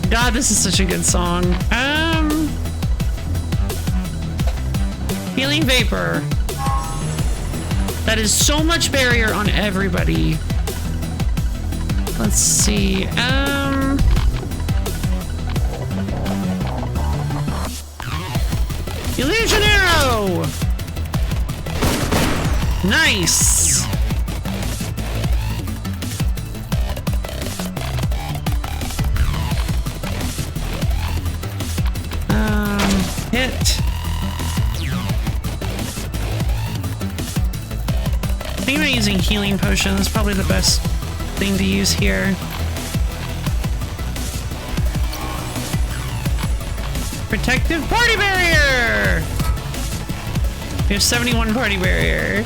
God, this is such a good song. Healing Vapor. That is so much barrier on everybody. Let's see. Illusion Arrow! Nice! Hit. I think I'm using healing potion. That's probably the best thing to use here. Protective party barrier! We have 71 party barrier.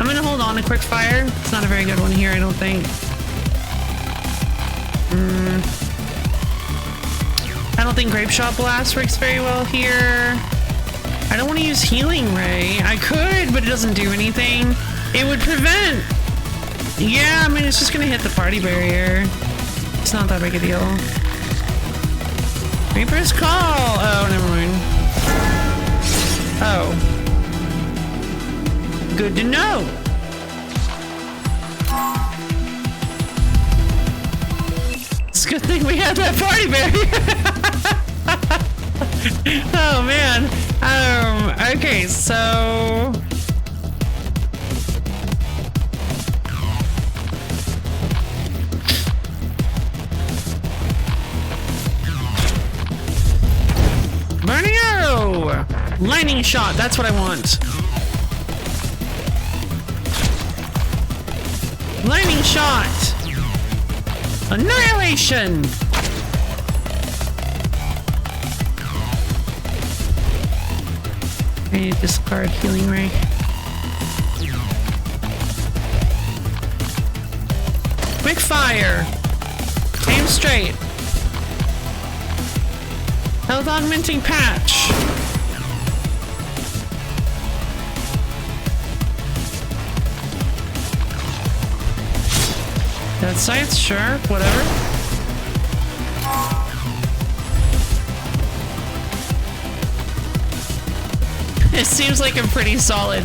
I'm gonna hold on to quick fire. It's not a very good one here, I don't think. I don't think Grape Shot Blast works very well here. I don't want to use Healing Ray. I could, but it doesn't do anything. It would prevent. Yeah, I mean, it's just gonna hit the party barrier. It's not that big a deal. Reaper's Call! Oh, never mind. Oh. Good to know! It's a good thing we have that party barrier! Oh, man. Okay, so... Burning Arrow! Lightning Shot, that's what I want. Lightning Shot! Annihilation! I need to discard Healing Ray. Quick Fire! Aim straight. Health Augmenting Patch. Dead Sights, sure, whatever. It seems like a pretty solid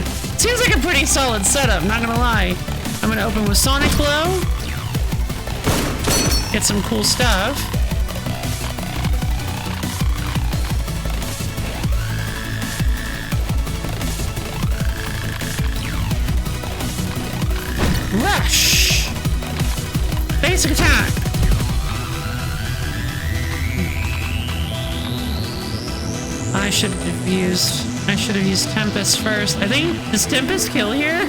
setup, not gonna lie. I'm gonna open with Sonic Glow. Get some cool stuff. Rush! Basic attack! I should have used Tempest first. I think, does Tempest kill here?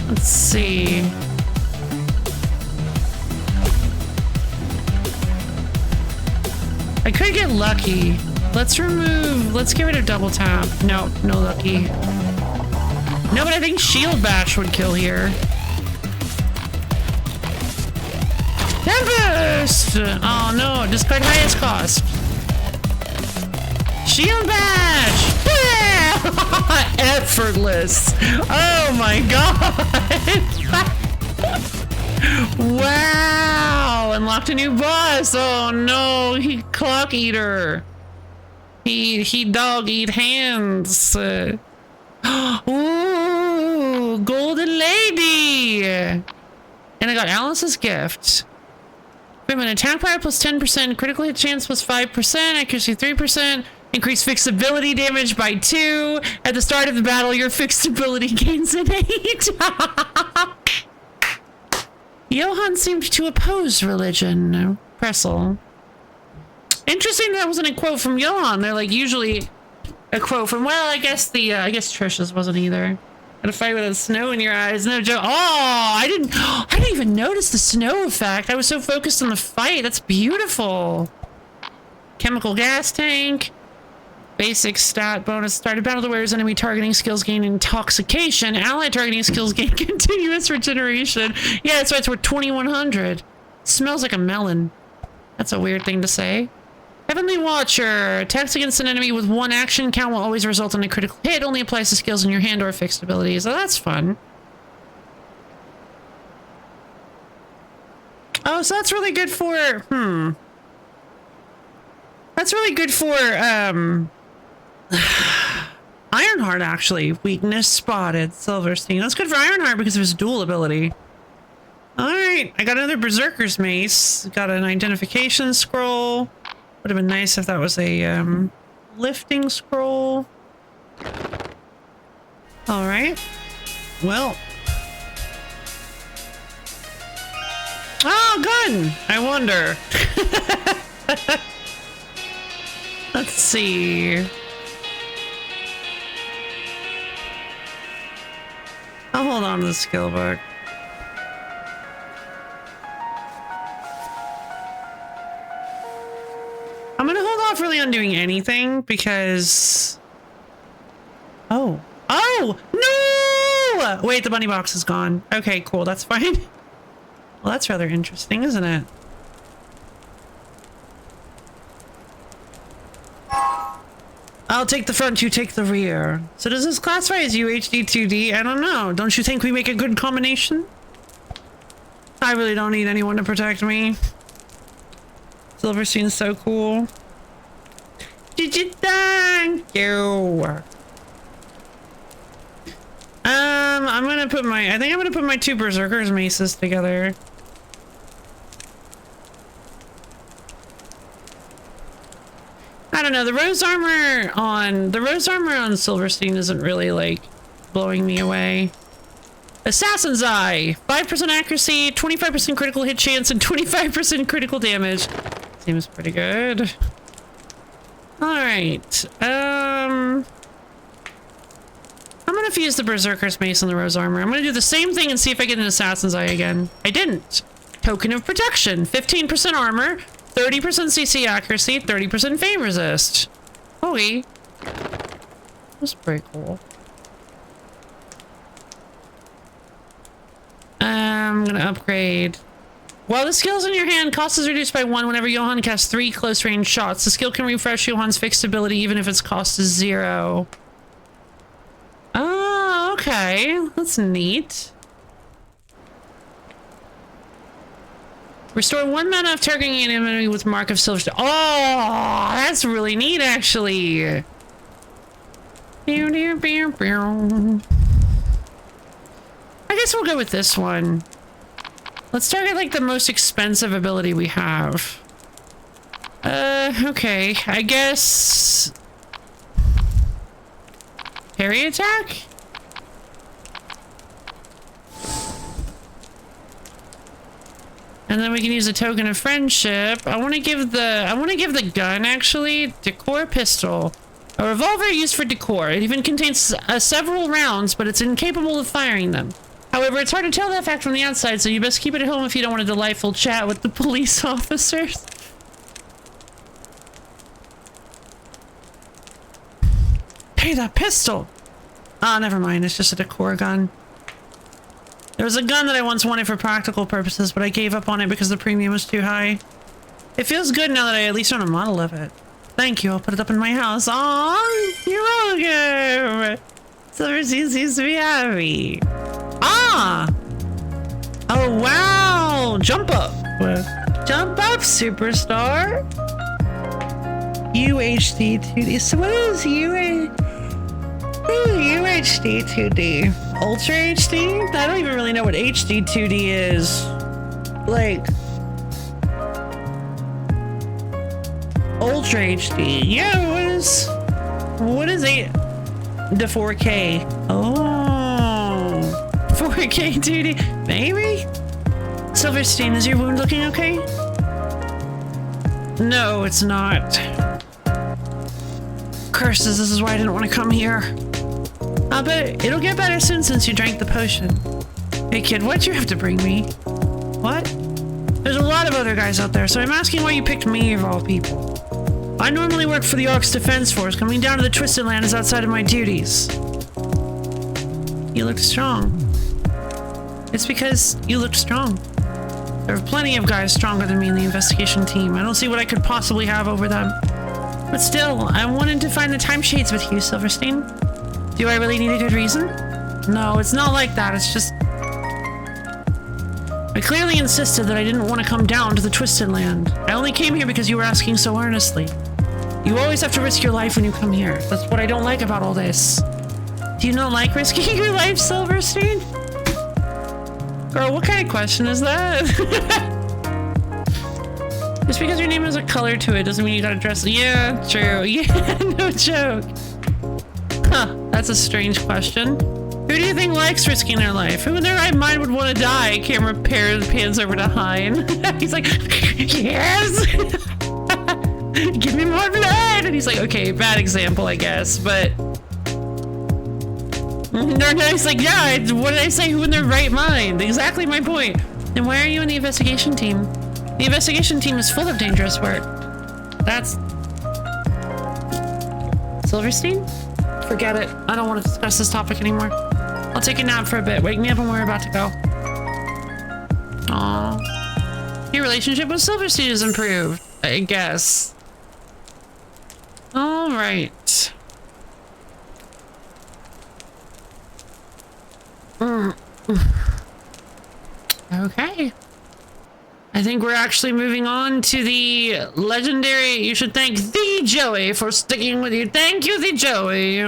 Let's see. I could get lucky. let's get rid of double tap. No, no lucky. No, but I think shield bash would kill here. Tempest! Oh no, discard highest cost. Shield bash! Effortless. Oh my god. Wow, unlocked a new boss. Oh no, he clock eater. He dog eat hands. Ooh, golden lady. And I got Alice's gift. Equipment attack power plus 10%, critical hit chance plus 5%, accuracy 3%, increase fixed ability damage by 2. At the start of the battle, your fixed ability gains an 8. Johann seemed to oppose religion. Pressel. Interesting that wasn't a quote from Johann. They're like usually a quote from, well, I guess Trisha's wasn't either. Got a fight with snow in your eyes. No joke. Oh, I didn't even notice the snow effect. I was so focused on the fight. That's beautiful. Chemical gas tank. Basic stat bonus. Started battle to wearer's enemy targeting skills gain intoxication. Ally targeting skills gain continuous regeneration. Yeah, that's right. It's worth 2100. Smells like a melon. That's a weird thing to say. Heavenly Watcher. Attacks against an enemy with 1 action count will always result in a critical hit. Only applies to skills in your hand or fixed abilities. Oh, that's fun. Oh, so that's really good for... That's really good for, Ironheart, actually. Weakness spotted. Silverstein. That's good for Ironheart because of his dual ability. Alright, I got another Berserker's Mace. Got an identification scroll. Would have been nice if that was a, lifting scroll. Alright. Well. Oh, gun! I wonder. Let's see. I'll hold on to the skill book. I'm gonna hold off really on doing anything because... Oh. Oh! No! Wait, the bunny box is gone. Okay, cool. That's fine. Well, that's rather interesting, isn't it? I'll take the front, you take the rear. So does this classify as UHD 2D? I don't know. Don't you think we make a good combination? I really don't need anyone to protect me. Silverstein's so cool. Thank you. I'm gonna put my... I think I'm gonna put my 2 Berserker's Maces together. I don't know, the rose armor on Silverstein isn't really, like, blowing me away. Assassin's Eye! 5% accuracy, 25% critical hit chance, and 25% critical damage. Seems pretty good. Alright, I'm gonna fuse the Berserker's Mace on the rose armor. I'm gonna do the same thing and see if I get an Assassin's Eye again. I didn't. Token of protection, 15% armor, 30% CC accuracy, 30% fame resist. Okay. That's pretty cool. I'm gonna upgrade. While the skill's in your hand, cost is reduced by 1 whenever Johann casts 3 close range shots. The skill can refresh Johann's fixed ability even if its cost is 0. Oh, okay. That's neat. Restore 1 mana of targeting an enemy with Mark of Silverstone. Oh, that's really neat, actually. I guess we'll go with this one. Let's target, like, the most expensive ability we have. Okay. I guess... Parry attack? And then we can use a token of friendship. I want to give the gun, actually, decor pistol. A revolver used for decor. It even contains several rounds, but it's incapable of firing them. However, it's hard to tell that fact from the outside, so you best keep it at home if you don't want a delightful chat with the police officers. Hey, that pistol! Ah, never mind. It's just a decor gun. There was a gun that I once wanted for practical purposes, but I gave up on it because the premium was too high. It feels good now that I at least own a model of it. Thank you. I'll put it up in my house. Aww, you're welcome. Silverstein seems to be happy. Ah! Oh, wow! Jump up. Jump up, superstar. UHD 2D. So what is UHD 2D? Ultra HD? I don't even really know what HD 2D is. Like... Ultra HD. Yeah, what is it? The 4K. Oh, 4K 2D. Maybe? Silverstein, is your wound looking okay? No, it's not. Curses, this is why I didn't want to come here. But it'll get better soon since you drank the potion. Hey kid, why'd you have to bring me? What? There's a lot of other guys out there, so I'm asking why you picked me of all people. I normally work for the Orcs Defense Force. Coming down to the Twisted Land is outside of my duties. You look strong. It's because you look strong. There are plenty of guys stronger than me in the investigation team. I don't see what I could possibly have over them. But still, I wanted to find the time shades with you, Silverstein. Do I really need a good reason? No, it's not like that. It's just... I clearly insisted that I didn't want to come down to the Twisted Land. I only came here because you were asking so earnestly. You always have to risk your life when you come here. That's what I don't like about all this. Do you not like risking your life, Silverstein? Girl, what kind of question is that? Just because your name has a color to it doesn't mean you gotta dress... Yeah, true. Yeah, no joke. Huh, that's a strange question. Who do you think likes risking their life? Who in their right mind would want to die? Camera pans over to Hein. He's like, yes! Give me more blood! And he's like, okay, bad example, I guess, but... No, he's like, yeah, what did I say? Who in their right mind? Exactly my point. Then why are you in the investigation team? The investigation team is full of dangerous work. That's... Silverstein? Forget it. I don't want to discuss this topic anymore. I'll take a nap for a bit. Wake me up when we're about to go. Aww. Your relationship with Silverstein has improved, I guess. Alright. Okay. I think we're actually moving on to the legendary... You should thank the Joey for sticking with you. Thank you, the Joey.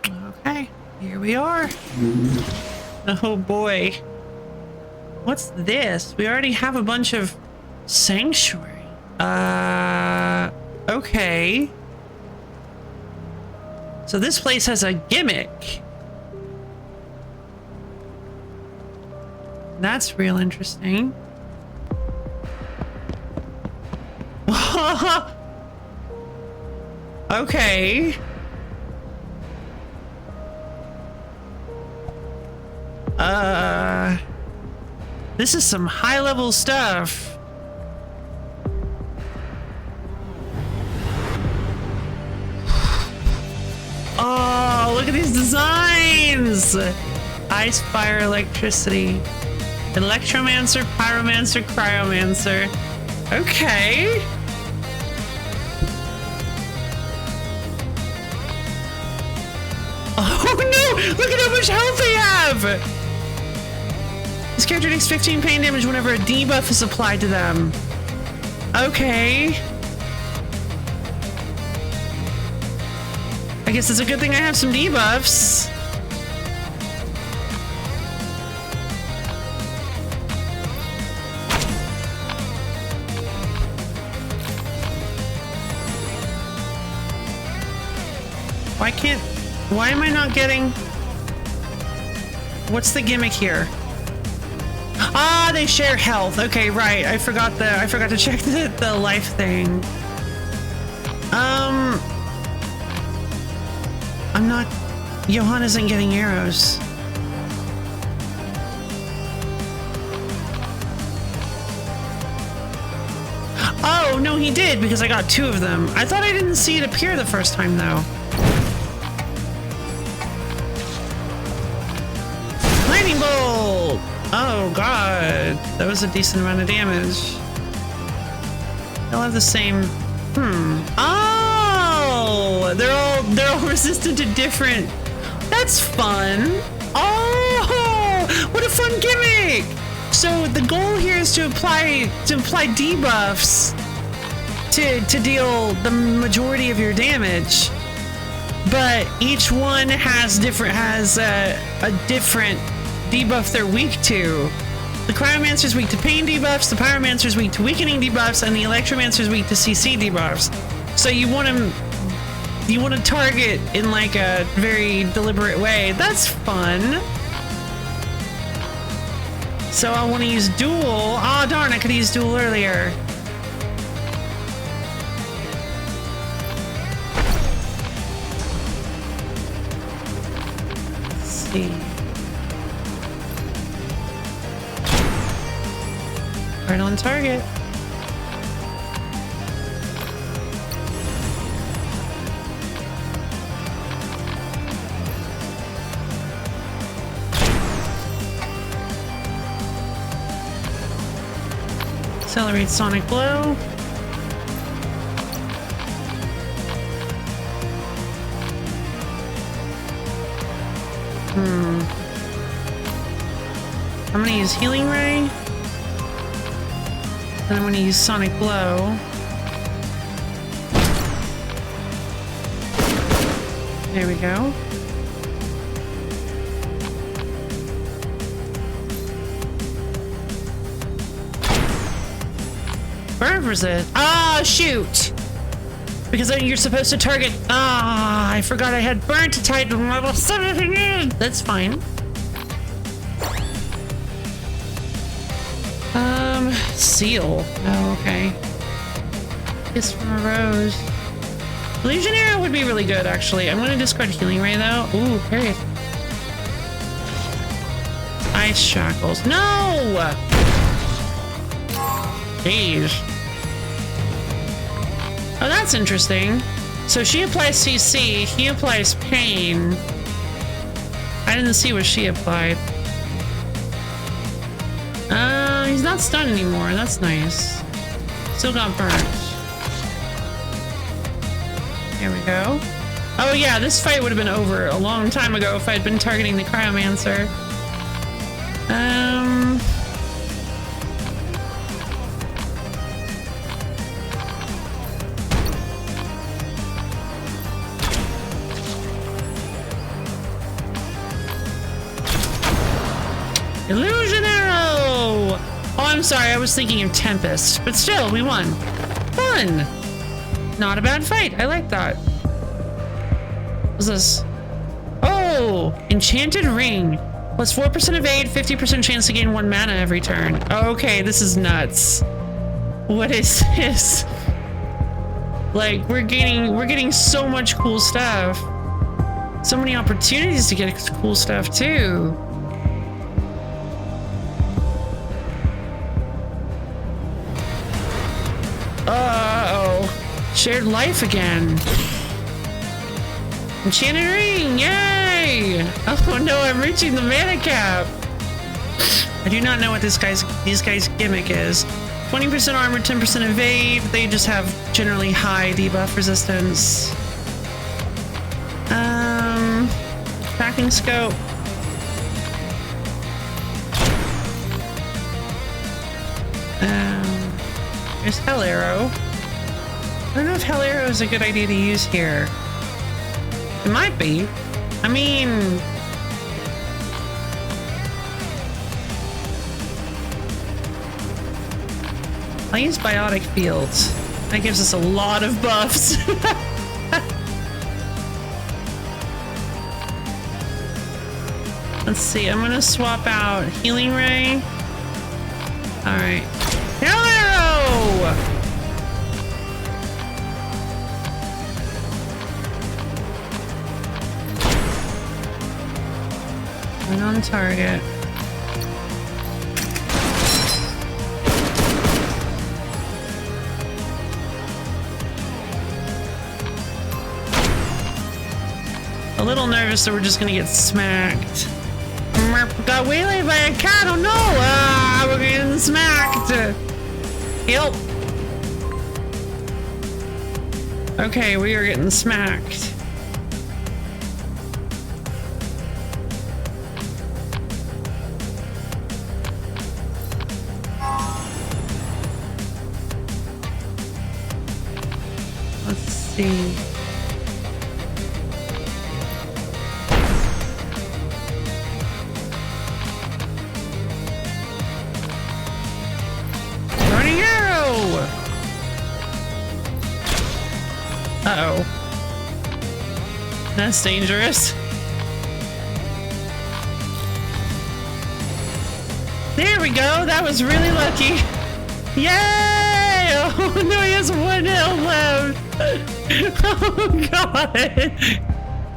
Okay, here we are. Oh boy. What's this? We already have a bunch of sanctuary. Okay. So this place has a gimmick. That's real interesting. Okay. This is some high-level stuff. Oh, look at these designs! Ice, fire, electricity. Electromancer, pyromancer, cryomancer. Okay. Oh no! Look at how much health they have! This character takes 15 pain damage whenever a debuff is applied to them. Okay. I guess it's a good thing I have some debuffs. Why am I not getting... What's the gimmick here? Ah, they share health. Okay, right. I forgot to check the life thing. I'm not... Johann isn't getting arrows. Oh, no, he did, because I got 2 of them. I thought I didn't see it appear the first time, though. Lightning bolt! Oh, God. That was a decent amount of damage. They'll have the same... Oh! They're all resistant to different... That's fun! Oh! What a fun gimmick! So the goal here is to apply debuffs to deal the majority of your damage, but each one has a different debuff they're weak to. The Cryomancer is weak to pain debuffs, the Pyromancer is weak to weakening debuffs, and the Electromancer is weak to CC debuffs. So you want to target in like a very deliberate way. That's fun. So I want to use duel. Oh darn, I could use duel earlier. Let's see. Right on target. Accelerate sonic blow. I'm gonna use healing ray. And I'm gonna use sonic blow. There we go. Burn resist. Ah, shoot! Because then you're supposed to target. Ah, I forgot I had burn to Titan level 7. That's fine. Seal. Oh, okay. Kiss from a rose. Illusion arrow would be really good, actually. I'm gonna discard healing ray though. Ooh, period. Ice shackles. No! Jeez. Oh, that's interesting. So she applies CC, he applies pain. I didn't see what she applied. He's not stunned anymore. That's nice. Still got burnt. Here we go. Oh yeah, this fight would have been over a long time ago if I'd been targeting the Cryomancer. Illusion arrow! Oh, I'm sorry, I was thinking of Tempest, but still, we won. Fun! Not a bad fight, I like that. What's this? Oh! Enchanted Ring. Plus 4% evade, 50% chance to gain 1 mana every turn. Okay, this is nuts. What is this? Like, we're getting so much cool stuff. So many opportunities to get cool stuff, too. Uh-oh. Shared life again. Enchanted Ring, yay! Oh no, I'm reaching the mana cap. I do not know what these guys' gimmick is. 20% armor, 10% evade. They just have generally high debuff resistance. Tracking scope. There's Hell Arrow. I don't know if Hell Arrow is a good idea to use here. It might be. I mean... I'll use Biotic Fields. That gives us a lot of buffs. Let's see, I'm gonna swap out Healing Ray. Alright. Hell Arrow! Right on target. little nervous that we're just gonna get smacked. Got waylaid by a cat. Oh no! We're getting smacked. Help! Okay, we are getting smacked. Let's see. Running arrow! Uh-oh. That's dangerous. There we go. That was really lucky. Yay! Oh no, he has 1 health left. Oh god.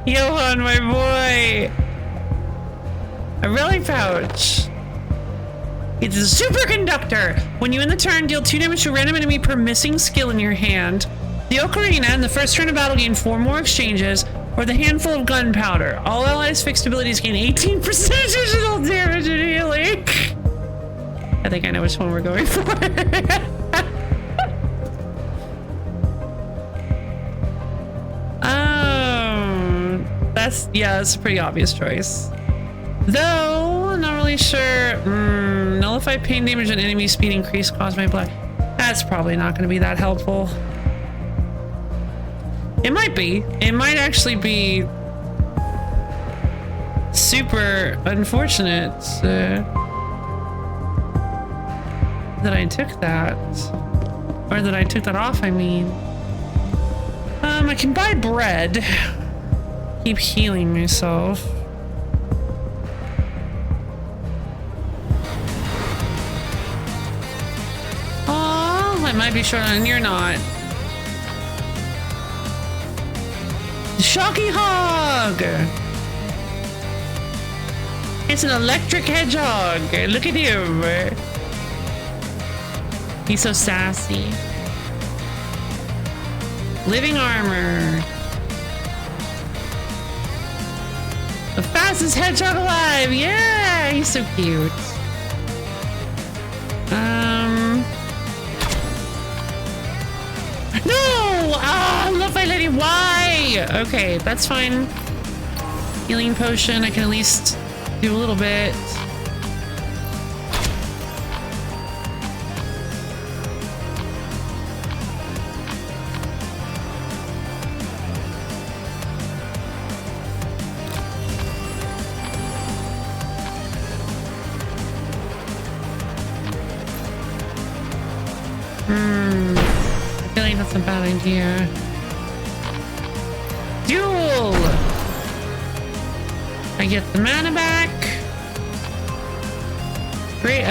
Johan, my boy. A relic pouch. It's a superconductor. When you end the turn, deal 2 damage to a random enemy per missing skill in your hand. The ocarina in the first turn of battle gain 4 more exchanges, or the handful of gunpowder. All allies' fixed abilities gain 18% additional damage and healing. I think I know which one we're going for. That's a pretty obvious choice. Though, I'm not really sure. Nullify pain damage and enemy speed increase caused by blood. That's probably not going to be that helpful. It might be. It might actually be super unfortunate that I took that. Or that I took that off, I mean. I can buy bread. Keep healing myself. Oh, I might be short on, you're not. Shocky Hog! It's an electric hedgehog. Look at him. He's so sassy. Living armor. The fastest hedgehog alive! Yeah! He's so cute. No! Ah, love my lady, why? Okay, that's fine. Healing potion, I can at least do a little bit. I feel like that's a bad idea. Duel! I get the mana back. Great,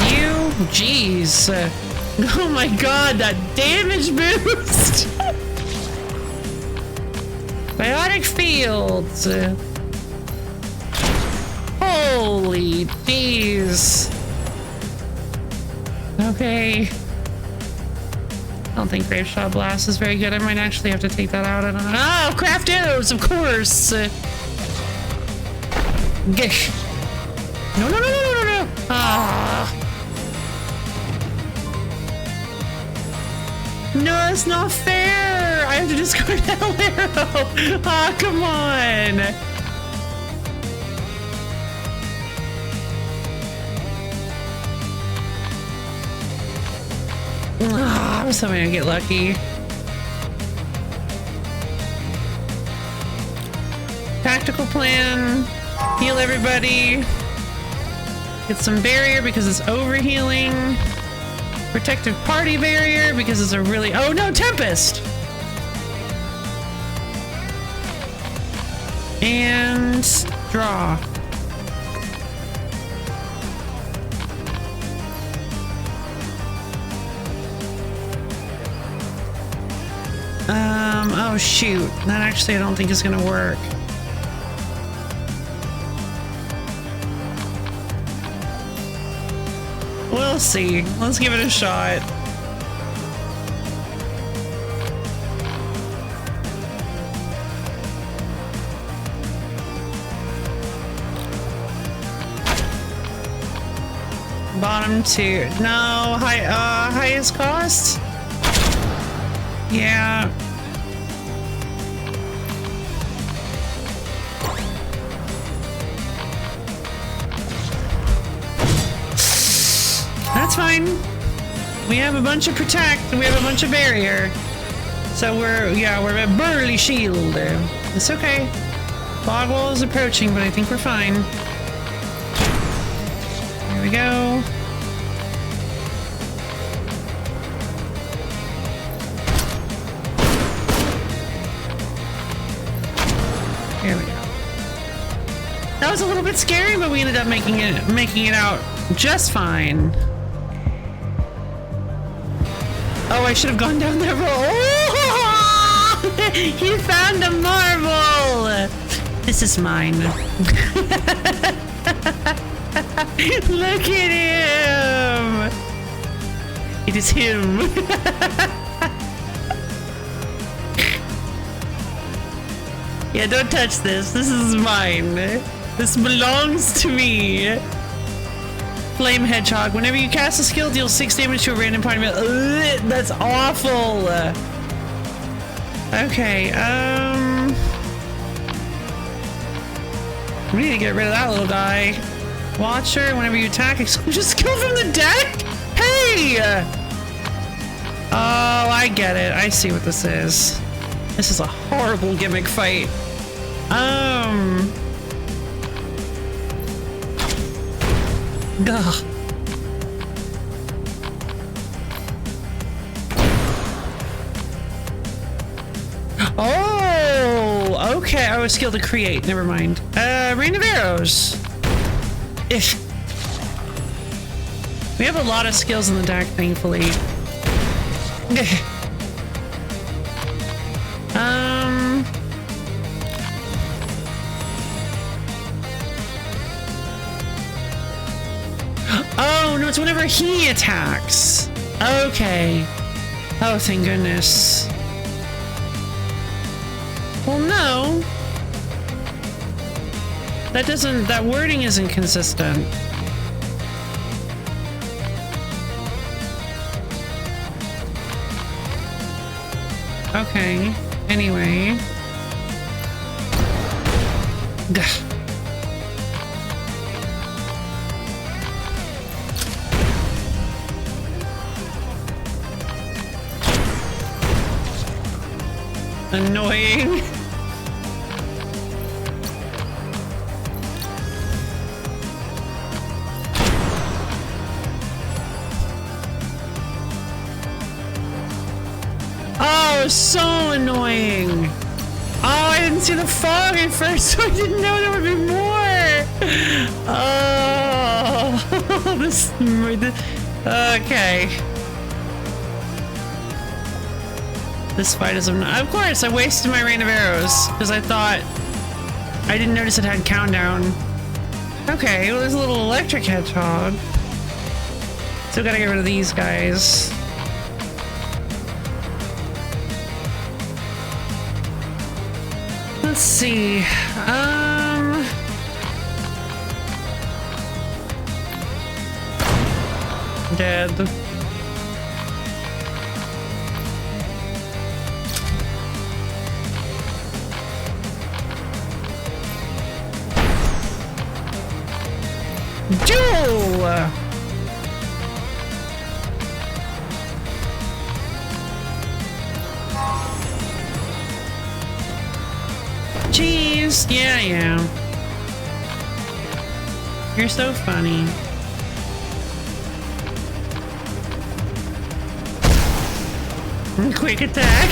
you? Jeez. Oh my god, that damage boost! Biotic fields. Holy jeez. Okay. I don't think Grave Shot Blast is very good. I might actually have to take that out. I don't know. Oh, craft arrows, of course. Gish. No, no, no, no, no, no, no. Ah. No, it's not fair. I have to discard Hell Arrow. Ah, come on. I was hoping I'd get lucky. Tactical plan. Heal everybody. Get some barrier because it's overhealing. Protective party barrier because it's a really... Oh no, Tempest! And draw. Oh shoot. That actually I don't think is gonna work. We'll see. Let's give it a shot. Bottom two. No, highest cost? Yeah. That's fine. We have a bunch of protect and we have a bunch of barrier. So we're a burly shield. It's okay. Fog wall is approaching, but I think we're fine. There we go. Here we go. That was a little bit scary, but we ended up making it out just fine. Oh, I should have gone down that road. Oh! He found a marble. This is mine. Look at him. It is him. Yeah, don't touch this. This is mine. This belongs to me. Flame Hedgehog. Whenever you cast a skill, deal 6 damage to a random party member. Ugh, that's awful. Okay, we need to get rid of that little guy. Watcher, whenever you attack, exclusion skill from the deck? Hey! Oh, I get it. I see what this is. This is a horrible gimmick fight. Gah. Oh, okay. I was skilled to create. Never mind. Rain of arrows. If we have a lot of skills in the deck, thankfully. Oh, no, it's whenever he attacks. Okay. Oh, thank goodness. Well, no. That wording isn't consistent. Okay. Anyway. Gah. Annoying. Oh, so annoying. Oh, I didn't see the fog at first, so I didn't know there would be more. Oh, this okay. This fight is of course I wasted my rain of arrows because I thought I didn't notice it had countdown. Okay, well there's a little electric hedgehog. Still gotta get rid of these guys. Let's see. Dead. Duel! Jeez, yeah. You're so funny. Quick attack.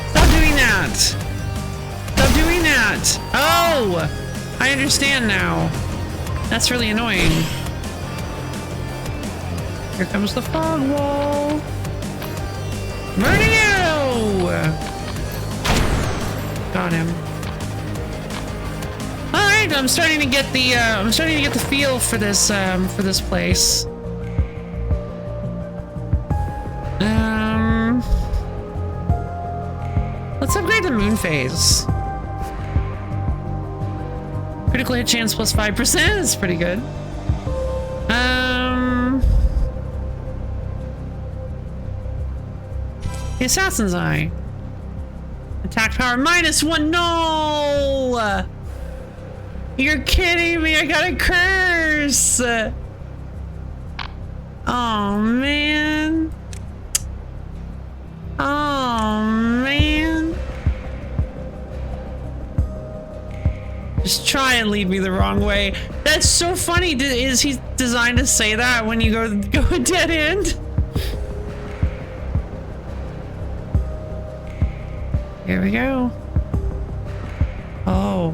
Stop doing that. Stop doing that. Oh, I understand now. That's really annoying. Here comes the fog wall. Burning arrow! Got him. Alright, I'm starting to get the feel for this place. Let's upgrade the moon phase. Critical hit chance plus 5%. That's pretty good. The Assassin's Eye. Attack power -1. No! You're kidding me. I got a curse. Oh, man. Oh, man. Just try and lead me the wrong way. That's so funny. Is he designed to say that when you go a dead end? Here we go. Oh.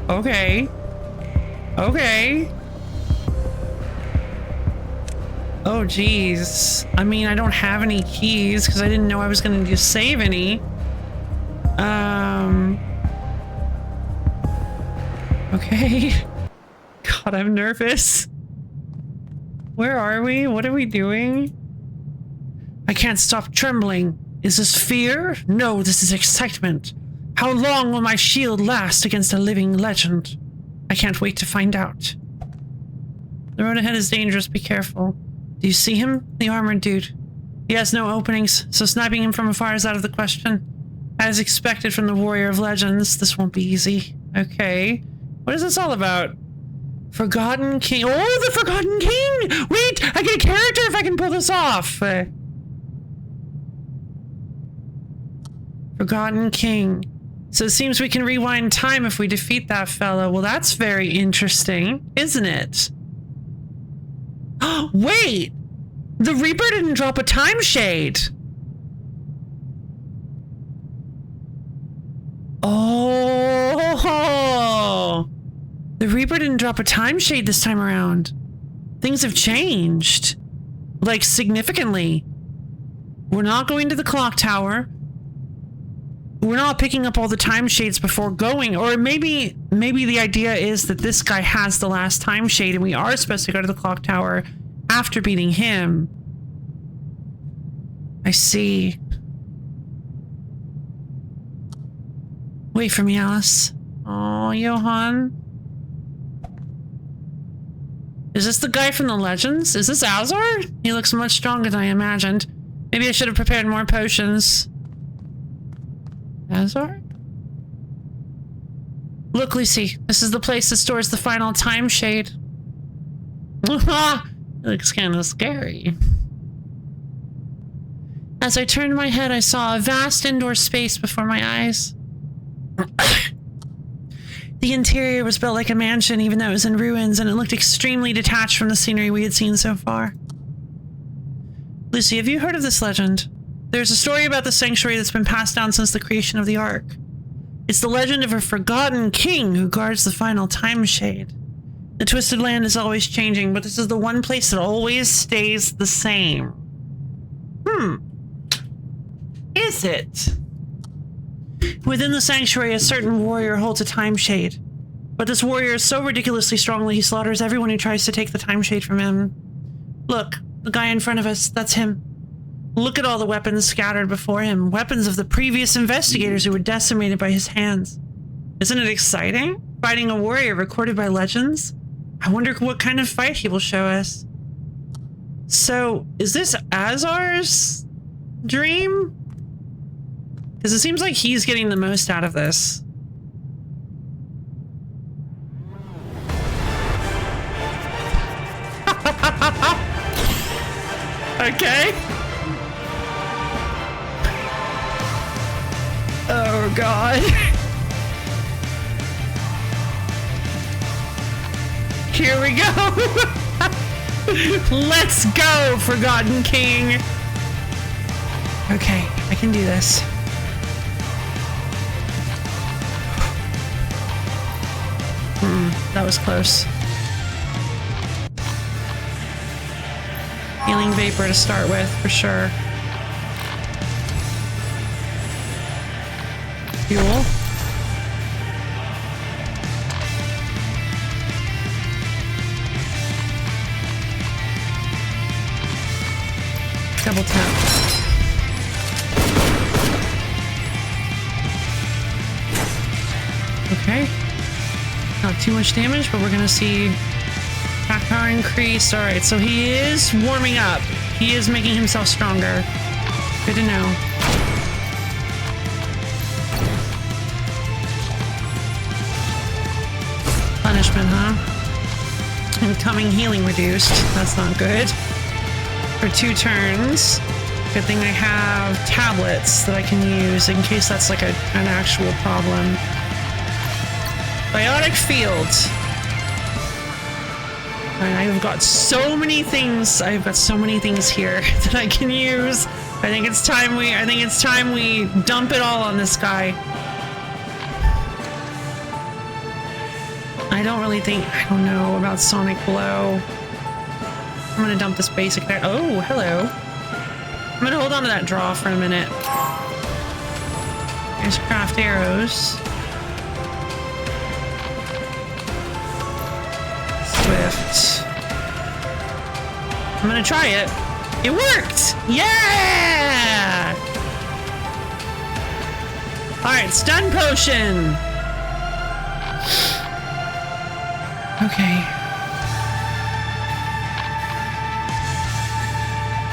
Okay. Okay. Oh, geez. I mean, I don't have any keys because I didn't know I was going to save any. Okay. God, I'm nervous. Where are we? What are we doing? I can't stop trembling. Is this fear? No, this is excitement. How long will my shield last against a living legend? I can't wait to find out. The road ahead is dangerous. Be careful. Do you see him? The armored dude. He has no openings, so sniping him from afar is out of the question. As expected from the Warrior of Legends, this won't be easy. Okay. What is this all about? Forgotten King. Oh, the Forgotten King! Wait, I get a character if I can pull this off. Forgotten King. So it seems we can rewind time if we defeat that fella. Well, that's very interesting, isn't it? Wait! The Reaper didn't drop a time shade. Oh! The Reaper didn't drop a time shade this time around. Things have changed. Like, significantly. We're not going to the clock tower. We're not picking up all the time shades before going, or maybe the idea is that this guy has the last time shade and we are supposed to go to the clock tower after beating him. I see. Wait for me, Alice. Oh, Johan. Is this the guy from the Legends? Is this Azor? He looks much stronger than I imagined. Maybe I should have prepared more potions. Azor? Look, Lucy, this is the place that stores the final time shade. It looks kind of scary. As I turned my head, I saw a vast indoor space before my eyes. The interior was built like a mansion, even though it was in ruins, and it looked extremely detached from the scenery we had seen so far. Lucy, have you heard of this legend? There's a story about the sanctuary that's been passed down since the creation of the Ark. It's the legend of a forgotten king who guards the final time shade. The Twisted Land is always changing, but this is the one place that always stays the same. Is it? Within the sanctuary, a certain warrior holds a time shade. But this warrior is so ridiculously strong that he slaughters everyone who tries to take the time shade from him. Look, the guy in front of us, that's him. Look at all the weapons scattered before him. Weapons of the previous investigators who were decimated by his hands. Isn't it exciting? Fighting a warrior recorded by legends? I wonder what kind of fight he will show us. So, is this Azor's dream? Because it seems like he's getting the most out of this. Okay. Oh, God. Here we go. Let's go, Forgotten King. Okay, I can do this. That was close. Healing vapor to start with, for sure. Fuel. Double tap. Okay. Not too much damage, but we're gonna see attack power increase. Alright, so he is warming up. He is making himself stronger. Good to know. punishment, huh? Incoming healing reduced. That's not good. For 2 turns. Good thing I have tablets that I can use in case that's like an actual problem. Biotic field. And I've got so many things. I've got so many things here that I can use. I think it's time we dump it all on this guy. I don't know about Sonic Blow. I'm gonna dump this basic there. Oh, hello. I'm gonna hold on to that draw for a minute. Here's craft arrows. Swift. I'm gonna try it. It worked! Yeah! Alright, stun potion. Okay.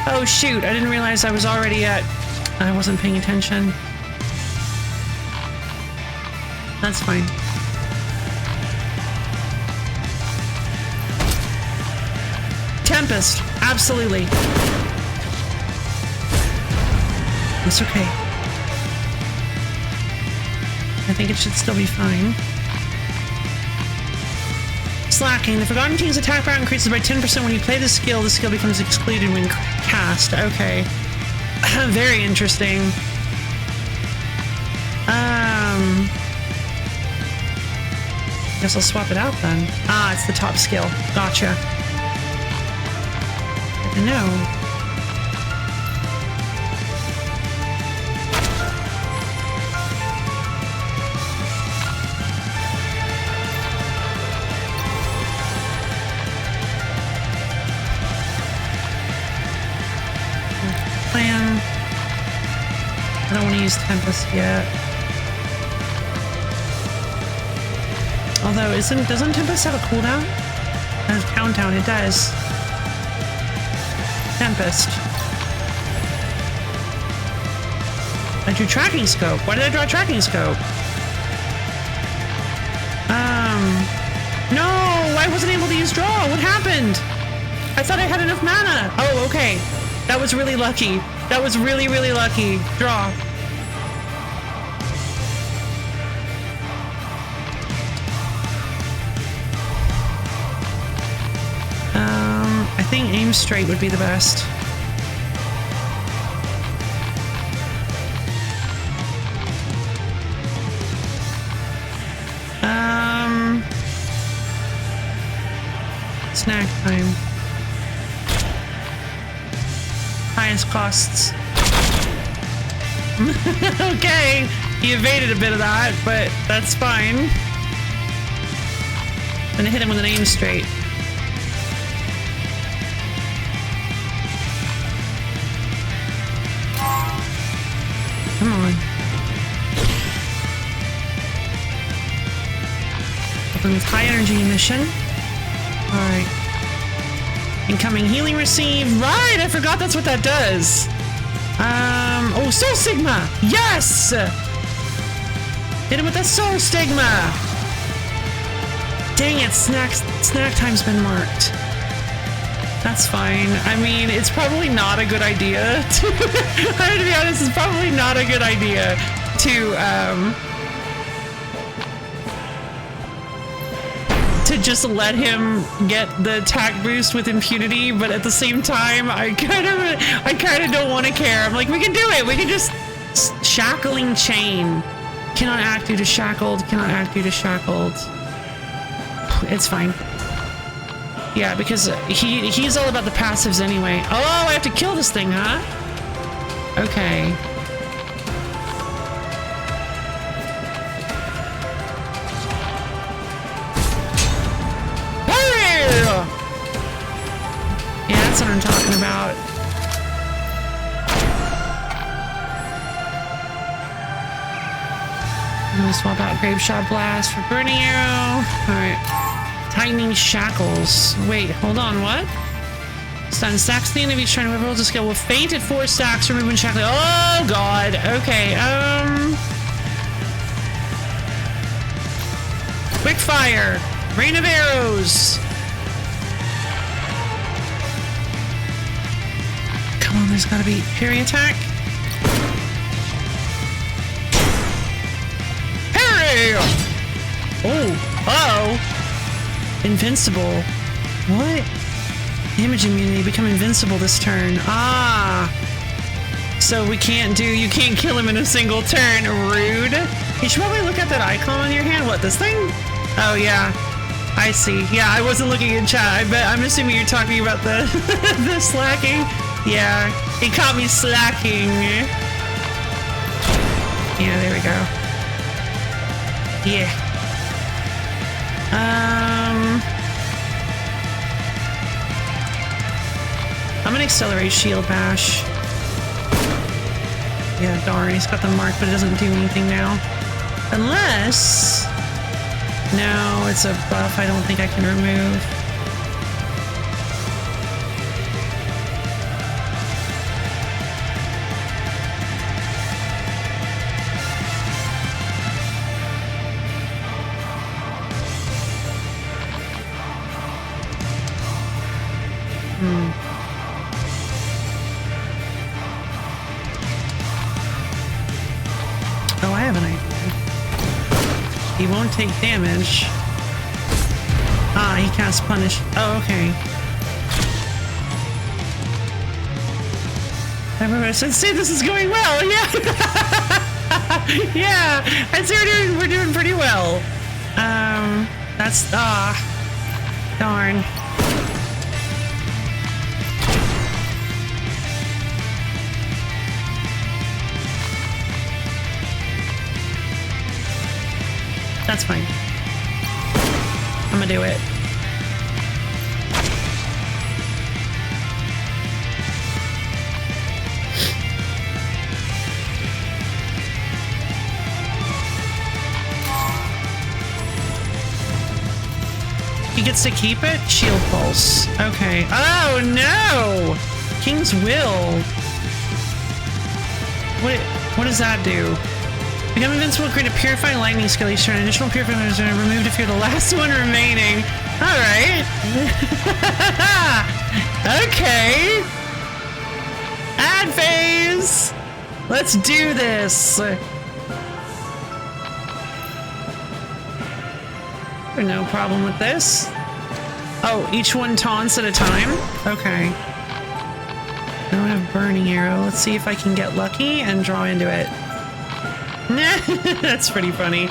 Oh shoot, I didn't realize I was already at... I wasn't paying attention. That's fine. Tempest, absolutely. It's okay. I think it should still be fine. Slacking. The Forgotten King's attack power increases by 10% when you play the skill becomes excluded when cast. Okay. Very interesting. Guess I'll swap it out then. Ah, it's the top skill. Gotcha. Good to know. Plan. I don't want to use Tempest yet. Although, doesn't Tempest have a cooldown? A countdown, it does. Tempest. I drew tracking scope. Why did I draw tracking scope? No! I wasn't able to use draw! What happened? I thought I had enough mana! Oh, okay. That was really lucky. That was really, really lucky. Draw. I think aim straight would be the best. Snack time. Highest costs. Okay, he evaded a bit of that, but that's fine. I'm gonna hit him with an aim straight. Come on. Open with high energy emission. Alright. Incoming healing received. Right! I forgot that's what that does. Oh, Soul Sigma! Yes! Hit him with that Soul Stigma! Dang it, snack time's been marked. That's fine. I mean, it's probably not a good idea to... I have to be honest, it's probably not a good idea to just let him get the attack boost with impunity, but at the same time, I kind of don't want to care. I'm like, we can do it. We can just... Shackling chain. Cannot act due to shackled. Cannot act due to shackled. It's fine. Yeah, because he's all about the passives anyway. Oh, I have to kill this thing, huh? Okay. Yeah, that's what I'm talking about. I'm gonna swap out Grave Shot Blast for Burning Arrow. Alright. Tightening Shackles. Wait, hold on, what? Stun stacks the end of each turn. Whoever holds a skill will faint at 4 stacks, removing shackles. Oh god. Okay, Quick fire. Rain of arrows! Come on, there's gotta be parry attack. Parry! Oh, uh-oh. Invincible. What? Damage immunity, become invincible this turn. Ah! So you can't kill him in a single turn. Rude. You should probably look at that icon on your hand. What, this thing? Oh, yeah. I see. Yeah, I wasn't looking in chat. I'm assuming you're talking about the, the slacking. Yeah, he caught me slacking. Yeah, there we go. Yeah. I'm gonna accelerate shield bash. Yeah, darn, he's got the mark, but it doesn't do anything now. Unless... No, it's a buff I don't think I can remove. Oh, I have an idea. He won't take damage. Ah, he casts punish. Oh, okay. Everybody said, "See, this is going well." Yeah, yeah. I'd say we're doing pretty well. That's darn. That's fine. I'm gonna do it. He gets to keep it? Shield pulse. Okay. Oh no! King's Will. What does that do? Become invincible, create a purifying lightning skill each turn. Additional purifying is removed if you're the last one remaining. Alright. Okay. Ad phase. Let's do this. No problem with this. Oh, each one taunts at a time? Okay. I don't have burning arrow. Let's see if I can get lucky and draw into it. That's pretty funny.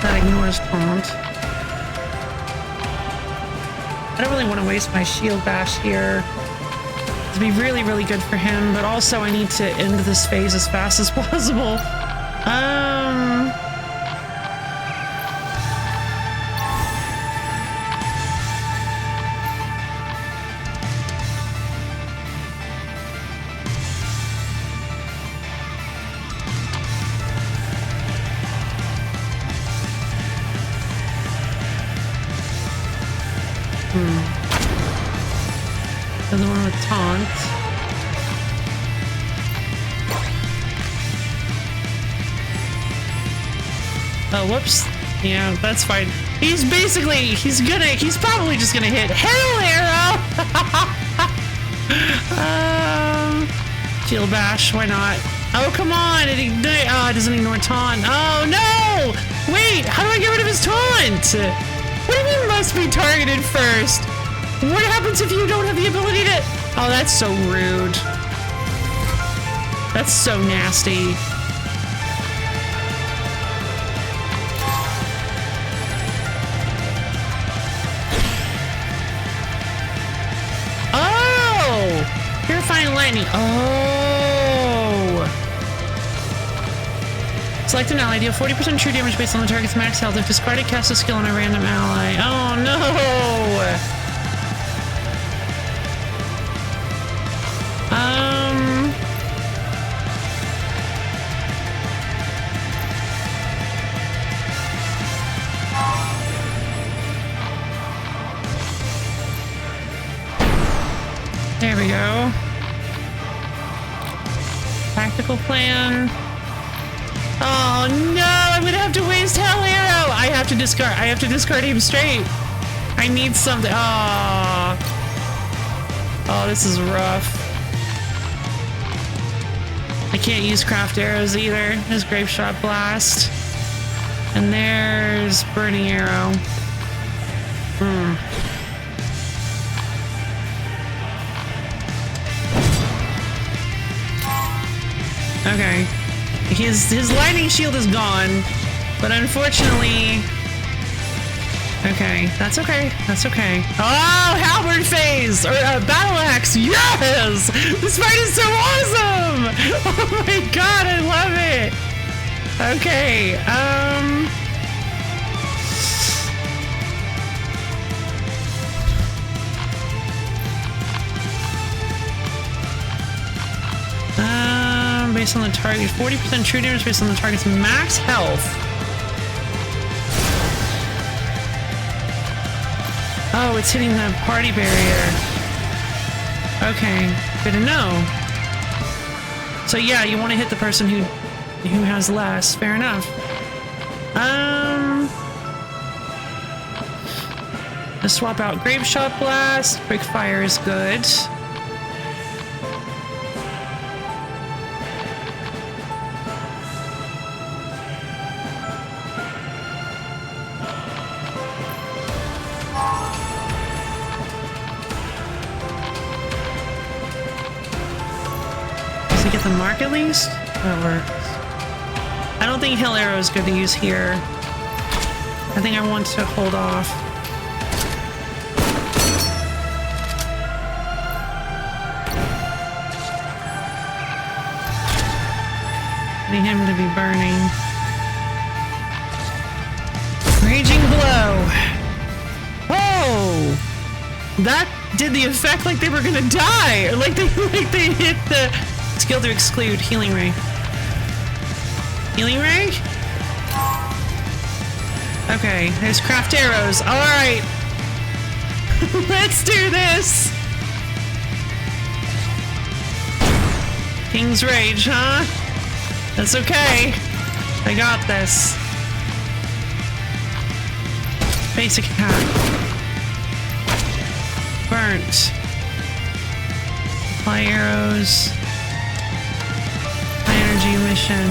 That ignores taunt. I don't really want to waste my shield bash here. It'd be really, really good for him, but also I need to end this phase as fast as possible. The one with taunt. Oh, whoops. Yeah, that's fine. He's probably just gonna hit Hail Arrow! Shield Bash, why not? Oh, come on! It doesn't ignore taunt. Oh, no! Wait, how do I get rid of his taunt? What do you mean must be targeted first? What happens if you don't have the ability to... Oh, that's so rude. That's so nasty. Oh! Purifying lightning. Oh! Select an ally. Deal 40% true damage based on the target's max health. If discarded, cast a skill on a random ally. Oh, no! There we go. Back Tactical plan. Oh no, I'm gonna have to waste Hell Arrow. I have to discard Aim Straight. I need something. Oh. Oh, this is rough. I can't use craft arrows either. There's Grape Shot Blast. And there's Burning Arrow. Okay. His lightning shield is gone, but unfortunately... Okay, that's okay. That's okay. Oh, halberd phase! Or battle axe! Yes! This fight is so awesome! Oh my god, I love it! Okay, based on the target, 40% true damage based on the target's max health. Oh, it's hitting the party barrier. Okay, good to know. So yeah, you want to hit the person who has less. Fair enough. Let's swap out Grape Shot Blast. Quick Fire is good. Get the mark at least? That works. I don't think Hell Arrow is good to use here. I think I want to hold off. Need him to be burning. Raging Blow. Oh! That did the effect like they were gonna die! Or like they hit the... Skill to exclude. Healing Ray. Healing Ray? Okay, there's craft arrows. Alright. Let's do this! King's Rage, huh? That's okay. I got this. Basic attack. Burnt. Apply arrows. Energy mission.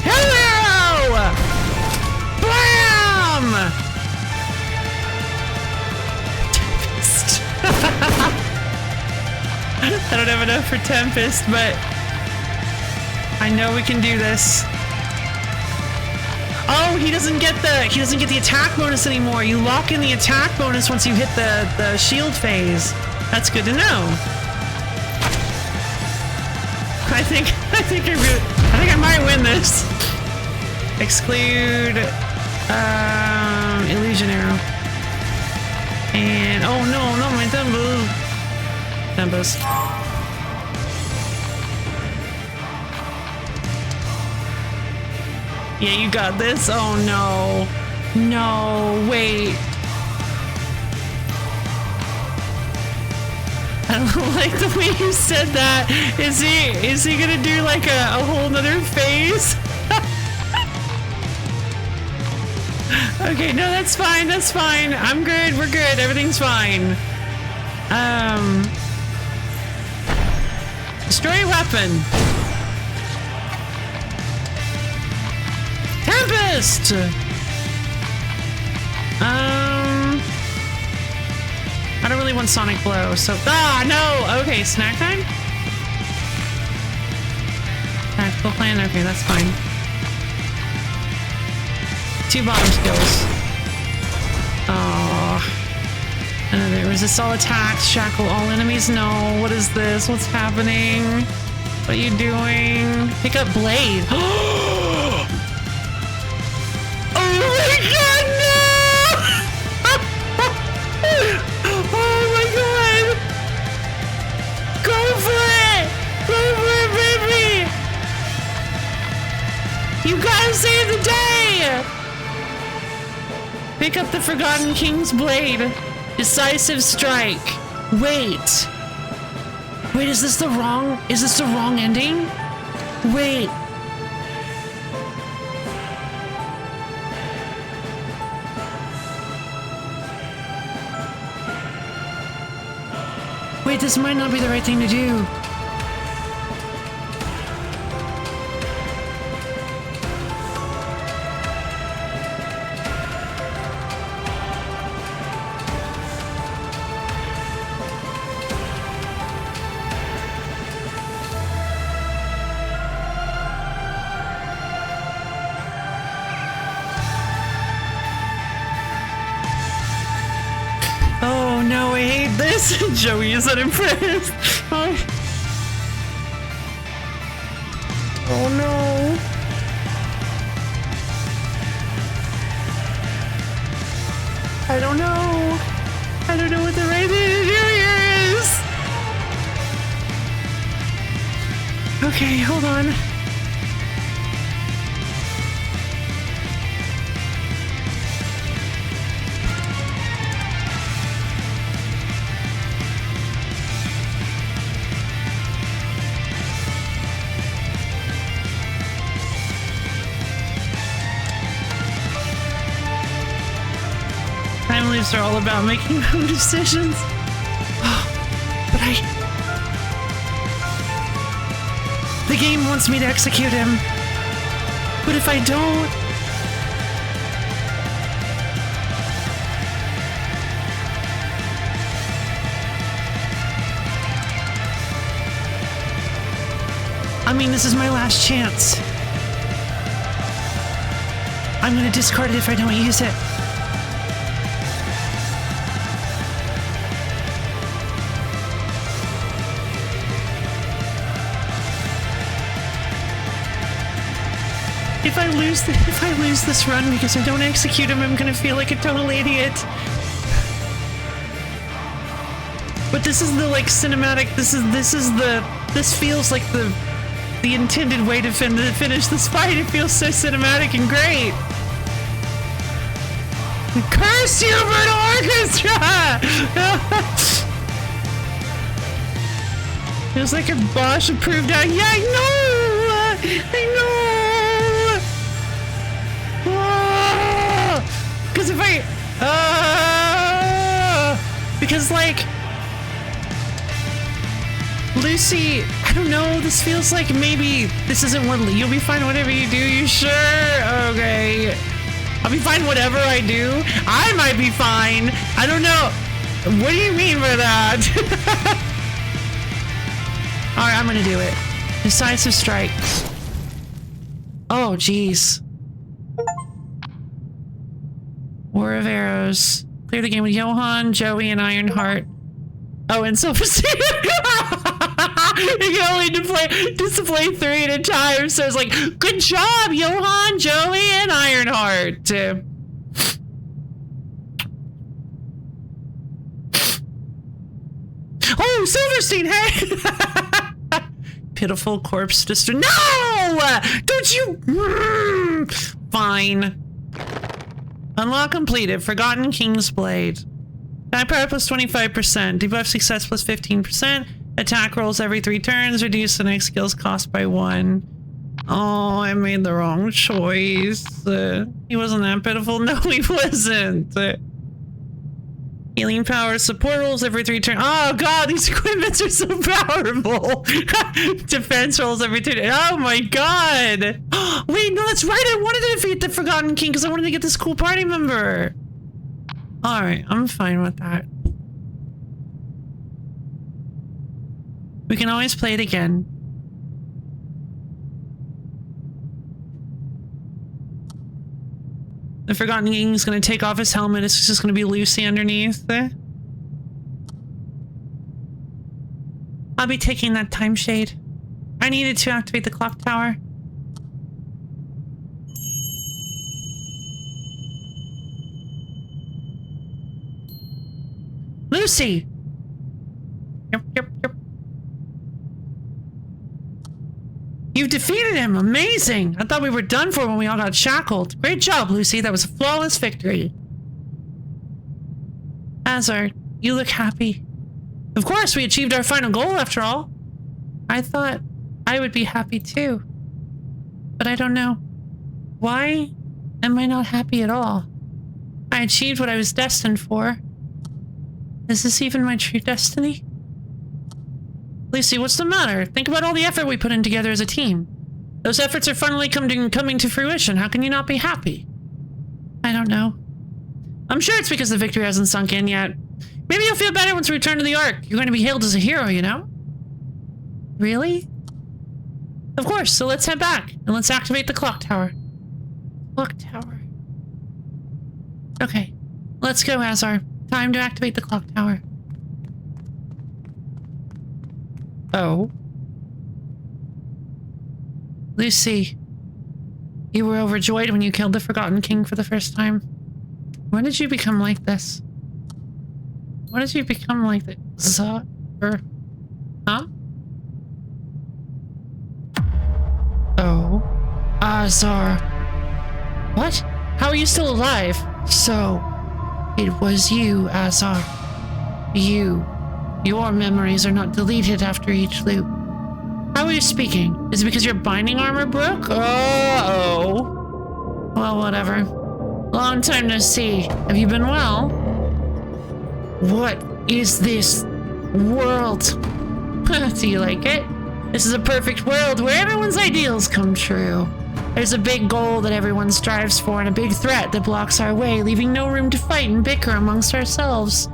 Hell Arrow! Blam! Tempest. I don't have enough for Tempest, but I know we can do this. Oh, he doesn't get the attack bonus anymore. You lock in the attack bonus once you hit the shield phase. That's good to know. I think I might win this. Exclude illusion arrow. And oh no, not my Tempest. Yeah, you got this. Oh no. No, wait. I don't like the way you said that. Is he gonna do like a whole nother phase? Okay, no, that's fine, that's fine. I'm good, we're good, everything's fine. Destroy weapon. Tempest! I don't really want Sonic Blow, so... Ah, no! Okay, snack time? Tactical plan? Okay, that's fine. 2 bottom skills. Oh. Another resist all attacks, shackle all enemies. No, what is this? What's happening? What are you doing? Pick up blade. Oh my god, no! Oh my god! Go for it! Go for it, baby! You gotta save the day! Pick up the Forgotten King's blade. Decisive strike. Wait. Wait, is this the wrong ending? Wait. Wait, this might not be the right thing to do. Oh no, I hate this. Joey is unimpressed. Oh no. I don't know. I don't know what the right thing to do here is. Okay, hold on. Time loops are all about making your own decisions. But the game wants me to execute him. But if I don't... I mean, this is my last chance. I'm gonna discard it if I don't use it. If I lose this run because I don't execute him, I'm gonna feel like a total idiot. But this is the like cinematic. This feels like the intended way to finish this fight. It feels so cinematic and great. Curse you, Brutal Orchestra! Feels like a Bosch approved out. Yeah, I know. I know. Because if I, because like, Lucy, I don't know, this feels like maybe this isn't what, you'll be fine whatever you do, you sure? Okay. I'll be fine whatever I do. I might be fine. I don't know. What do you mean by that? Alright, I'm gonna do it. Decisive strike. Oh, jeez. War of Arrows. Clear the game with Johan, Joey, and Ironheart. Oh, and Silverstein. You can only display 3 at a time. So it's like, good job, Johan, Joey, and Ironheart. Oh, Silverstein, hey! Pitiful corpse destroy. No! Don't you? Fine. Unlock completed. Forgotten King's Blade. Attack power plus 25%. Debuff success plus 15%. Attack rolls every 3 turns. Reduce the next skill's cost by 1. Oh, I made the wrong choice. He wasn't that pitiful. No, he wasn't. Healing power. Support rolls every 3 turns. Oh god, these equipments are so powerful. Defense rolls every 2 turns. Oh my god. Wait, no, that's right. I wanted to defeat the Forgotten King because I wanted to get this cool party member. Alright, I'm fine with that. We can always play it again. The Forgotten King is going to take off his helmet. It's just going to be Lucy underneath. I'll be taking that time shade. I needed to activate the clock tower. Lucy! Yep. You've defeated him! Amazing! I thought we were done for when we all got shackled. Great job, Lucy. That was a flawless victory. Azar, you look happy. Of course, we achieved our final goal after all. I thought I would be happy too. But I don't know. Why am I not happy at all? I achieved what I was destined for. Is this even my true destiny? Lucy, what's the matter? Think about all the effort we put in together as a team. Those efforts are finally coming to fruition. How can you not be happy? I don't know. I'm sure it's because the victory hasn't sunk in yet. Maybe you'll feel better once we return to the Ark. You're going to be hailed as a hero, you know? Really? Of course, so let's head back, and let's activate the clock tower. Clock tower. Okay, let's go, Azar. Time to activate the clock tower. Oh. Lucy, you were overjoyed when you killed the Forgotten King for the first time. When did you become like this? When did you become like this? Huh? Oh. Azar. What? How are you still alive? So, it was you, Azar. You. Your memories are not deleted after each loop. How are you speaking? Is it because your binding armor broke? Uh-oh. Well, whatever. Long time no see. Have you been well? What is this world? Do you like it? This is a perfect world where everyone's ideals come true. There's a big goal that everyone strives for and a big threat that blocks our way, leaving no room to fight and bicker amongst ourselves.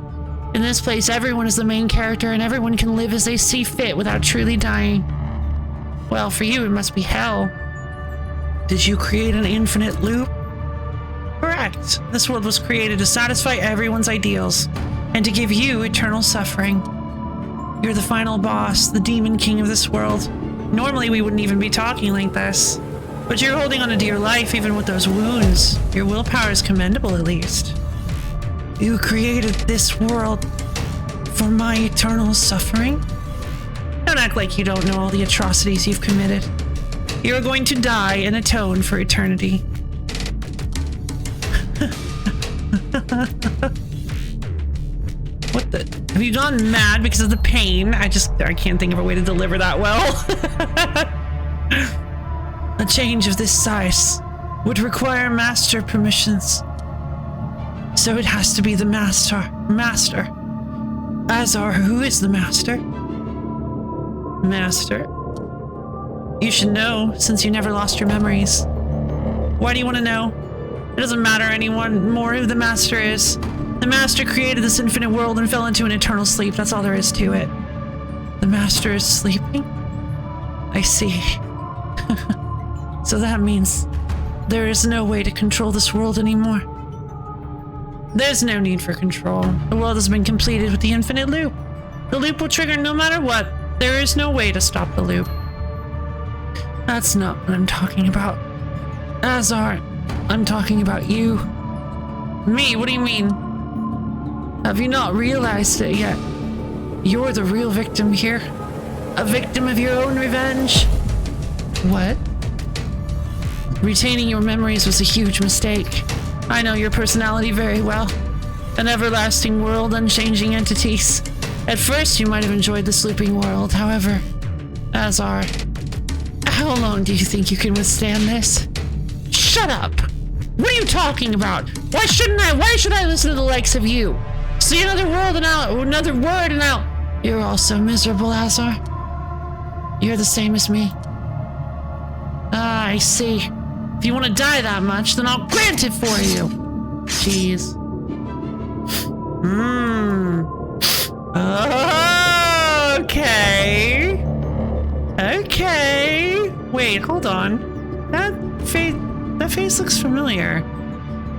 In this place, everyone is the main character and everyone can live as they see fit without truly dying. Well, for you, it must be hell. Did you create an infinite loop? Correct. This world was created to satisfy everyone's ideals and to give you eternal suffering. You're the final boss, the demon king of this world. Normally, we wouldn't even be talking like this. But you're holding on to dear life even with those wounds. Your willpower is commendable, at least. You created this world for my eternal suffering? Don't act like you don't know all the atrocities you've committed. You're going to die and atone for eternity. What the? Have you gone mad because of the pain? I can't think of a way to deliver that well. A change of this size would require master permissions. So it has to be the master. Azar, who is the master? Master? You should know, since you never lost your memories. Why do you want to know? It doesn't matter anymore who the master is. The master created this infinite world and fell into an eternal sleep. That's all there is to it. The master is sleeping? I see. So that means there is no way to control this world anymore. There's no need for control. The world has been completed with the infinite loop. The loop will trigger no matter what. There is no way to stop the loop. That's not what I'm talking about. Azar, I'm talking about you. Me? What do you mean? Have you not realized it yet? You're the real victim here. A victim of your own revenge. What? Retaining your memories was a huge mistake. I know your personality very well. An everlasting world, unchanging entities. At first, you might have enjoyed the sleeping world. However, Azar, how long do you think you can withstand this? Shut up! What are you talking about? Why should I listen to the likes of you? See another word and out. You're all so miserable, Azar. You're the same as me. Ah, I see. If you want to die that much, then I'll grant it for you. Jeez. Okay. Okay. Wait, hold on. That face looks familiar.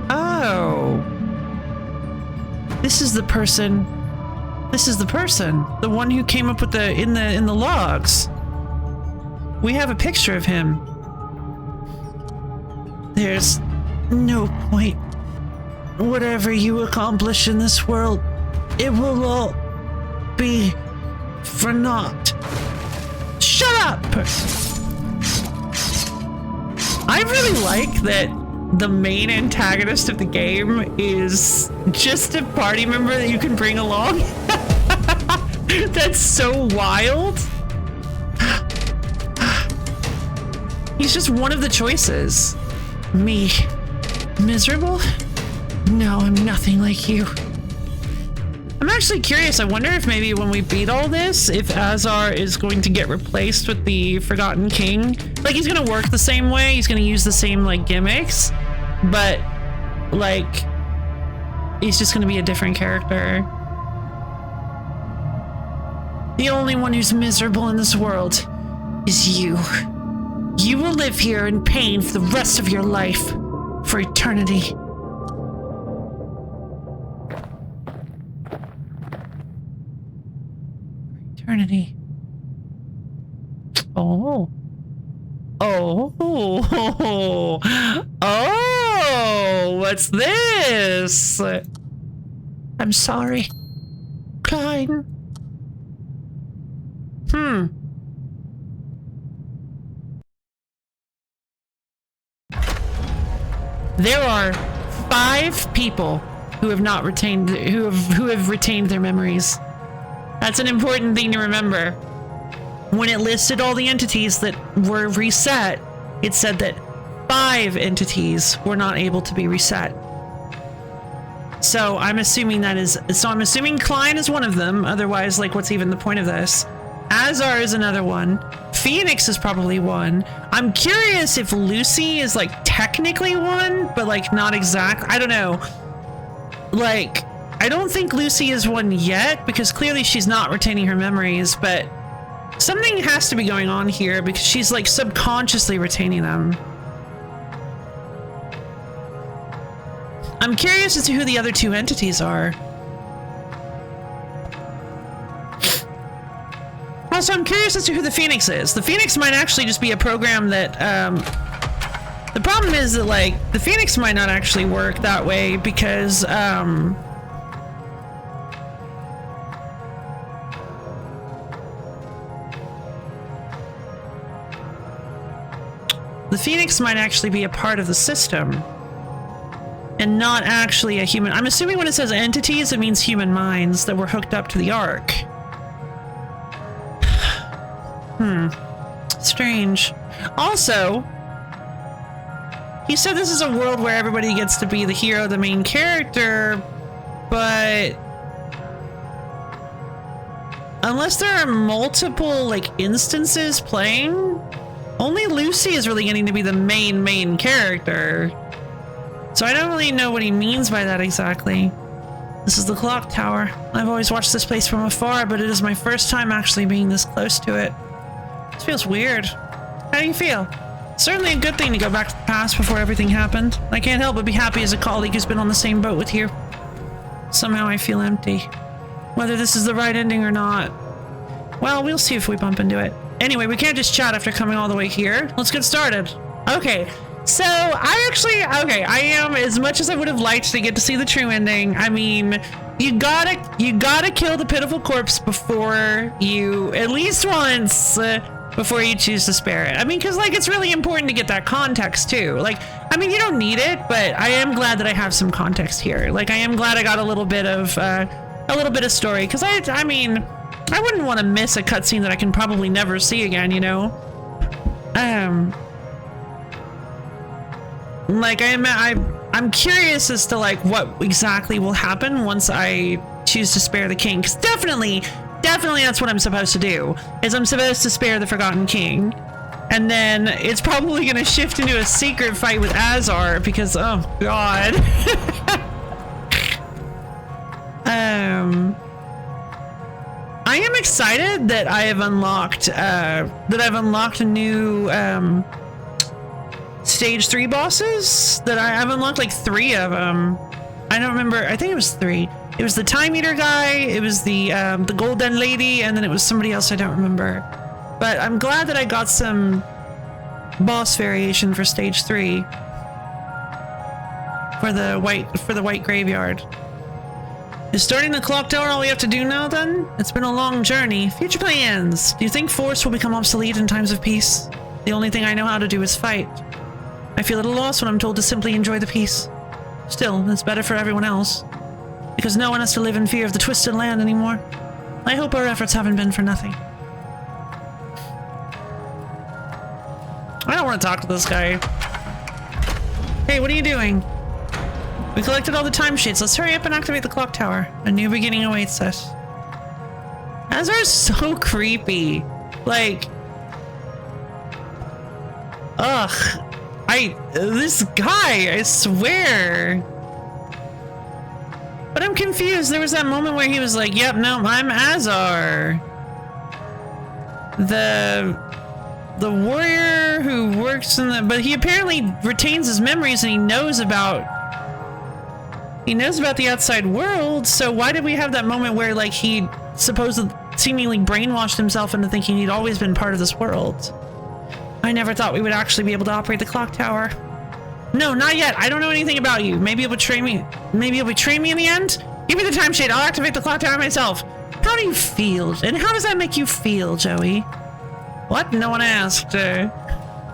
Oh. This is the person. The one who came up with the in the logs. We have a picture of him. There's no point. Whatever you accomplish in this world, it will all be for naught. Shut up! I really like that the main antagonist of the game is just a party member that you can bring along. That's so wild. He's just one of the choices. Me. Miserable? No, I'm nothing like you. I'm actually curious. I wonder if maybe when we beat all this, if Azar is going to get replaced with the Forgotten King. Like, he's gonna work the same way. He's gonna use the same, like, gimmicks. But, like, he's just gonna be a different character. The only one who's miserable in this world is you. You will live here in pain for the rest of your life. For eternity. Eternity. Oh. Oh. Oh. What's this? I'm sorry. Klein. There are 5 people who have not retained who have retained their memories. That's an important thing to remember. When it listed all the entities that were reset, it said that 5 entities were not able to be reset. So I'm assuming I'm assuming Klein is one of them. Otherwise, like, what's even the point of this? Azar is another one. Phoenix is probably one. I'm curious if Lucy is, like, technically one, but, like, not exact. I don't know. Like, I don't think Lucy is one yet, because clearly she's not retaining her memories, but something has to be going on here, because she's, like, subconsciously retaining them. I'm curious as to who the other 2 entities are. Also, I'm curious as to who the Phoenix is. The Phoenix might actually just be a program that, the problem is that, like, the Phoenix might not actually work that way because, the Phoenix might actually be a part of the system and not actually a human. I'm assuming when it says entities, it means human minds that were hooked up to the Ark. Strange. Also, he said this is a world where everybody gets to be the hero, the main character, but unless there are multiple, like, instances playing, only Lucy is really getting to be the main character. So I don't really know what he means by that exactly. This is the clock tower. I've always watched this place from afar, but it is my first time actually being this close to it. This feels weird. How do you feel? Certainly a good thing to go back to the past before everything happened. I can't help but be happy as a colleague who's been on the same boat with you. Somehow I feel empty. Whether this is the right ending or not, well, we'll see if we bump into it. Anyway, we can't just chat after coming all the way here. Let's get started. Okay, so I am, as much as I would have liked to get to see the true ending, I mean, you gotta kill the pitiful corpse before you, at least once, before you choose to spare it. I mean, because, like, it's really important to get that context too. Like, I mean, you don't need it, but I am glad that I have some context here. Like, I am glad I got a little bit of story, because I mean, I wouldn't want to miss a cutscene that I can probably never see again, you know? Like, I'm curious as to, like, what exactly will happen once I choose to spare the king, because definitely that's what I'm supposed to do, is I'm supposed to spare the Forgotten King. And then it's probably going to shift into a secret fight with Azar, because, oh god. I am excited that I have unlocked, new, stage 3 bosses. That I've unlocked, like, 3 of them. I don't remember, I think it was 3. It was the Time Eater guy, it was the Golden Lady, and then it was somebody else I don't remember. But I'm glad that I got some boss variation for stage 3. For the white graveyard. Is starting the clock tower all we have to do now, then? It's been a long journey. Future plans! Do you think force will become obsolete in times of peace? The only thing I know how to do is fight. I feel at a loss when I'm told to simply enjoy the peace. Still, it's better for everyone else. Because no one has to live in fear of the Twisted Land anymore. I hope our efforts haven't been for nothing. I don't want to talk to this guy. Hey, what are you doing? We collected all the timesheets. Let's hurry up and activate the clock tower. A new beginning awaits us. Azar's so creepy. Like... Ugh. This guy, I swear. But I'm confused. There was that moment where he was like, yep, no, I'm Azar. The warrior who works in the... But he apparently retains his memories and he knows about the outside world, so why did we have that moment where, like, he supposedly seemingly brainwashed himself into thinking he'd always been part of this world? I never thought we would actually be able to operate the clock tower. No, not yet. I don't know anything about you. Maybe you'll betray me. Maybe you'll betray me in the end? Give me the timeshade. I'll activate the clock tower myself. How do you feel? And how does that make you feel, Joey? What? No one asked. Alright,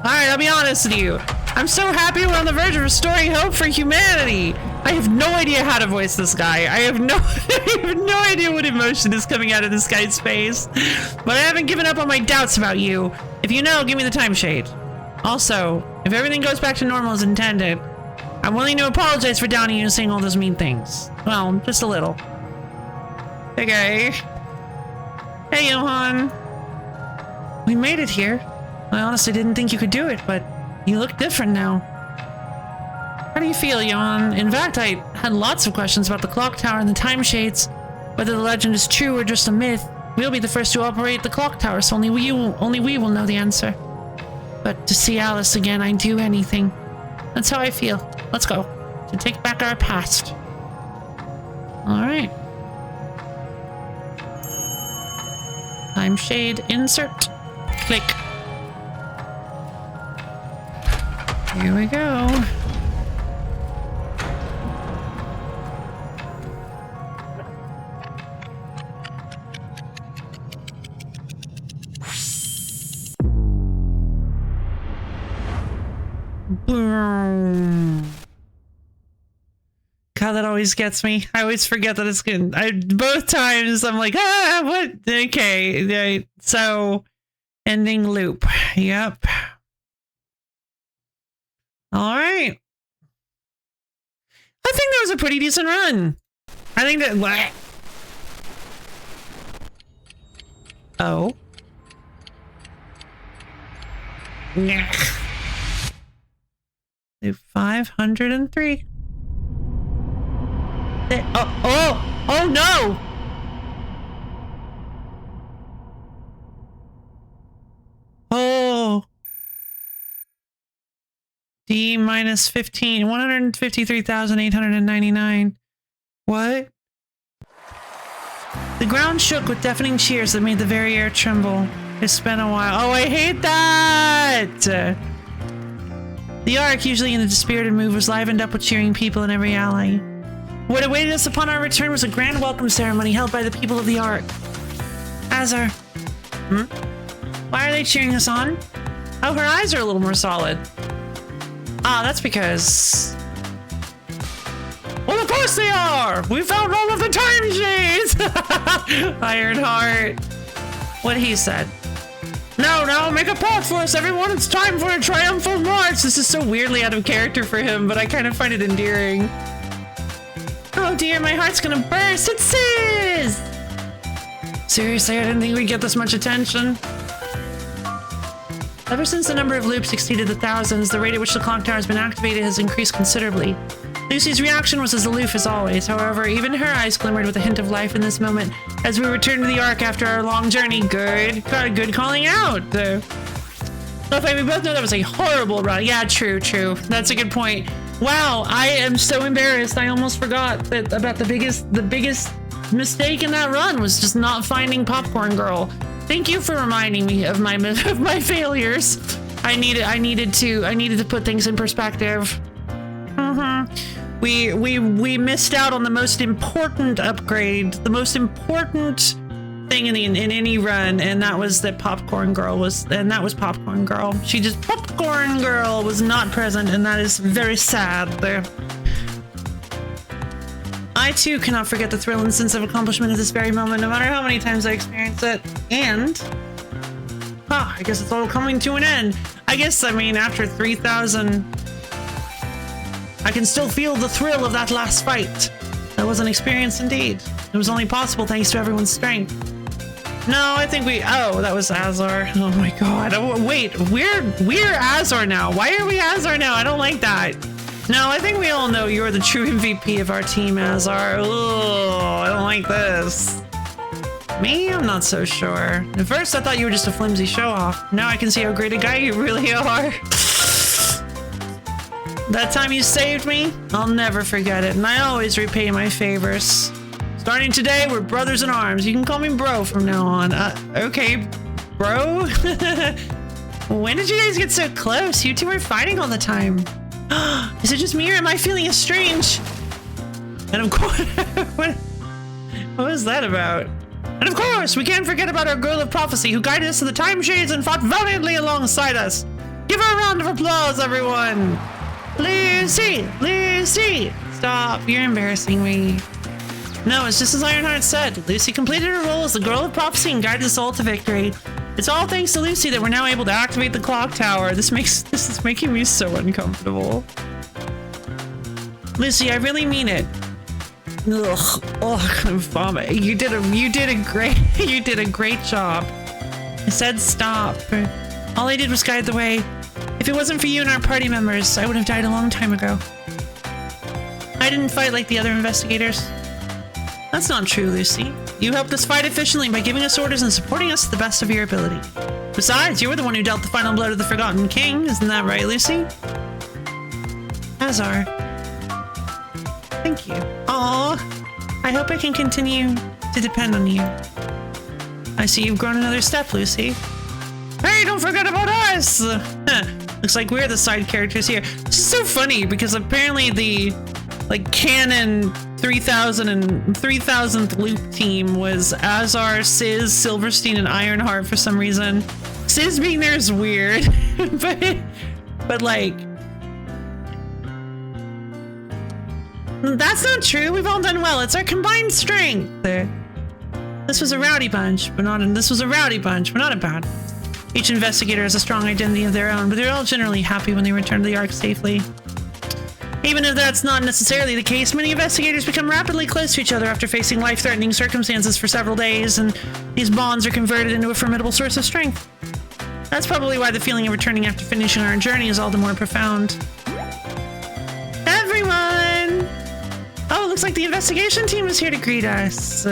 I'll be honest with you. I'm so happy we're on the verge of restoring hope for humanity. I have no idea how to voice this guy. I have no idea what emotion is coming out of this guy's face. But I haven't given up on my doubts about you. If you know, give me the timeshade. Also, if everything goes back to normal as intended, I'm willing to apologize for downing you and saying all those mean things. Well, just a little. Okay. Hey, Johan. We made it here. I honestly didn't think you could do it, but you look different now. How do you feel, Johan? In fact, I had lots of questions about the clock tower and the timeshades. Whether the legend is true or just a myth, we'll be the first to operate the clock tower, so only we will know the answer. But to see Alice again, I'd do anything. That's how I feel. Let's go. To take back our past. Alright. Timeshade insert. Click. Here we go. Boom. God, that always gets me. I always forget that it's good. Both times I'm like, what? Okay. So, ending loop. Yep. All right. I think that was a pretty decent run. I think that... What? Oh. Nah. 503. Oh no! Oh. D minus 15, 153,899. What? The ground shook with deafening cheers that made the very air tremble. It's been a while. Oh, I hate that! The Ark, usually in a dispirited mood, was livened up with cheering people in every alley. What awaited us upon our return was a grand welcome ceremony held by the people of the Ark. Azar. Why are they cheering us on? Oh, her eyes are a little more solid. Ah, that's because... Well, of course they are! We found all of the timesheets! Ironheart. What he said. No, make a path for us, everyone! It's time for a triumphal march! This is so weirdly out of character for him, but I kind of find it endearing. Oh dear, my heart's gonna burst! It says! Seriously, I didn't think we'd get this much attention. Ever since the number of loops exceeded the thousands, the rate at which the clock tower has been activated has increased considerably. Lucy's reaction was as aloof as always. However, even her eyes glimmered with a hint of life in this moment as we returned to the Ark after our long journey. Good calling out. So we both know that was a horrible run. Yeah, true. That's a good point. Wow, I am so embarrassed. I almost forgot that about the biggest mistake in that run was just not finding Popcorn Girl. Thank you for reminding me of my failures. I needed to put things in perspective. We missed out on the most important upgrade, the most important thing in any run, and that was that Popcorn Girl was Popcorn Girl. Popcorn Girl was not present, and that is very sad. I I too cannot forget the thrill and sense of accomplishment of this very moment, no matter how many times I experience it. And I guess it's all coming to an end. I guess, I mean, after 3,000, I can still feel the thrill of that last fight. That was an experience indeed. It was only possible thanks to everyone's strength. No, I think oh, that was Azar. Oh my god. Oh, wait, we're Azar now. Why are we Azar now? I don't like that. No, I think we all know you're the true MVP of our team, Azar. Oh, I don't like this. Me? I'm not so sure. At first, I thought you were just a flimsy show-off. Now I can see how great a guy you really are. That time you saved me, I'll never forget it, and I always repay my favors. Starting today, we're brothers in arms. You can call me bro from now on. Okay, bro? When did you guys get so close? You two were fighting all the time. Is it just me or am I feeling estranged? And of course, what was that about? And of course, we can't forget about our girl of prophecy who guided us to the time shades and fought valiantly alongside us. Give her a round of applause, everyone. Lucy! Lucy! Stop, you're embarrassing me. No, it's just as Ironheart said. Lucy completed her role as the girl of prophecy and guided us all to victory. It's all thanks to Lucy that we're now able to activate the clock tower. This is making me so uncomfortable. Lucy, I really mean it. Ugh, oh, I'm vomiting. You did a great job. I said stop. All I did was guide the way. If it wasn't for you and our party members, I would have died a long time ago. I didn't fight like the other investigators. That's not true, Lucy. You helped us fight efficiently by giving us orders and supporting us to the best of your ability. Besides, you were the one who dealt the final blow to the Forgotten King. Isn't that right, Lucy? Azar. Thank you. Aww. I hope I can continue to depend on you. I see you've grown another step, Lucy. Hey, don't forget about us! Looks like we're the side characters here. This is so funny because apparently the canon 3000 and 3000th loop team was Azar, Sizz, Silverstein, and Ironheart for some reason. Sizz being there is weird, but like, that's not true. We've all done well. It's our combined strength. This was a rowdy bunch, but not a bad one. Each investigator has a strong identity of their own, but they're all generally happy when they return to the Ark safely. Even if that's not necessarily the case, many investigators become rapidly close to each other after facing life-threatening circumstances for several days, and these bonds are converted into a formidable source of strength. That's probably why the feeling of returning after finishing our journey is all the more profound. Everyone! Oh, it looks like the investigation team is here to greet us.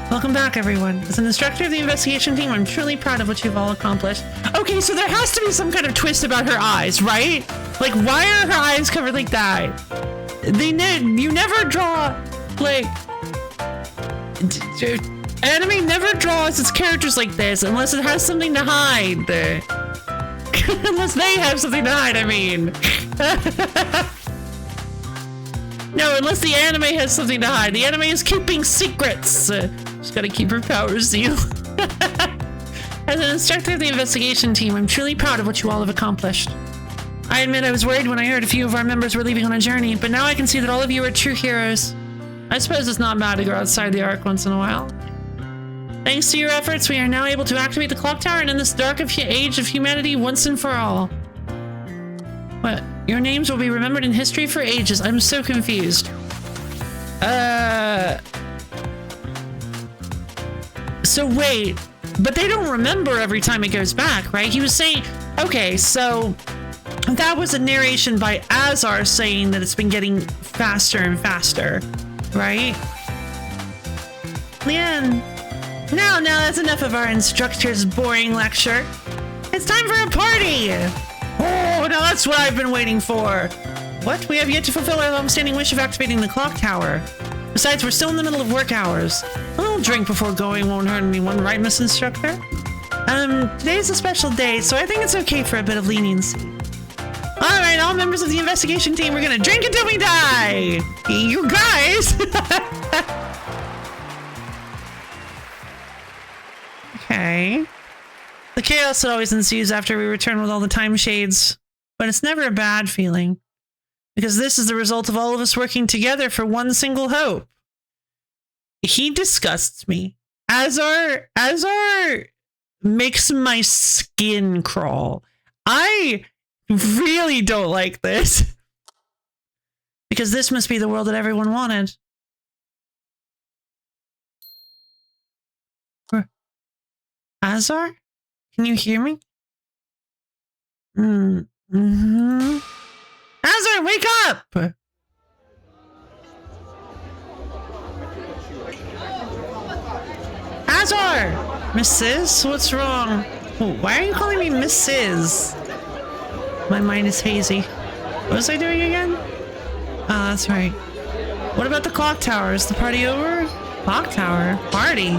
Welcome back, everyone. As an instructor of the investigation team, I'm truly proud of what you've all accomplished. Okay, so there has to be some kind of twist about her eyes, right? Like, why are her eyes covered like that? You never draw, like... Anime never draws its characters like this unless it has something to hide. Unless they have something to hide, I mean. No, unless the anime has something to hide. The anime is keeping secrets. She's gotta keep her powers sealed. As an instructor of the investigation team, I'm truly proud of what you all have accomplished. I admit I was worried when I heard a few of our members were leaving on a journey, but now I can see that all of you are true heroes. I suppose it's not bad to go outside the Ark once in a while. Thanks to your efforts, we are now able to activate the clock tower and end this dark age of humanity once and for all. What? Your names will be remembered in history for ages. I'm so confused. So wait, but they don't remember every time it goes back, right? He was saying, okay, so that was a narration by Azar saying that it's been getting faster and faster, right? Leanne, now that's enough of our instructor's boring lecture. It's time for a party! Oh, now that's what I've been waiting for. What? We have yet to fulfill our long-standing wish of activating the clock tower. Besides, we're still in the middle of work hours. A little drink before going won't hurt anyone, right, Miss Instructor? Today's a special day, so I think it's okay for a bit of leniency. Alright, all members of the investigation team, we're gonna drink until we die! You guys! Okay. The chaos that always ensues after we return with all the time shades. But it's never a bad feeling. Because this is the result of all of us working together for one single hope. He disgusts me. Azar makes my skin crawl. I really don't like this. Because this must be the world that everyone wanted. Azar? Can you hear me? Mm-hmm. Azar, wake up! Azar! Mrs.? What's wrong? Why are you calling me Mrs.? My mind is hazy. What was I doing again? Oh, that's right. What about the clock tower? Is the party over? Clock tower? Party?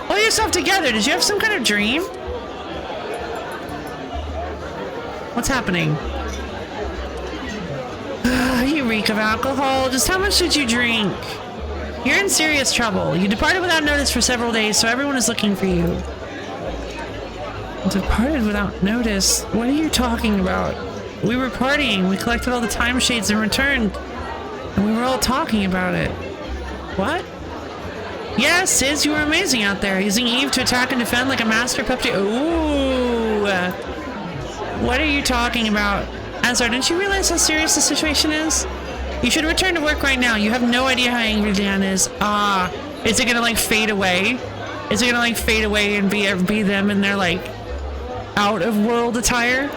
Pull yourself together. Did you have some kind of dream? What's happening? You reek of alcohol. Just how much did you drink? You're in serious trouble. You departed without notice for several days, so everyone is looking for you. Departed without notice? What are you talking about? We were partying. We collected all the time shades and returned. And we were all talking about it. What? Yes, Sis, you were amazing out there, using Eve to attack and defend like a master puppet. Ooh. What are you talking about? Azar, didn't you realize how serious the situation is? You should return to work right now. You have no idea how angry Dan is. Is it gonna like fade away? Is it gonna like fade away and be them in their like out of world attire?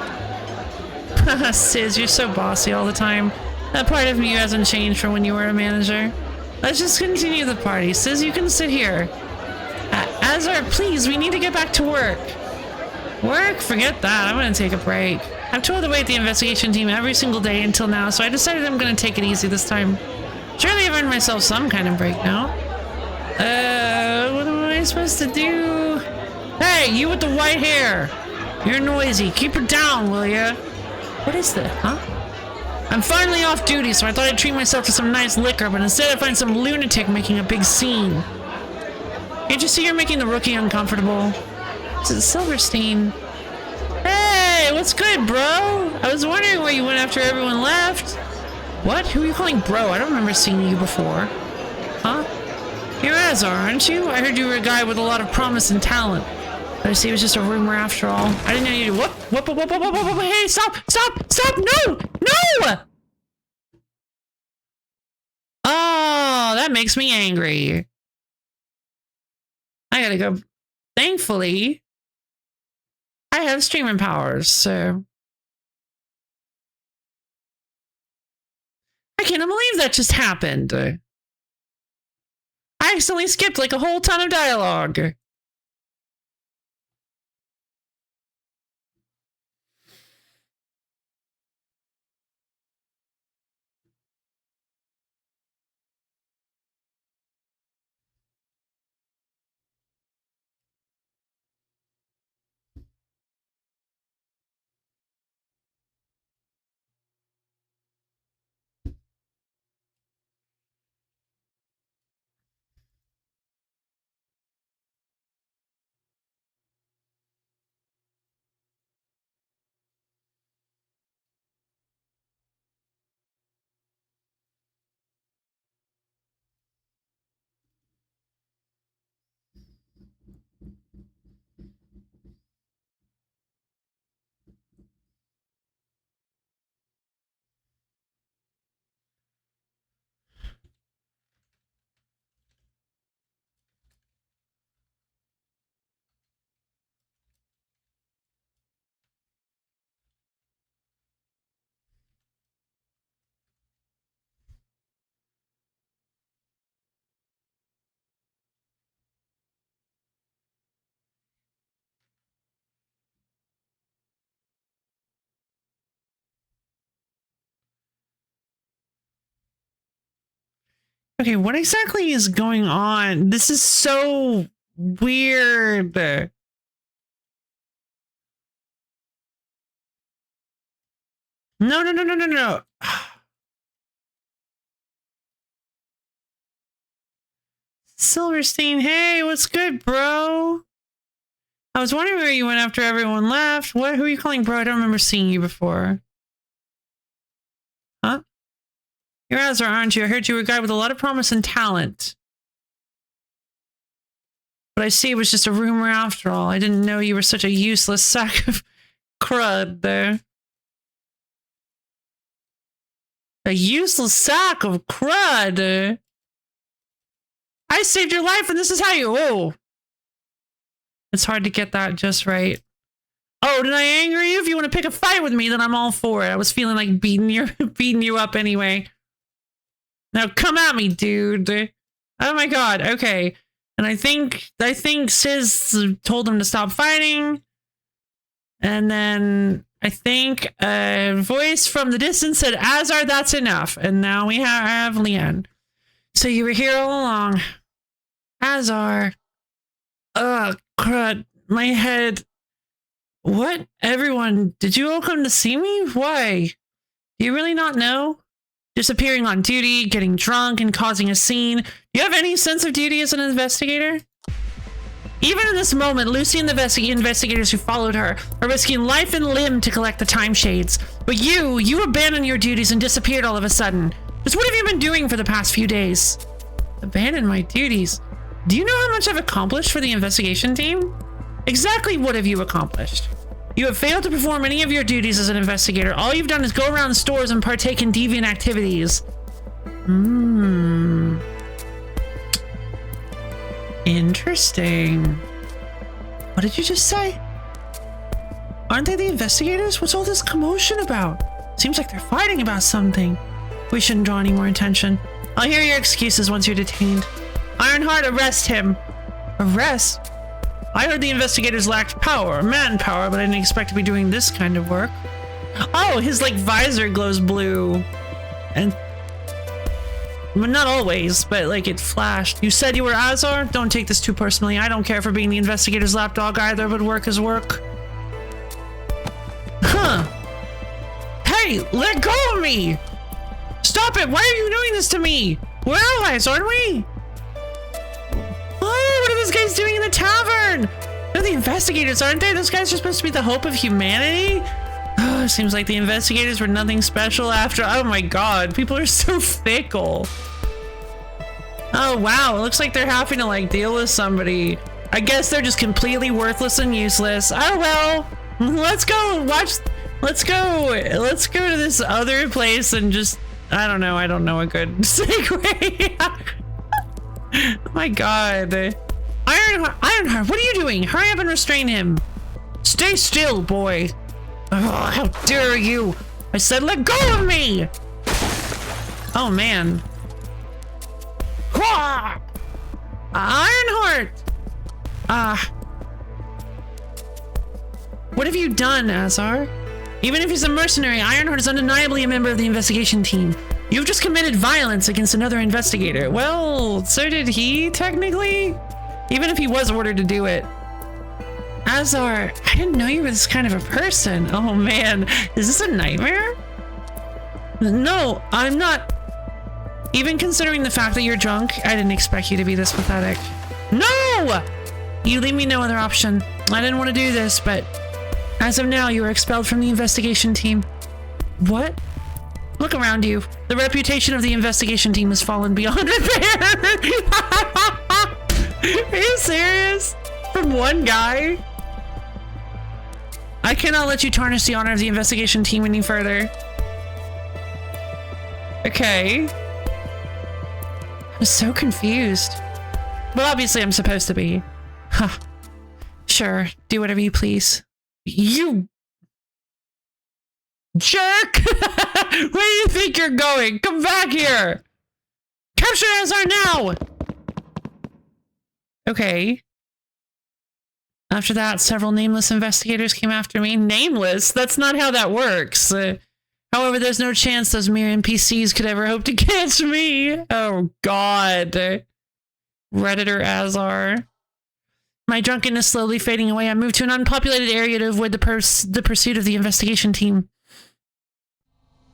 Sis, you're so bossy all the time. That part of you hasn't changed from when you were a manager. Let's just continue the party. Sis, you can sit here. Azar, please, we need to get back to work. Work? Forget that. I'm gonna take a break. I've toiled away at the investigation team every single day until now, so I decided I'm gonna take it easy this time. Surely I've earned myself some kind of break now. What am I supposed to do? Hey, you with the white hair! You're noisy. Keep it down, will ya? What is this, huh? I'm finally off duty, so I thought I'd treat myself to some nice liquor, but instead I find some lunatic making a big scene. Can't you see you're making the rookie uncomfortable? Is it Silverstein? Hey, what's good, bro? I was wondering where you went after everyone left. What? Who are you calling bro? I don't remember seeing you before. Huh? You're Azar, aren't you? I heard you were a guy with a lot of promise and talent. But I see it was just a rumor after all. I didn't know you did. Whoop. Hey, stop! No! Oh, that makes me angry. I gotta go. Thankfully, I have streaming powers, so I can't believe that just happened. I accidentally skipped like a whole ton of dialogue. Okay, what exactly is going on? This is so weird. No. Silverstein, hey, what's good, bro? I was wondering where you went after everyone left. Who are you calling bro? I don't remember seeing you before. Huh? You're Azar, aren't you? I heard you were a guy with a lot of promise and talent. But I see it was just a rumor after all. I didn't know you were such a useless sack of crud there. A useless sack of crud. I saved your life and this is how you... Oh. It's hard to get that just right. Oh, did I anger you? If you want to pick a fight with me, then I'm all for it. I was feeling like beating you up anyway. Now come at me, dude. Oh my god, okay. And I think Sis told him to stop fighting. And then I think a voice from the distance said, Azar, that's enough. And now we have Leanne. So you were here all along. Azar. Ugh, crud. My head. What? Everyone, did you all come to see me? Why? Do you really not know? Disappearing on duty, getting drunk, and causing a scene. Do you have any sense of duty as an investigator? Even in this moment, Lucy and the investigators who followed her are risking life and limb to collect the time shades. But you abandoned your duties and disappeared all of a sudden. Just what have you been doing for the past few days? Abandoned my duties? Do you know how much I've accomplished for the investigation team? Exactly what have you accomplished? You have failed to perform any of your duties as an investigator. All you've done is go around stores and partake in deviant activities. Interesting. What did you just say? Aren't they the investigators? What's all this commotion about? Seems like they're fighting about something. We shouldn't draw any more attention. I'll hear your excuses once you're detained. Ironheart, arrest him. Arrest? I heard the investigators lacked manpower, but I didn't expect to be doing this kind of work. Oh, his like visor glows blue. And well, not always, but like it flashed. You said you were Azar? Don't take this too personally. I don't care for being the investigator's lapdog either, but work is work. Huh. Hey, let go of me! Stop it! Why are you doing this to me? We're allies, aren't we? Oh, what are those guys doing in the tavern? They're the investigators, aren't they? Those guys are supposed to be the hope of humanity? Oh, seems like the investigators were nothing special after. Oh my god, people are so fickle. Oh wow, it looks like they're having to like deal with somebody. I guess they're just completely worthless and useless. Oh well, let's go watch. Let's go to this other place and just, I don't know a good segue. Oh my god. Ironheart, what are you doing? Hurry up and restrain him. Stay still, boy. Oh, how dare you! I said let go of me! Oh man. Ironheart! What have you done, Azar? Even if he's a mercenary, Ironheart is undeniably a member of the investigation team. You've just committed violence against another investigator. Well, so did he, technically? Even if he was ordered to do it. Azar, I didn't know you were this kind of a person. Oh man, is this a nightmare? No, I'm not. Even considering the fact that you're drunk, I didn't expect you to be this pathetic. No! You leave me no other option. I didn't want to do this, but as of now, you are expelled from the investigation team. What? Look around you. The reputation of the investigation team has fallen beyond repair. Are you serious? From one guy? I cannot let you tarnish the honor of the investigation team any further. Okay. I'm so confused. Well, obviously I'm supposed to be. Huh. Sure, do whatever you please. You jerk! Where do you think you're going? Come back here! Capture Azar now! Okay. After that, several nameless investigators came after me. Nameless? That's not how that works. However, there's no chance those mere NPCs could ever hope to catch me. Oh, God. Redditor Azar. My drunkenness slowly fading away, I moved to an unpopulated area to avoid the pursuit of the investigation team.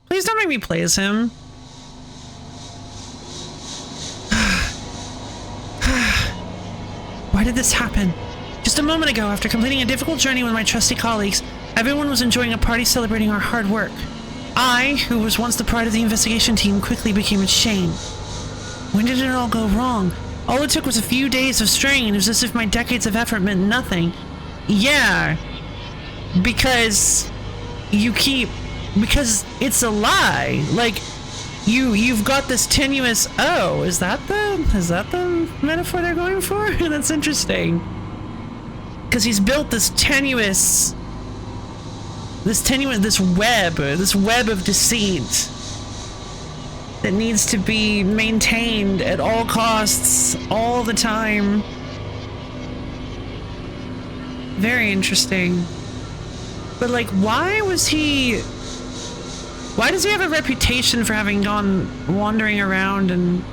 Please don't make me play as him. Why did this happen? Just a moment ago, after completing a difficult journey with my trusty colleagues, everyone was enjoying a party celebrating our hard work. I, who was once the pride of the investigation team, quickly became its shame. When did it all go wrong? All it took was a few days of strain. It was as if my decades of effort meant nothing. Yeah. Because because it's a lie. Like, you've got this tenuous, oh, is that the metaphor they're going for? That's interesting. Because he's built this web of deceit that needs to be maintained at all costs, all the time. Very interesting. But like, why does he have a reputation for having gone wandering around and...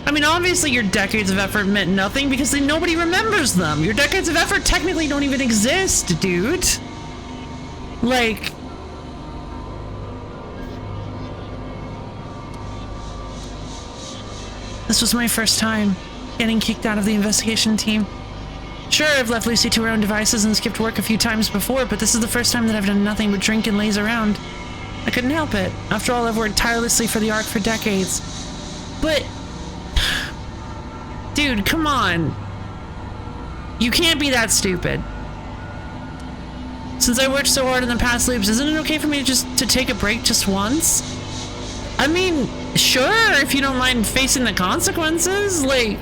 I mean, obviously your decades of effort meant nothing because then nobody remembers them. Your decades of effort technically don't even exist, dude. Like... This was my first time getting kicked out of the investigation team. Sure, I've left Lucy to her own devices and skipped work a few times before, but this is the first time that I've done nothing but drink and laze around. I couldn't help it. After all, I've worked tirelessly for the Ark for decades. But... Dude, come on. You can't be that stupid. Since I worked so hard in the past loops, isn't it okay for me to take a break just once? I mean, sure, if you don't mind facing the consequences, like...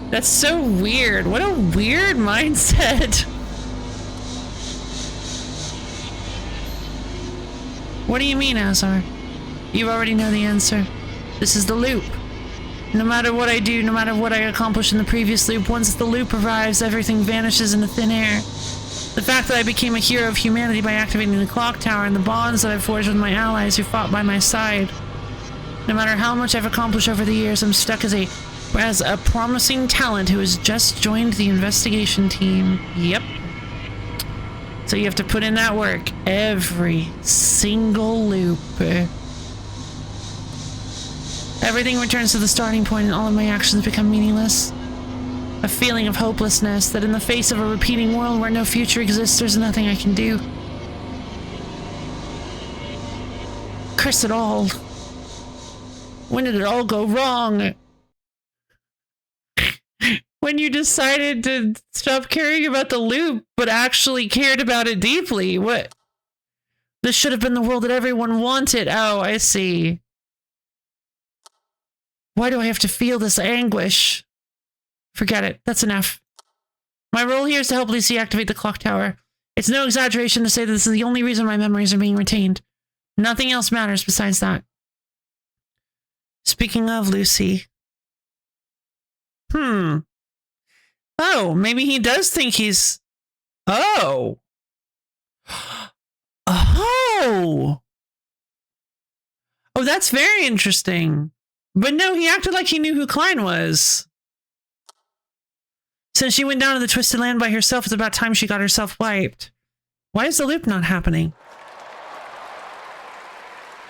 That's so weird. What a weird mindset. What do you mean, Azar? You already know the answer. This is the loop. No matter what I do, no matter what I accomplish in the previous loop, once the loop arrives, everything vanishes into thin air. The fact that I became a hero of humanity by activating the clock tower and the bonds that I've forged with my allies who fought by my side. No matter how much I've accomplished over the years, I'm stuck as a promising talent who has just joined the investigation team. Yep. So you have to put in that work every single loop. Everything returns to the starting point and all of my actions become meaningless. A feeling of hopelessness that in the face of a repeating world where no future exists, there's nothing I can do. Curse it all. When did it all go wrong? When you decided to stop caring about the loop, but actually cared about it deeply. What? This should have been the world that everyone wanted. Oh, I see. Why do I have to feel this anguish? Forget it. That's enough. My role here is to help Lucy activate the clock tower. It's no exaggeration to say that this is the only reason my memories are being retained. Nothing else matters besides that. Speaking of Lucy. Oh, maybe he does think he's... Oh! Oh! Oh, that's very interesting. But no, he acted like he knew who Klein was. Since she went down to the Twisted Land by herself, it's about time she got herself wiped. Why is the loop not happening?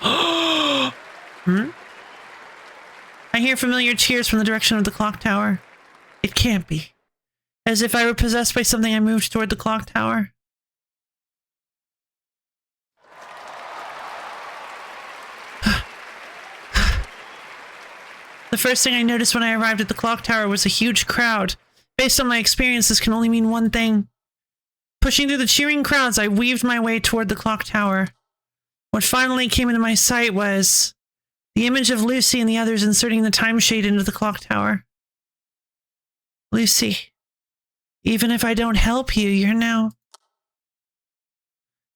I hear familiar cheers from the direction of the clock tower. It can't be. As if I were possessed by something, I moved toward the clock tower. The first thing I noticed when I arrived at the clock tower was a huge crowd. Based on my experience, this can only mean one thing. Pushing through the cheering crowds, I weaved my way toward the clock tower. What finally came into my sight was the image of Lucy and the others inserting the time shade into the clock tower. Lucy, even if I don't help you, you're now...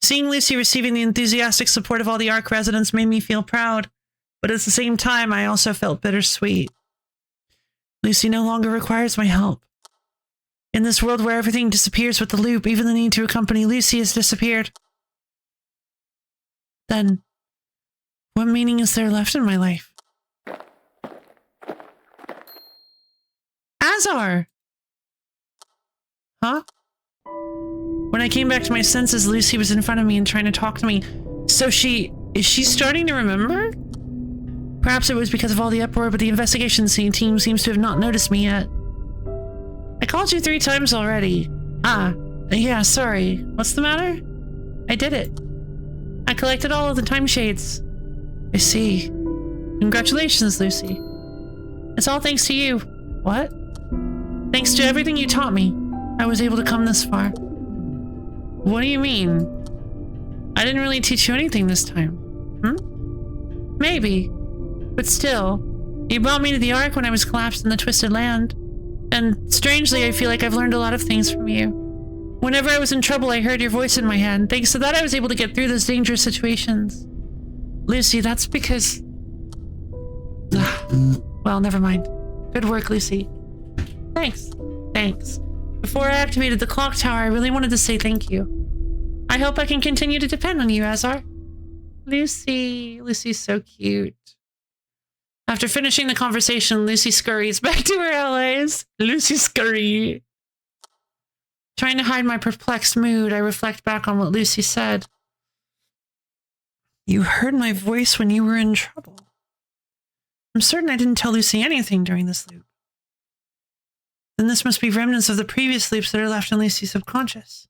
Seeing Lucy receiving the enthusiastic support of all the Ark residents made me feel proud, but at the same time, I also felt bittersweet. Lucy no longer requires my help. In this world where everything disappears with the loop, even the need to accompany Lucy has disappeared. Then, what meaning is there left in my life? Azar! Huh? When I came back to my senses, Lucy was in front of me and trying to talk to me. So is she starting to remember? Perhaps it was because of all the uproar, but the investigation team seems to have not noticed me yet. I called you 3 times already. Ah, yeah, sorry. What's the matter? I did it. I collected all of the time shades. I see. Congratulations, Lucy. It's all thanks to you. What? Thanks to everything you taught me, I was able to come this far. What do you mean? I didn't really teach you anything this time. Maybe. But still, you brought me to the Ark when I was collapsed in the Twisted Land. And strangely, I feel like I've learned a lot of things from you. Whenever I was in trouble, I heard your voice in my head. Thanks to that, I was able to get through those dangerous situations. Lucy, that's because... Well, never mind. Good work, Lucy. Thanks. Thanks. Before I activated the clock tower, I really wanted to say thank you. I hope I can continue to depend on you, Azar. Lucy. Lucy's so cute. After finishing the conversation, Lucy scurries back to her allies. Lucy scurry. Trying to hide my perplexed mood, I reflect back on what Lucy said. You heard my voice when you were in trouble. I'm certain I didn't tell Lucy anything during this loop. Then this must be remnants of the previous loops that are left in Lucy's subconscious.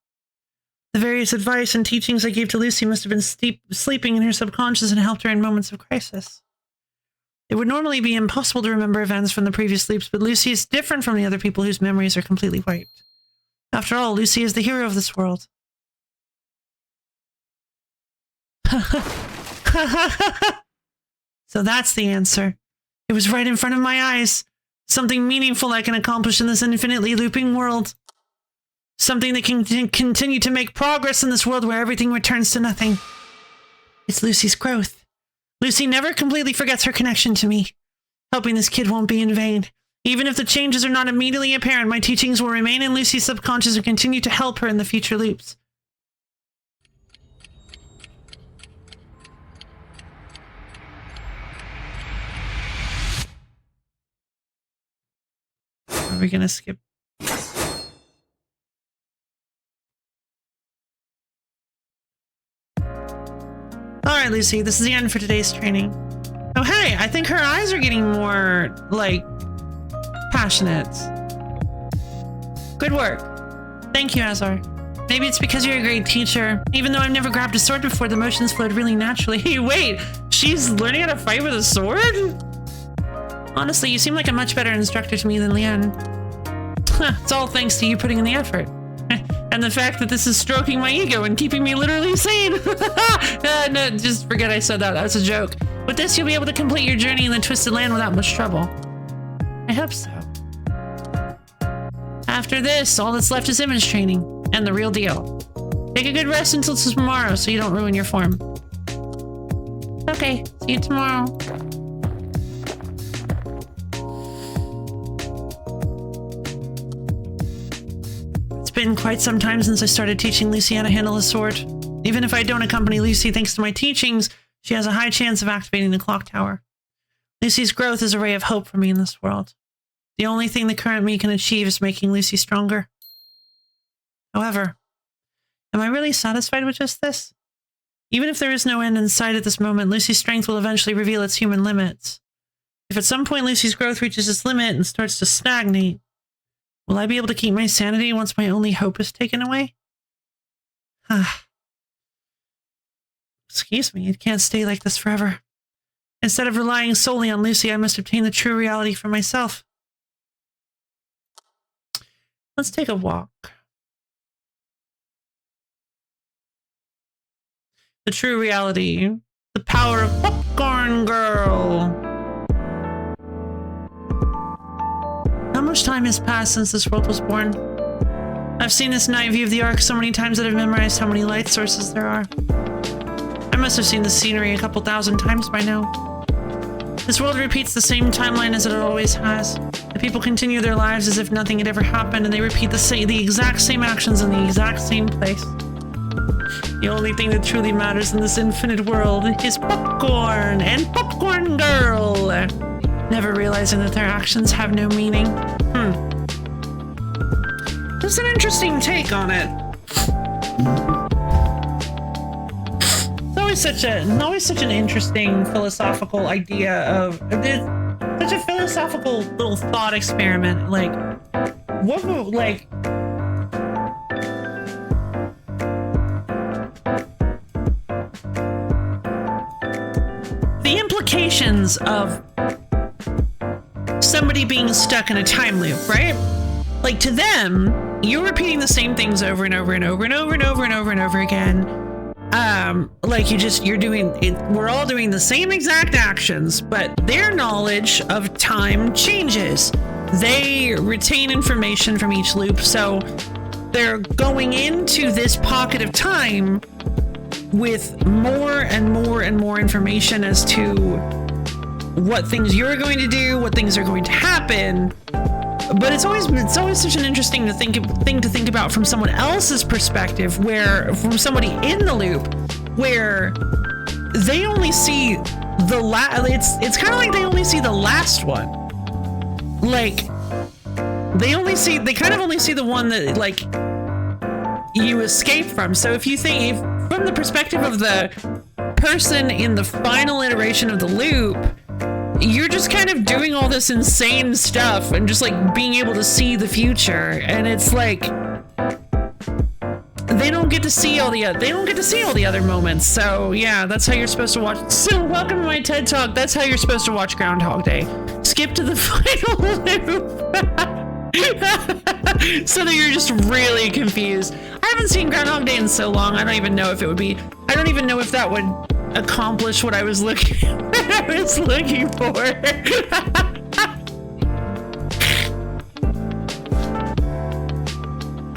The various advice and teachings I gave to Lucy must have been sleeping in her subconscious and helped her in moments of crisis. It would normally be impossible to remember events from the previous loops, but Lucy is different from the other people whose memories are completely wiped. After all, Lucy is the hero of this world. So that's the answer. It was right in front of my eyes. Something meaningful I can accomplish in this infinitely looping world. Something that can continue to make progress in this world where everything returns to nothing. It's Lucy's growth. Lucy never completely forgets her connection to me. Helping this kid won't be in vain. Even if the changes are not immediately apparent, my teachings will remain in Lucy's subconscious and continue to help her in the future loops. Are we gonna skip? Alright, Lucy, this is the end for today's training. Oh, hey, I think her eyes are getting more, like, passionate. Good work. Thank you, Azar. Maybe it's because you're a great teacher. Even though I've never grabbed a sword before, the motions flowed really naturally. Hey, wait, she's learning how to fight with a sword? Honestly, you seem like a much better instructor to me than Leanne. It's all thanks to you putting in the effort. And the fact that this is stroking my ego and keeping me literally sane. No, just forget I said that. That was a joke. With this, you'll be able to complete your journey in the Twisted Land without much trouble. I hope so. After this, all that's left is image training. And the real deal. Take a good rest until tomorrow so you don't ruin your form. Okay, see you tomorrow. It's been quite some time since I started teaching Lucy how to handle a sword. Even if I don't accompany Lucy thanks to my teachings, she has a high chance of activating the clock tower. Lucy's growth is a ray of hope for me in this world. The only thing the current me can achieve is making Lucy stronger. However, am I really satisfied with just this? Even if there is no end in sight at this moment, Lucy's strength will eventually reveal its human limits. If at some point Lucy's growth reaches its limit and starts to stagnate, will I be able to keep my sanity once my only hope is taken away? Excuse me, it can't stay like this forever. Instead of relying solely on Lucy, I must obtain the true reality for myself. Let's take a walk. The true reality. The power of Popcorn Girl. How much time has passed since this world was born? I've seen this night view of the Ark so many times that I've memorized how many light sources there are. I must have seen the scenery a couple thousand times by now. This world repeats the same timeline as it always has. The people continue their lives as if nothing had ever happened, and they repeat the exact same actions in the exact same place. The only thing that truly matters in this infinite world is popcorn and Popcorn Girl. Never realizing that their actions have no meaning. That's an interesting take on it. It's always such an interesting philosophical idea of such a philosophical little thought experiment. Like, what would, like, implications of somebody being stuck in a time loop, right? Like to them, you're repeating the same things over and over and over and over and over and over and over again. Like you're doing it, we're all doing the same exact actions, but their knowledge of time changes. They retain information from each loop, so they're going into this pocket of time with more and more and more information as to what things you're going to do, what things are going to happen. But it's always such an interesting thing to think about from someone else's perspective, where from somebody in the loop, where they only see the it's kind of like they only see the last one. Like they kind of only see the one that like you escape from. So if you think from the perspective of the person in the final iteration of the loop, you're just kind of doing all this insane stuff and just like being able to see the future, and it's like they don't get to see all the other moments. So yeah, that's how you're supposed to watch. So welcome to my TED Talk. That's how you're supposed to watch Groundhog Day. Skip to the final loop. So that you're just really confused. I haven't seen Groundhog Day in so long. I don't even know if that would accomplish what I was looking for.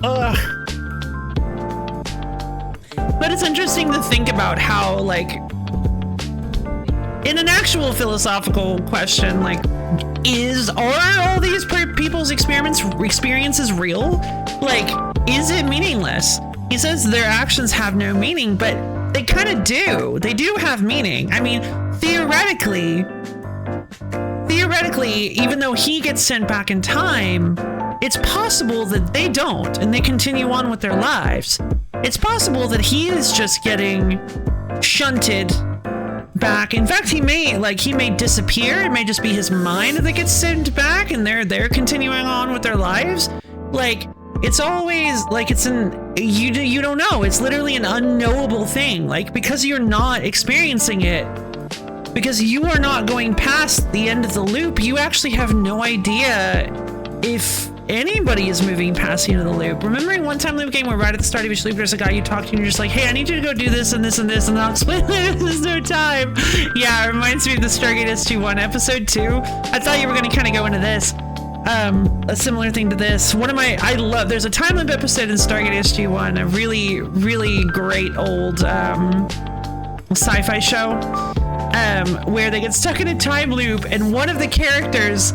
Ugh. But it's interesting to think about how, like, in an actual philosophical question, like, are all these people's experiences real? Like, is it meaningless? He says their actions have no meaning, but they kind of do. They do have meaning. I mean, theoretically, even though he gets sent back in time, it's possible that they don't, and they continue on with their lives. It's possible that he is just getting shunted back. In fact, he may disappear. It may just be his mind that gets sent back, and they're continuing on with their lives. Like, it's always like you don't know. It's literally an unknowable thing. Like, because you're not experiencing it, because you are not going past the end of the loop, you actually have no idea if anybody is moving past the end of the loop. Remembering one time loop game where right at the start of each loop there's a guy you talk to and you're just like, hey, I need you to go do this and this and this, and I'll explain later. There's no time. Yeah, it reminds me of the Stargate SG-1 episode 2. I thought you were going to kind of go into this. A similar thing to this. There's a time loop episode in Stargate SG-1, a really, really great old sci-fi show, where they get stuck in a time loop, and one of the characters,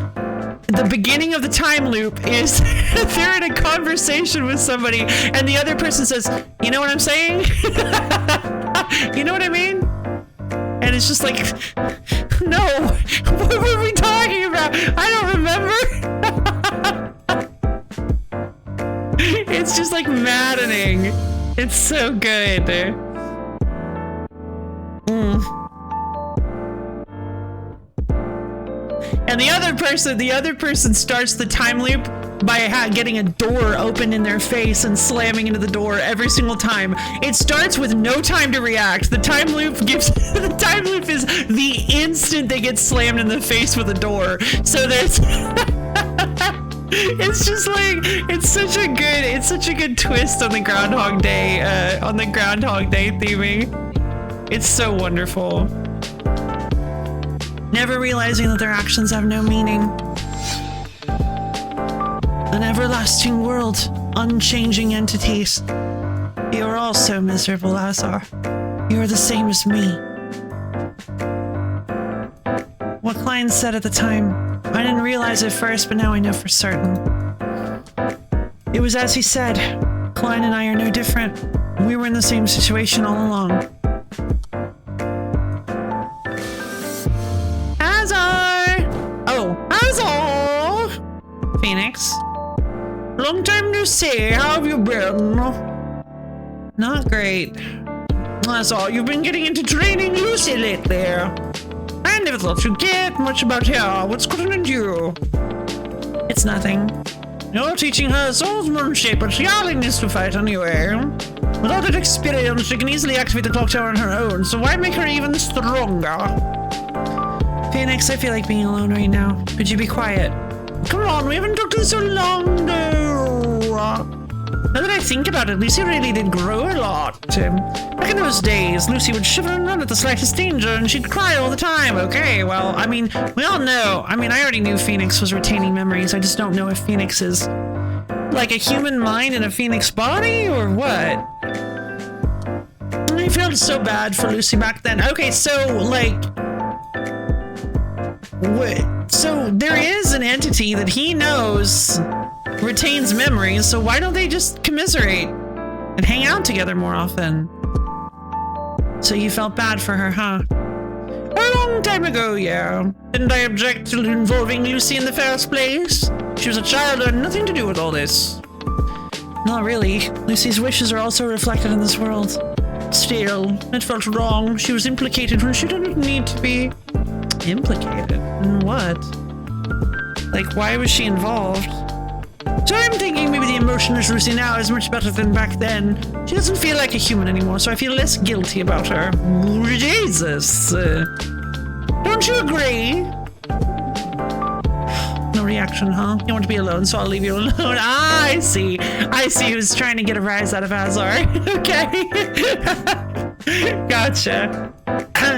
the beginning of the time loop is they're in a conversation with somebody and the other person says, you know what I'm saying? You know what I mean? And it's just like, no, what were we talking about? I don't remember. It's just like maddening. It's so good. And the other person starts the time loop by getting a door opened in their face and slamming into the door every single time. It starts with no time to react. The time loop is the instant they get slammed in the face with a door. So there's it's just like, it's such a good twist on the Groundhog Day theming. It's so wonderful. Never realizing that their actions have no meaning. An everlasting world, unchanging entities. You are all so miserable, Lazar. You are the same as me. What Klein said at the time, I didn't realize at first, but now I know for certain. It was as he said. Klein and I are no different. We were in the same situation all along. Phoenix. Long time no see. How have you been? Not great. That's all. You've been getting into training Lucy lately. I never thought you'd get much about her. What's gotten into you? It's nothing. You're teaching her swordsmanship, but she hardly needs to fight anyway. Without that experience, she can easily activate the clock tower on her own, so why make her even stronger? Phoenix, I feel like being alone right now. Could you be quiet? Come on, we haven't talked in so long, no. Now that I think about it, Lucy really did grow a lot. Back in those days, Lucy would shiver and run at the slightest danger, and she'd cry all the time. Okay, well, I mean, we all know. I mean, I already knew Phoenix was retaining memories. I just don't know if Phoenix is like a human mind in a Phoenix body, or what? I felt so bad for Lucy back then. Okay, so, like... what? So, there is an entity that he knows retains memories, so why don't they just commiserate and hang out together more often? So you felt bad for her, huh? A long time ago, yeah. Didn't I object to involving Lucy in the first place? She was a child and had nothing to do with all this. Not really. Lucy's wishes are also reflected in this world. Still, it felt wrong. She was implicated when she didn't need to be. Implicated? In what? Like, why was she involved? So I'm thinking maybe the emotionless Lucy now is much better than back then. She doesn't feel like a human anymore, so I feel less guilty about her. Jesus. Don't you agree? No reaction, huh? You want to be alone, so I'll leave you alone. Ah, I see. I see who's trying to get a rise out of Azar. Okay. Gotcha.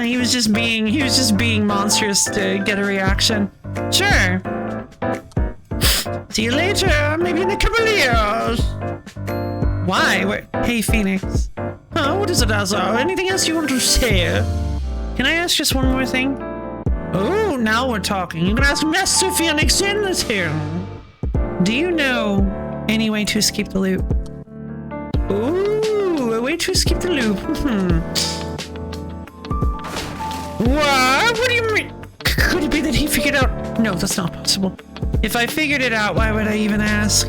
He was just being monstrous to get a reaction. Sure. See you later, maybe in a couple of years. Why? Hey, Phoenix. Huh, what is it, Azar? Anything else you want to say? Can I ask just one more thing? Oh, now we're talking. You can ask Master Phoenix anything. Do you know any way to escape the loop? Ooh, a way to escape the loop. What? What do you mean? Could it be that he figured out? No, that's not possible. If I figured it out, why would I even ask?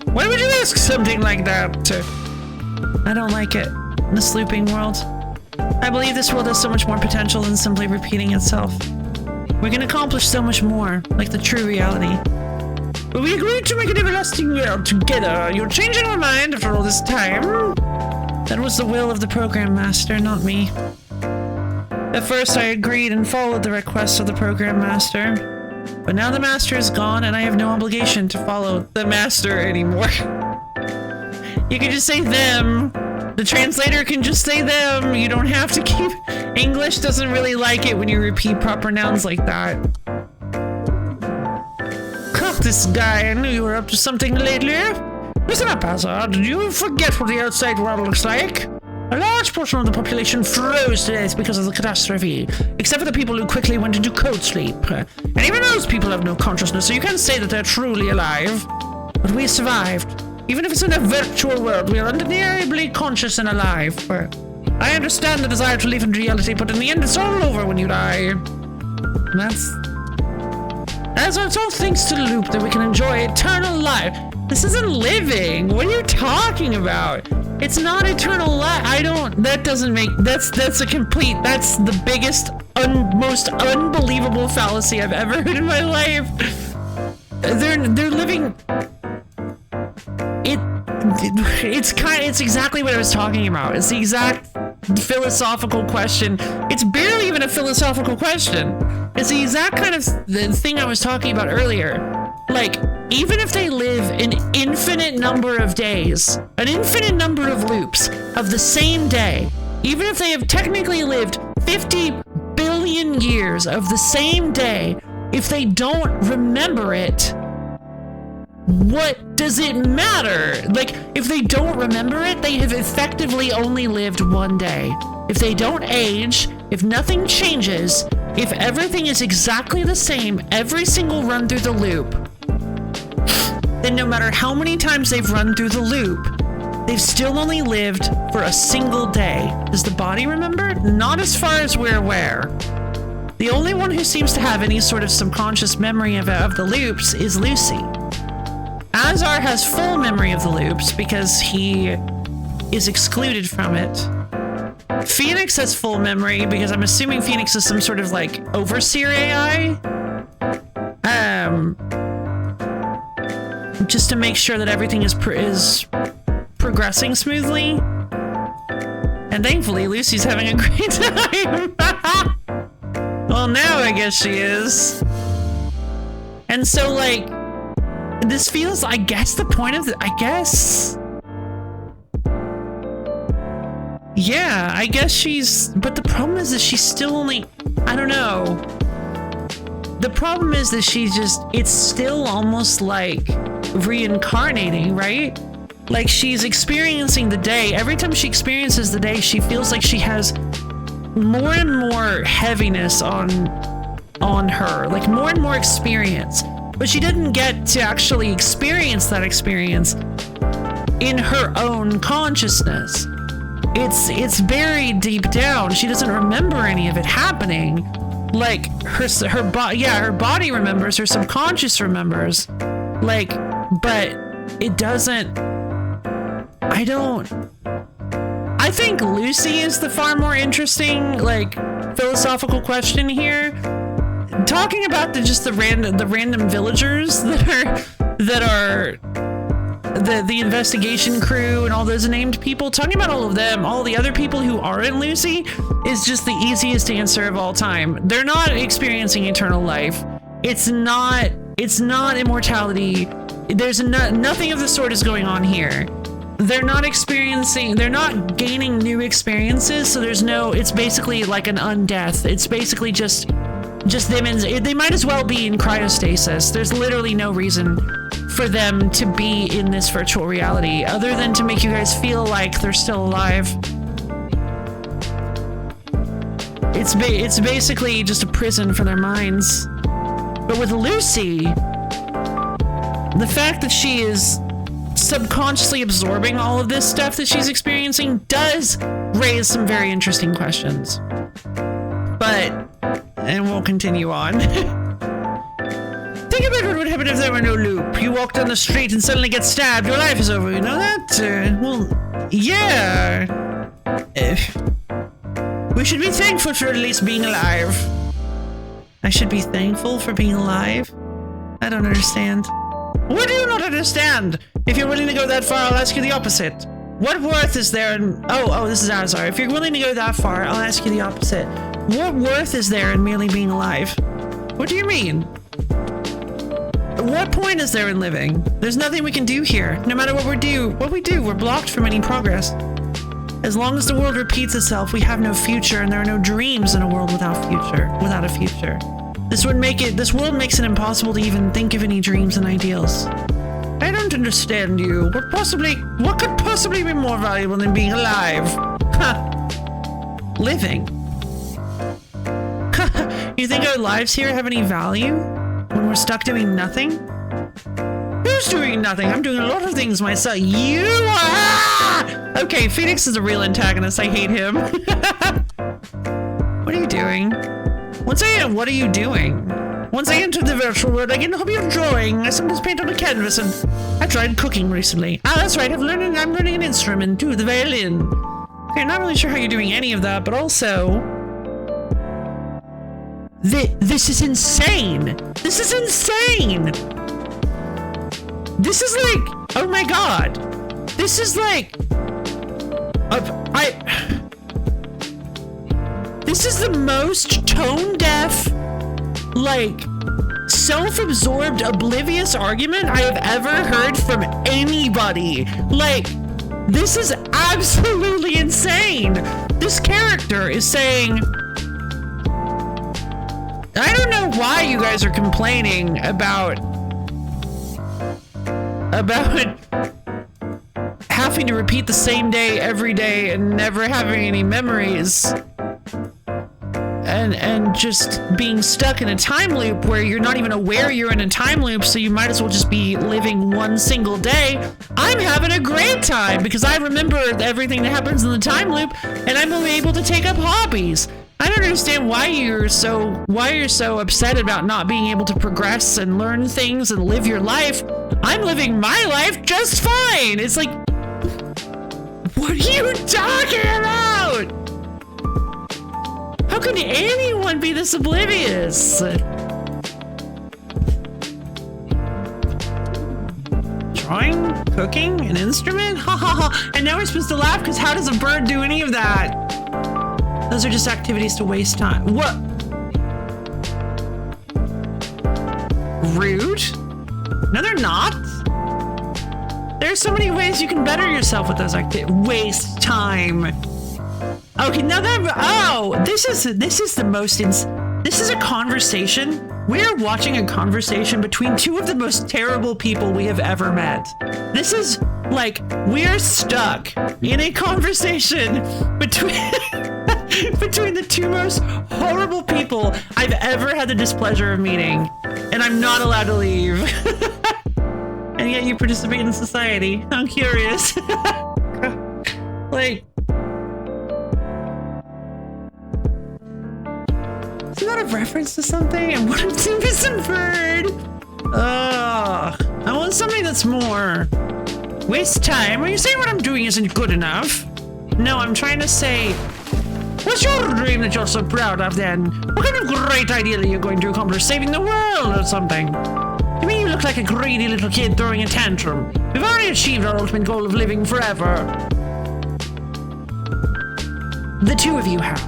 Why would you ask something like that? I don't like it. This looping world. I believe this world has so much more potential than simply repeating itself. We can accomplish so much more, like the true reality. But we agreed to make an everlasting world together. You're changing my mind after all this time. That was the will of the program master, not me. At first I agreed and followed the requests of the program master. But now the master is gone and I have no obligation to follow the master anymore. You can just say them. The translator can just say them. You don't have to keep... English doesn't really like it when you repeat proper nouns like that. Cut this guy. I knew you were up to something lately. Listen up, Azar. Did you forget what the outside world looks like? A large portion of the population froze to death because of the catastrophe, except for the people who quickly went into cold sleep. And even those people have no consciousness, so you can't say that they're truly alive. But we survived. Even if it's in a virtual world, we are undeniably conscious and alive. I understand the desire to live in reality, but in the end, it's all over when you die. And it's all thanks to the loop that we can enjoy eternal life. This isn't living. What are you talking about? It's not eternal life. That doesn't make, that's the biggest, most unbelievable fallacy I've ever heard in my life. They're living, it's exactly what I was talking about. It's the exact philosophical question. It's barely even a philosophical question. It's the exact kind of thing I was talking about earlier. Like, even if they live an infinite number of days, an infinite number of loops of the same day, even if they have technically lived 50 billion years of the same day, if they don't remember it, what does it matter? Like, if they don't remember it, they have effectively only lived one day. If they don't age, if nothing changes, if everything is exactly the same every single run through the loop, then no matter how many times they've run through the loop, they've still only lived for a single day. Does the body remember? Not as far as we're aware. The only one who seems to have any sort of subconscious memory of the loops is Lucy. Azar has full memory of the loops because he is excluded from it. Phoenix has full memory because I'm assuming Phoenix is some sort of like overseer AI. Just to make sure that everything is progressing smoothly. And thankfully, Lucy's having a great time. Well, now I guess she is. And so, like, this feels, I guess the point of I guess. Yeah, I guess she's, but the problem is that she's still only, I don't know. The problem is that she's just, it's still almost like reincarnating, right? Like she's experiencing the day. Every time she experiences the day, she feels like she has more and more heaviness on her, like more and more experience. But she didn't get to actually experience that experience in her own consciousness. It's buried deep down. She doesn't remember any of it happening. Like her body remembers, her subconscious remembers. Like, but it doesn't. I think Lucy is the far more interesting, like, philosophical question here. Talking about the random villagers that are the investigation crew and all those named people, talking about all of them, all the other people who aren't Lucy, is just the easiest answer of all time. They're not experiencing eternal life. It's not immortality. There's nothing of the sort is going on here. They're not gaining new experiences, so it's basically like an undeath. It's basically just them, and they might as well be in cryostasis. There's literally no reason for them to be in this virtual reality other than to make you guys feel like they're still alive. It's basically just a prison for their minds. But with Lucy, the fact that she is subconsciously absorbing all of this stuff that she's experiencing does raise some very interesting questions. And we'll continue on. Think about what would happen if there were no loop. You walk down the street and suddenly get stabbed. Your life is over. You know that? Well, yeah. We should be thankful for at least being alive. I should be thankful for being alive? I don't understand. What do you not understand? If you're willing to go that far, I'll ask you the opposite. What worth is there in... Oh, this is Azar. If you're willing to go that far, I'll ask you the opposite. What worth is there in merely being alive? What do you mean? What point is there in living? There's nothing we can do here. No matter what we do, we're blocked from any progress. As long as the world repeats itself, we have no future, and there are no dreams in a world without a future. This world makes it impossible to even think of any dreams and ideals. I don't understand you. What could possibly be more valuable than being alive? Living. You think our lives here have any value when we're stuck doing nothing? Who's doing nothing? I'm doing a lot of things myself. You are! Okay, Phoenix is a real antagonist. I hate him. What are you doing? What are you doing? Once I enter the virtual world, I get a hobby of drawing. I sometimes paint on a canvas, and I tried cooking recently. Ah, that's right. I'm learning an instrument too, the violin. Okay, I'm not really sure how you're doing any of that, but also, this is insane. This is insane. This is like, oh my god. This is like, this is the most tone-deaf, like, self-absorbed, oblivious argument I have ever heard from anybody. Like, this is absolutely insane. This character is saying, I don't know why you guys are complaining about having to repeat the same day every day and never having any memories. And just being stuck in a time loop where you're not even aware you're in a time loop, so you might as well just be living one single day. I'm having a great time because I remember everything that happens in the time loop, and I'm only able to take up hobbies. I don't understand why you're so upset about not being able to progress and learn things and live your life. I'm living my life just fine. It's like, what are you talking about? How can anyone be this oblivious? Drawing? Cooking? An instrument? Ha ha ha. And now we're supposed to laugh because how does a bird do any of that? Those are just activities to waste time. What? rude. No, they're not. There's so many ways you can better yourself with those activities. Waste time. Okay, now that this is the most. This is a conversation. We are watching a conversation between two of the most terrible people we have ever met. This is like we are stuck in a conversation between between the two most horrible people I've ever had the displeasure of meeting, and I'm not allowed to leave. And yet you participate in society. I'm curious. Like, is that a reference to something? I want to be some bird. Ugh. I want something that's more. Waste time? Are you saying what I'm doing isn't good enough? No, I'm trying to say, what's your dream that you're so proud of then? What kind of great idea that you're going to accomplish? Saving the world or something? To me, you look like a greedy little kid throwing a tantrum. We've already achieved our ultimate goal of living forever. The two of you have.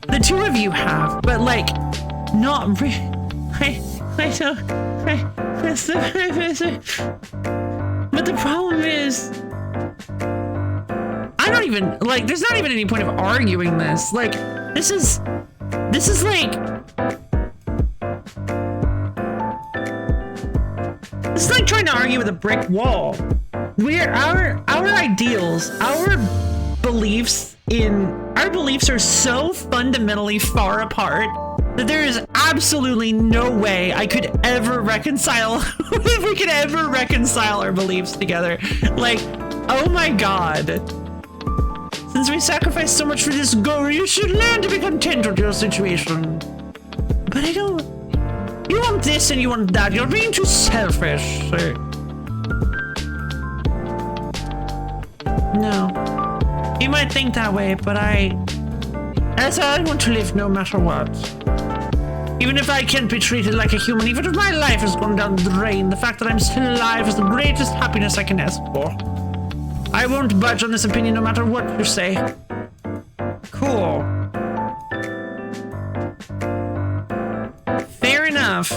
The two of you have, but like, not really. I don't. But the problem is, I don't even, like, there's not even any point of arguing this. Like, this is like, this is like trying to argue with a brick wall. Our ideals, our beliefs are so fundamentally far apart that there is absolutely no way I could ever reconcile, if we could ever reconcile our beliefs together. Like, oh my god. Since we sacrificed so much for this goal, you should learn to be content with your situation. But I don't. You want this and you want that. You're being too selfish. No. You might think that way, but I want to live no matter what. Even if I can't be treated like a human, even if my life has gone down the drain, the fact that I'm still alive is the greatest happiness I can ask for. I won't budge on this opinion no matter what you say. Cool. Fair enough.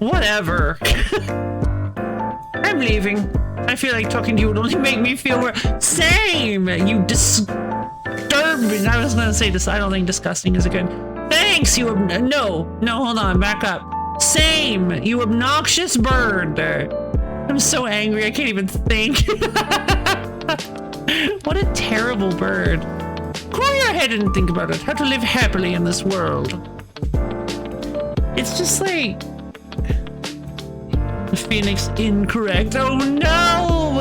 Whatever. I'm leaving. I feel like talking to you would only make me feel worse. Same! You disturbing. I was gonna say this. I don't think disgusting is a good. Thanks, you. No, hold on. Back up. Same, you obnoxious bird. I'm so angry. I can't even think. What a terrible bird. Cool your head and think about it. How to live happily in this world. It's just like. Phoenix incorrect. Oh no!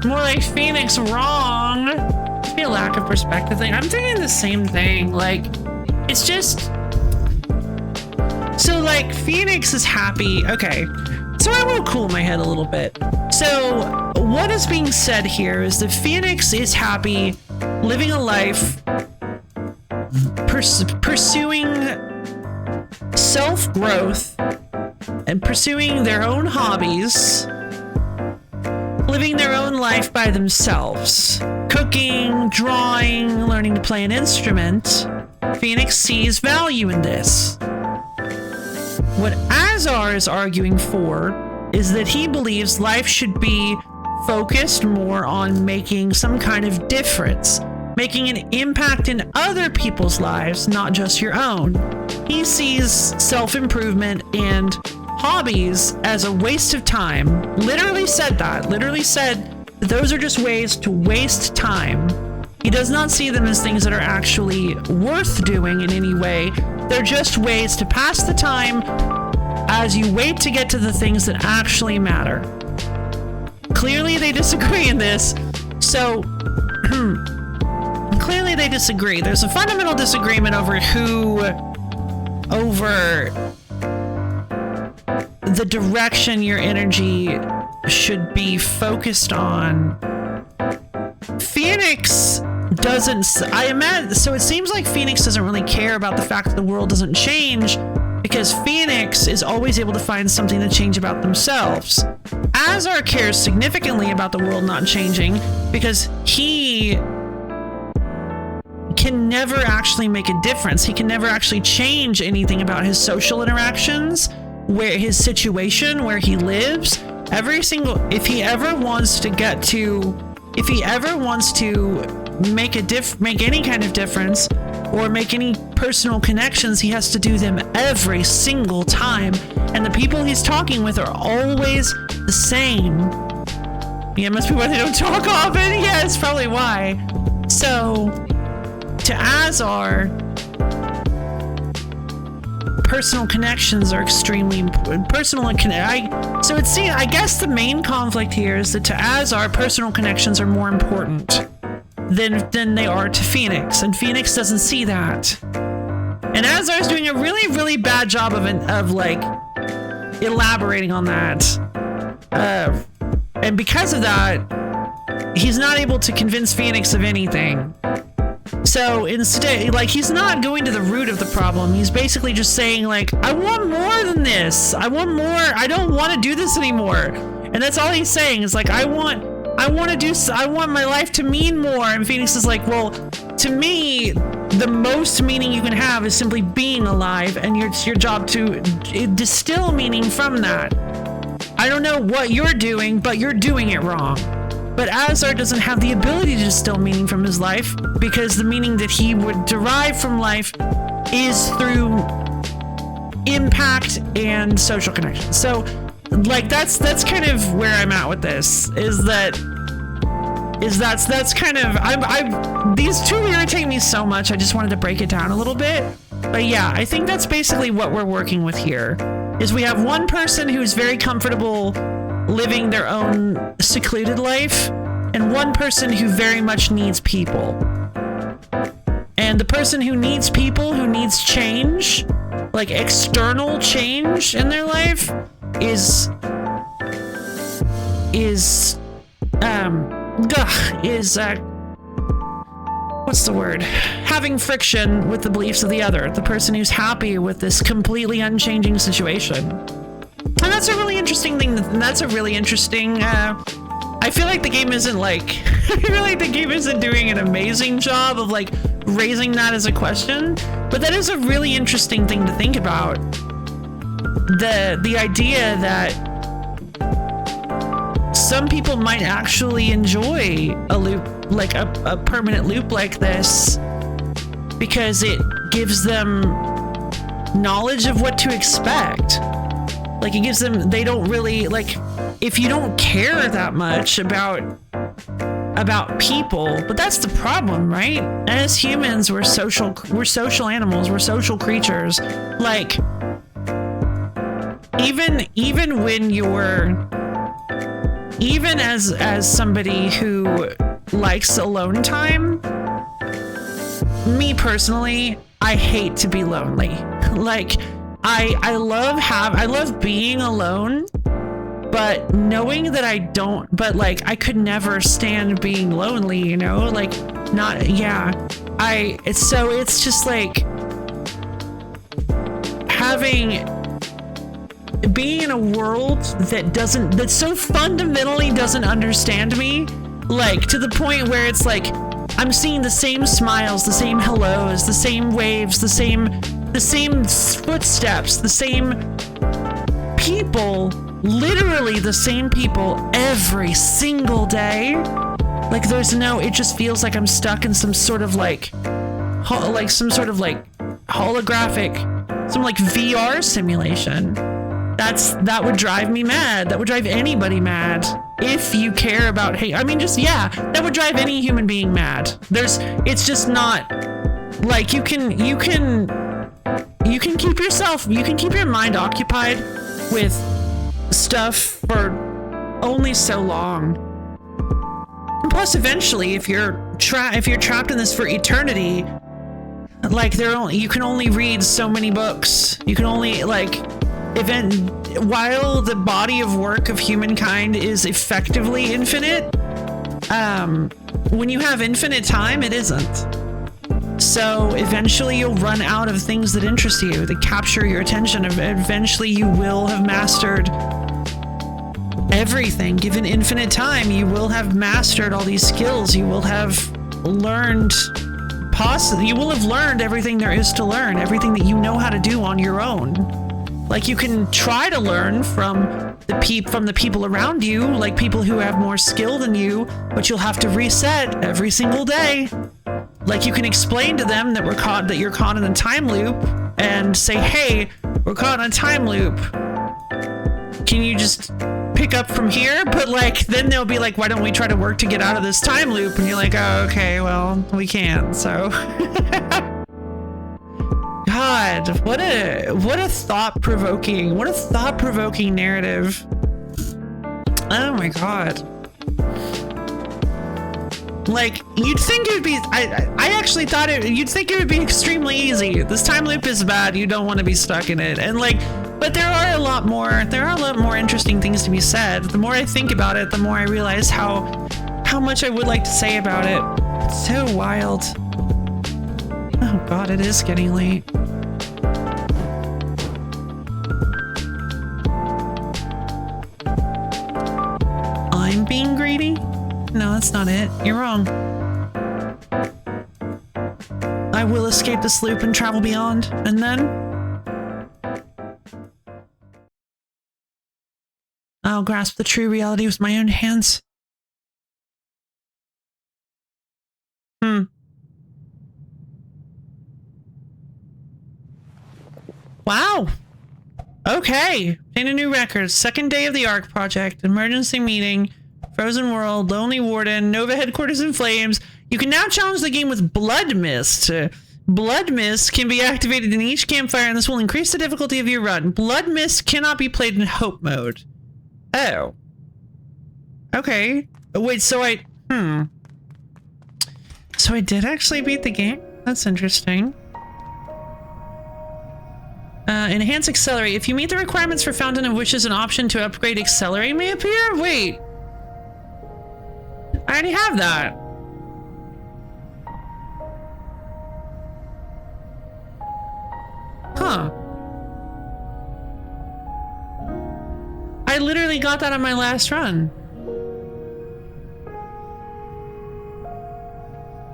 More like Phoenix wrong. Must be a lack of perspective thing. I'm thinking the same thing. Like, it's just. So, like, Phoenix is happy. Okay. So I will cool my head a little bit. So, what is being said here is that Phoenix is happy living a life pursuing self-growth and pursuing their own hobbies, living their own life by themselves, cooking, drawing, learning to play an instrument. Phoenix sees value in this. What Azar is arguing for is that he believes life should be focused more on making some kind of difference, making an impact in other people's lives, not just your own. He sees self-improvement and hobbies as a waste of time. Literally said that. Literally said that those are just ways to waste time. He does not see them as things that are actually worth doing in any way. They're just ways to pass the time as you wait to get to the things that actually matter. Clearly they disagree in this. So, clearly they disagree. There's a fundamental disagreement over the direction your energy should be focused on. Phoenix doesn't, I imagine, so it seems like Phoenix doesn't really care about the fact that the world doesn't change, because Phoenix is always able to find something to change about themselves. Azar cares significantly about the world not changing because he can never actually make a difference. He can never actually change anything about his social interactions, where his situation, where he lives. If he ever wants to make any kind of difference or make any personal connections, he has to do them every single time. And the people he's talking with are always the same. Yeah, it must be why they don't talk often. Yeah, it's probably why. So, to Azar, personal connections are extremely important. So it seems, I guess the main conflict here is that to Azar, personal connections are more important than they are to Phoenix, and Phoenix doesn't see that. And Azar's doing a really, really bad job of like elaborating on that. And because of that, he's not able to convince Phoenix of anything. So instead, like, he's not going to the root of the problem. He's basically just saying, like, I want more than this. I want more. I don't want to do this anymore. And that's all he's saying is like, I want my life to mean more. And Phoenix is like, well, to me, the most meaning you can have is simply being alive, and it's your job to distill meaning from that. I don't know what you're doing, but you're doing it wrong. But Azar doesn't have the ability to distill meaning from his life, because the meaning that he would derive from life is through impact and social connection. So, like, that's kind of where I'm at with this. That's kind of these two irritate me so much. I just wanted to break it down a little bit. But yeah, I think that's basically what we're working with here. Is we have one person who's very comfortable living their own secluded life, and one person who very much needs people. And the person who needs people, who needs change, like external change in their life, is what's the word? Having friction with the beliefs of the other, the person who's happy with this completely unchanging situation. And that's a really interesting thing. That's a really interesting, I feel like the game isn't like, I feel like the game isn't doing an amazing job of like raising that as a question, but that is a really interesting thing to think about. The idea that some people might actually enjoy a loop, like a permanent loop like this, because it gives them knowledge of what to expect. Like, it gives them, they don't really, like, if you don't care that much about people, but that's the problem, right? As humans, we're social animals, we're social creatures. Like, even when you're, even as somebody who likes alone time, me personally, I hate to be lonely. Like, I love being alone, but knowing that I could never stand being lonely, you know? Like, it's just like being in a world that so fundamentally doesn't understand me, like, to the point where it's like I'm seeing the same smiles, the same hellos, the same waves, the same footsteps, the same people, literally the same people every single day. Like, it just feels like I'm stuck in some sort of like holographic, some like VR simulation. That would drive me mad. That would drive anybody mad. If you care about, that would drive any human being mad. It's just not, like, you can keep your mind occupied with stuff for only so long. And plus, eventually, if you're trapped in this for eternity, like, you can only read so many books. You can only, like, while the body of work of humankind is effectively infinite, when you have infinite time, it isn't. So eventually you'll run out of things that interest you, that capture your attention. Eventually you will have mastered everything. Given infinite time, you will have mastered all these skills. You will have learned you will have learned everything there is to learn, everything that you know how to do on your own. Like, you can try to learn from the people around you, like people who have more skill than you, but you'll have to reset every single day. Like, you can explain to them that you're caught in a time loop and say, hey, we're caught in a time loop. Can you just pick up from here? But like, then they'll be like, why don't we try to work to get out of this time loop? And you're like, oh, okay, well, we can't, so. God, what a thought-provoking narrative. Oh my God. Like, you'd think it would be, I actually thought you'd think it would be extremely easy. This time loop is bad, you don't want to be stuck in it. And like, but there are a lot more interesting things to be said. The more I think about it, the more I realize how much I would like to say about it. It's so wild. Oh God, it is getting late. I'm being greedy? No, that's not it. You're wrong. I will escape this loop and travel beyond, and then I'll grasp the true reality with my own hands. Wow. Okay. Obtain a new record. Second day of the ARC project. Emergency meeting. Frozen World. Lonely Warden. Nova headquarters in flames. You can now challenge the game with Blood Mist. Blood Mist can be activated in each campfire, and this will increase the difficulty of your run. Blood Mist cannot be played in Hope mode. Oh. Okay. Wait, so So I did actually beat the game? That's interesting. Enhance Accelerate. If you meet the requirements for Fountain of Wishes, an option to upgrade Accelerate may appear? Wait. I already have that. Huh. I literally got that on my last run.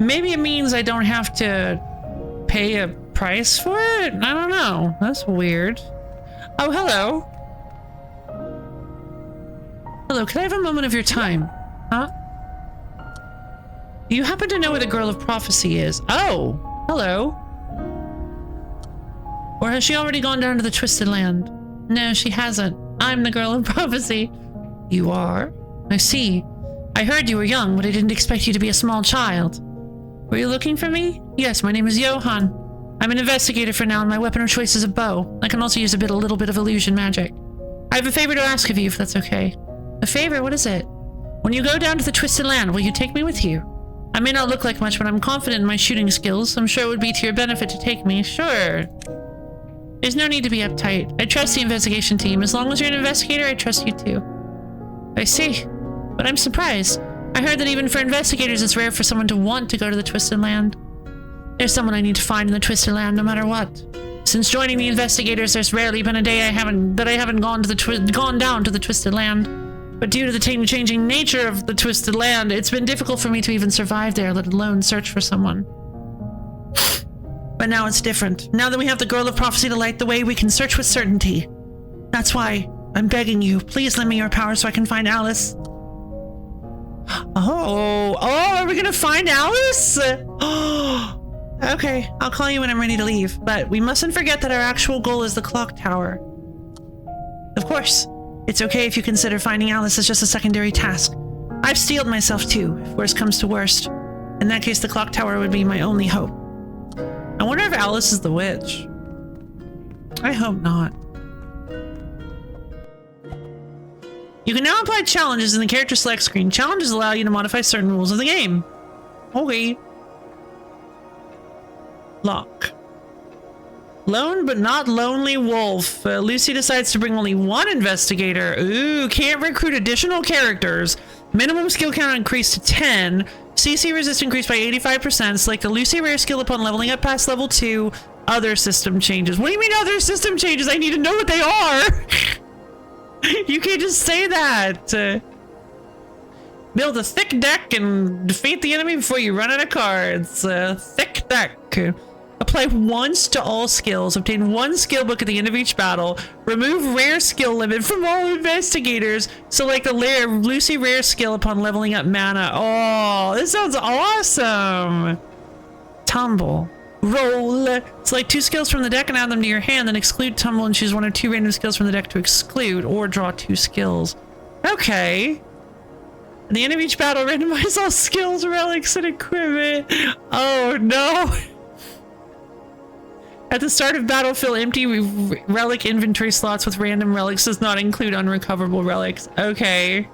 Maybe it means I don't have to pay a price for it? I don't know. That's weird. Oh, hello. Hello, can I have a moment of your time? Huh? You happen to know where the Girl of Prophecy is? Oh, hello. Or has she already gone down to the Twisted Land? No, she hasn't. I'm the Girl of Prophecy. You are? I see. I heard you were young, but I didn't expect you to be a small child. Were you looking for me? Yes, my name is Johan. I'm an investigator for now, and my weapon of choice is a bow. I can also use a little bit of illusion magic. I have a favor to ask of you, if that's okay. A favor? What is it? When you go down to the Twisted Land, will you take me with you? I may not look like much, but I'm confident in my shooting skills. I'm sure it would be to your benefit to take me. Sure. There's no need to be uptight. I trust the investigation team. As long as you're an investigator, I trust you too. I see. But I'm surprised. I heard that even for investigators, it's rare for someone to want to go to the Twisted Land. There's someone I need to find in the Twisted Land, no matter what. Since joining the investigators, there's rarely been a day I haven't gone down to the Twisted Land. But due to the changing nature of the Twisted Land, it's been difficult for me to even survive there, let alone search for someone. But now it's different. Now that we have the Girl of Prophecy to light the way, we can search with certainty. That's why I'm begging you, please lend me your power so I can find Alice. Oh, are we gonna find Alice? Okay, I'll call you when I'm ready to leave, but we mustn't forget that our actual goal is the clock tower. Of course, it's okay if you consider finding Alice as just a secondary task. I've steeled myself too, if worst comes to worst. In that case, the clock tower would be my only hope. I wonder if Alice is the witch. I hope not. You can now apply challenges in the character select screen. Challenges allow you to modify certain rules of the game. Okay. Lock. Lone but not lonely wolf. Lucy decides to bring only one investigator. Ooh, can't recruit additional characters. Minimum skill count increased to 10. CC resist increased by 85%. Select the Lucy rare skill upon leveling up past level 2. Other system changes. What do you mean other system changes? I need to know what they are. You can't just say that. Build a thick deck and defeat the enemy before you run out of cards. Thick deck. Apply once to all skills. Obtain one skill book at the end of each battle. Remove rare skill limit from all investigators. Select a Lucy rare skill upon leveling up mana. Oh, this sounds awesome. Tumble. Roll. Select 2 skills from the deck and add them to your hand. Then exclude tumble and choose 1 or 2 random skills from the deck to exclude. Or draw 2 skills. Okay. At the end of each battle, randomize all skills, relics, and equipment. Oh no. At the start of battle, fill empty relic inventory slots with random relics. Does not include unrecoverable relics. Okay.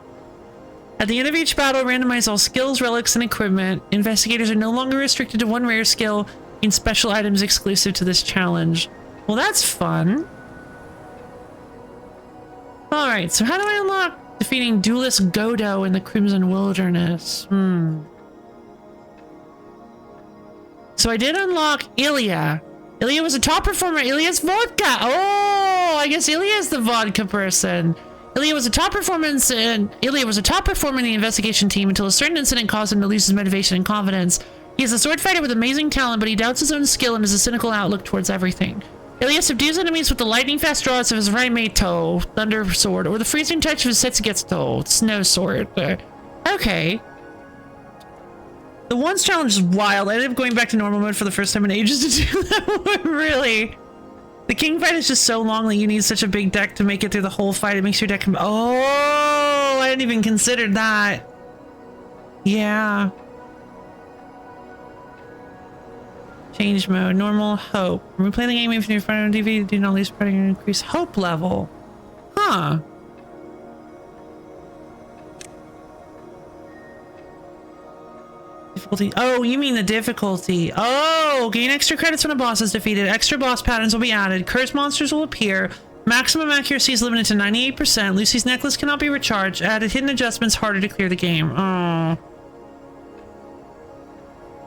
At the end of each battle, randomize all skills, relics, and equipment. Investigators are no longer restricted to 1 rare skill and special items exclusive to this challenge. Well, that's fun. Alright, so how do I unlock defeating duelist Godo in the Crimson Wilderness? So I did unlock Ilya. Ilya was a top performer. Ilya's vodka. Oh, I guess Ilya's the vodka person. Ilya was a top performance, and Ilya was a top performer in the investigation team until a certain incident caused him to lose his motivation and confidence. He is a sword fighter with amazing talent, but he doubts his own skill and has a cynical outlook towards everything. Ilya subdues enemies with the lightning fast draws of his Raimeto, Thunder Sword, or the freezing touch of his Setsugetsu, Snow Sword. Okay. The once challenge is wild. I ended up going back to normal mode for the first time in ages to do that one, really. The king fight is just so long that you need such a big deck to make it through the whole fight. It makes your deck oh, I didn't even consider that. Yeah. Change mode. Normal. Hope. Replay the game even if you're on TV. Do not lose part and increase hope level. Huh. Difficulty. Oh, you mean the difficulty. Oh, gain extra credits when a boss is defeated. Extra boss patterns will be added. Cursed monsters will appear. Maximum accuracy is limited to 98%. Lucy's necklace cannot be recharged. Added hidden adjustments harder to clear the game. Oh.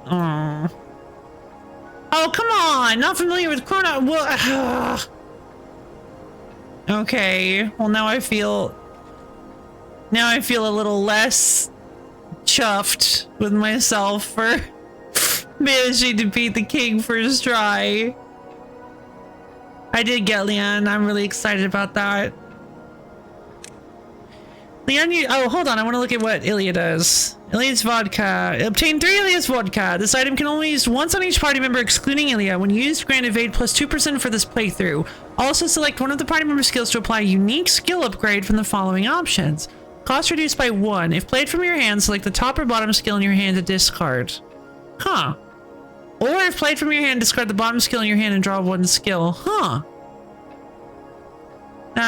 Oh. Oh, come on. Not familiar with Chrono. Well, okay. Well, now I feel a little less chuffed with myself for managing to beat the king first try. I did get Leanne. I'm really excited about that. Leanne, oh, hold on. I want to look at what Ilya does. Ilya's vodka. Obtain 3 Ilya's vodka. This item can only be used once on each party member, excluding Ilya. When used, grant evade plus 2% for this playthrough. Also, select one of the party member skills to apply a unique skill upgrade from the following options. Cost reduced by 1. If played from your hand, select the top or bottom skill in your hand to discard. Huh. Or if played from your hand, discard the bottom skill in your hand and draw 1 skill. Huh.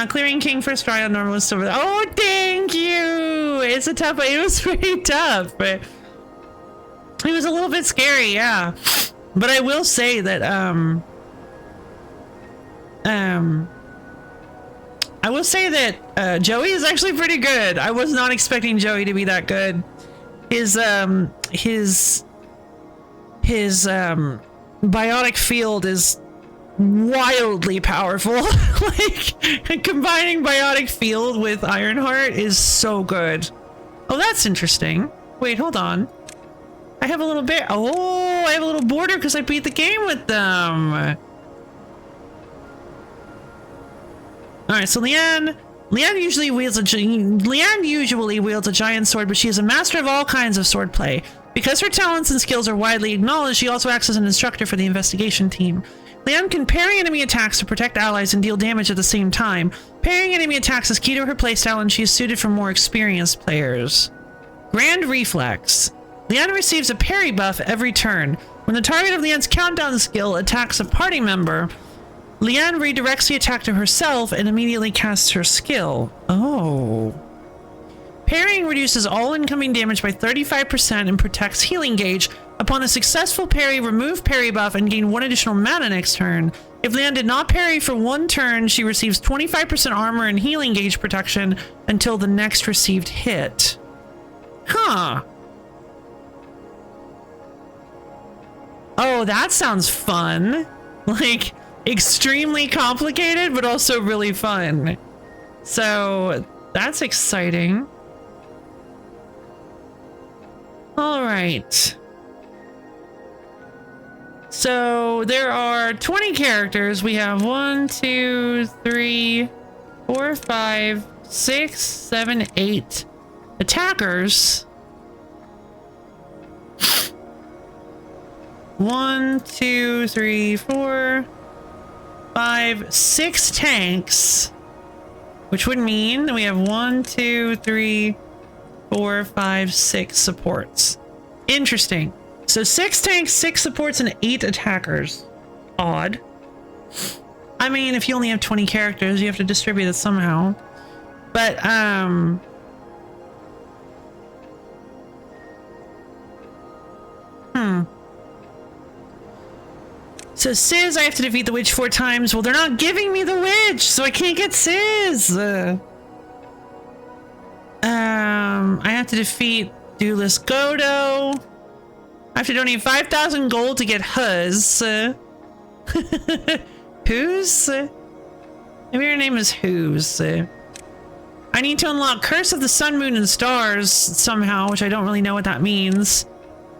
Clearing king first try on normal is silver. Oh, thank you! It's a tough one. It was pretty tough, but it was a little bit scary, yeah. But I will say that, Joey is actually pretty good. I was not expecting Joey to be that good. His biotic field is wildly powerful. Like, combining biotic field with Ironheart is so good. Oh, that's interesting. Wait, hold on. I have a little bit. Oh, I have a little border because I beat the game with them. All right, so Leanne usually wields a giant sword, but she is a master of all kinds of swordplay. Because her talents and skills are widely acknowledged, she also acts as an instructor for the investigation team. Leanne can parry enemy attacks to protect allies and deal damage at the same time. Parrying enemy attacks is key to her playstyle, and she is suited for more experienced players. Grand Reflex. Leanne receives a parry buff every turn. When the target of Leanne's countdown skill attacks a party member, Leanne redirects the attack to herself and immediately casts her skill. Oh. Parrying reduces all incoming damage by 35% and protects healing gauge. Upon a successful parry, remove parry buff and gain 1 additional mana next turn. If Leanne did not parry for 1 turn, she receives 25% armor and healing gauge protection until the next received hit. Huh. Oh, that sounds fun. Like, extremely complicated, but also really fun. So, that's exciting. All right. So there are 20 characters. We have 1, 2, 3, 4, 5, 6, 7, 8 attackers. 1, 2, 3, 4, 5, 6 tanks, which would mean that we have 1, 2, 3, 4, 5, 6 supports. Interesting. So 6 tanks, 6 supports, and 8 attackers. Odd. I mean, if you only have 20 characters, you have to distribute it somehow. But, So Sizz, I have to defeat the witch 4 times. Well, they're not giving me the witch, so I can't get Sizz. I have to defeat Duelist Godo. I have to donate 5,000 gold to get Huz. Who's? Maybe your name is Who's. I need to unlock Curse of the Sun, Moon, and Stars somehow, which I don't really know what that means,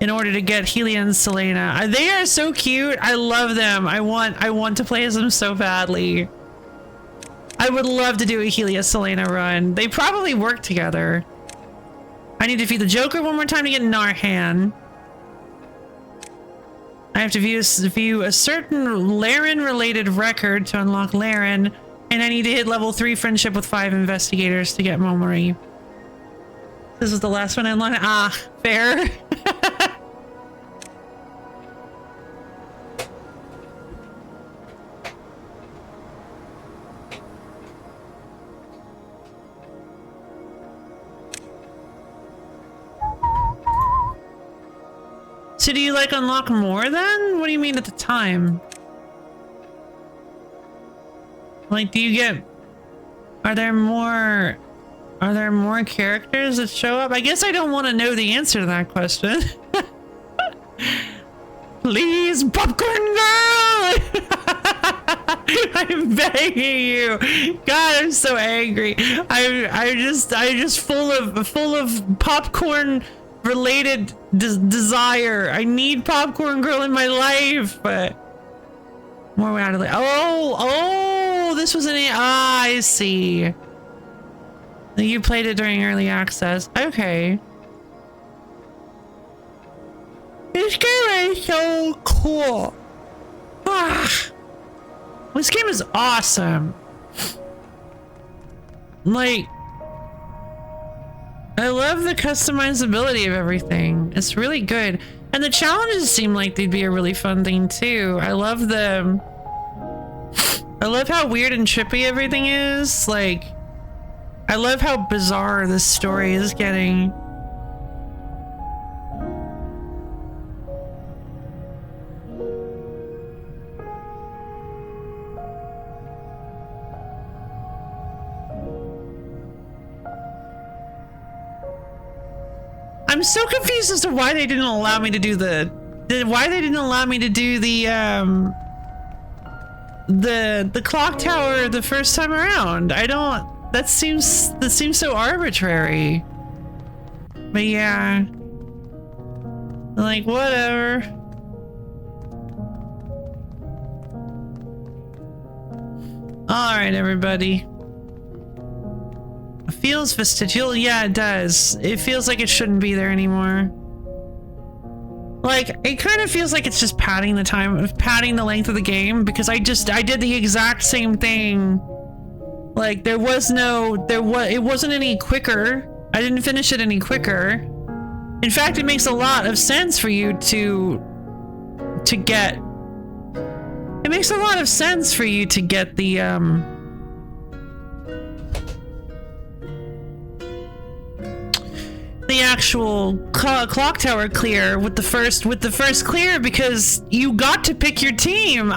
in order to get Helia and Selena. They are so cute. I love them. I want to play as them so badly. I would love to do a Helia Selena run. They probably work together. I need to defeat the Joker one more time to get Narhan. I have to view a certain Laren-related record to unlock Laren, and I need to hit level 3 friendship with 5 investigators to get Momori. This is the last one I unlocked. Ah, fair. So do you like unlock more then? What do you mean at the time? Like, do you get... Are there more characters that show up? I guess I don't want to know the answer to that question. Please, popcorn girl! I'm begging you. God, I'm so angry. I just full of popcorn related desire. I need popcorn girl in my life, but more way out of the... Oh, this was I see. You played it during early access. Okay. This game is so cool. Ah, this game is awesome. Like, I love the customizability of everything. It's really good. And the challenges seem like they'd be a really fun thing too. I love how weird and trippy everything is. Like, I love how bizarre this story is getting. I'm so confused as to why they didn't allow me to do the clock tower the first time around. That seems so arbitrary. But yeah. Like, whatever. Alright, everybody. It feels vestigial. Yeah, it does. It feels like it shouldn't be there anymore. Like, it kind of feels like it's just padding the length of the game, because I did the exact same thing. Like, it wasn't any quicker. I didn't finish it any quicker. In fact, it makes a lot of sense for you to get... It makes a lot of sense for you to get the, the actual clock tower clear with the first clear, because you got to pick your team.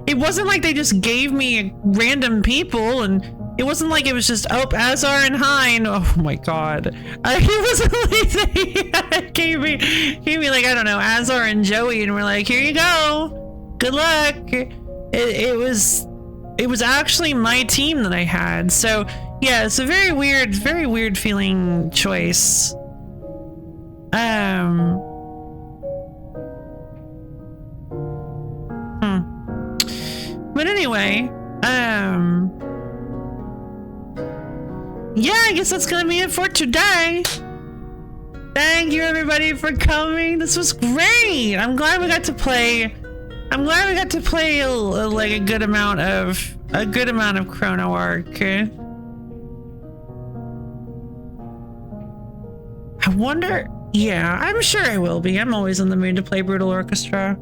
It wasn't like they just gave me random people, and it wasn't like it was just, oh, Azar and Hein. Oh my god. It wasn't like they gave me like, I don't know, Azar and Joey, and we're like, here you go. Good luck. It was actually my team that I had. So yeah, it's a very weird feeling choice. yeah, I guess that's gonna be it for today. Thank you everybody for coming. This was great. I'm glad we got to play. Like a good amount of Chrono Arc. I wonder. Yeah, I'm sure I will be. I'm always in the mood to play Brutal Orchestra.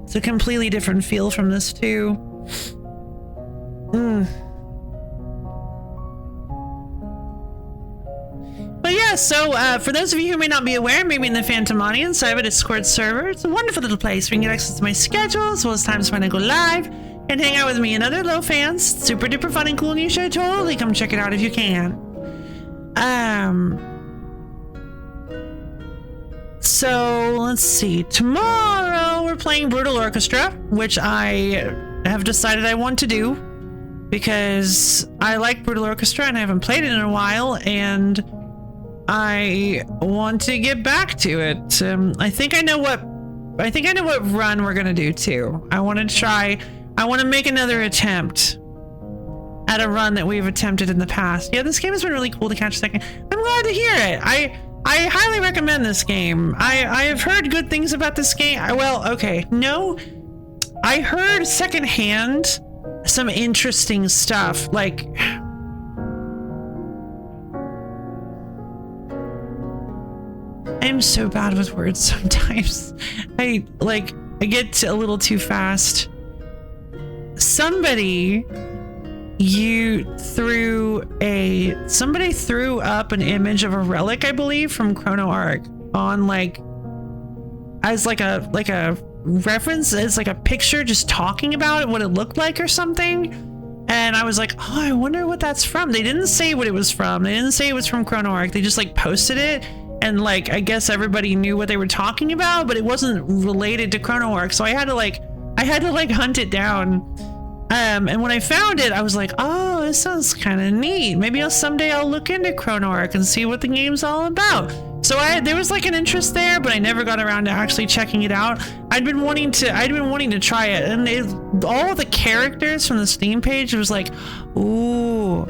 It's a completely different feel from this too. But yeah, so for those of you who may not be aware, maybe in the Phantom audience, I have a Discord server. It's a wonderful little place where you can get access to my schedule, as well as times when I go live, and hang out with me and other low fans. Super duper fun and cool, and you should totally come check it out if you can. So let's see. Tomorrow we're playing Brutal Orchestra, which I have decided I want to do because I like Brutal Orchestra and I haven't played it in a while, and I want to get back to it. I think I know what run we're gonna do too. I want to make another attempt at a run that we've attempted in the past. Yeah, this game has been really cool to catch second. I'm glad to hear it. I highly recommend this game. I have heard good things about this game. I heard secondhand some interesting stuff. Like, I'm so bad with words sometimes. I get a little too fast. Somebody threw up an image of a relic, I believe, from Chrono Arc on as a reference, as like a picture just talking about it, what it looked like or something. And I was like, oh, I wonder what that's from. They didn't say what it was from. They didn't say it was from Chrono Arc. They just posted it, and I guess everybody knew what they were talking about, but it wasn't related to Chrono Arc. So I had to hunt it down. And when I found it, I was like, oh, this sounds kind of neat. Maybe someday I'll look into Chrono Arc and see what the game's all about. So there was an interest there, but I never got around to actually checking it out. I'd been wanting to try it, and all the characters from the Steam page, it was like, ooh,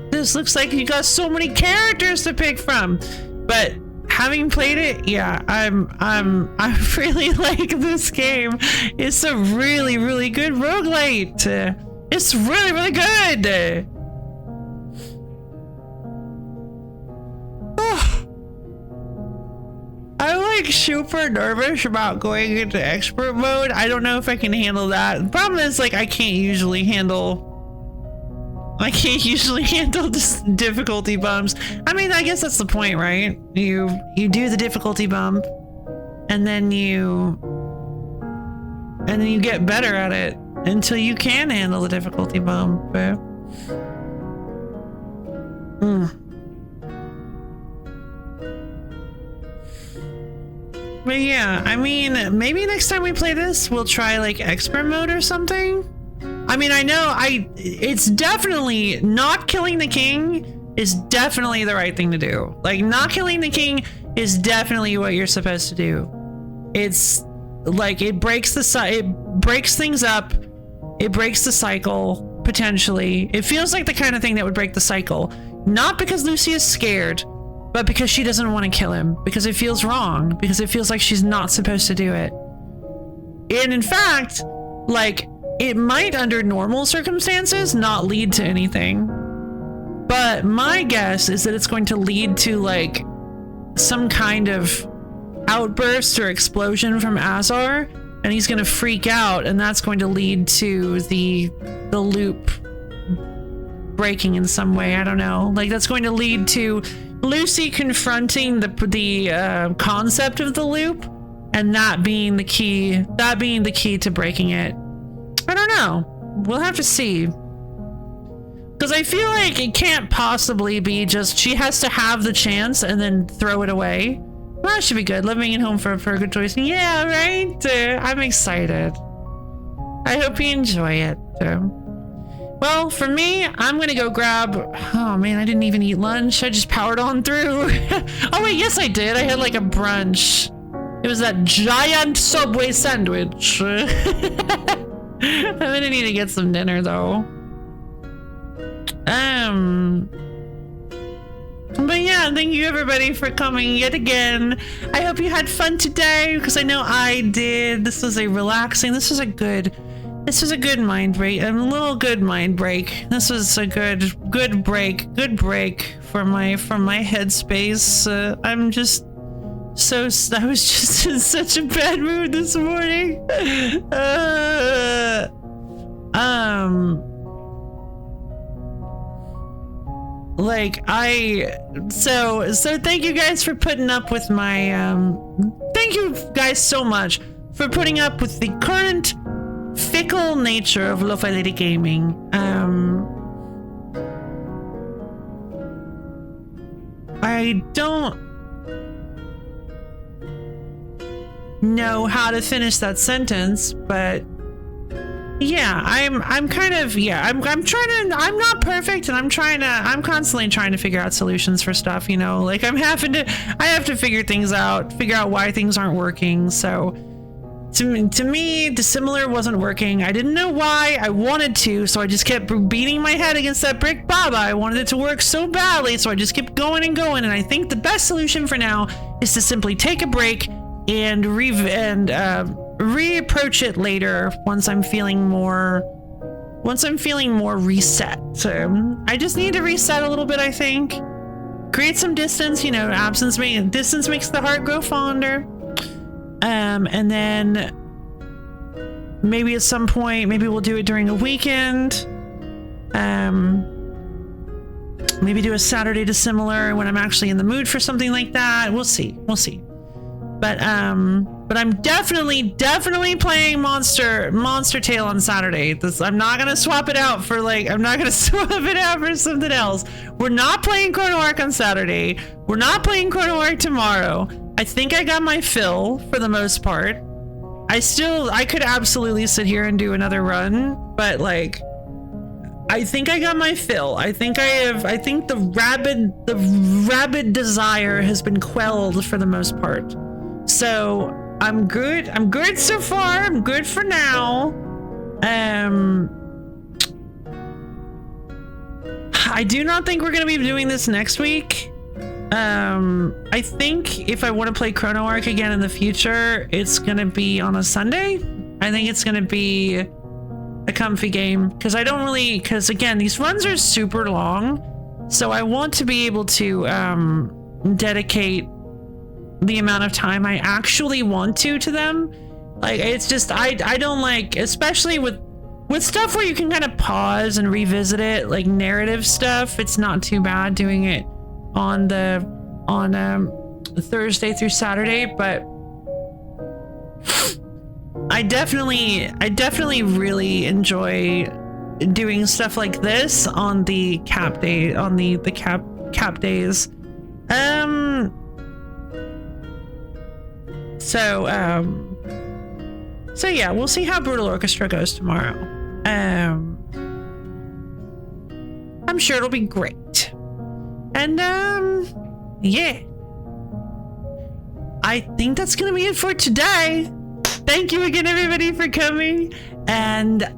this looks like you got so many characters to pick from. But having played it, yeah, I really like this game. It's a really, really good roguelite. It's really, really good. I'm super nervous about going into expert mode. I don't know if I can handle that. The problem is I can't usually handle just difficulty bumps. I mean, I guess that's the point, right? You do the difficulty bump, and then you get better at it until you can handle the difficulty bump. But yeah, I mean, maybe next time we play this, we'll try expert mode or something. I mean, it's definitely not killing the king is definitely the right thing to do. Not killing the king is definitely what you're supposed to do. It's it breaks things up. It breaks the cycle, potentially. It feels like the kind of thing that would break the cycle. Not because Lucy is scared, but because she doesn't want to kill him. Because it feels wrong. Because it feels like she's not supposed to do it. And in fact, it might, under normal circumstances, not lead to anything. But my guess is that it's going to lead to, some kind of outburst or explosion from Azar, and he's going to freak out, and that's going to lead to the loop breaking in some way. I don't know. That's going to lead to Lucy confronting the concept of the loop, and that being the key to breaking it. I don't know. We'll have to see. Because I feel like it can't possibly be just she has to have the chance and then throw it away. Well, that should be good. Living at home for a good choice. Yeah, right? I'm excited. I hope you enjoy it. Well, for me, I'm going to go grab... Oh, man, I didn't even eat lunch. I just powered on through. Oh, wait, yes, I did. I had a brunch. It was that giant Subway sandwich. I'm gonna need to get some dinner though. But yeah, thank you everybody for coming yet again. I hope you had fun today, because I know I did. This was a relaxing, this was a good mind break. A little good mind break. This was a good break for my headspace. I was just in such a bad mood this morning. So thank you guys for putting up with my thank you guys so much for putting up with the current fickle nature of Lo-Fi Lady Gaming. I don't know how to finish that sentence, but yeah, I'm not perfect, and I'm constantly trying to figure out solutions for stuff, you know, like I have to figure things out, figure out why things aren't working. So to me, Dissimilar wasn't working. I didn't know why. I wanted to, so I just kept beating my head against that brick baba. I wanted it to work so badly, so I just kept going and going. And I think the best solution for now is to simply take a break and reapproach it later once I'm feeling more reset. So I just need to reset a little bit, I think. Create some distance, you know, distance makes the heart grow fonder. And then maybe at some point, maybe we'll do it during a weekend. Maybe do a Saturday Dissimilar when I'm actually in the mood for something like that. We'll see. But I'm definitely playing Monster Tale on Saturday. I'm not gonna swap it out for something else. We're not playing Chrono Arc on Saturday. We're not playing Chrono Arc tomorrow. I think I got my fill for the most part. I could absolutely sit here and do another run, but like, I think I got my fill. I think the rabid desire has been quelled for the most part. So I'm good so far. I'm good for now. I do not think we're gonna be doing this next week. I think if I want to play Chrono Arc again in the future, it's gonna be on a Sunday. I think it's gonna be a comfy game, because again, these runs are super long, so I want to be able to dedicate the amount of time I actually want to them. Like, it's just I don't like, especially with stuff where you can kind of pause and revisit it, like narrative stuff. It's not too bad doing it on Thursday through Saturday, but I definitely really enjoy doing stuff like this on the cap day, on the cap days. So yeah, we'll see how Brutal Orchestra goes tomorrow. I'm sure it'll be great. And yeah, I think that's gonna be it for today. Thank you again, everybody, for coming. And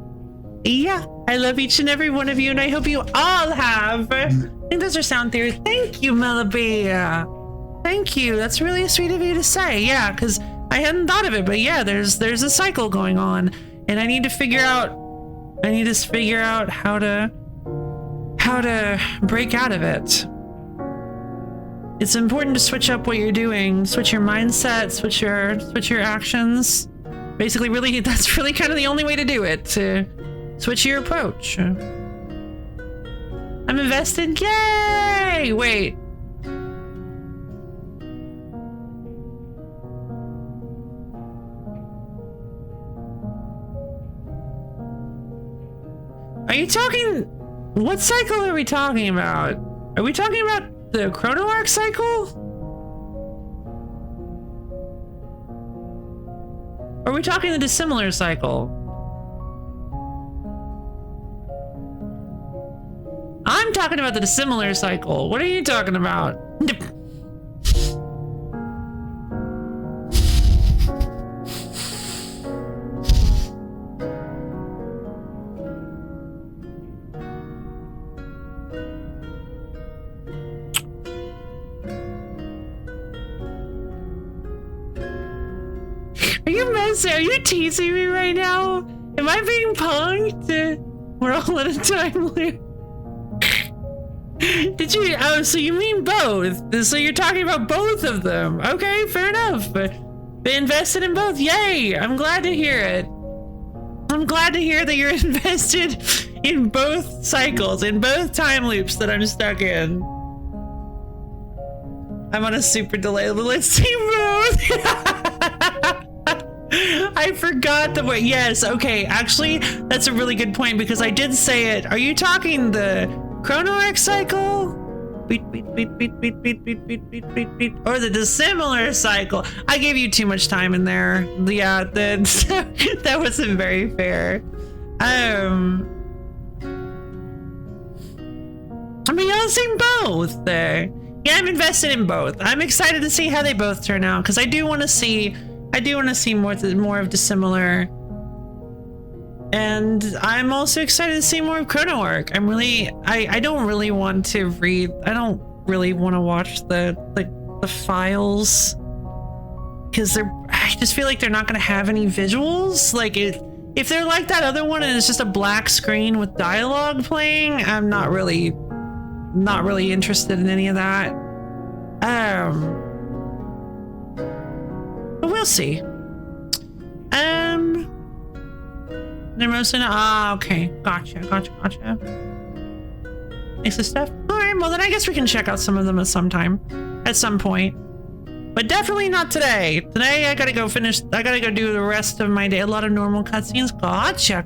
yeah, I love each and every one of you, and I hope you all have, I think those are sound theory. Thank you, Mellowbee. Thank you. That's really sweet of you to say. Yeah, because I hadn't thought of it, but yeah, there's a cycle going on, and I need to figure out how to break out of it. It's important to switch up what you're doing, switch your mindset, switch your actions. Basically, really, that's really kind of the only way to do it, to switch your approach. I'm invested. Yay! Wait. Are you talking... What cycle are we talking about? Are we talking about the Chrono Arc cycle? Or are we talking the Dissimilar cycle? I'm talking about the Dissimilar cycle. What are you talking about? say, are you teasing me right now? Am I being punked? We're all in a time loop. Did you? Oh, so you mean both? So you're talking about both of them? Okay, fair enough. They invested in both. Yay! I'm glad to hear it. I'm glad to hear that you're invested in both cycles, in both time loops that I'm stuck in. I'm on a super delay. Let's see both. I forgot the word. Yes, okay. Actually, that's a really good point because I did say it. Are you talking the Chrono X cycle? Beat, beat, beat, beat, beat, beat, beat, beat, beat, beat, beat. Or the dissimilar cycle. I gave you too much time in there. Yeah, that wasn't very fair. I mean, y'all seen both there. Yeah, I'm invested in both. I'm excited to see how they both turn out because I do want to see more of dissimilar. And I'm also excited to see more of Chrono Arc. I don't really want to read. I don't really want to watch the files because I just feel like they're not going to have any visuals. Like if they're like that other one and it's just a black screen with dialogue playing, I'm not really interested in any of that. But we'll see. They're mostly okay. Gotcha. Makes this stuff. All right, well then I guess we can check out some of them at some point. But definitely not today. Today I gotta go do the rest of my day. A lot of normal cutscenes. Gotcha.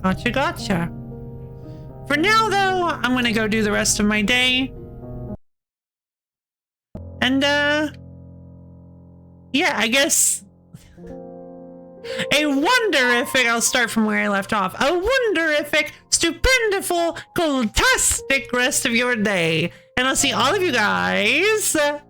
For now though, I'm gonna go do the rest of my day. And yeah, I guess a wonderific, I'll start from where I left off. A wonderific, stupendiful, fantastic rest of your day. And I'll see all of you guys tomorrow.